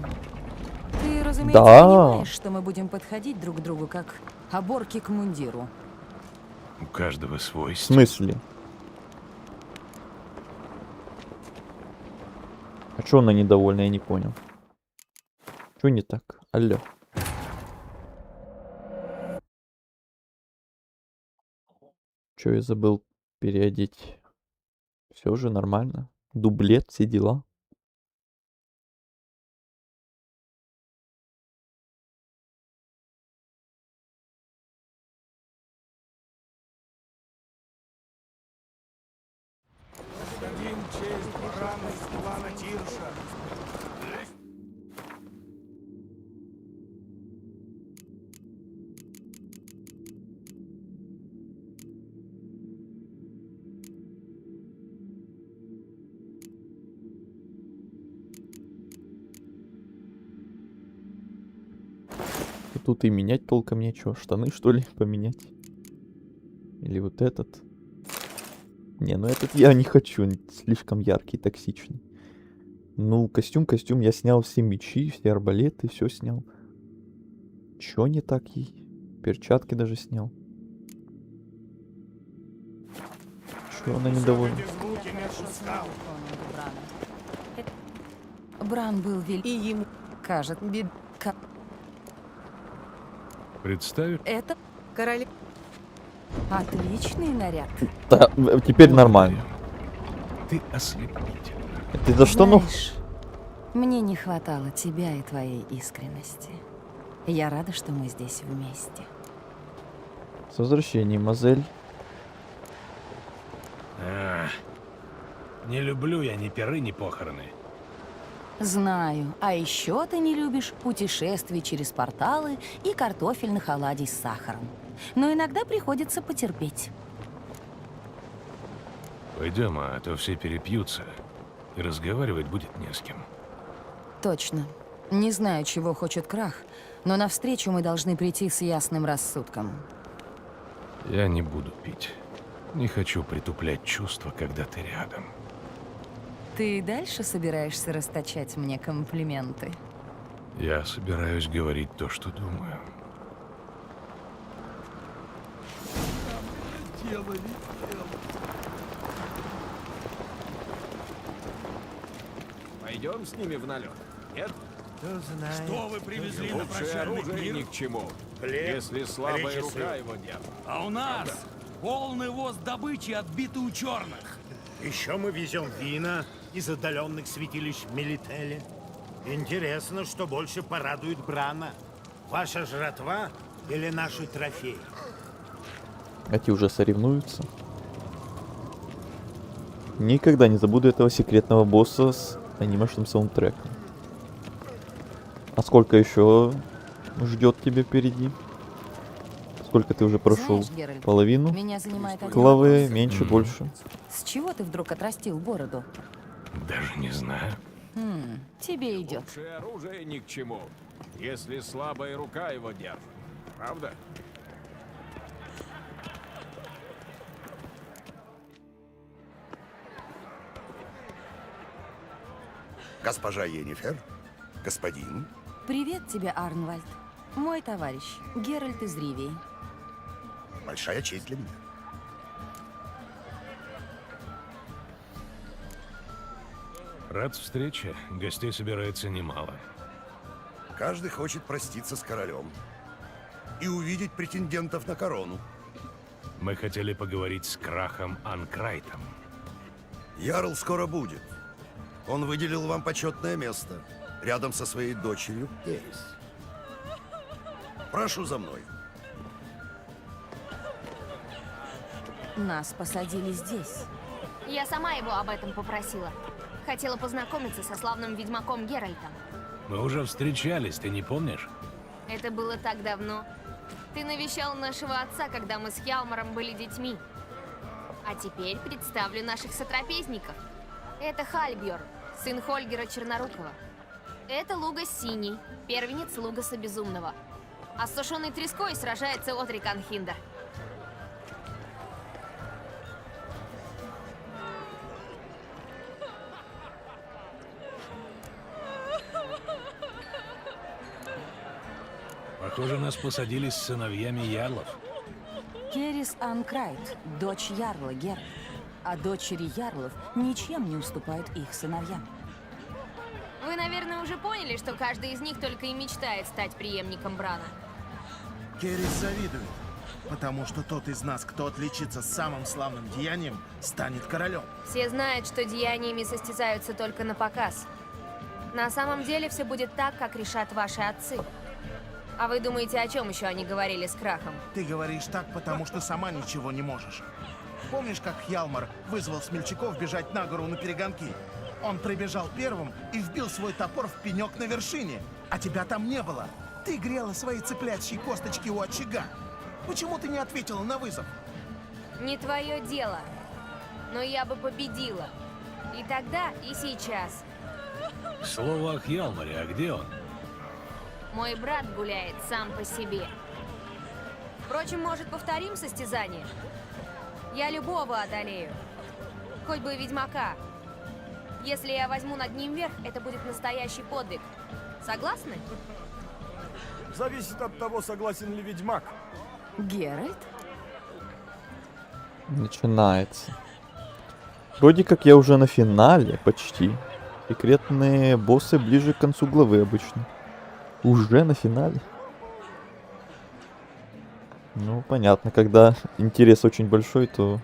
Ты, разумеется, Да. понимаешь, что мы будем подходить друг к другу, как оборки к мундиру. У каждого свой В стиль. смысле? А чё она недовольна, я не понял. Чё не так? Алло. Чё я забыл переодеть? Все же нормально. Дублет, все дела. Дадим честь барану из клана Тирша. Тут и менять толком нечего. Штаны, что ли, поменять? Или вот этот? Не, ну этот я не хочу. Он слишком яркий, токсичный. Ну, костюм. Я снял все мечи, все арбалеты, все снял. Чё не так ей? Перчатки даже снял. Чё она недовольна? Бран был велик. И ему, кажется, Представишь? Это король. Отличный наряд. Да, теперь нормально. Ты ослепительна. Ты за что, ну? Знаешь, мне не хватало тебя и твоей искренности. Я рада, что мы здесь вместе. С возвращением, мазель. Не люблю я ни пиры, ни похороны. Знаю. А еще ты не любишь путешествий через порталы и картофельных оладий с сахаром. Но иногда приходится потерпеть. Пойдем, а то все перепьются. И разговаривать будет не с кем. Точно. Не знаю, чего хочет Крах, но навстречу мы должны прийти с ясным рассудком. Я не буду пить. Не хочу притуплять чувства, когда ты рядом. Ты и дальше собираешься расточать мне комплименты? Я собираюсь говорить то, что думаю. Пойдем с ними в налет? Нет? Что вы привезли на Лучшее прощальный оружие мир? ни к чему. Хлеб, Если слабая речи рука сыр. его держит. А у нас полный воз добычи, отбитый у черных. Еще мы везем вина из отдаленных святилищ Мелителя. Интересно, что больше порадует Брана. Ваша жратва или наши трофеи? Эти уже соревнуются. Никогда не забуду этого секретного босса с анимешным саундтреком. А сколько еще ждет тебя впереди? Сколько ты уже прошел? Знаешь, Геральт, Половину? меня занимает один Главы, вопрос. меньше, больше. С чего ты вдруг отрастил бороду? Даже не знаю. Тебе идет. Лучшее оружие ни к чему. Если слабая рука его держит. Правда? Госпожа Йеннифер, господин, Привет тебе, Арнвальд. Мой товарищ, Геральт из Ривии. Большая честь для меня. Рад встрече. Гостей собирается немало. Каждый хочет проститься с королем и увидеть претендентов на корону. Мы хотели поговорить с Крахом Анкрайтом. Ярл скоро будет. Он выделил вам почетное место рядом со своей дочерью Эрис. Прошу за мной. Нас посадили здесь. Я сама его об этом попросила. Хотела познакомиться со славным ведьмаком Геральтом. Мы уже встречались, ты не помнишь? Это было так давно. Ты навещал нашего отца, когда мы с Хьялмаром были детьми. А теперь представлю наших сотрапезников. Это Хальбьор, сын Хольгера Чернорукого. Это Лугас Синий, первенец Лугаса Безумного. А с сушеной треской сражается Отрик Анхиндер. Похоже, нас посадили с сыновьями ярлов. Керис Анкрайт, дочь ярла Геральт. А дочери ярлов ничем не уступают их сыновьям. Вы, наверное, уже поняли, что каждый из них только и мечтает стать преемником Брана. Керрис завидует, потому что тот из нас, кто отличится самым славным деянием, станет королем. Все знают, что деяниями состязаются только на показ. На самом деле все будет так, как решат ваши отцы. А вы думаете, о чем еще они говорили с Крахом? Ты говоришь так, потому что сама ничего не можешь. Помнишь, как Хьялмар вызвал смельчаков бежать на гору на перегонки? Он прибежал первым и вбил свой топор в пенек на вершине, а тебя там не было. Ты грела свои цыплячьи косточки у очага. Почему ты не ответила на вызов? Не твое дело. Но я бы победила. И тогда, и сейчас. Слово о Хьялмаре, а где он? Мой брат гуляет сам по себе. Впрочем, может, повторим состязание? Я любого одолею. Хоть бы и ведьмака. Если я возьму над ним верх, это будет настоящий подвиг. Согласны? Зависит от того, согласен ли ведьмак. Геральт? Начинается. Вроде как я уже на финале, почти. Секретные боссы ближе к концу главы обычно. Уже на финале? Ну, понятно, когда интерес очень большой, то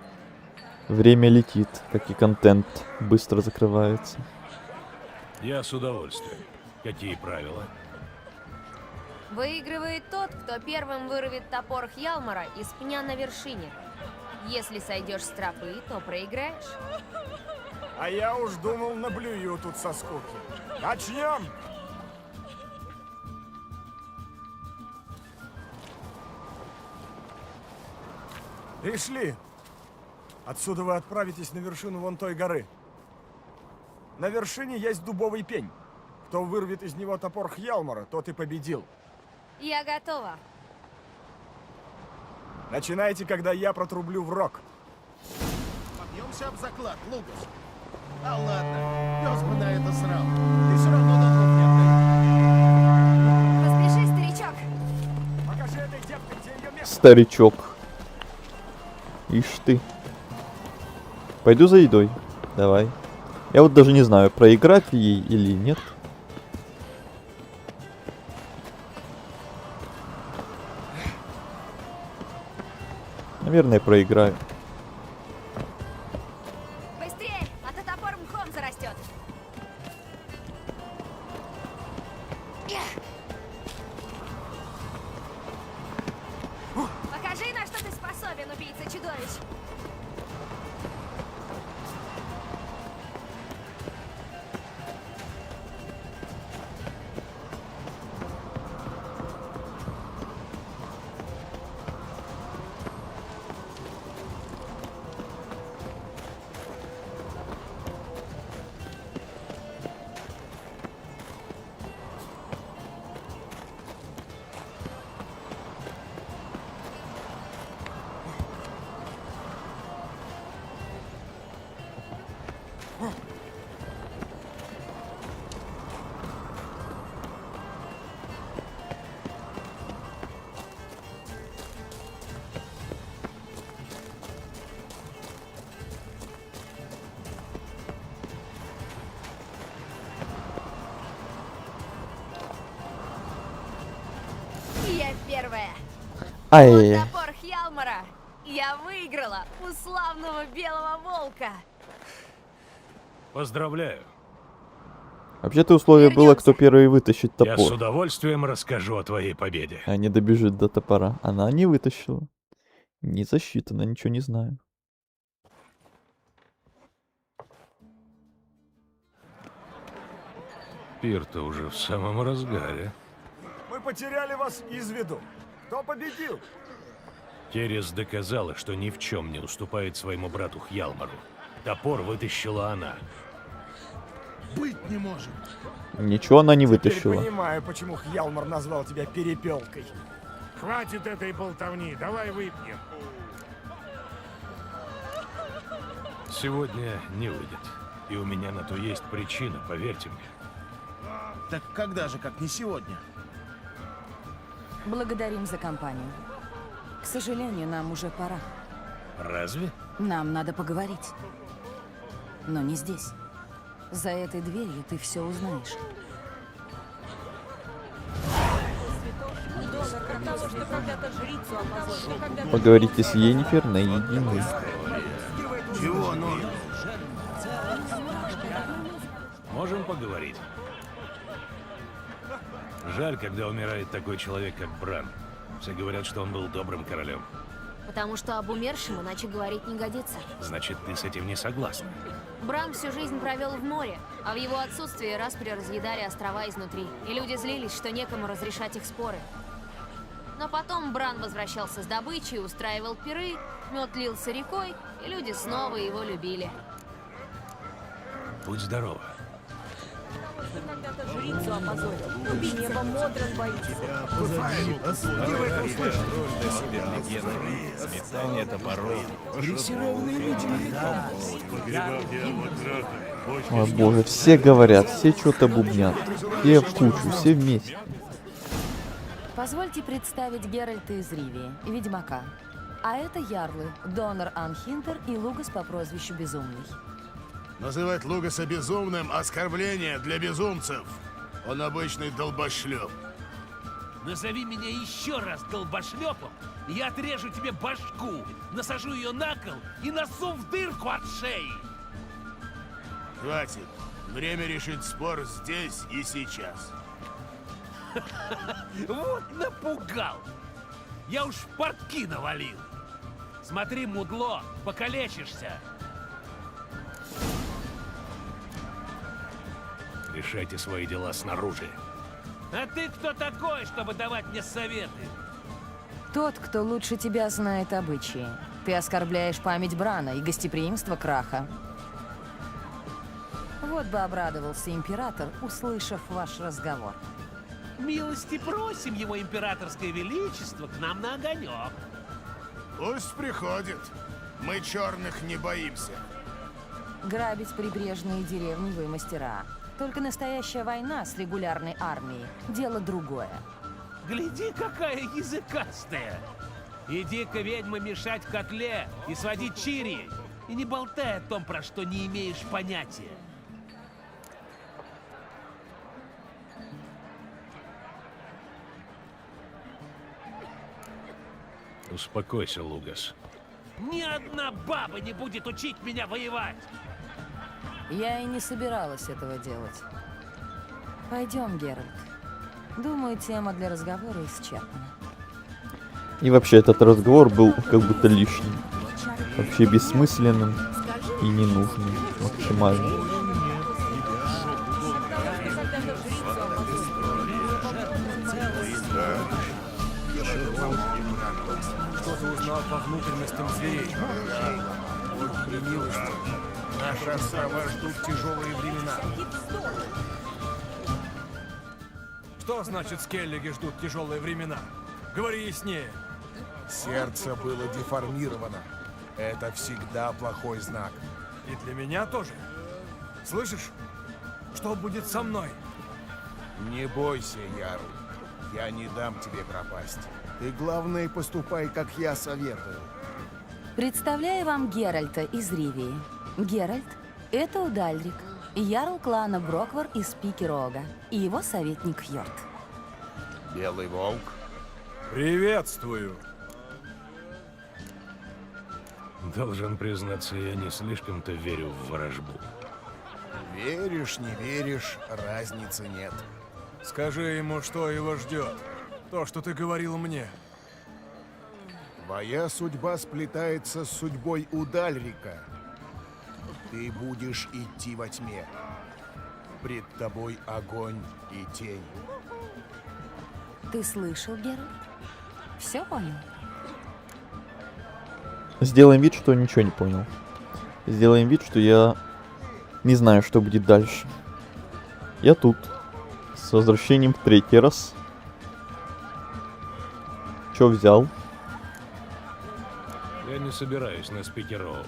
время летит, как и контент быстро закрывается. Я с удовольствием. Какие правила? Выигрывает тот, кто первым вырвет топор Хьялмара из пня на вершине. Если сойдешь с тропы, то проиграешь. А я уж думал, наблюю тут со скуки. Начнем! Пришли. Отсюда вы отправитесь на вершину вон той горы. На вершине есть дубовый пень. Кто вырвет из него топор Хьялмара, тот и победил. Я готова. Начинайте, когда я протрублю в рог. Побьемся об заклад, Лугас. А ладно, пес бы на это срал. Ты все равно долгов не Поспеши, старичок. Покажи этой девке, где ее место. Старичок. Ишь ты. Пойду за едой. Давай. Я вот даже не знаю, проиграть ей или нет. Наверное, проиграю. Быстрее, а то топор мхом зарастет. Покажи, на что ты способен, убийца-чудовищ. Я первая. Ай. Топор Хьялмара. Я выиграла у славного белого волка. Поздравляю. Вообще-то условие было, кто первый вытащит Я с топор, удовольствием расскажу о твоей победе. а не добежит до топора. Она не вытащила. Не засчитано, ничего не знаю. Пир-то уже в самом разгаре. Мы потеряли вас из виду. Кто победил? Керес доказала, что ни в чем не уступает своему брату Хьялмару. Топор вытащила она. Быть не может. Ничего она не Теперь вытащила. понимаю, почему Хьялмар назвал тебя перепелкой. Хватит этой болтовни, давай выпьем. Сегодня не выйдет. И у меня на то есть причина, поверьте мне. Так когда же, как не сегодня? Благодарим за компанию. К сожалению, нам уже пора. Разве? Нам надо поговорить. Но не здесь. За этой дверью ты все узнаешь. Поговорите с Йеннифер наедине. Чего, ну? Можем поговорить. Жаль, когда умирает такой человек, как Бран. Все говорят, что он был добрым королем. Потому что об умершем иначе говорить не годится. Значит, ты с этим не согласна? Брам всю жизнь провел в море, а в его отсутствии распри разъедали острова изнутри. И люди злились, что некому разрешать их споры. Но потом Бран возвращался с добычей, устраивал пиры, мед лился рекой, и люди снова его любили. Будь здорова. Когда-то жрицу опозорил. Убийца Модран боится. Метание топоров. Дрессированные люди. О боже, все говорят, все что-то бубнят. Все в кучу, все вместе. Позвольте представить Геральта из Ривии, ведьмака. А это ярлы, Донор Анхинтер и Лугас по прозвищу Безумный. Называть Лугаса безумным — оскорбление для безумцев. Он обычный долбошлеп. Назови меня еще раз долбошлепом, и я отрежу тебе башку, насажу ее на кол и носу в дырку от шеи. Хватит. Время решить спор здесь и сейчас. Вот напугал. Я уж в портки навалил. Смотри, мудло, покалечишься. Решайте свои дела снаружи. А ты кто такой, чтобы давать мне советы? Тот, кто лучше тебя знает обычаи. Ты оскорбляешь память Брана и гостеприимство Краха. Вот бы обрадовался император, услышав ваш разговор. Милости просим, его императорское величество, к нам на огонек. Пусть приходит. Мы черных не боимся. Грабить прибрежные деревни вы мастера. Только настоящая война с регулярной армией – дело другое. Гляди, какая языкастая! Иди-ка, ведьма, мешать в котле и сводить чири. И не болтай о том, про что не имеешь понятия. Успокойся, Лугас. Ни одна баба не будет учить меня воевать! Я и не собиралась этого делать. Пойдем, Геральт. Думаю, тема для разговора исчерпана. И вообще этот разговор был как будто лишним. Вообще бессмысленным и ненужным максимально. Что-то узнал по внутренностям зверей. Милости. Наши острова ждут тяжелые времена. Что значит скеллиги ждут тяжелые времена? Говори яснее. Сердце было деформировано. Это всегда плохой знак. И для меня тоже. Слышишь? Что будет со мной? Не бойся, Ярл. Я не дам тебе пропасть. Ты, главное, поступай, как я советую. Представляю вам Геральта из Ривии. Геральт – это Удальрик, ярл клана Броквар из Пики Рога и его советник Йорт. Белый волк? Приветствую. Должен признаться, я не слишком-то верю в ворожбу. Веришь, не веришь, разницы нет. Скажи ему, что его ждет. То, что ты говорил мне. Твоя судьба сплетается с судьбой Удальрика. Ты будешь идти во тьме. Пред тобой огонь и тень. Ты слышал, Геральт? Все понял? Сделаем вид, что ничего не понял. Сделаем вид, что я не знаю, что будет дальше. Я тут. С возвращением в 3-й раз. Чё взял? Я не собираюсь на спикеров.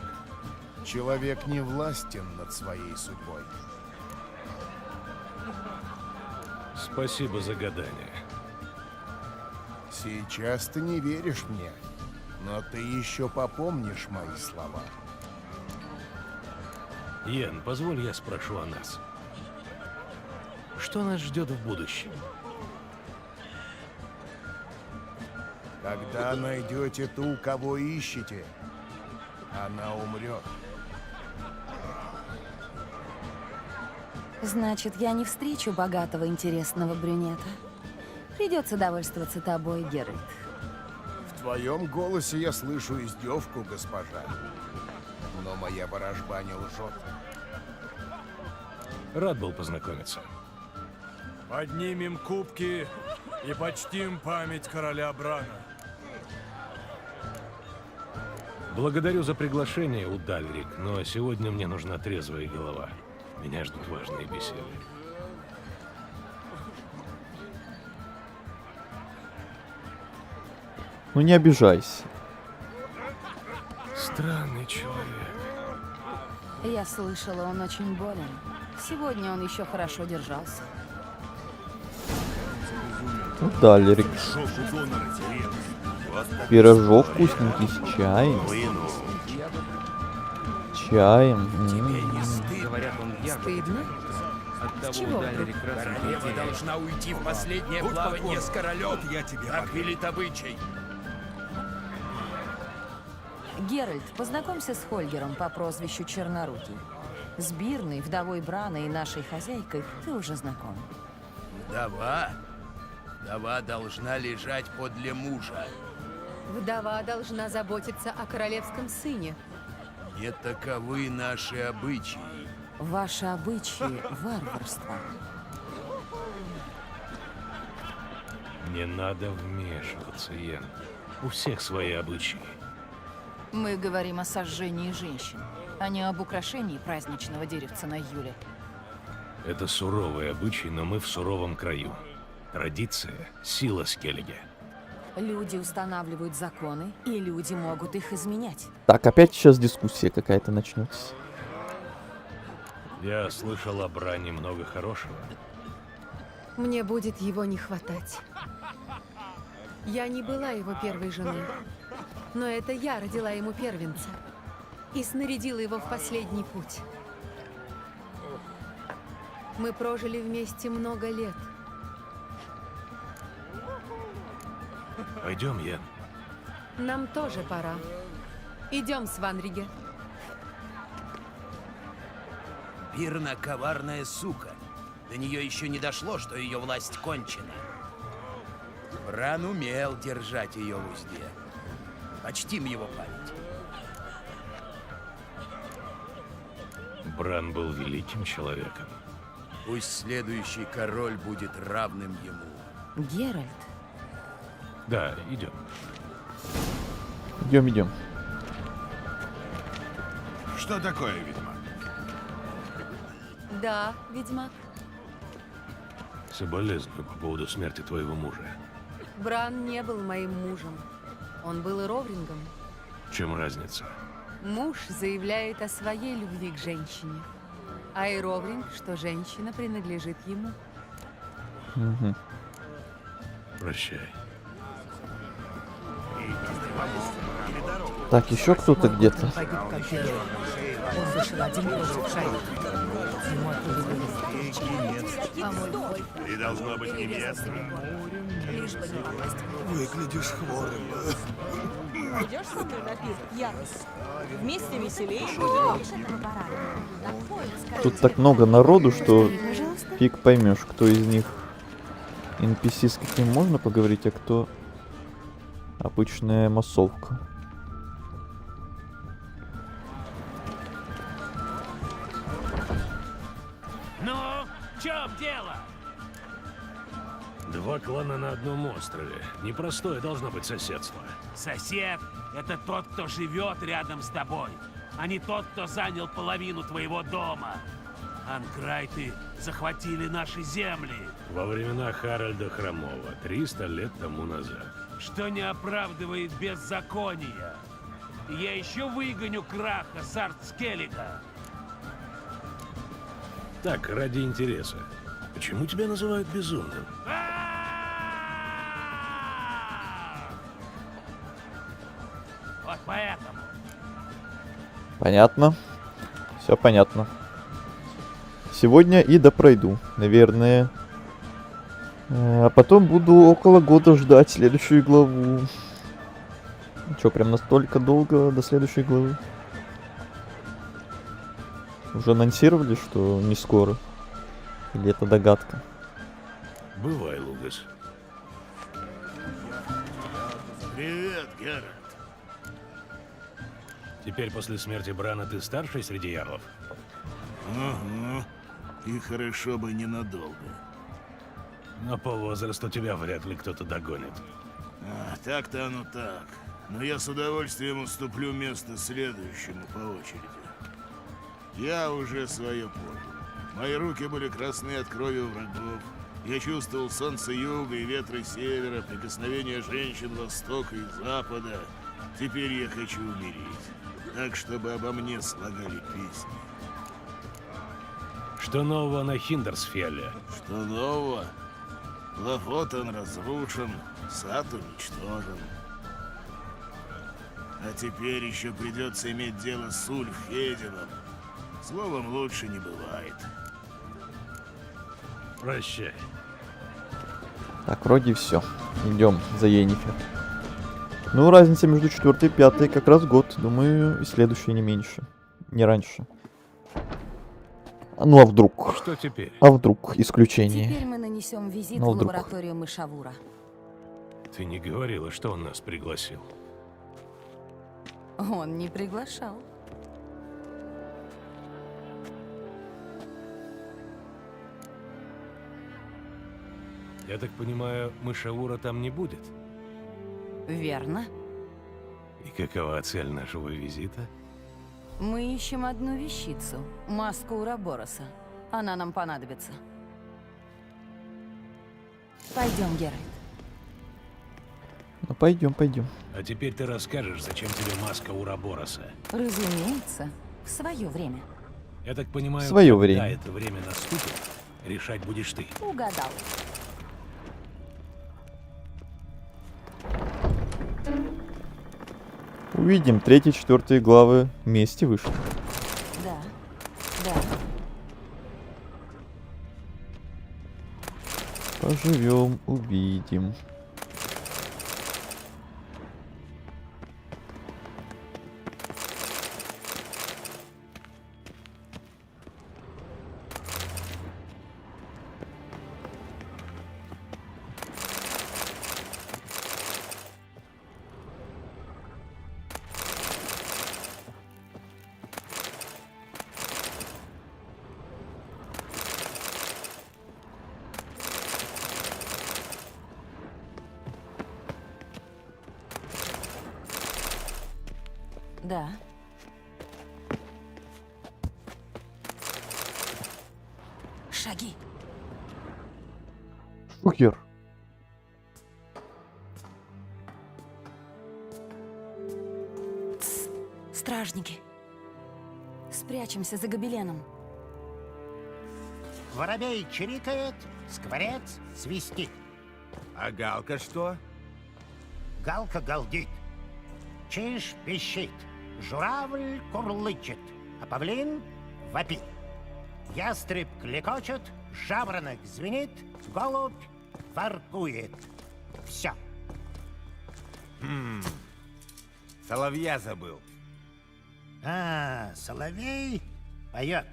Человек не властен над своей судьбой. Спасибо за гадание. Сейчас ты не веришь мне, но ты еще попомнишь мои слова. Йен, позволь я спрошу о нас. Что нас ждет в будущем? Когда найдете ту, кого ищете, она умрет. Значит, я не встречу богатого, интересного брюнета. Придется довольствоваться тобой, Геральт. В твоем голосе я слышу издевку, госпожа. Но моя ворожба не лжет. Рад был познакомиться. Поднимем кубки и почтим память короля Брана. Благодарю за приглашение, Удальрик, но сегодня мне нужна трезвая голова. Меня ждут важные беседы. Ну не обижайся. Странный человек. Я слышала, он очень болен. Сегодня он еще хорошо держался. Удальрик. Пирожок вкусненький с чаем. Чаем. Говорят, он Стыдно? Оттого С чего Удальрик вдруг? Королева должна уйти в последнее плавание с королем. Я тебе Как велит обычай. Геральт, познакомься с Хольгером по прозвищу Чернорукий. С Бирной, вдовой Брана и нашей хозяйкой ты уже знаком. Вдова? Вдова должна лежать подле мужа. Вдова должна заботиться о королевском сыне. Не таковы наши обычаи. Ваши обычаи — варварство. Не надо вмешиваться, Йен. У всех свои обычаи. Мы говорим о сожжении женщин, а не об украшении праздничного деревца на Юле. Это суровый обычай, но мы в суровом краю. Традиция — сила Скеллиге. Люди устанавливают законы, и люди могут их изменять. Так, опять сейчас дискуссия какая-то начнется. Я слышал о Бране много хорошего. Мне будет его не хватать. Я не была его первой женой, но это я родила ему первенца и снарядила его в последний путь. Мы прожили вместе много лет. Пойдем, Йен. Нам тоже пора. Идем, Сванриге. Бирна — коварная сука. До нее еще не дошло, что ее власть кончена. Бран умел держать ее в узде. Почтим его память. Бран был великим человеком. Пусть следующий король будет равным ему. Геральт. Да, идем. Идем, идем. Что такое, ведьмак? Да, ведьмак. Соболезную по поводу смерти твоего мужа. Бран не был моим мужем. Он был Роврингом. В чем разница? Муж заявляет о своей любви к женщине, а и Ровринг, что женщина принадлежит ему. Угу. Прощай. Так, еще кто-то где-то. Он вышел один против шайки. Ты должно быть немецкий. лишь бы не попасть в Выглядишь хворым. Пойдешь со мной на пир, Ярос? Вместе веселее. Тут так много народу, что фиг поймешь, кто из них NPC, с каким можно поговорить, а кто обычная массовка. Ну, в чем дело? Два клана на одном острове. Непростое должно быть соседство. Сосед — это тот, кто живет рядом с тобой, а не тот, кто занял половину твоего дома. Анкрайты захватили наши земли. Во времена Харальда Хромого, 300 лет тому назад. Что не оправдывает беззакония. И я еще выгоню Краха с Артскеллига. Так, ради интереса. Почему тебя называют безумным? Вот поэтому. Понятно. Все понятно. Сегодня и допройду, наверное. А потом буду около года ждать следующую главу. Чё, прям настолько долго до следующей главы? Уже анонсировали, что не скоро? Или это догадка? Бывай, Лугас. Привет, Геральт. Теперь после смерти Брана ты старший среди ярлов? Ага. И хорошо бы ненадолго. Но по возрасту тебя вряд ли кто-то догонит. Так-то оно так. Но я с удовольствием уступлю место следующему по очереди. Я уже свое понял. Мои руки были красны от крови врагов. Я чувствовал солнце юга и ветры севера, прикосновение женщин востока и запада. Теперь я хочу умереть. Так, чтобы обо мне слагали песни. Что нового на Хиндерсфелле? Что нового? Лафотон разрушен, сад уничтожен. А теперь еще придется иметь дело с Ульфхеденом. Словом, лучше не бывает. Прощай. Так, вроде все. Идем за Йеннифер. Ну, разница между 4 и 5 как раз год. Думаю, и следующий не меньше. Не раньше. Ну, а вдруг? Что теперь? А вдруг? Исключение. Теперь мы нанесем визит Ну, в вдруг. лабораторию Мышавура. Ты не говорила, что он нас пригласил. Он не приглашал. Я так понимаю, Мышавура там не будет? Верно. И какова цель нашего визита? Мы ищем одну вещицу. Маску Урабороса. Она нам понадобится. Пойдем, Геральт. Ну, пойдем, пойдем. А теперь ты расскажешь, зачем тебе маска Урабороса. Разумеется, в свое время. Я так понимаю, Своё когда время. это время наступит, решать будешь ты. Угадал. Увидим. 3-4 главы вместе вышли. Да. Да. Поживем, увидим. Да. Шаги. Шухер. Стражники. Спрячемся за гобеленом. Воробей чирикает, скворец свистит. А Галка что? Галка галдит. Чиж пищит. Журавль курлычет, а павлин вопит. Ястреб клекочет, жаворонок звенит, голубь воркует. Все. Соловья забыл. А, соловей поет.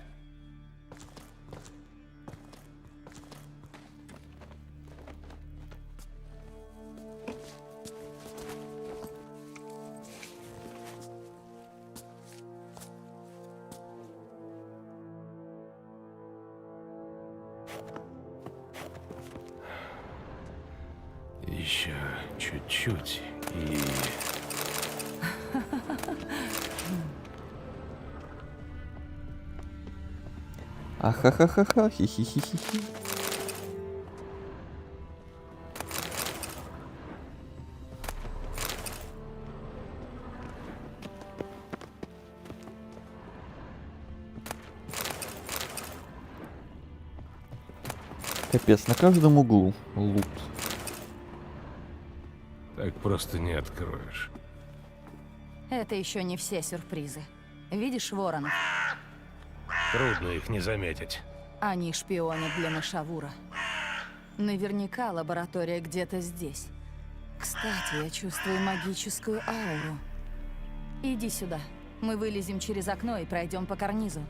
Еще чуть-чуть и... Ахахахаха, хи-хи-хи-хи-хи. Капец, на каждом углу лут. Так просто не откроешь. Это еще не все сюрпризы. Видишь воронов? Трудно их не заметить. Они шпионят для Мышавура. Наверняка лаборатория где-то здесь. Кстати, я чувствую магическую ауру. Иди сюда. Мы вылезем через окно и пройдем по карнизу.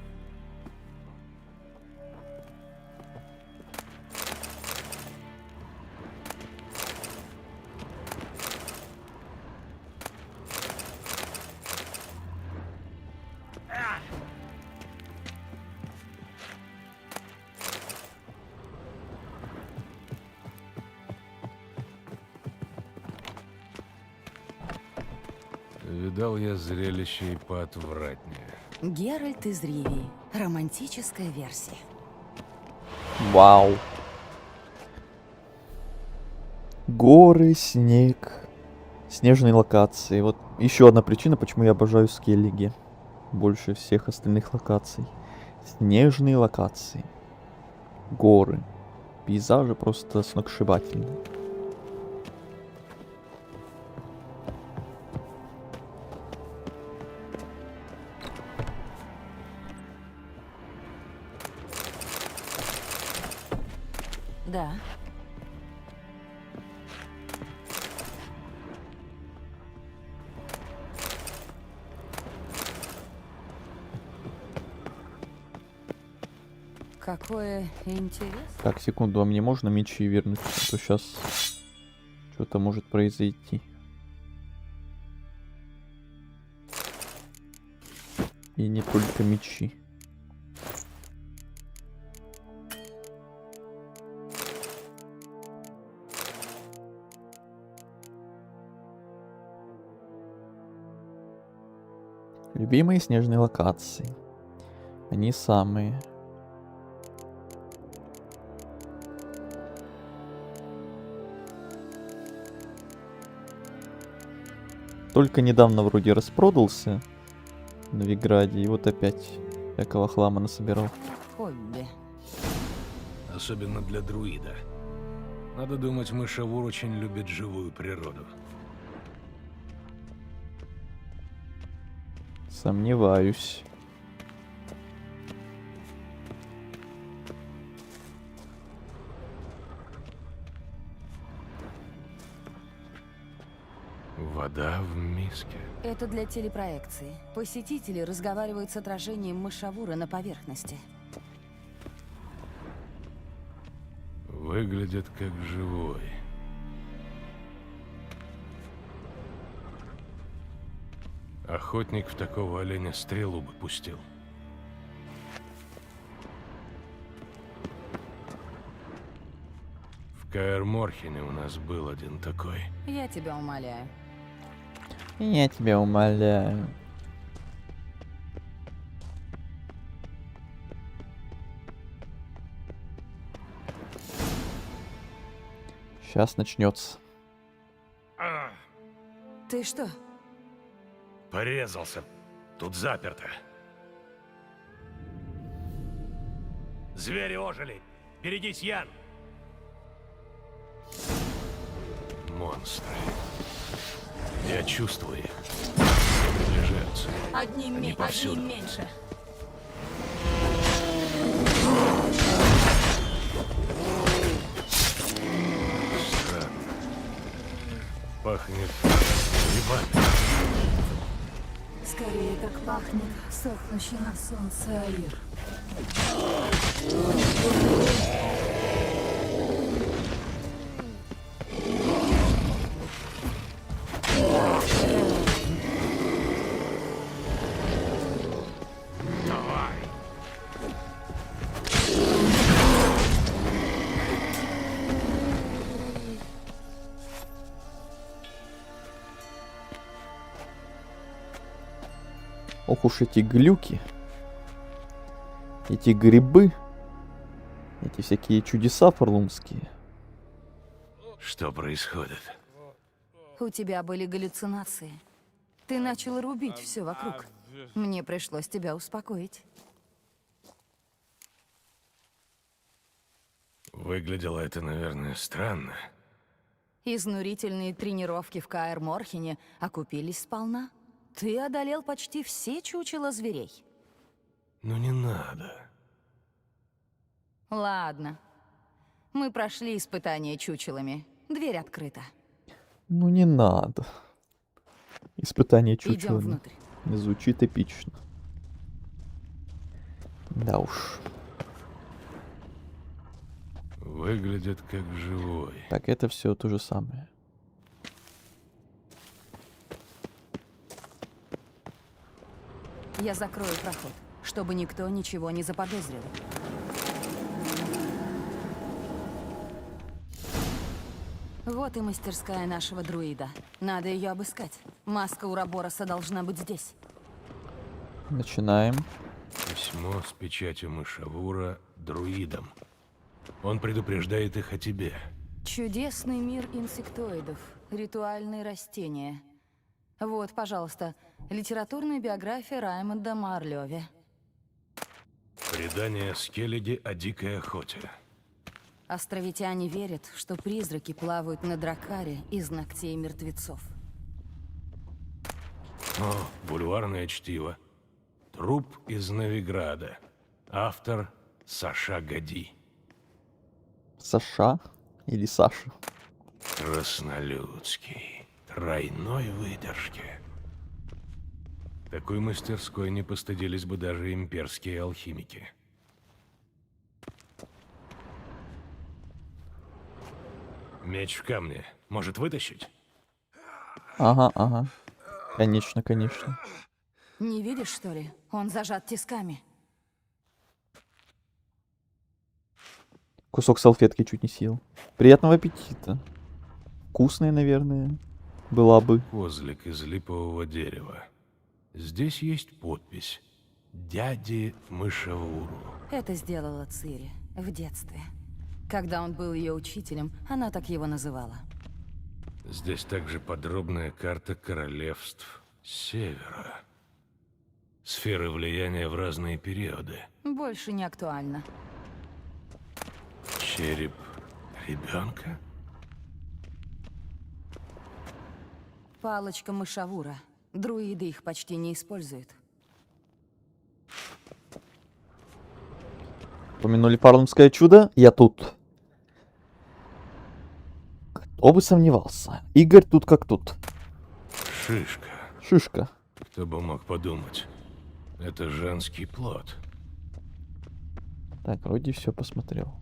Видал я зрелище и поотвратнее. Геральт из Ривии. Романтическая версия. Вау. Горы, снег, снежные локации. Вот еще одна причина, почему я обожаю Скеллиги больше всех остальных локаций. Снежные локации. Горы. Пейзажи просто сногсшибательные. Да. Какое интересно. Так, секунду, а мне можно мечи вернуть? А то сейчас что-то может произойти. И не только мечи. Любимые снежные локации. Они самые. Только недавно вроде распродался в Новиграде, и вот опять всякого хлама насобирал. Хобби. Особенно для друида. Надо думать, Мышавур очень любит живую природу. Сомневаюсь. Вода в миске. Это для телепроекции. Посетители разговаривают с отражением Мышавура на поверхности. Выглядит как живой. Охотник в такого оленя стрелу бы пустил. В Каэр-Морхене у нас был один такой. Я тебя умоляю. Я тебя умоляю. Сейчас начнется. Ты что? Порезался. Тут заперто. Звери ожили. Берегись, Ян. Монстры. Я чувствую их. Мне приближаются. Они повсюду. Одним меньше. Странно. Пахнет грибами. Скорее, как пахнет сохнущий на солнце Аир. Ох уж эти глюки. Эти грибы. Эти всякие чудеса фарлумские. Что происходит? У тебя были галлюцинации. Ты начал рубить все вокруг. Мне пришлось тебя успокоить. Выглядело это, наверное, странно. Изнурительные тренировки в Каэр-Морхене окупились сполна. Ты одолел почти все чучела зверей. Ну не надо. Ладно. Мы прошли испытание чучелами. Дверь открыта. Ну не надо. Испытание Идем чучелами. внутрь. Звучит эпично. Да уж. Выглядит как живой. Так, это все то же самое. Я закрою проход, чтобы никто ничего не заподозрил. Вот и мастерская нашего друида. Надо ее обыскать. Маска Урабороса должна быть здесь. Начинаем. Письмо с печатью Мышавура друидам. Он предупреждает их о тебе. Чудесный мир инсектоидов. Ритуальные растения. Вот, пожалуйста, литературная биография Раймонда Марлёве. Предание Скеллиги о дикой охоте. Островитяне верят, что призраки плавают на дракаре из ногтей мертвецов. О, бульварное чтиво. Труп из Новиграда. Автор Саша Гади. Саша или Саша? Краснолюдский. Тройной выдержки. Такой мастерской не постыдились бы даже имперские алхимики. Меч в камне. Может вытащить? Ага, ага. Конечно, конечно. Не видишь, что ли? Он зажат тисками. Кусок салфетки чуть не съел. Приятного аппетита. Вкусная, наверное, была бы. Козлик из липового дерева. Здесь есть подпись. Дяде Мышавуру. Это сделала Цири в детстве. Когда он был ее учителем, она так его называла. Здесь также подробная карта королевств Севера. Сферы влияния в разные периоды. Больше не актуально. Череп ребенка? Палочка Мышавура. Друиды их почти не используют. Упомянули фарлумское чудо, я тут. Кто бы сомневался. Игорь тут как тут. Шишка. Шишка. Кто бы мог подумать. Это женский плод. Так, вроде все посмотрел.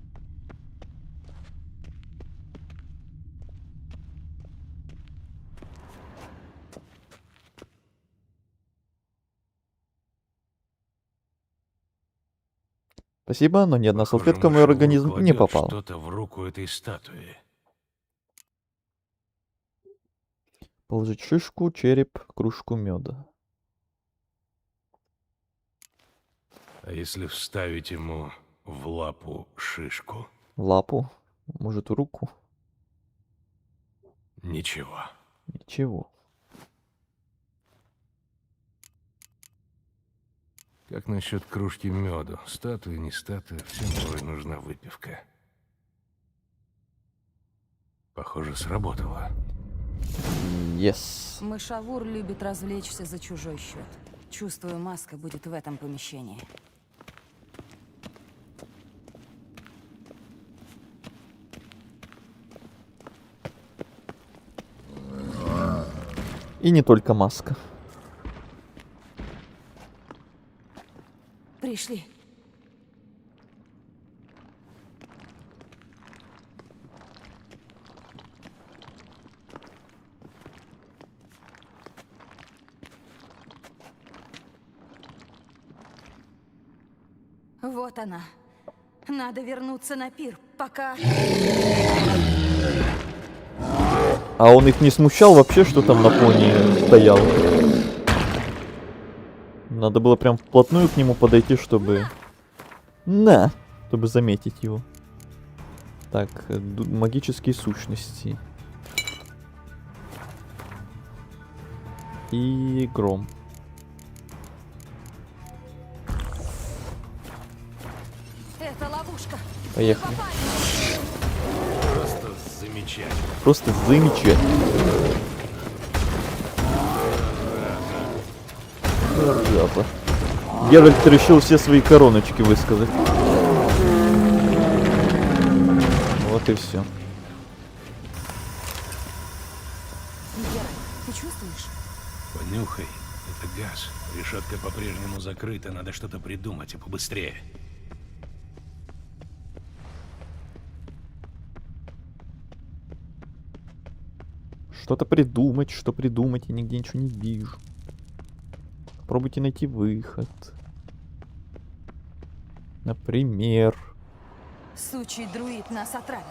Спасибо, но ни одна салфетка в мой организм не попала. Что-то в руку этой статуи. Положить шишку, череп, кружку меда. А если вставить ему в лапу шишку? Лапу? Может, руку? Ничего. Ничего. Как насчет кружки меду? Статуя, не статуя, всем порой нужна выпивка. Похоже, сработало. Yes. Мышавур любит развлечься за чужой счет. Чувствую, маска будет в этом помещении. И не только маска. Пришли. Вот она. Надо вернуться на пир, пока... А он их не смущал вообще, что там на фоне стоял? Надо было прям вплотную к нему подойти, чтобы... Чтобы заметить его. Так, магические сущности. И гром. Это ловушка. Поехали. Просто замечательно. Просто замечательно. Зараза. Геральт решил все свои короночки высказать. Вот и все. Геральт, ты чувствуешь? Понюхай. Это газ. Решетка по-прежнему закрыта. Надо что-то придумать и побыстрее. Что-то придумать, что придумать, я нигде ничего не вижу. Попробуйте найти выход. Например... Сучий друид нас отравит.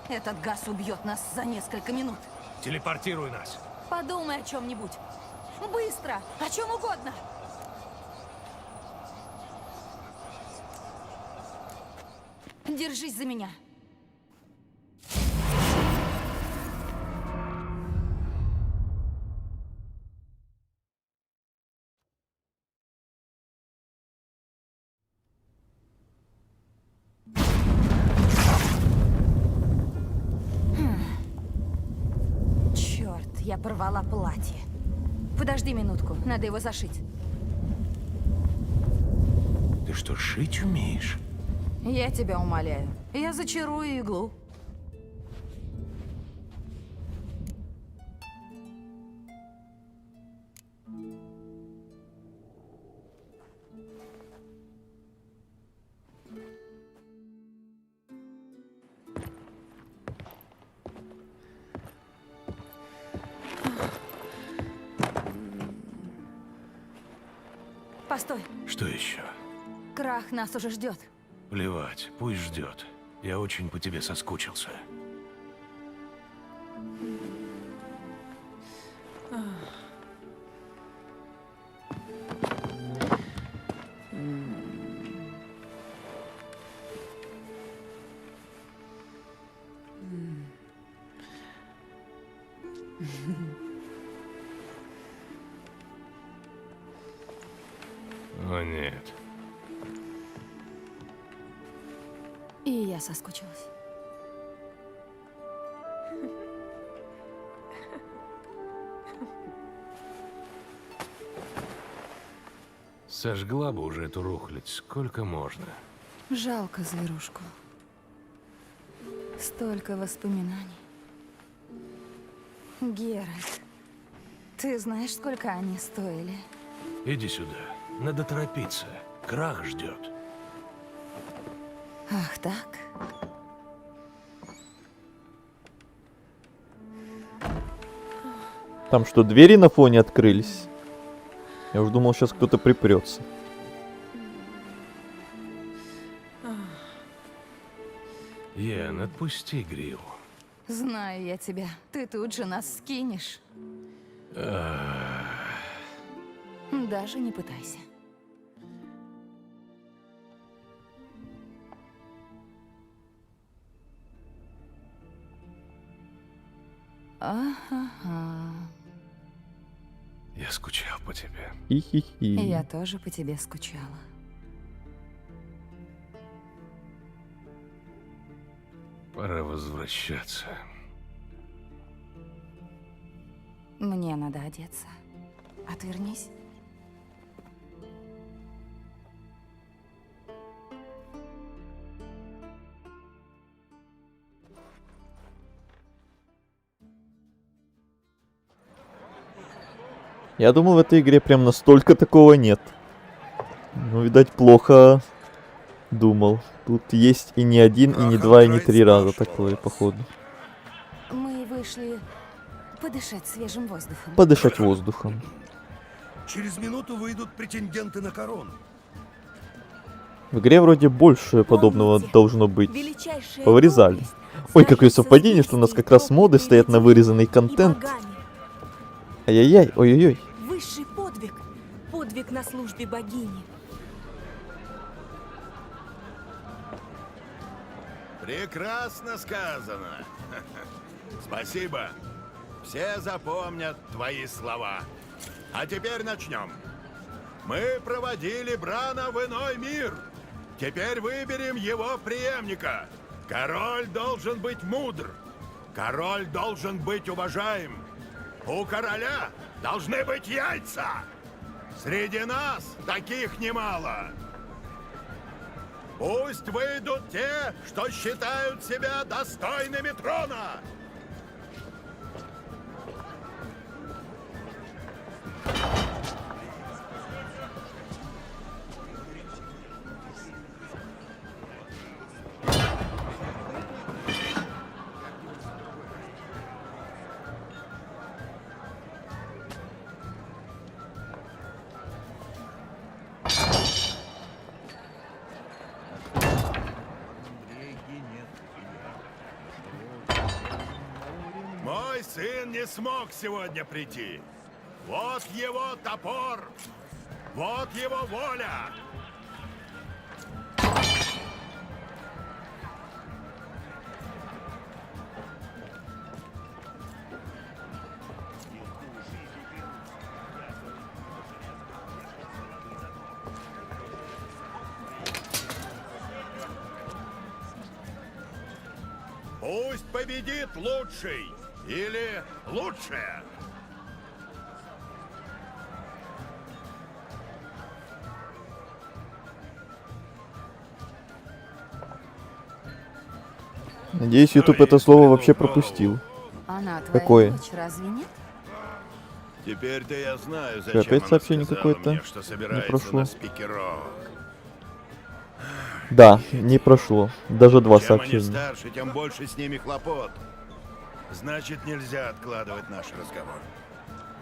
Этот газ убьет нас за несколько минут. Телепортируй нас. Подумай о чем-нибудь. Быстро! О чем угодно! Держись за меня. Черт, я порвала платье. Подожди минутку, надо его зашить. Ты что, шить умеешь? Я тебя умоляю. Я зачарую иглу. Постой, Что еще? крах нас уже ждет. Плевать, пусть ждет. Я очень по тебе соскучился. О, нет. И я соскучилась. Сожгла бы уже эту рухлядь. Сколько можно? Жалко зверушку. Столько воспоминаний. Геральт, ты знаешь, сколько они стоили? Иди сюда. Надо торопиться. Крах ждет. Ах так? Там что, двери на фоне открылись? Я уже думал, сейчас кто-то припрется. Ян, отпусти гриву. Знаю я тебя. Ты тут же нас скинешь. Даже не пытайся. Ага. Я скучал по тебе. Хи-хи-хи. Я тоже по тебе скучала. Пора возвращаться. Мне надо одеться. Отвернись. Я думал, в этой игре прям настолько такого нет. Ну, видать, плохо думал. Тут есть и не один, и не два, и не три раза такое, походу. Мы вышли подышать свежим воздухом. Подышать воздухом. Через минуту выйдут претенденты на корону. В игре вроде больше подобного должно быть. величайшая Повырезали. доблесть Ой, какое совпадение, что у нас как раз моды стоят на вырезанный контент. Ай-яй-яй, ой-ой-ой. Высший подвиг. Подвиг на службе богини. Прекрасно сказано. Спасибо. Все запомнят твои слова. А теперь начнем. Мы проводили Брана в иной мир. Теперь выберем его преемника. Король должен быть мудр. Король должен быть уважаем. У короля должны быть яйца. Среди нас таких немало. Пусть выйдут те, что считают себя достойными трона. Мой сын не смог сегодня прийти. Вот его топор. Вот его воля. Пусть победит лучший или лучшая. Надеюсь, YouTube это слово вообще пропустил. Она твоя Какое? дочь, разве нет? Теперь-то я знаю, Что, зачем опять она сообщение сказала какое-то мне, что не собирается прошло? на спикерок. Да, не прошло. Даже два Чем они сообщения. старше, тем больше с ними хлопот. Значит, нельзя откладывать наш разговор.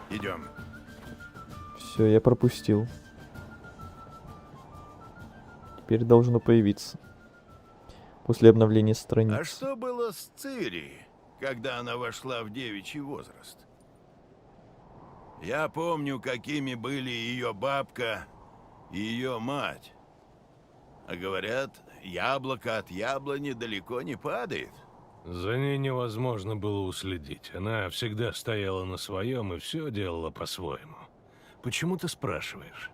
Идем. Все, я пропустил. Теперь должно появиться. После обновления А страниц. что было с Цири, когда она вошла в девичий возраст? Я помню, какими были ее бабка и ее мать. А говорят, яблоко от яблони далеко не падает. За ней невозможно было уследить. Она всегда стояла на своем и все делала по-своему. Почему ты спрашиваешь?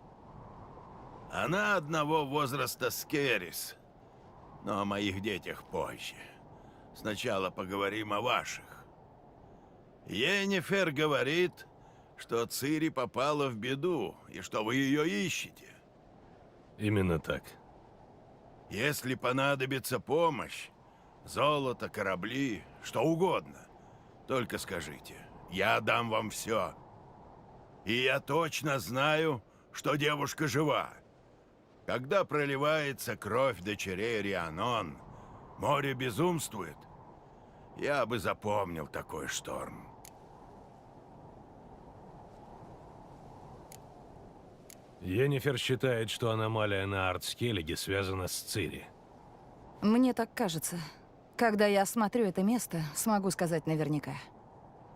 Она одного возраста с Керрис. Но о моих детях позже. Сначала поговорим о ваших. Йеннифер говорит, что Цири попала в беду, и что вы ее ищете. Именно так. Если понадобится помощь, золото, корабли, что угодно, только скажите, я дам вам все. И я точно знаю, что девушка жива. Когда проливается кровь дочерей Рианон, море безумствует. Я бы запомнил такой шторм. Йеннифер считает, что аномалия на Артскеллиге связана с Цири. Мне так кажется. Когда я осмотрю это место, смогу сказать наверняка.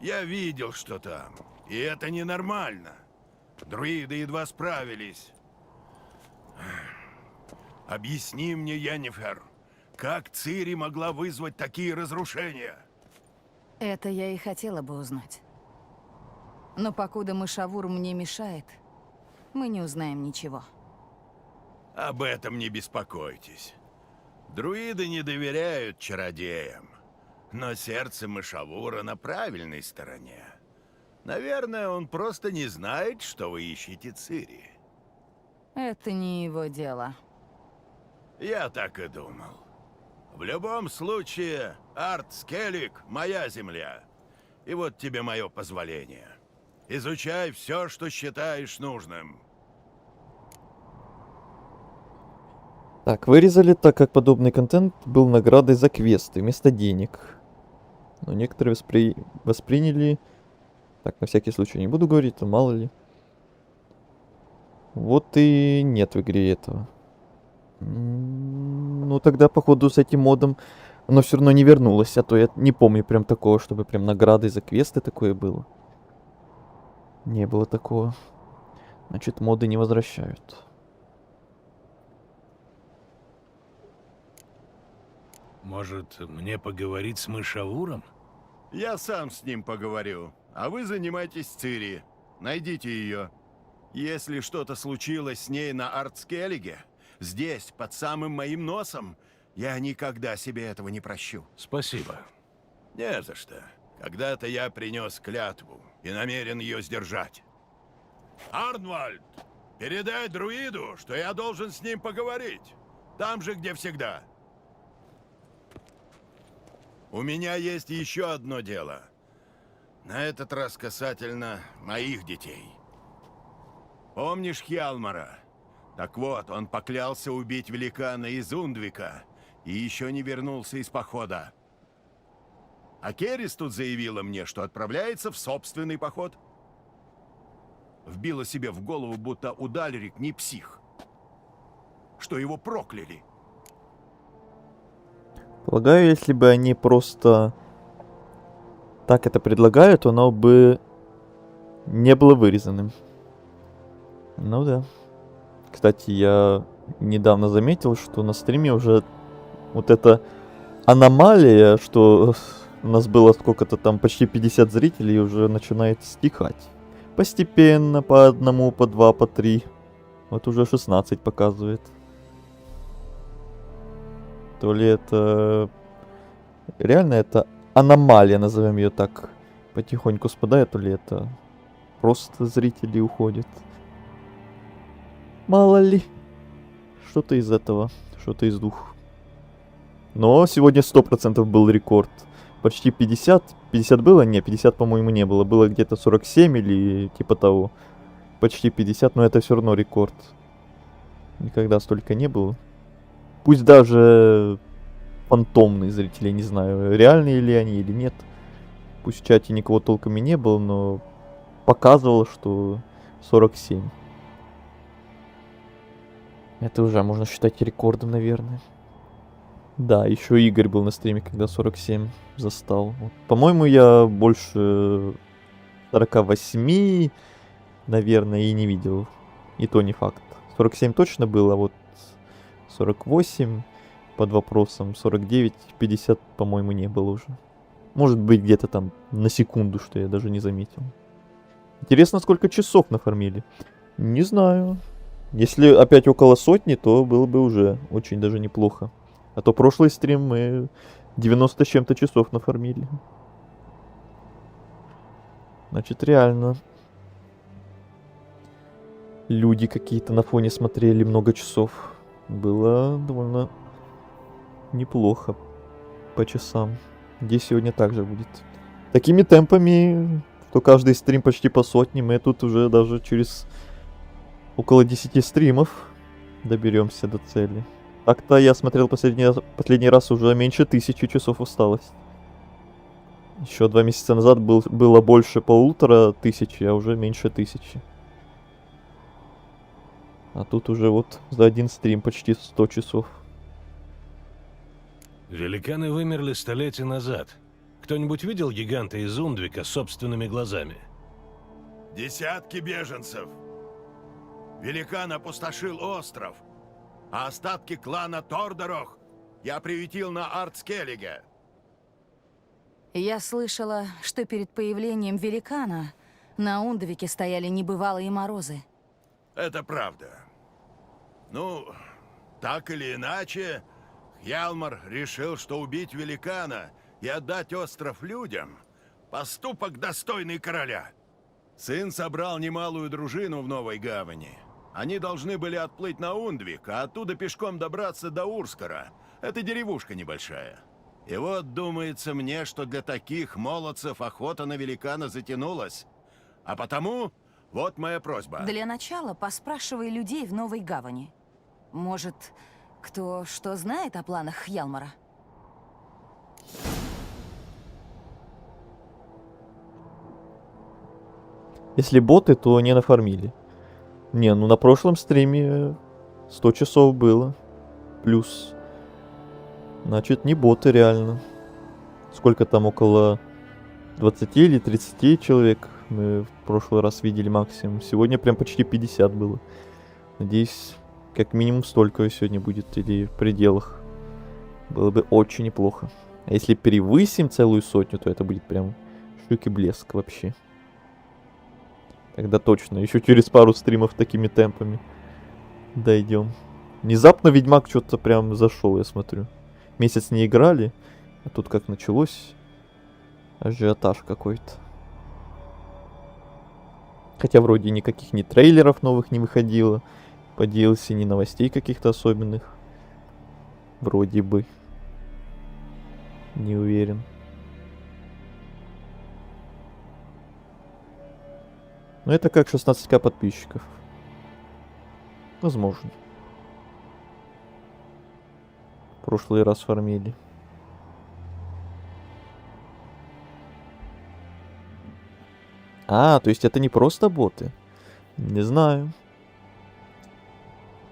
Я видел, что там, и это ненормально. Друиды едва справились. Объясни мне, Йеннифер, как Цири могла вызвать такие разрушения? Это я и хотела бы узнать. Но покуда мышавур мне мешает, мы не узнаем ничего. Об этом не беспокойтесь. Друиды не доверяют чародеям, но сердце мышавура на правильной стороне. Наверное, он просто не знает, что вы ищете Цири. Это не его дело. Я так и думал. В любом случае, Артскеллиг — моя земля. И вот тебе мое позволение. Изучай все, что считаешь нужным. Так, вырезали, так как подобный контент был наградой за квесты вместо денег. Но некоторые восприняли... Так, на всякий случай не буду говорить, то мало ли. Вот и нет в игре этого. Ну тогда, походу, с этим модом оно все равно не вернулось. А то я не помню прям такого, чтобы прям наградой за квесты такое было. Не было такого. Значит, моды не возвращают. Может, мне поговорить с мышавуром? Я сам с ним поговорю, а вы занимайтесь Цири. Найдите ее. Если что-то случилось с ней на Артскеллиге, здесь, под самым моим носом, я никогда себе этого не прощу. Спасибо. Не за что. Когда-то я принес клятву и намерен ее сдержать. Арнвальд, передай друиду, что я должен с ним поговорить. Там же, где всегда. У меня есть еще одно дело. На этот раз касательно моих детей. Помнишь Хьялмара? Так вот, он поклялся убить великана из Ундвика и еще не вернулся из похода. А Керрис тут заявила мне, что отправляется в собственный поход. Вбила себе в голову, будто Удальрик не псих. Что его прокляли. Полагаю, если бы они просто так это предлагают, то оно бы не было вырезанным. Ну да. Кстати, я недавно заметил, что на стриме уже вот эта аномалия, что у нас было сколько-то там, почти 50 зрителей, уже начинает стихать. Постепенно, по одному, по два, по три. Вот уже 16 показывает. То ли это... Реально это аномалия, назовем ее так, потихоньку спадает, то ли это просто зрители уходят. Мало ли. Что-то из этого, что-то из двух. Но сегодня 100% был рекорд. Почти 50. 50 было? Не, 50, по-моему, не было. Было где-то 47 или типа того. Почти 50, но это все равно рекорд. Никогда столько не было. Пусть даже фантомные зрители, не знаю, реальные ли они или нет. Пусть в чате никого толком и не было, но показывало, что 47. Это уже можно считать рекордом, наверное. Да, еще Игорь был на стриме, когда 47 застал. Вот. По-моему, я больше 48, наверное, и не видел. И то не факт. 47 точно было, а вот 48 под вопросом, 49, 50, по-моему, не было уже. Может быть, где-то там на секунду, что я даже не заметил. Интересно, сколько часов нафармили? Не знаю. Если опять около сотни, то было бы уже очень даже неплохо. А то прошлый стрим мы 90 с чем-то часов нафармили. Значит, реально. Люди какие-то на фоне смотрели много часов. Было довольно неплохо по часам. Здесь сегодня также будет. Такими темпами, что каждый стрим почти по сотне, мы тут уже даже через около 10 стримов доберемся до цели. Так-то я смотрел последний раз уже меньше 1000 часов осталось. Еще 2 месяца назад было больше 1500, а уже меньше 1000. А тут уже вот за один стрим почти 100 часов. Великаны вымерли столетия назад. Кто-нибудь видел гиганта из Ундвика собственными глазами? Десятки беженцев. Великан опустошил остров, а остатки клана Тордорох я приютил на Артскеллиге. Я слышала, что перед появлением великана на Ундвике стояли небывалые морозы. Это правда. Ну, так или иначе, Хьялмар решил, что убить великана и отдать остров людям – поступок, достойный короля. Сын собрал немалую дружину в Новой Гавани. Они должны были отплыть на Ундвик, а оттуда пешком добраться до Урскара. Это деревушка небольшая. И вот думается мне, что для таких молодцев охота на великана затянулась. А потому, вот моя просьба. Для начала поспрашивай людей в Новой Гавани. Может, кто что знает о планах Хьялмара? Если боты, то не нафармили. Не, ну на прошлом стриме 100 часов было. Плюс. Значит, не боты реально. Сколько там, около 20 или 30 человек мы в прошлый раз видели максимум. Сегодня прям почти 50 было. Надеюсь, как минимум столько сегодня будет или в пределах. Было бы очень неплохо. А если превысим целую сотню, то это будет прям шик и блеск вообще. Тогда точно, еще через пару стримов такими темпами дойдем. Внезапно Ведьмак что-то прям зашел, я смотрю. Месяц не играли, а тут как началось ажиотаж какой-то. Хотя вроде никаких ни трейлеров новых не выходило по DLC, ни новостей каких-то особенных. Вроде бы. Не уверен. Но это как 16к подписчиков. Возможно. В прошлый раз фармили. А, то есть это не просто боты? Не знаю.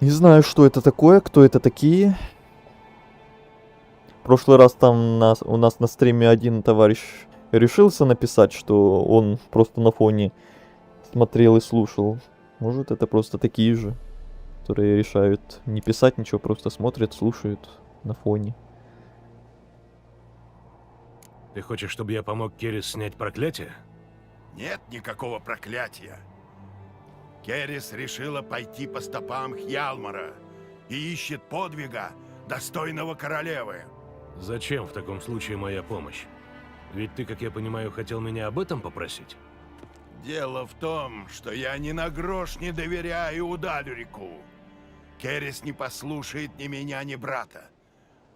Не знаю, что это такое, кто это такие. В прошлый раз там у нас на стриме один товарищ решился написать, что он просто на фоне смотрел и слушал. Может, это просто такие же, которые решают не писать ничего, просто смотрят, слушают на фоне. Ты хочешь, чтобы я помог Керрис снять проклятие? Нет никакого проклятия. Керрис решила пойти по стопам Хьялмара и ищет подвига, достойного королевы. Зачем в таком случае моя помощь? Ведь ты, как я понимаю, хотел меня об этом попросить? Дело в том, что я ни на грош не доверяю Удальрику. Керрис не послушает ни меня, ни брата.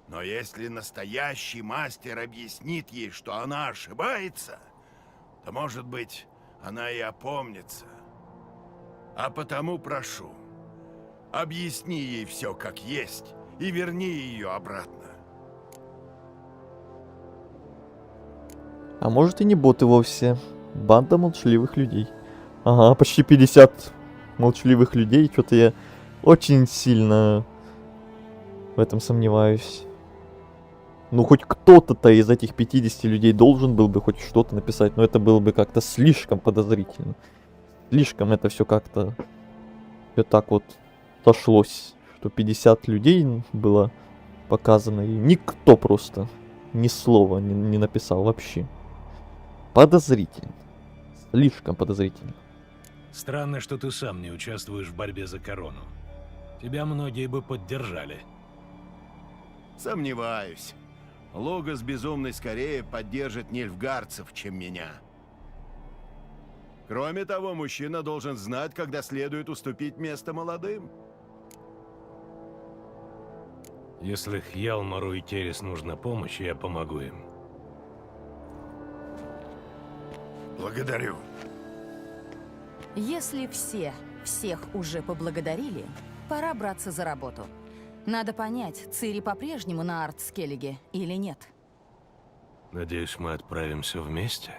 Но если настоящий мастер объяснит ей, что она ошибается, то, может быть, она и опомнится. А потому прошу, объясни ей все как есть и верни ее обратно. А может и не боты вовсе. Банда молчаливых людей. Ага, почти 50 молчаливых людей. Что-то я очень сильно в этом сомневаюсь. Ну, хоть кто-то из этих 50 людей должен был бы хоть что-то написать. Но это было бы как-то слишком подозрительно. Слишком это все как-то вот так вот сошлось. Что 50 людей было показано. И никто просто ни слова не написал вообще. Подозрительно. Слишком подозрительно. Странно, что ты сам не участвуешь в борьбе за корону. Тебя многие бы поддержали. Сомневаюсь. Логос Безумный скорее поддержит нильфгардцев, чем меня. Кроме того, мужчина должен знать, когда следует уступить место молодым. Если Хьялмару и Керрис нужна помощь, я помогу им. Благодарю. Если всех уже поблагодарили, пора браться за работу. Надо понять, Цири по-прежнему на Артскеллиге или нет. Надеюсь, мы отправимся вместе?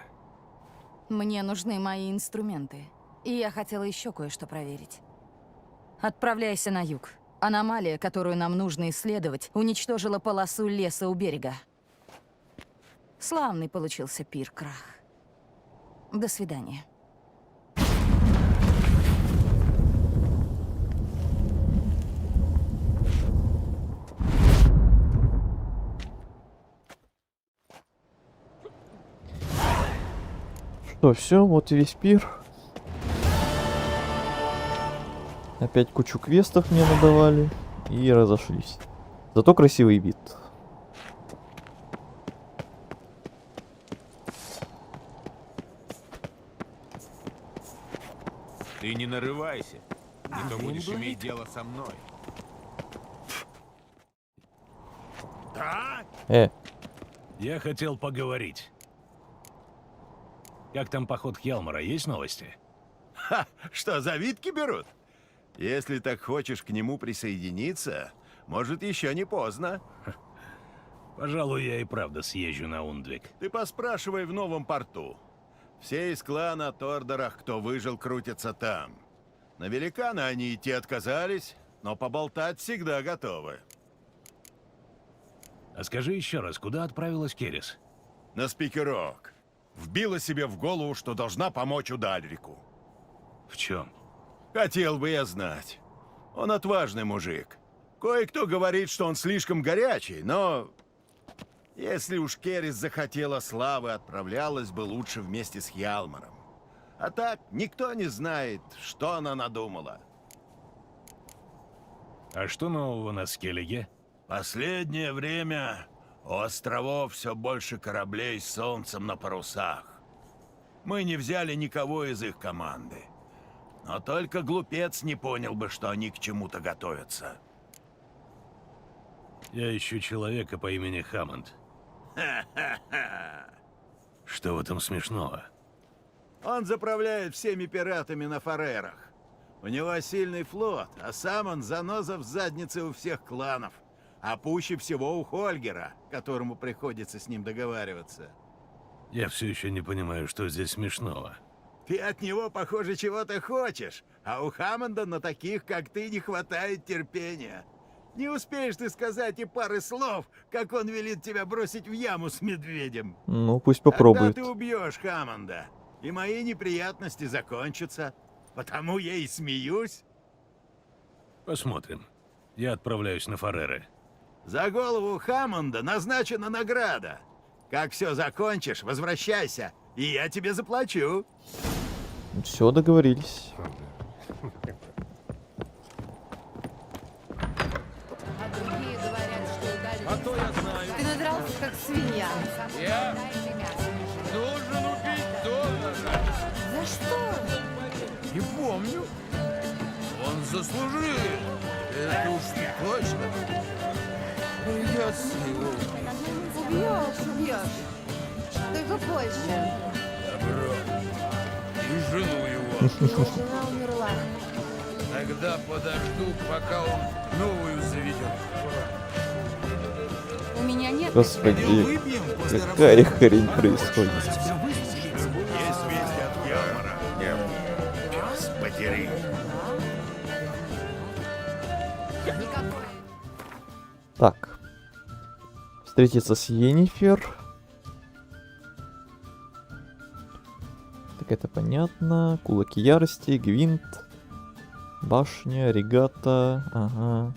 Мне нужны мои инструменты. И я хотела еще кое-что проверить. Отправляйся на юг. Аномалия, которую нам нужно исследовать, уничтожила полосу леса у берега. Славный получился пир, Крах. До свидания. Что, все, вот и весь пир. Опять кучу квестов мне надавали и разошлись. Зато красивый вид. Ты не нарывайся, не то будешь иметь дело со мной. Да? Я хотел поговорить. Как там поход Хьялмара, есть новости? Ха! Что, завидки берут? Если так хочешь к нему присоединиться, может, еще не поздно. Пожалуй, я и правда съезжу на Ундвик. Ты поспрашивай в новом порту. Все из клана Тордорах, кто выжил, крутятся там. На великана они идти отказались, но поболтать всегда готовы. А скажи еще раз, куда отправилась Керрис? На Спикерок. Вбила себе в голову, что должна помочь Удальрику. В чем? Хотел бы я знать. Он отважный мужик. Кое-кто говорит, что он слишком горячий, но... Если уж Керрис захотела славы, отправлялась бы лучше вместе с Хьялмаром. А так, никто не знает, что она надумала. А что нового на Скеллиге? Последнее время у островов все больше кораблей с солнцем на парусах. Мы не взяли никого из их команды. Но только глупец не понял бы, что они к чему-то готовятся. Я ищу человека по имени Хаммонд. Ха-ха-ха! Что в этом смешного? Он заправляет всеми пиратами на Фарерах. У него сильный флот, а сам он заноза в заднице у всех кланов. А пуще всего у Хольгера, которому приходится с ним договариваться. Я все еще не понимаю, что здесь смешного. Ты от него, похоже, чего-то хочешь, а у Хаммонда на таких, как ты, не хватает терпения. Не успеешь ты сказать и пары слов, как он велит тебя бросить в яму с медведем. Ну, пусть попробует. Тогда ты убьешь Хаммонда, и мои неприятности закончатся. Потому я и смеюсь. Посмотрим. Я отправляюсь на Фареры. За голову Хаммонда назначена награда. Как все закончишь, возвращайся, и я тебе заплачу. Все, договорились. А то я знаю. Ты надрался, как свинья. Я должен убить Донора. За что? Не помню. Он заслужил. Это уж точно. Придется его. Убьешь. Только позже. Добро. И жену его. Жена умерла. Тогда подожду, пока он новую заведет. У меня нет. Господи, какая хрень происходит. Есть вести от Хьялмара? Нет. Пес потери. Так. Встретиться с Йеннифер. Так, это понятно. Кулаки ярости, Гвинт. Башня, регата. Ага.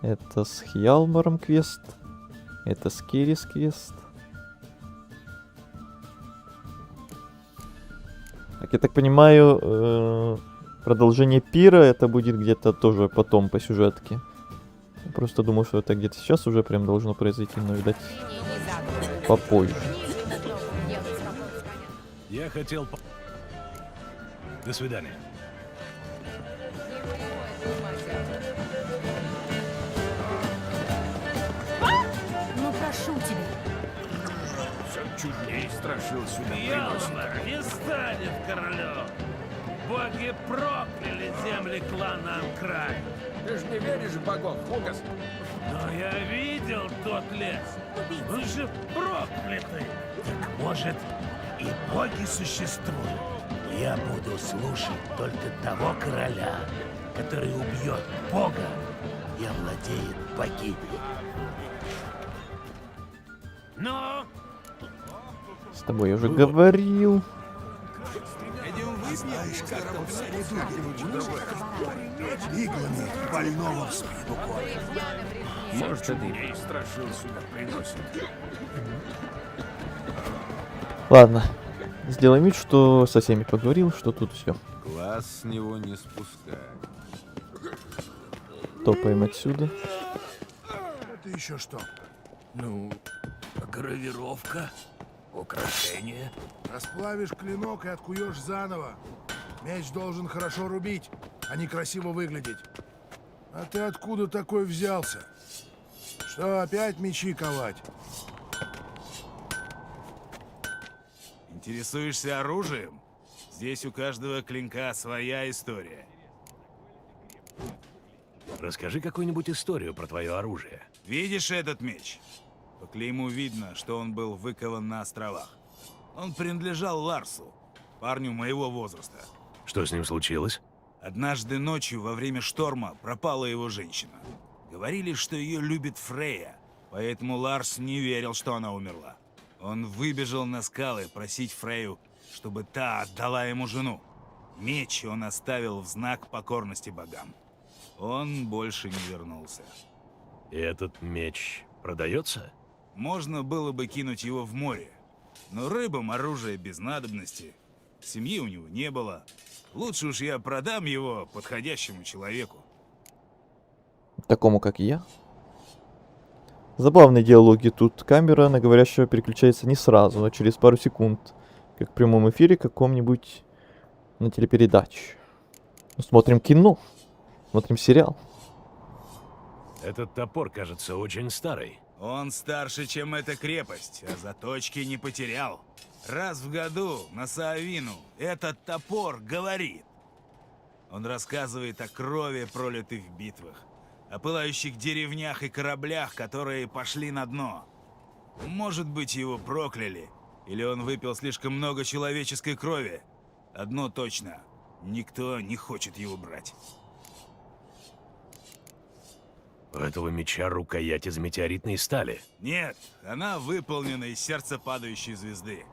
Это с Хьялмаром квест. Это с Керрис квест. Так, я так понимаю, продолжение пира это будет где-то тоже потом по сюжетке. Я просто думал, что это где-то сейчас уже прям должно произойти, но, видать, попозже. Я хотел... До свидания. Ну, прошу тебя. Все чудней страшил сюда Хьялмар не станет королем. Боги прокляли земли клана Анкрай. Ты же не веришь в богов, Лукас? Но я видел тот лес. Он же проклятый. Так может, и боги существуют. Я буду слушать только того короля, который убьет бога и овладеет богиней. Но... С тобой я уже говорил. Иглами больного в спину колет. Может, это и страшил сюда приносит. Ладно. Сделаем вид, что со всеми поговорил, что тут все. Глаз с него не спускай. Топаем отсюда. Это еще что? Ну, гравировка, украшение. Расплавишь клинок и откуешь заново. Меч должен хорошо рубить, а не красиво выглядеть. А ты откуда такой взялся? Что, опять мечи ковать? Интересуешься оружием? Здесь у каждого клинка своя история. Расскажи какую-нибудь историю про твое оружие. Видишь этот меч? По клейму видно, что он был выкован на островах. Он принадлежал Ларсу, парню моего возраста. Что с ним случилось? Однажды ночью во время шторма пропала его женщина. Говорили, что ее любит Фрейя, поэтому Ларс не верил, что она умерла. Он выбежал на скалы просить Фрейю, чтобы та отдала ему жену. Меч он оставил в знак покорности богам. Он больше не вернулся. И этот меч продается? Можно было бы кинуть его в море, но рыбам оружие без надобности. Семьи у него не было. Лучше уж я продам его подходящему человеку. Такому, как я. Забавные диалоги. Тут камера на говорящего переключается не сразу, а через пару секунд. Как в прямом эфире каком-нибудь на телепередаче. Смотрим кино. Смотрим сериал. Этот топор кажется очень старый. Он старше, чем эта крепость, а заточки не потерял. Раз в году на Саавину этот топор говорит. Он рассказывает о крови, пролитых в битвах, о пылающих деревнях и кораблях, которые пошли на дно. Может быть, его прокляли, или он выпил слишком много человеческой крови. Одно точно, никто не хочет его брать. У этого меча рукоять из метеоритной стали. Нет, она выполнена из сердца падающей звезды.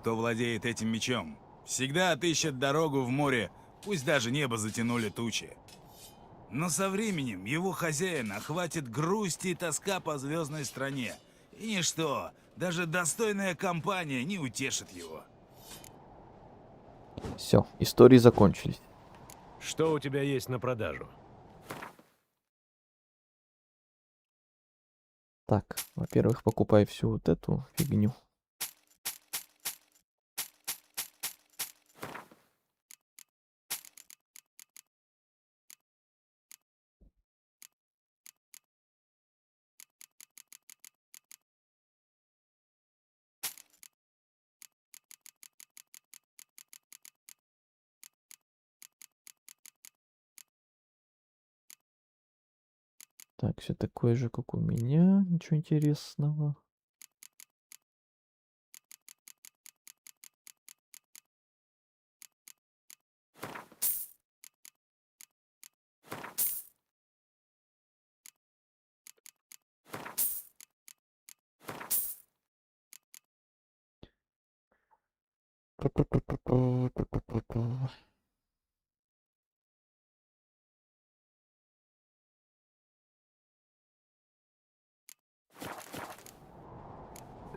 Кто владеет этим мечом, всегда отыщет дорогу в море, пусть даже небо затянули тучи. Но со временем его хозяина охватит грусть и тоска по звездной стране. И ничто, даже достойная компания не утешит его. Все, истории закончились. Что у тебя есть на продажу? Так, во-первых, покупай всю вот эту фигню. Так, все такое же, как у меня. Ничего интересного.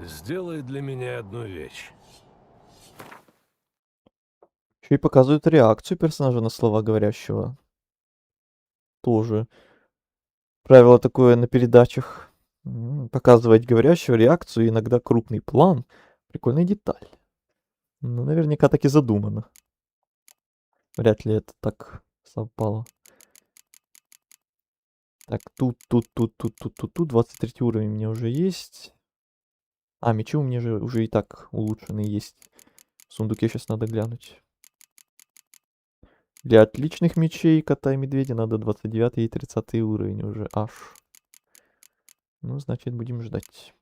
Сделай для меня одну вещь. Еще и показывают реакцию персонажа на слова говорящего. Тоже правило такое на передачах. Показывать говорящего реакцию, иногда крупный план. Прикольная деталь. Ну, наверняка так и задумано. Вряд ли это так совпало. Так, тут. 23 уровень у меня уже есть. А, мечи у меня же уже и так улучшенные есть. В сундуке сейчас надо глянуть. Для отличных мечей кота и медведя надо 29 и 30 уровень уже аж. Ну, значит, будем ждать.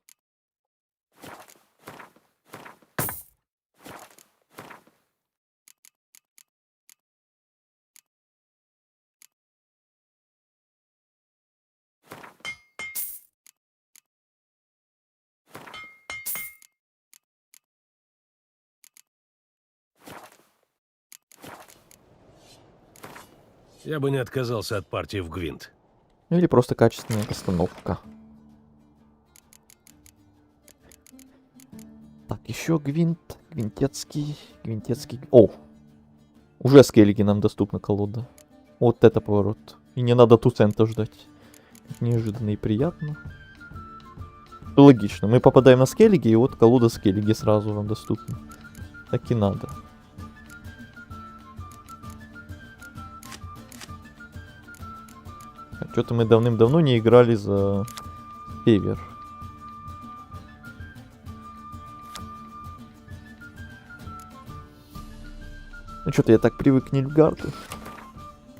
Я бы не отказался от партии в Гвинт. Или просто качественная постановка. Так, еще Гвинт. Гвинтецкий. О! Уже скеллиги нам доступна колода. Вот это поворот. И не надо туцента ждать. Неожиданно и приятно. Логично. Мы попадаем на скеллиги, и вот колода скеллиги сразу вам доступна. Так и надо. Что-то мы давным-давно не играли за север. Ну что-то я так привык к Нильфгарду.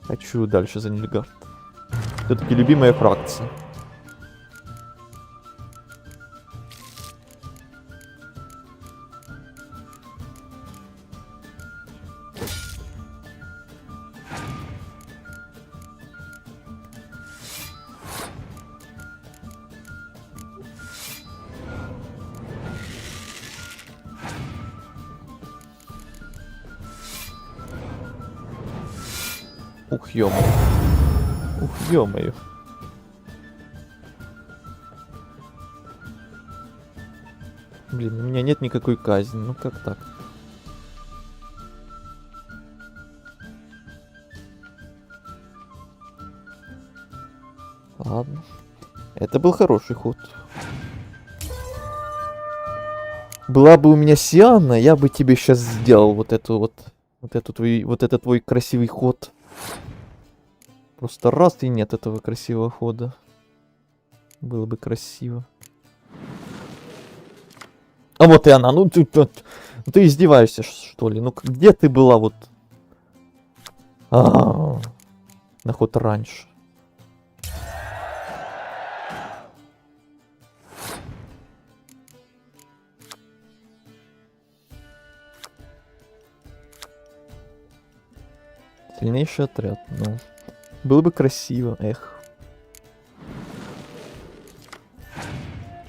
Хочу дальше за Нильфгард. Все-таки любимая фракция. Ух, ё-моё. Ух, ё-моё. Блин, у меня нет никакой казни. Ну как так? Ладно. Это был хороший ход. Была бы у меня Сианна, я бы тебе сейчас сделал вот этот твой красивый ход. Просто раз и нет этого красивого хода. Было бы красиво. А вот и она. Ну ты издеваешься, что ли? Ну где ты была вот? На ход раньше. Сильнейший отряд, ну. Было бы красиво, эх.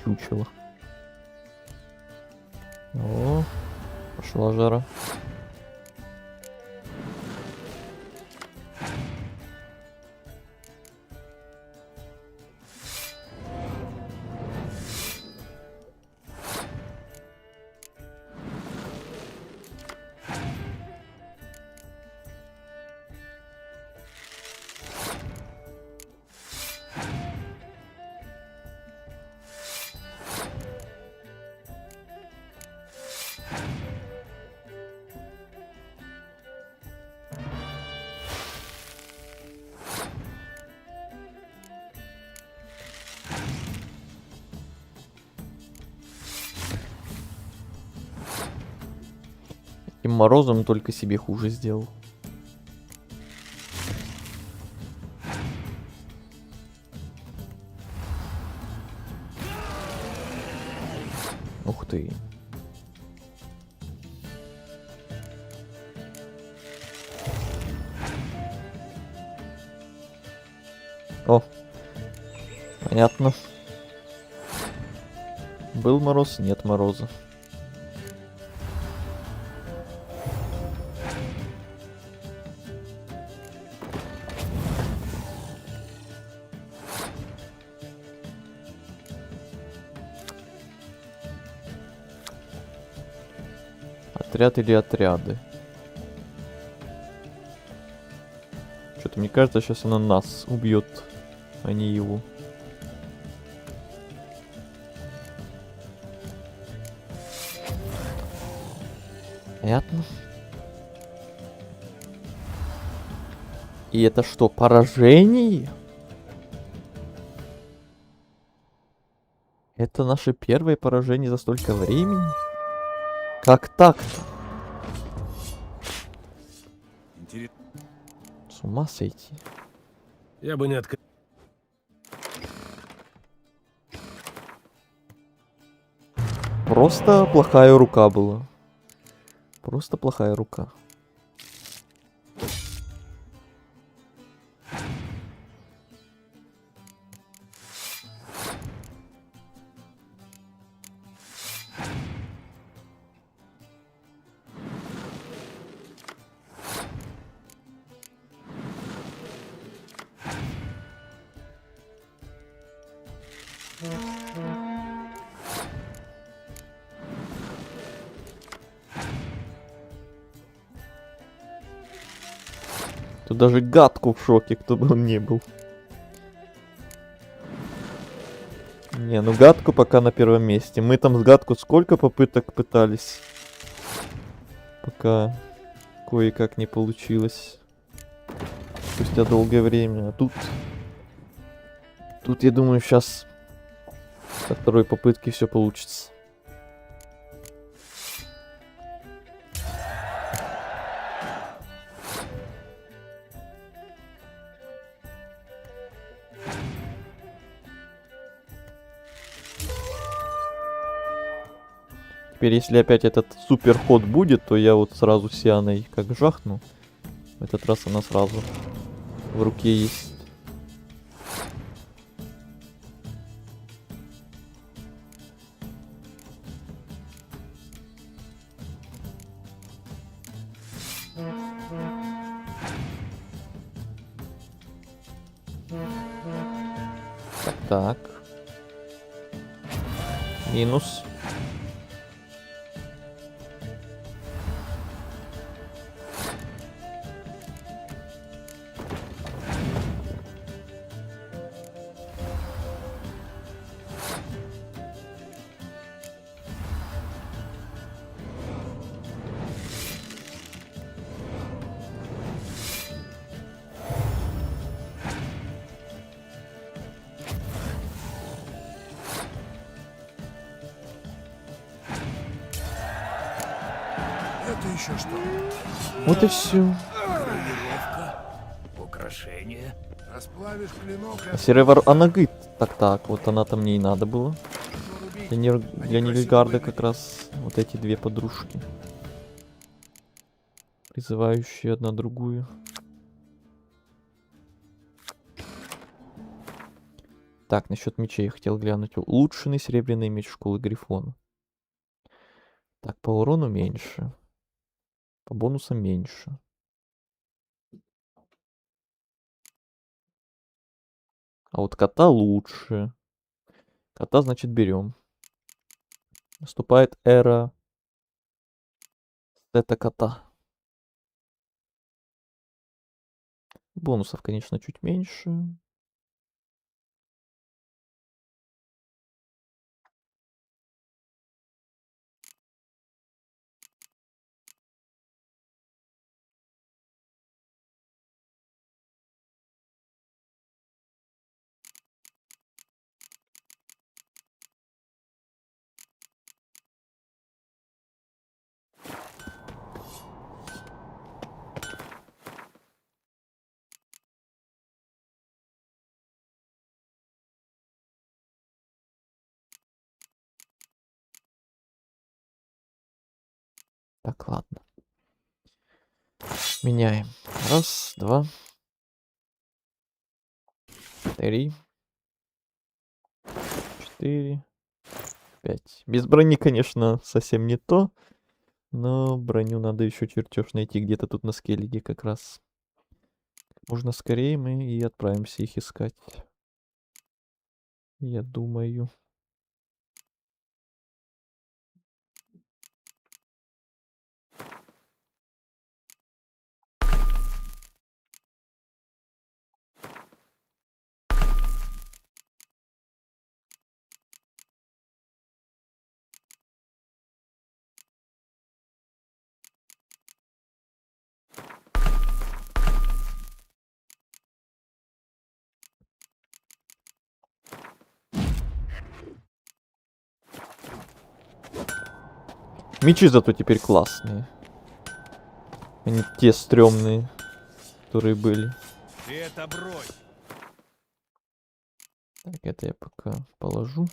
Чучело. О, пошла жара. И морозом только себе хуже сделал. Ух ты. О, понятно. Был мороз, нет мороза. Отряд или отряды? Что-то мне кажется, сейчас она нас убьет, а не его. Понятно. И это что, поражение? Это наше первое поражение за столько времени? Как так-то? С ума сойти. Я бы не отказался. Просто плохая рука была. Просто плохая рука. Тут даже гадку в шоке, кто бы он ни был. Не, ну гадку пока на первом месте. Мы там с гадку сколько попыток пытались. Пока кое-как не получилось. Спустя долгое время. А тут... Тут, я думаю, сейчас со второй попытки все получится. Теперь, если опять этот супер ход будет, то я вот сразу Сианой как жахну. В этот раз она сразу в руке есть. Так. Минус. Это еще что? Вот и все. Гравировка, украшение. Расплавишь клинок. Серевар Анагыт. Так, вот она-то мне и надо было. Для Нильфгарда как раз вот эти две подружки. Призывающие одна другую. Так, насчет мечей я хотел глянуть. Улучшенный серебряный меч школы Грифона. Так, по урону меньше. По бонусам меньше. А вот кота лучше. Кота, значит, берем. Наступает эра сета кота. Бонусов, конечно, чуть меньше. Так, ладно. Меняем. Раз, два, три, 4, 5. Без брони, конечно, совсем не то. Но броню надо еще чертеж найти где-то тут на скеллиге как раз. Можно скорее мы и отправимся их искать. Я думаю. Мечи зато теперь классные. Они те стрёмные, которые были. Ты это брось. Так, это я пока положу.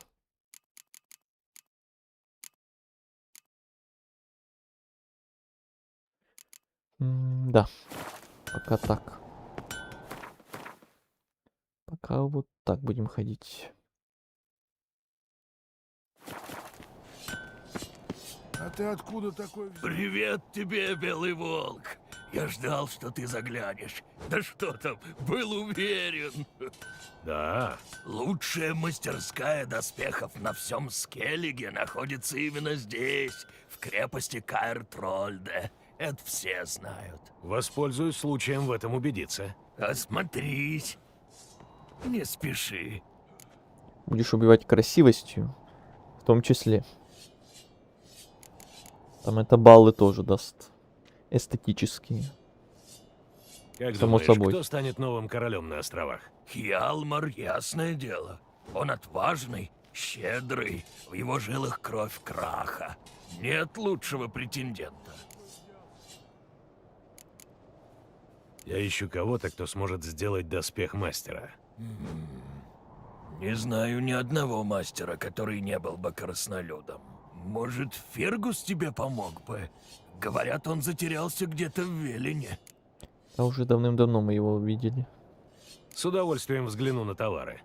Да, пока так. Пока вот так будем ходить. А ты откуда такой? Привет тебе, Белый Волк. Я ждал, что ты заглянешь. Да что там, был уверен. Да. Лучшая мастерская доспехов на всем Скеллиге находится именно здесь, в крепости Каэр-Трольде. Это все знают. Воспользуюсь случаем в этом убедиться. Осмотрись. Не спеши. Будешь убивать красивостью, в том числе. Там это баллы тоже даст. Эстетические. Как Само думаешь, собой. кто станет новым королем на островах? Хьялмар, ясное дело. Он отважный, щедрый, в его жилах кровь краха. Нет лучшего претендента. Я ищу кого-то, кто сможет сделать доспех мастера. Не знаю ни одного мастера, который не был бы краснолюдом. Может, Фергус тебе помог бы? Говорят, он затерялся где-то в Велине. А уже давным-давно мы его видели. С удовольствием взгляну на товары.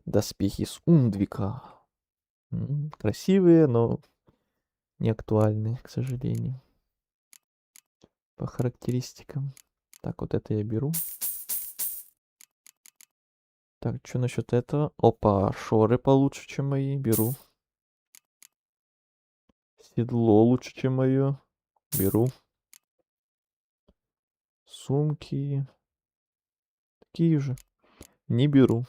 Доспехи с Ундвика. Красивые, но не актуальные, к сожалению. По характеристикам. Так, вот это я беру. Так, что насчет этого? Опа, шоры получше, чем мои. Беру. Седло лучше, чем мое. Беру. Сумки. Такие же. Не беру.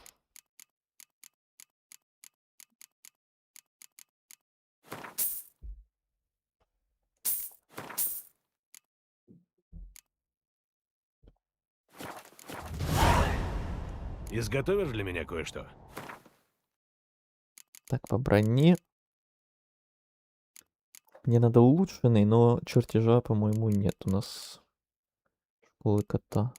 Изготовишь для меня кое-что? Так, по броне. Мне надо улучшенный, но чертежа, по-моему, нет у нас. Школы кота.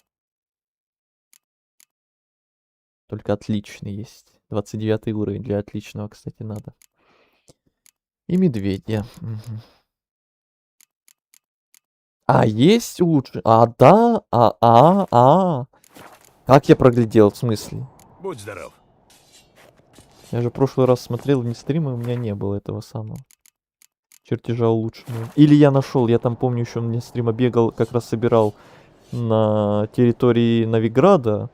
Только отличный есть. 29 уровень. Для отличного, кстати, надо. И медведя. Угу. А, есть улучшенный? А, да? Как я проглядел, в смысле? Будь здоров. Я же в прошлый раз смотрел не стримы, у меня не было этого самого. Чертежа улучшенного. Или я нашел, я там помню, еще мне стрима бегал, как раз собирал на территории Новиграда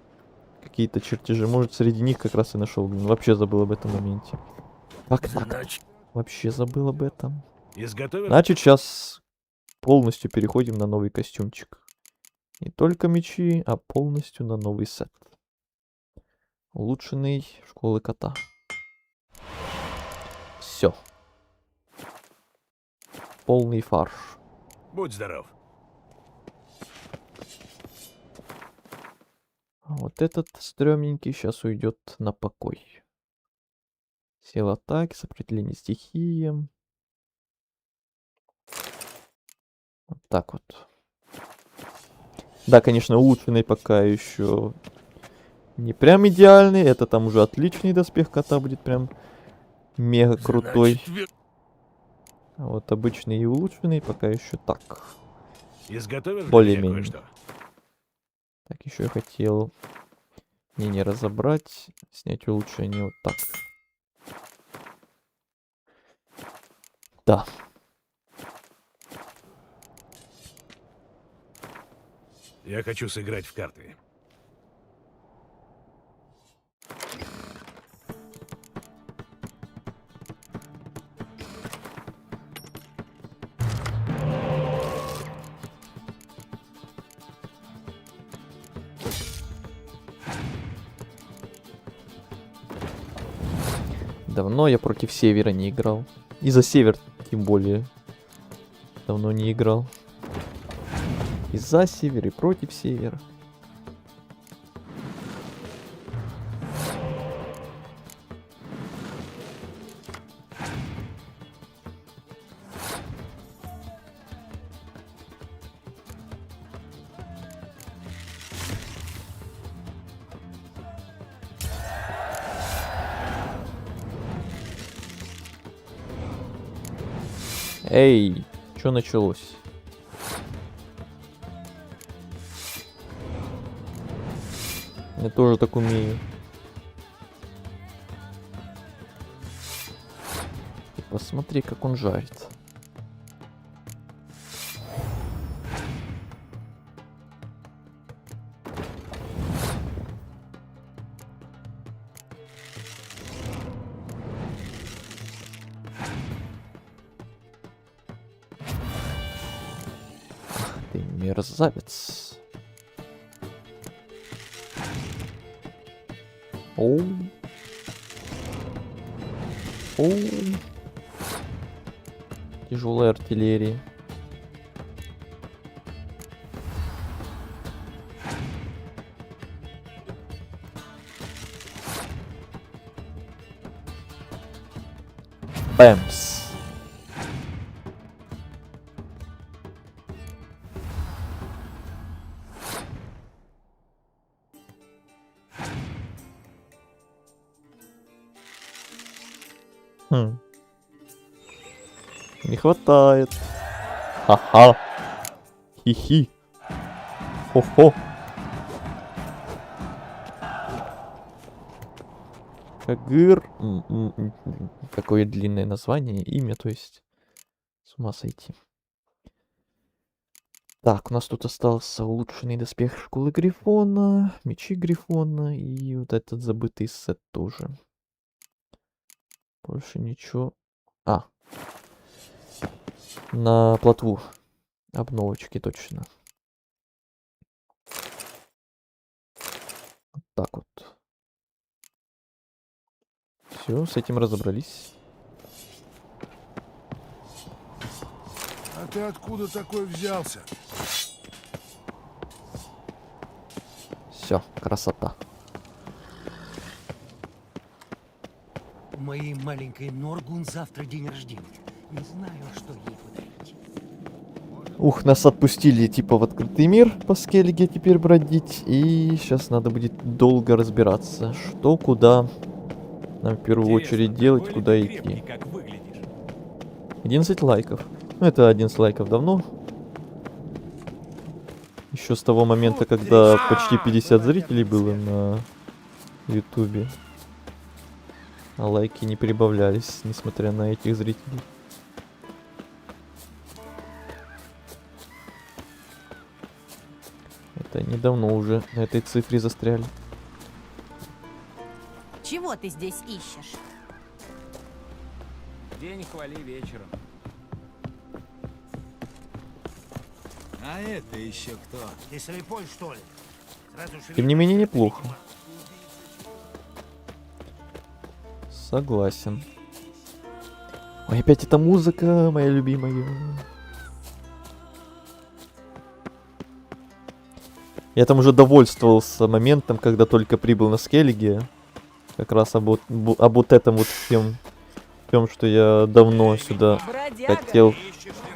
какие-то чертежи. Может, среди них как раз и нашел. Вообще забыл об этом моменте. Как так? Вообще забыл об этом. Значит, сейчас полностью переходим на новый костюмчик. Не только мечи, а полностью на новый сет. Улучшенный школы кота. Все. Полный фарш. Будь здоров. А вот этот стрёмненький сейчас уйдет на покой. Сила атаки, сопротивление стихиям. Вот так вот. Да, конечно, улучшенный пока еще не прям идеальный. Это там уже отличный доспех кота будет прям мега крутой. А вот обычный и улучшенный пока еще так. Более-менее. Так, еще я хотел не разобрать, снять улучшение вот так. Да. Я хочу сыграть в карты. Давно я против севера не играл. И за север тем более давно не играл. И за север, и против севера. Эй, что началось? Я тоже так умею. И посмотри, как он жарит. Ах ты мерзавец. Оу. Оу. Тяжелая артиллерия. Бэмс. Хм. Не хватает. Ха-ха. Хи-хи. Хо-хо. Кагыр. Какое длинное название, имя, то есть. С ума сойти. Так, у нас тут остался улучшенный доспех школы Грифона, мечи Грифона и вот этот забытый сет тоже. Больше ничего. А. На плотву. Обновочки точно. Вот так вот. Все, с этим разобрались. А ты откуда такой взялся? Все, красота. У моей маленькой Норгун завтра день рождения. Не знаю, что ей подарить. Ух, нас отпустили типа в открытый мир по Скеллиге теперь бродить. И сейчас надо будет долго разбираться, что, куда нам в первую очередь делать, куда идти. 11 лайков. Ну, это 11 лайков давно. Еще с того момента, когда почти 50 зрителей было на ютубе. А лайки не прибавлялись, несмотря на этих зрителей. Это недавно уже на этой цифре застряли. Чего ты здесь ищешь? День хвали вечером. А это еще кто? Ты слепой, что ли? Сразу Тем не менее, неплохо. Согласен. Ой, опять эта музыка, моя любимая. Я там уже довольствовался моментом, когда только прибыл на Скеллиге. Как раз об вот этом вот всем, что я давно сюда хотел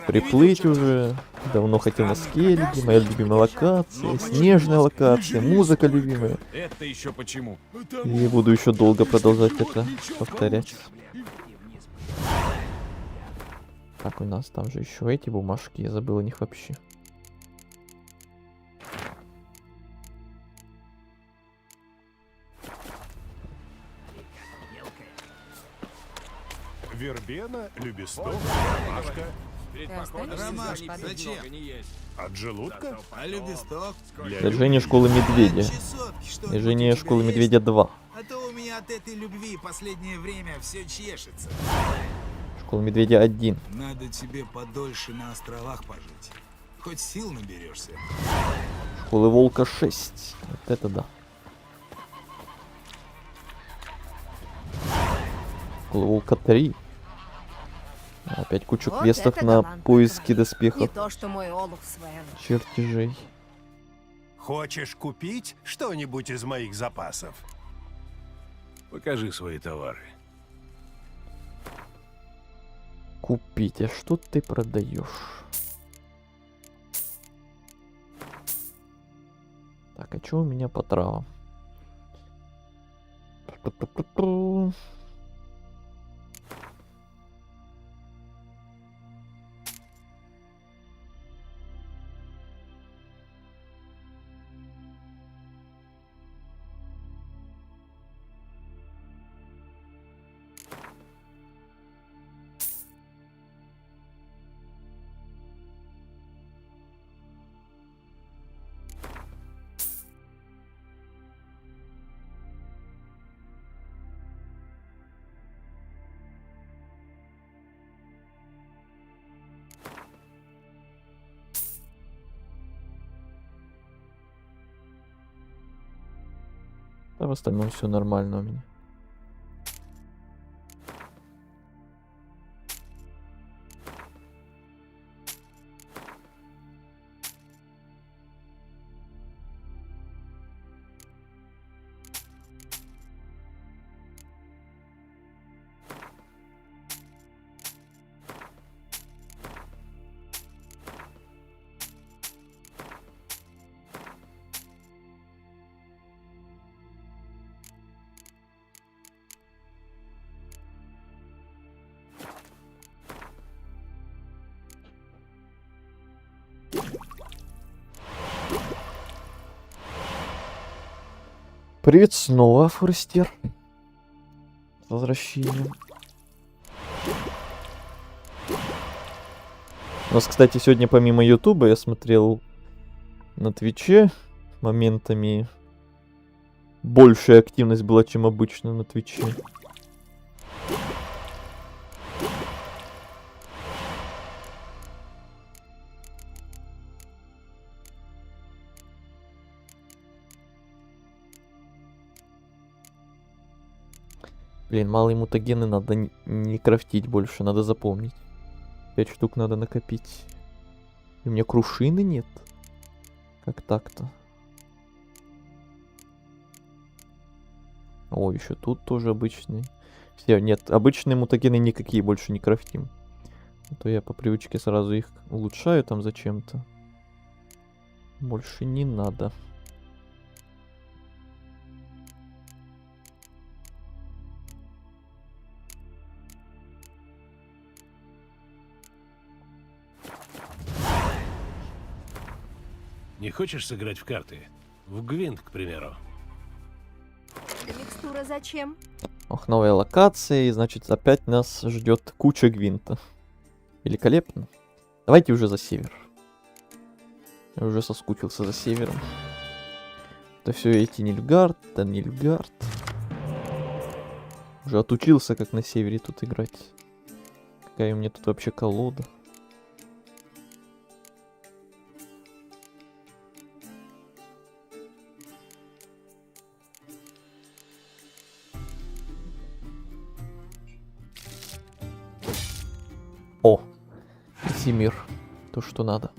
приплыть уже. Давно хотел на Скеллиге, моя любимая локация, снежная локация, музыка любимая. Это еще почему? И буду еще долго продолжать это повторять. Так, у нас там же еще эти бумажки, я забыл о них вообще. Вербена, Любесток, ромашка. Ромашка, зачем? От желудка? А Любесток? Движение школы Медведя. Движение школы Медведя 2. А то у меня от этой любви последнее время все чешется. Школа Медведя 1. Надо тебе подольше на островах пожить. Хоть сил наберешься. Школы Волка 6. Вот это да. Школа Волка 3. Опять кучу Вот квестов это на талант. поиски Не доспехов. то, что мой олух Свен. Чертежей. Хочешь купить что-нибудь из моих запасов? Покажи свои товары. Купить. А что ты продаешь? Так, а что у меня по травам? А в остальном все нормально у меня. Привет снова, Форестер. С возвращением. У нас, кстати, сегодня помимо Ютуба я смотрел на Твиче. Моментами большая активность была, чем обычно на Твиче. Блин, малые мутагены надо не крафтить больше, надо запомнить. 5 штук надо накопить. И у меня крушины нет. Как так-то? О, еще тут тоже обычные. Все, нет, обычные мутагены никакие больше не крафтим. А то я по привычке сразу их улучшаю там зачем-то. Больше не надо. Не хочешь сыграть в карты? В Гвинт, к примеру. Микстура зачем? Ох, новая локация, и значит опять нас ждет куча гвинта. Великолепно. Давайте уже за север. Я уже соскучился за севером. Это все эти Нильфгард, да Нильфгард. Уже отучился, как на севере тут играть. Какая у меня тут вообще колода. О, Симир, то, что надо.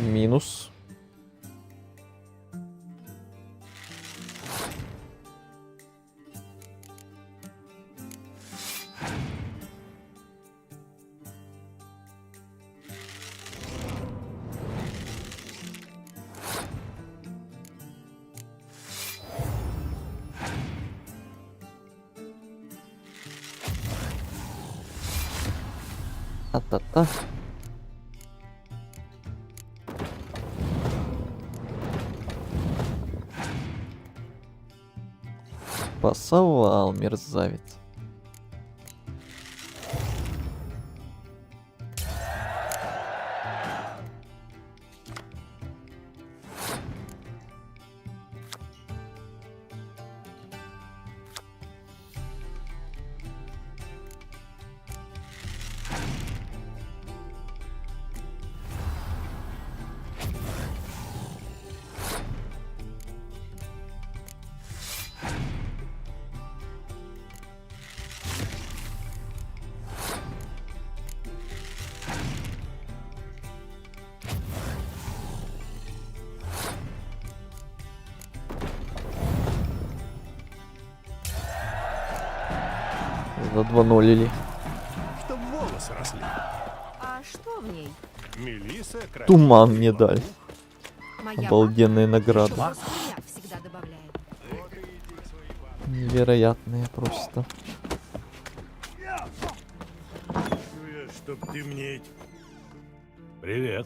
Минус. Та-та-та. Пасовал, мерзавец. Задванулили. Чтоб волосы росли. А что в ней? Мелисса, Туман мне дали. Моя Обалденная награда. мама всегда добавляет. Невероятные просто. Чтоб темнеть. Привет.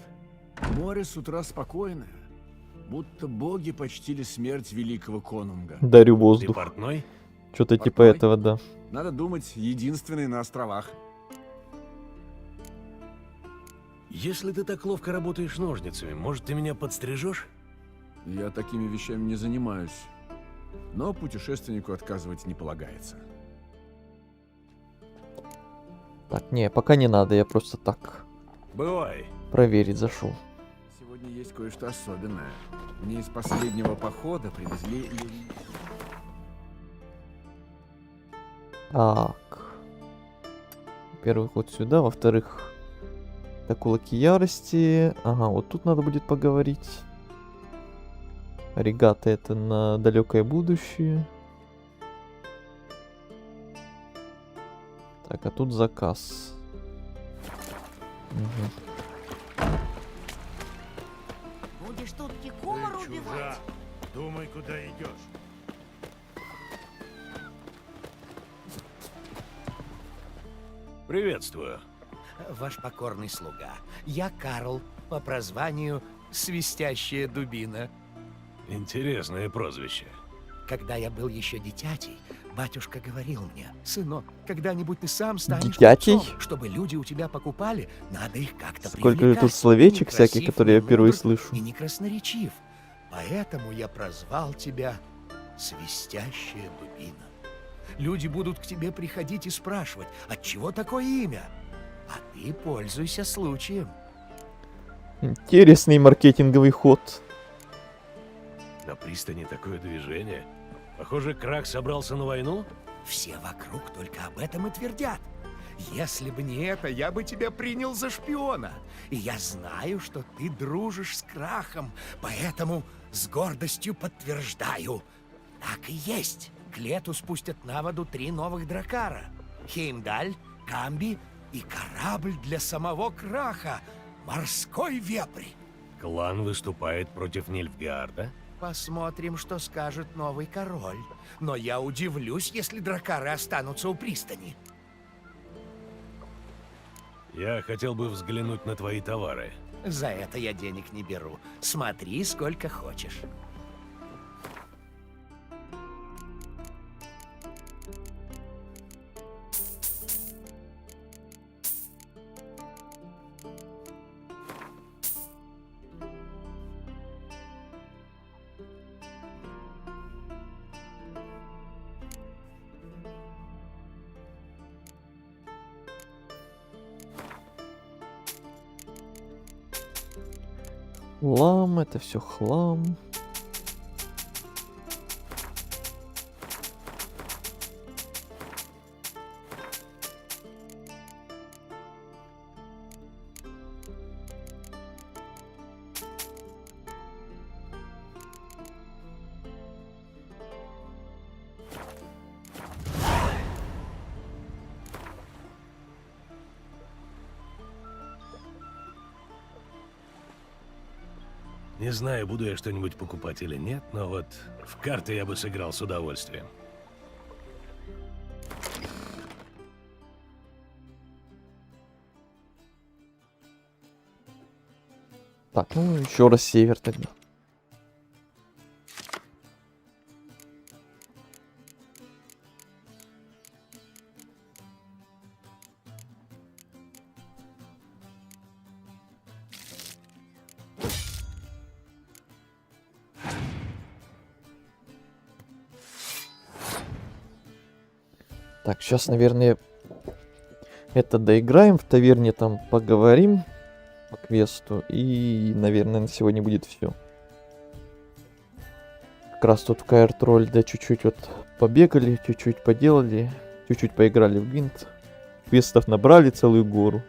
Море с утра спокойное, будто боги почтили смерть великого конунга. Дарю Ты воздух. портной? Что-то типа этого, да. Надо думать, единственный на островах. Если ты так ловко работаешь ножницами, может, ты меня подстрижешь? Я такими вещами не занимаюсь. Но путешественнику отказывать не полагается. Так, не, пока не надо, я просто так Бывай. проверить зашел. Сегодня есть кое-что особенное. Мне из последнего похода привезли... Так. Во-первых, вот сюда, во-вторых, это кулаки ярости. Ага, вот тут надо будет поговорить. Регата это на далекое будущее. Так, а тут заказ. Угу. будешь тут кикумору убивать? Думай, куда идешь. Приветствую. Ваш покорный слуга. Я Карл, по прозванию Свистящая дубина. Интересное прозвище. Когда я был еще дитятей, батюшка говорил мне: сынок, когда-нибудь ты сам станешь Дитятей? купцом. Чтобы люди у тебя покупали, надо их как-то Сколько же привлекать. тут словечек Ты всяких, некрасив, которые я не впервые мудр слышу. И не красноречив. Поэтому я прозвал тебя Свистящая дубина. Люди будут к тебе приходить и спрашивать, отчего такое имя? А ты пользуйся случаем. Интересный маркетинговый ход. На пристани такое движение. Похоже, Крах собрался на войну? Все вокруг только об этом и твердят. Если бы не это, я бы тебя принял за шпиона. И я знаю, что ты дружишь с Крахом, поэтому с гордостью подтверждаю. Так и есть. К лету спустят на воду 3 новых дракара. Хеймдаль, Камби и корабль для самого Краха. Морской вепрь. Клан выступает против Нильфгаарда? Посмотрим, что скажет новый король. Но я удивлюсь, если дракары останутся у пристани. Я хотел бы взглянуть на твои товары. За это я денег не беру. Смотри, сколько хочешь. Хлам, это все хлам. Не знаю, буду я что-нибудь покупать или нет, но вот в карты я бы сыграл с удовольствием. Так, ну еще раз север тогда. Так, сейчас, наверное, это доиграем в таверне, там поговорим по квесту. И, наверное, на сегодня будет все. Как раз тут в Каэр-Тролль, да, чуть-чуть вот побегали, чуть-чуть поделали, чуть-чуть поиграли в Гвинт. Квестов набрали целую гору.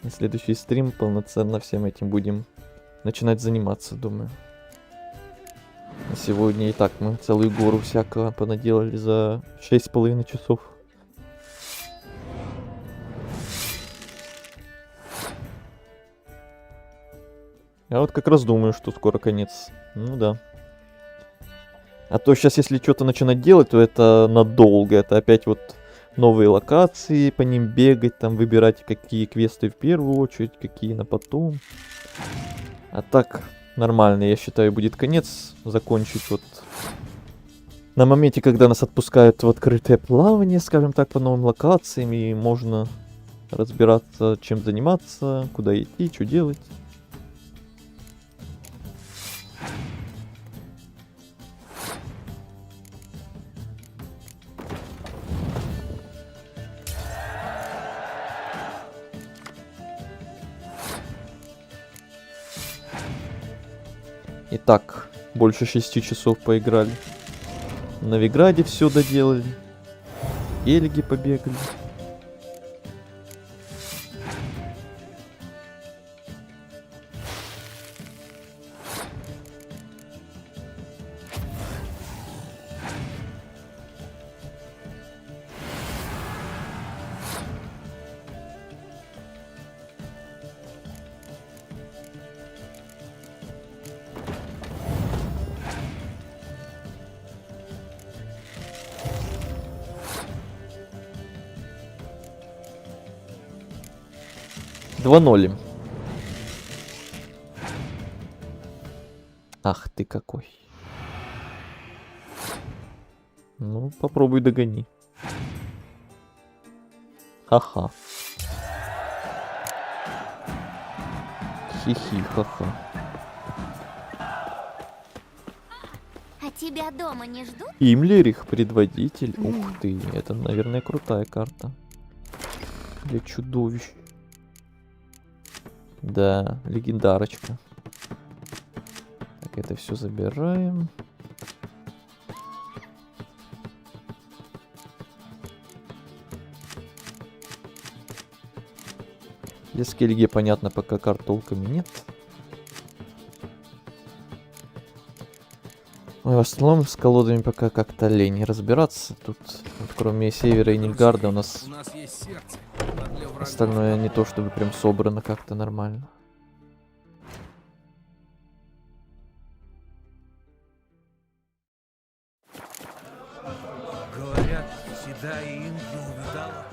На следующий стрим полноценно всем этим будем начинать заниматься, думаю. На сегодня и так мы целую гору всякого понаделали за 6,5 часов. Я вот как раз думаю, что скоро конец. Ну да. А то сейчас, если что-то начинать делать, то это надолго. Это опять вот новые локации, по ним бегать, там выбирать, какие квесты в первую очередь, какие на потом. А так, нормально, я считаю, будет конец. Закончить вот на моменте, когда нас отпускают в открытое плавание, скажем так, по новым локациям. И можно разбираться, чем заниматься, куда идти, что делать. Итак, больше 6 часов поиграли. В Новиграде все доделали. Эльги побегали. 2-0. Ах ты какой. Ну, попробуй догони. Ха-ха. Хи-хи, ха-ха. А тебя дома не ждут? Имлерих, предводитель. Ух ты, это, наверное, крутая карта. Для чудовищ. Да, легендарочка. Так, это все забираем. Для Скельге, понятно, пока карт толком нет. В основном с колодами пока как-то лень разбираться. Тут, вот, кроме Севера и Нильгарда, у нас есть сердце. остальное не то чтобы прям собрано как-то нормально. Говорят, седая Индия увидала.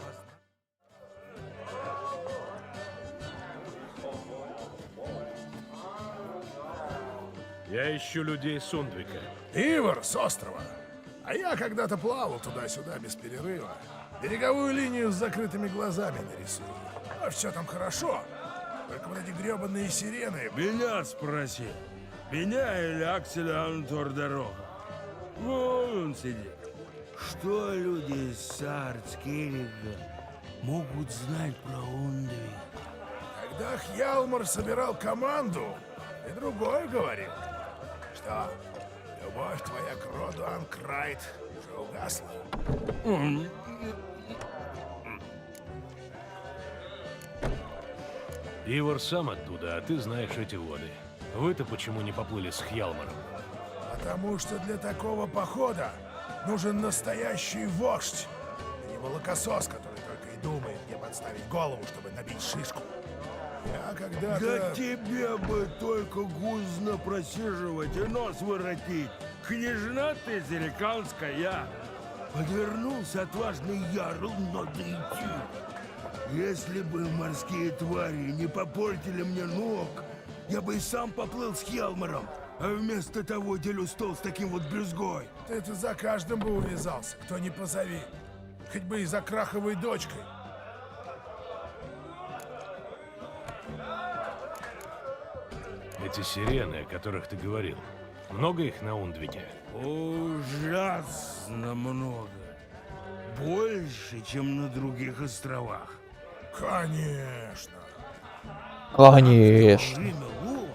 Я ищу людей Сундвика. Ивар с острова. А я когда-то плавал туда-сюда без перерыва. Береговую линию с закрытыми глазами нарисую. А все там хорошо. Только вот эти гребаные сирены. Меня спроси. Меня или Акселя Антор-Дорога? Вон он сидит. Что люди из Саарцкеллига могут знать про Ундвик? Когда Хьялмар собирал команду, ты другое говорил. Что, любовь твоя к роду Анкрайт уже угасла? Ивар сам оттуда, а ты знаешь эти воды. Вы-то почему не поплыли с Хьялмаром? Потому что для такого похода нужен настоящий вождь, а не молокосос, который только и думает, где подставить голову, чтобы набить шишку. Я когда-то... Да тебе бы только гузно просиживать и нос воротить. Княжна ты зериканская. Подвернулся отважный ярл, надо идти. Если бы морские твари не попортили мне ног, я бы и сам поплыл с Хьялмаром, а вместо того делю стол с таким вот брюзгой. Ты за каждым бы увязался, кто не позови. Хоть бы и за Краховой дочкой. Эти сирены, о которых ты говорил, много их на Ундвике? Ужасно много. Больше, чем на других островах. Конечно. Конечно. Во время лова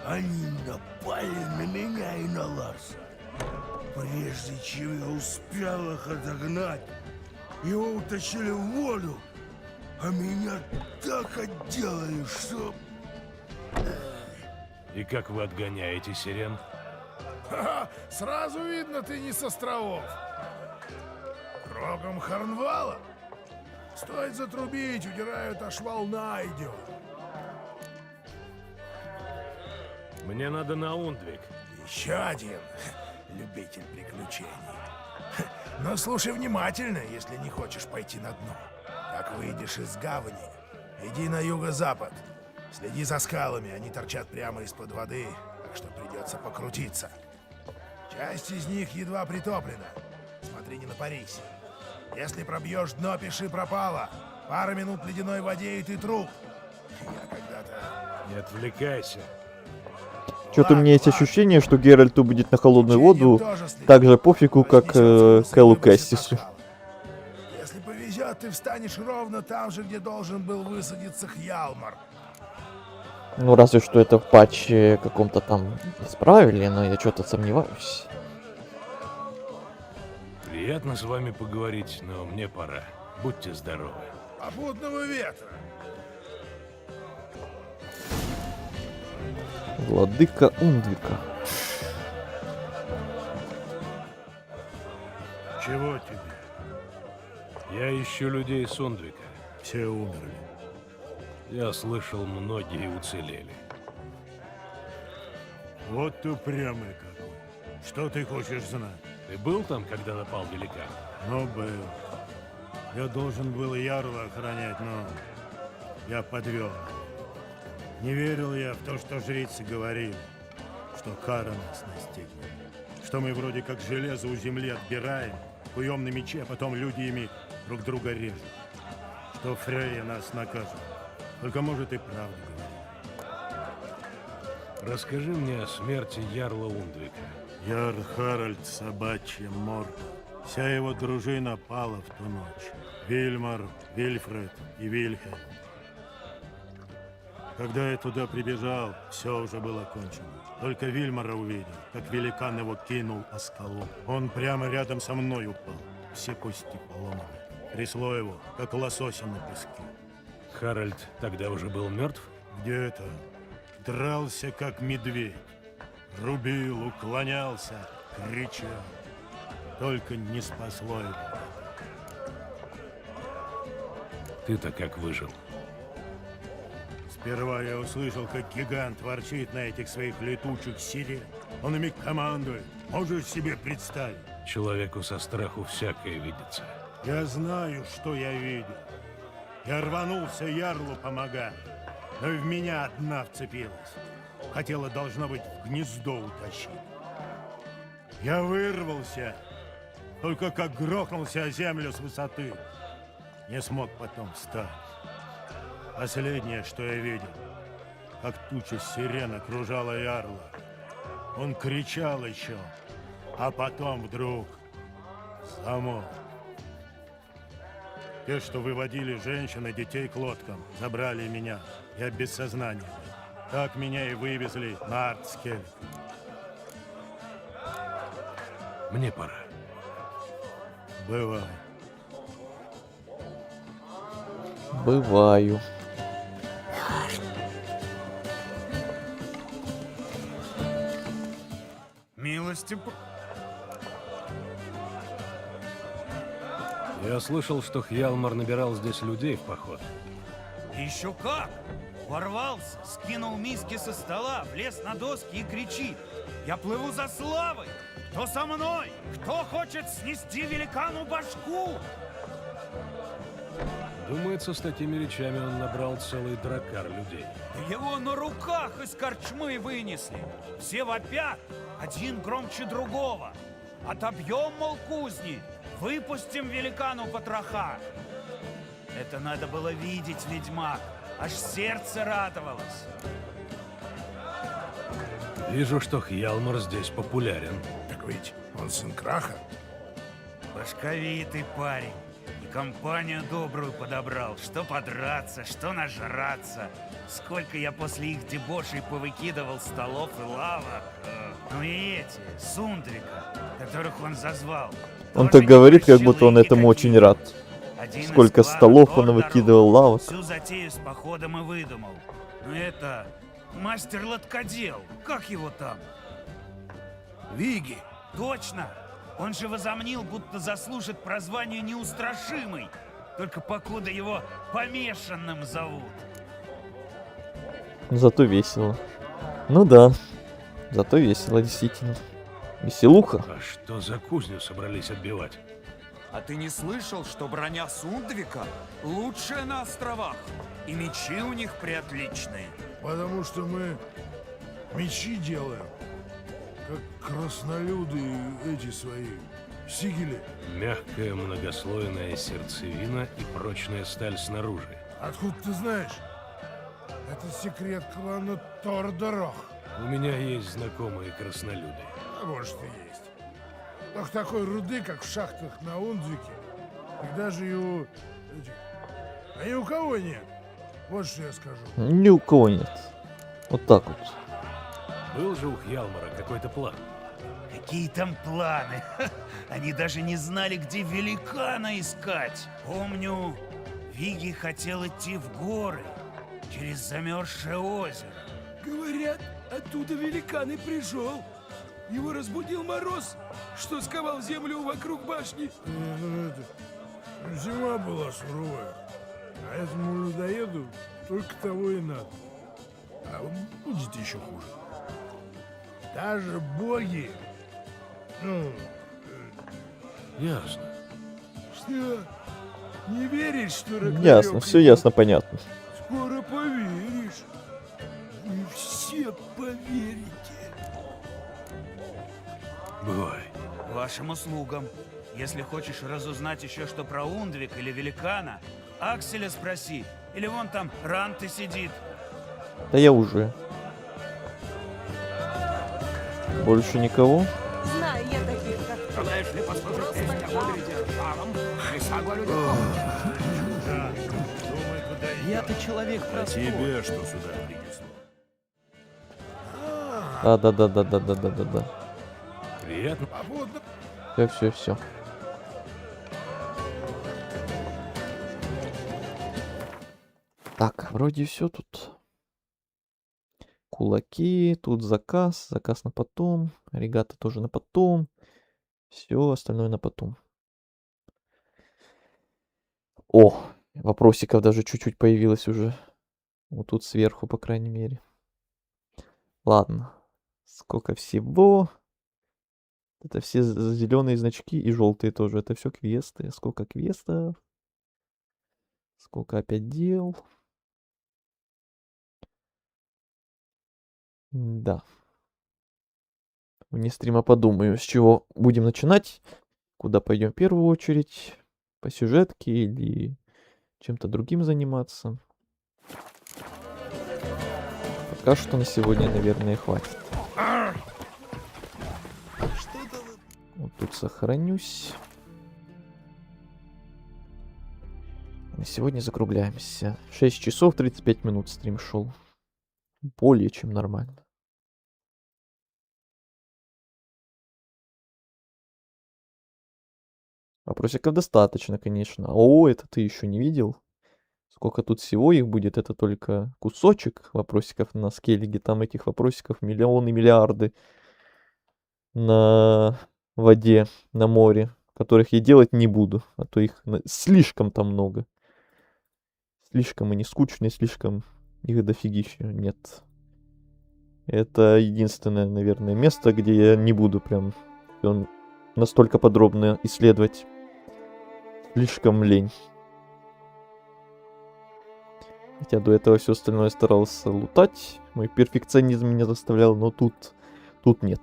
они напали на меня и на Ларса. Прежде чем я успел их отогнать, его утащили в воду, а меня так отделали, что... И как вы отгоняете сирен? Ха-ха, сразу видно, ты не с островов. Рогом Харнвала. Стоит затрубить, удирают, аж волна идет. Мне надо на Ундвик. Еще один любитель приключений. Но слушай внимательно, если не хочешь пойти на дно. Как выйдешь из гавани, иди на юго-запад. Следи за скалами, они торчат прямо из-под воды, так что придется покрутиться. Часть из них едва притоплена. Смотри, не напарись. Если пробьешь дно, пиши пропало. Пара минут в ледяной воде, и ты труп. Я когда-то... Не отвлекайся. Что-то у меня есть ощущение, что Геральту будет на холодную воду так же пофигу, как Кэллу Кэстису. Если повезет, ты встанешь ровно там же, где должен был высадиться Хьялмар. Ну, разве что это в патче каком-то там исправили, но я что-то сомневаюсь. Приятно с вами поговорить, но мне пора. Будьте здоровы. Попутного ветра. Владыка Ундвика. Чего тебе? Я ищу людей Сундвика. Все умерли. Я слышал, многие уцелели. Вот ты упрямый какой. Что ты хочешь знать? Ты был там, когда напал великан? Ну, был. Я должен был Ярла охранять, но я подвел. Не верил я в то, что жрицы говорили, что кара нас настигнет. Что мы вроде как железо у земли отбираем, куем на мече, а потом люди ими друг друга режут. Что Фрейя нас накажет. Только может и правду говорить. Расскажи мне о смерти ярла Ундвика. Ярл Харальд собачья морда. Вся его дружина пала в ту ночь. Вильмар, Вильфред и Вильхельм. Когда я туда прибежал, все уже было кончено. Только Вильмара увидел, как великан его кинул о скалу. Он прямо рядом со мной упал. Все кости поломаны. Трясло его, как лосося на песке. Харальд тогда уже был мертв? Где-то. Дрался, как медведь. Рубил, уклонялся, кричал. Только не спасло его. Ты-то как выжил? Сперва я услышал, как гигант ворчит на этих своих летучих сирен. Он ими командует. Можешь себе представить? Человеку со страху всякое видится. Я знаю, что я видел. Я рванулся ярлу помогать, но и в меня одна вцепилась. Хотела, должно быть, в гнездо утащить. Я вырвался, только как грохнулся о землю с высоты. Не смог потом встать. Последнее, что я видел, как туча сирен окружала ярла. Он кричал еще, а потом вдруг замолк. Те, что выводили женщин и детей к лодкам, забрали меня. Я без сознания. Так меня и вывезли на Артскель. Мне пора. Бывай. Бываю. Милости... Я слышал, что Хьялмар набирал здесь людей в поход. Еще как! Ворвался, скинул миски со стола, влез на доски и кричит: «Я плыву за славой! Кто со мной? Кто хочет снести великану башку?» Думается, с такими речами он набрал целый дракар людей. Его на руках из корчмы вынесли. Все вопят, один громче другого. Отобьем, мол, кузни, выпустим великану потроха. Это надо было видеть, ведьмак. Аж сердце радовалось. Вижу, что Хьялмар здесь популярен. Так ведь он сын Краха. Башковитый парень. И компанию добрую подобрал. Что подраться, что нажраться. Сколько я после их дебошей повыкидывал столов и лавок. Ну и эти, Сундвика, которых он зазвал. Он так говорит, как будто он этому очень рад. Сколько столов он выкидывал, лавок. Всю затею с походом и выдумал. Но это мастер-лодкодел. Как его там? Виги. Точно! Он же возомнил, будто заслужит прозвание неустрашимый. Только покуда его помешанным зовут. Зато весело. Ну да. Зато весело, действительно. Веселуха. А что за кузню собрались отбивать? А ты не слышал, что броня Сундвика лучшая на островах? И мечи у них приотличные. Потому что мы мечи делаем, как краснолюды эти свои, сигели. Мягкая многослойная сердцевина и прочная сталь снаружи. Откуда ты знаешь? Это секрет клана Тордорох. У меня есть знакомые краснолюды. А может и есть. Только такой руды, как в шахтах на Ундвике, и даже и у этих... А ни у кого нет. Вот что я скажу. Ни у кого нет. Вот так вот. Был же у Хьялмара какой-то план. Какие там планы? Они даже не знали, где великана искать. Помню, Виги хотел идти в горы через замерзшее озеро. Говорят, оттуда великан и пришел. Его разбудил мороз, что сковал землю вокруг башни. Зима была суровая, а этому людоеду только того и надо. А будет еще хуже. Даже боги, Ясно. Что? Не веришь, что Рагнарёк Ясно, все ясно, понятно. скоро вашим услугам. Если хочешь разузнать еще что про Ундвик или Великана, Акселя спроси. Или вон там Ранты сидит. Да я уже. Больше никого? Знаю я таких, как ты. Желаешь ли послушать песнь о мудре державам? Я-то человек простой. Тебе что сюда принесло? Да. Приятно. Все. Так, вроде все тут. Кулаки, тут заказ на потом. Регата тоже на потом. Все остальное на потом. О, вопросиков даже чуть-чуть появилось уже. Вот тут сверху, по крайней мере. Ладно. Сколько всего. Это все зеленые значки и желтые тоже. Это все квесты. Сколько квестов. Сколько опять дел. Да. Вне стрима подумаю, с чего будем начинать. Куда пойдем в первую очередь. По сюжетке или чем-то другим заниматься. Пока что на сегодня, наверное, хватит. Вот тут сохранюсь. На сегодня закругляемся. 6 часов 35 минут стрим шел. Более чем нормально. Вопросиков достаточно, конечно. О, это ты еще не видел? Сколько тут всего их будет? Это только кусочек вопросиков на скеллиге. Там этих вопросиков миллионы, миллиарды. На воде, на море. Которых я делать не буду. А то их слишком там много. Слишком они скучные, слишком их дофигища. Нет. Это единственное, наверное, место, где я не буду прям настолько подробно исследовать. Слишком лень. Хотя до этого все остальное старался лутать. Мой перфекционизм меня заставлял, но тут нет.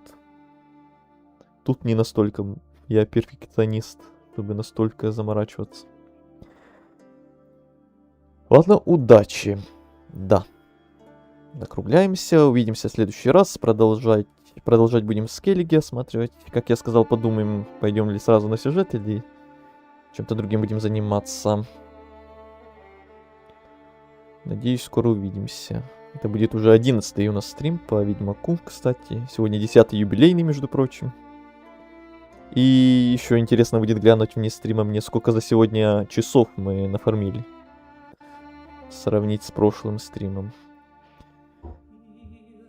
Тут не настолько я перфекционист, чтобы настолько заморачиваться. Ладно, удачи. Да. Закругляемся, увидимся в следующий раз. Продолжать будем в скеллиге осматривать. Как я сказал, подумаем, пойдем ли сразу на сюжет или чем-то другим будем заниматься. Надеюсь, скоро увидимся. Это будет уже 11-й у нас стрим по Ведьмаку, кстати. Сегодня 10-й юбилейный, между прочим. И еще интересно будет глянуть вне стрима мне, сколько за сегодня часов мы нафармили. Сравнить с прошлым стримом.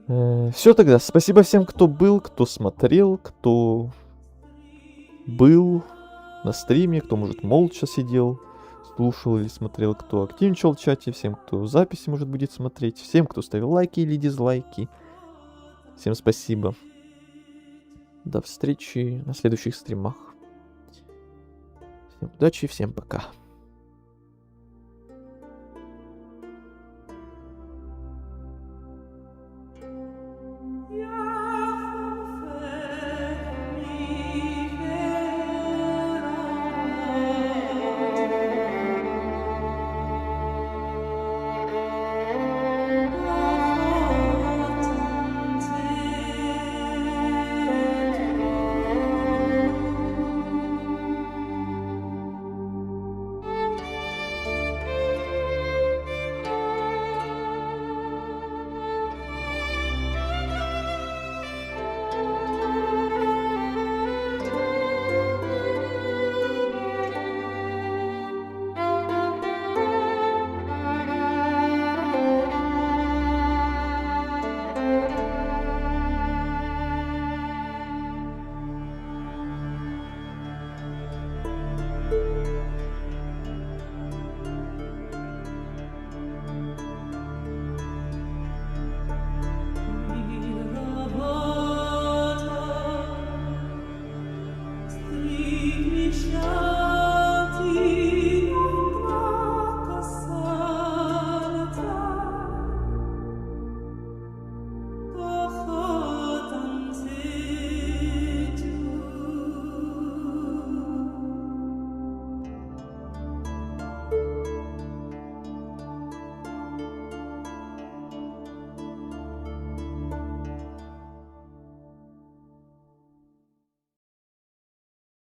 Все тогда. Спасибо всем, кто был, кто смотрел, кто был на стриме, кто, может, молча сидел, слушал или смотрел, кто активничал в чате, всем, кто в записи, может, будет смотреть, всем, кто ставил лайки или дизлайки. Всем спасибо. До встречи на следующих стримах. Всем удачи, всем пока.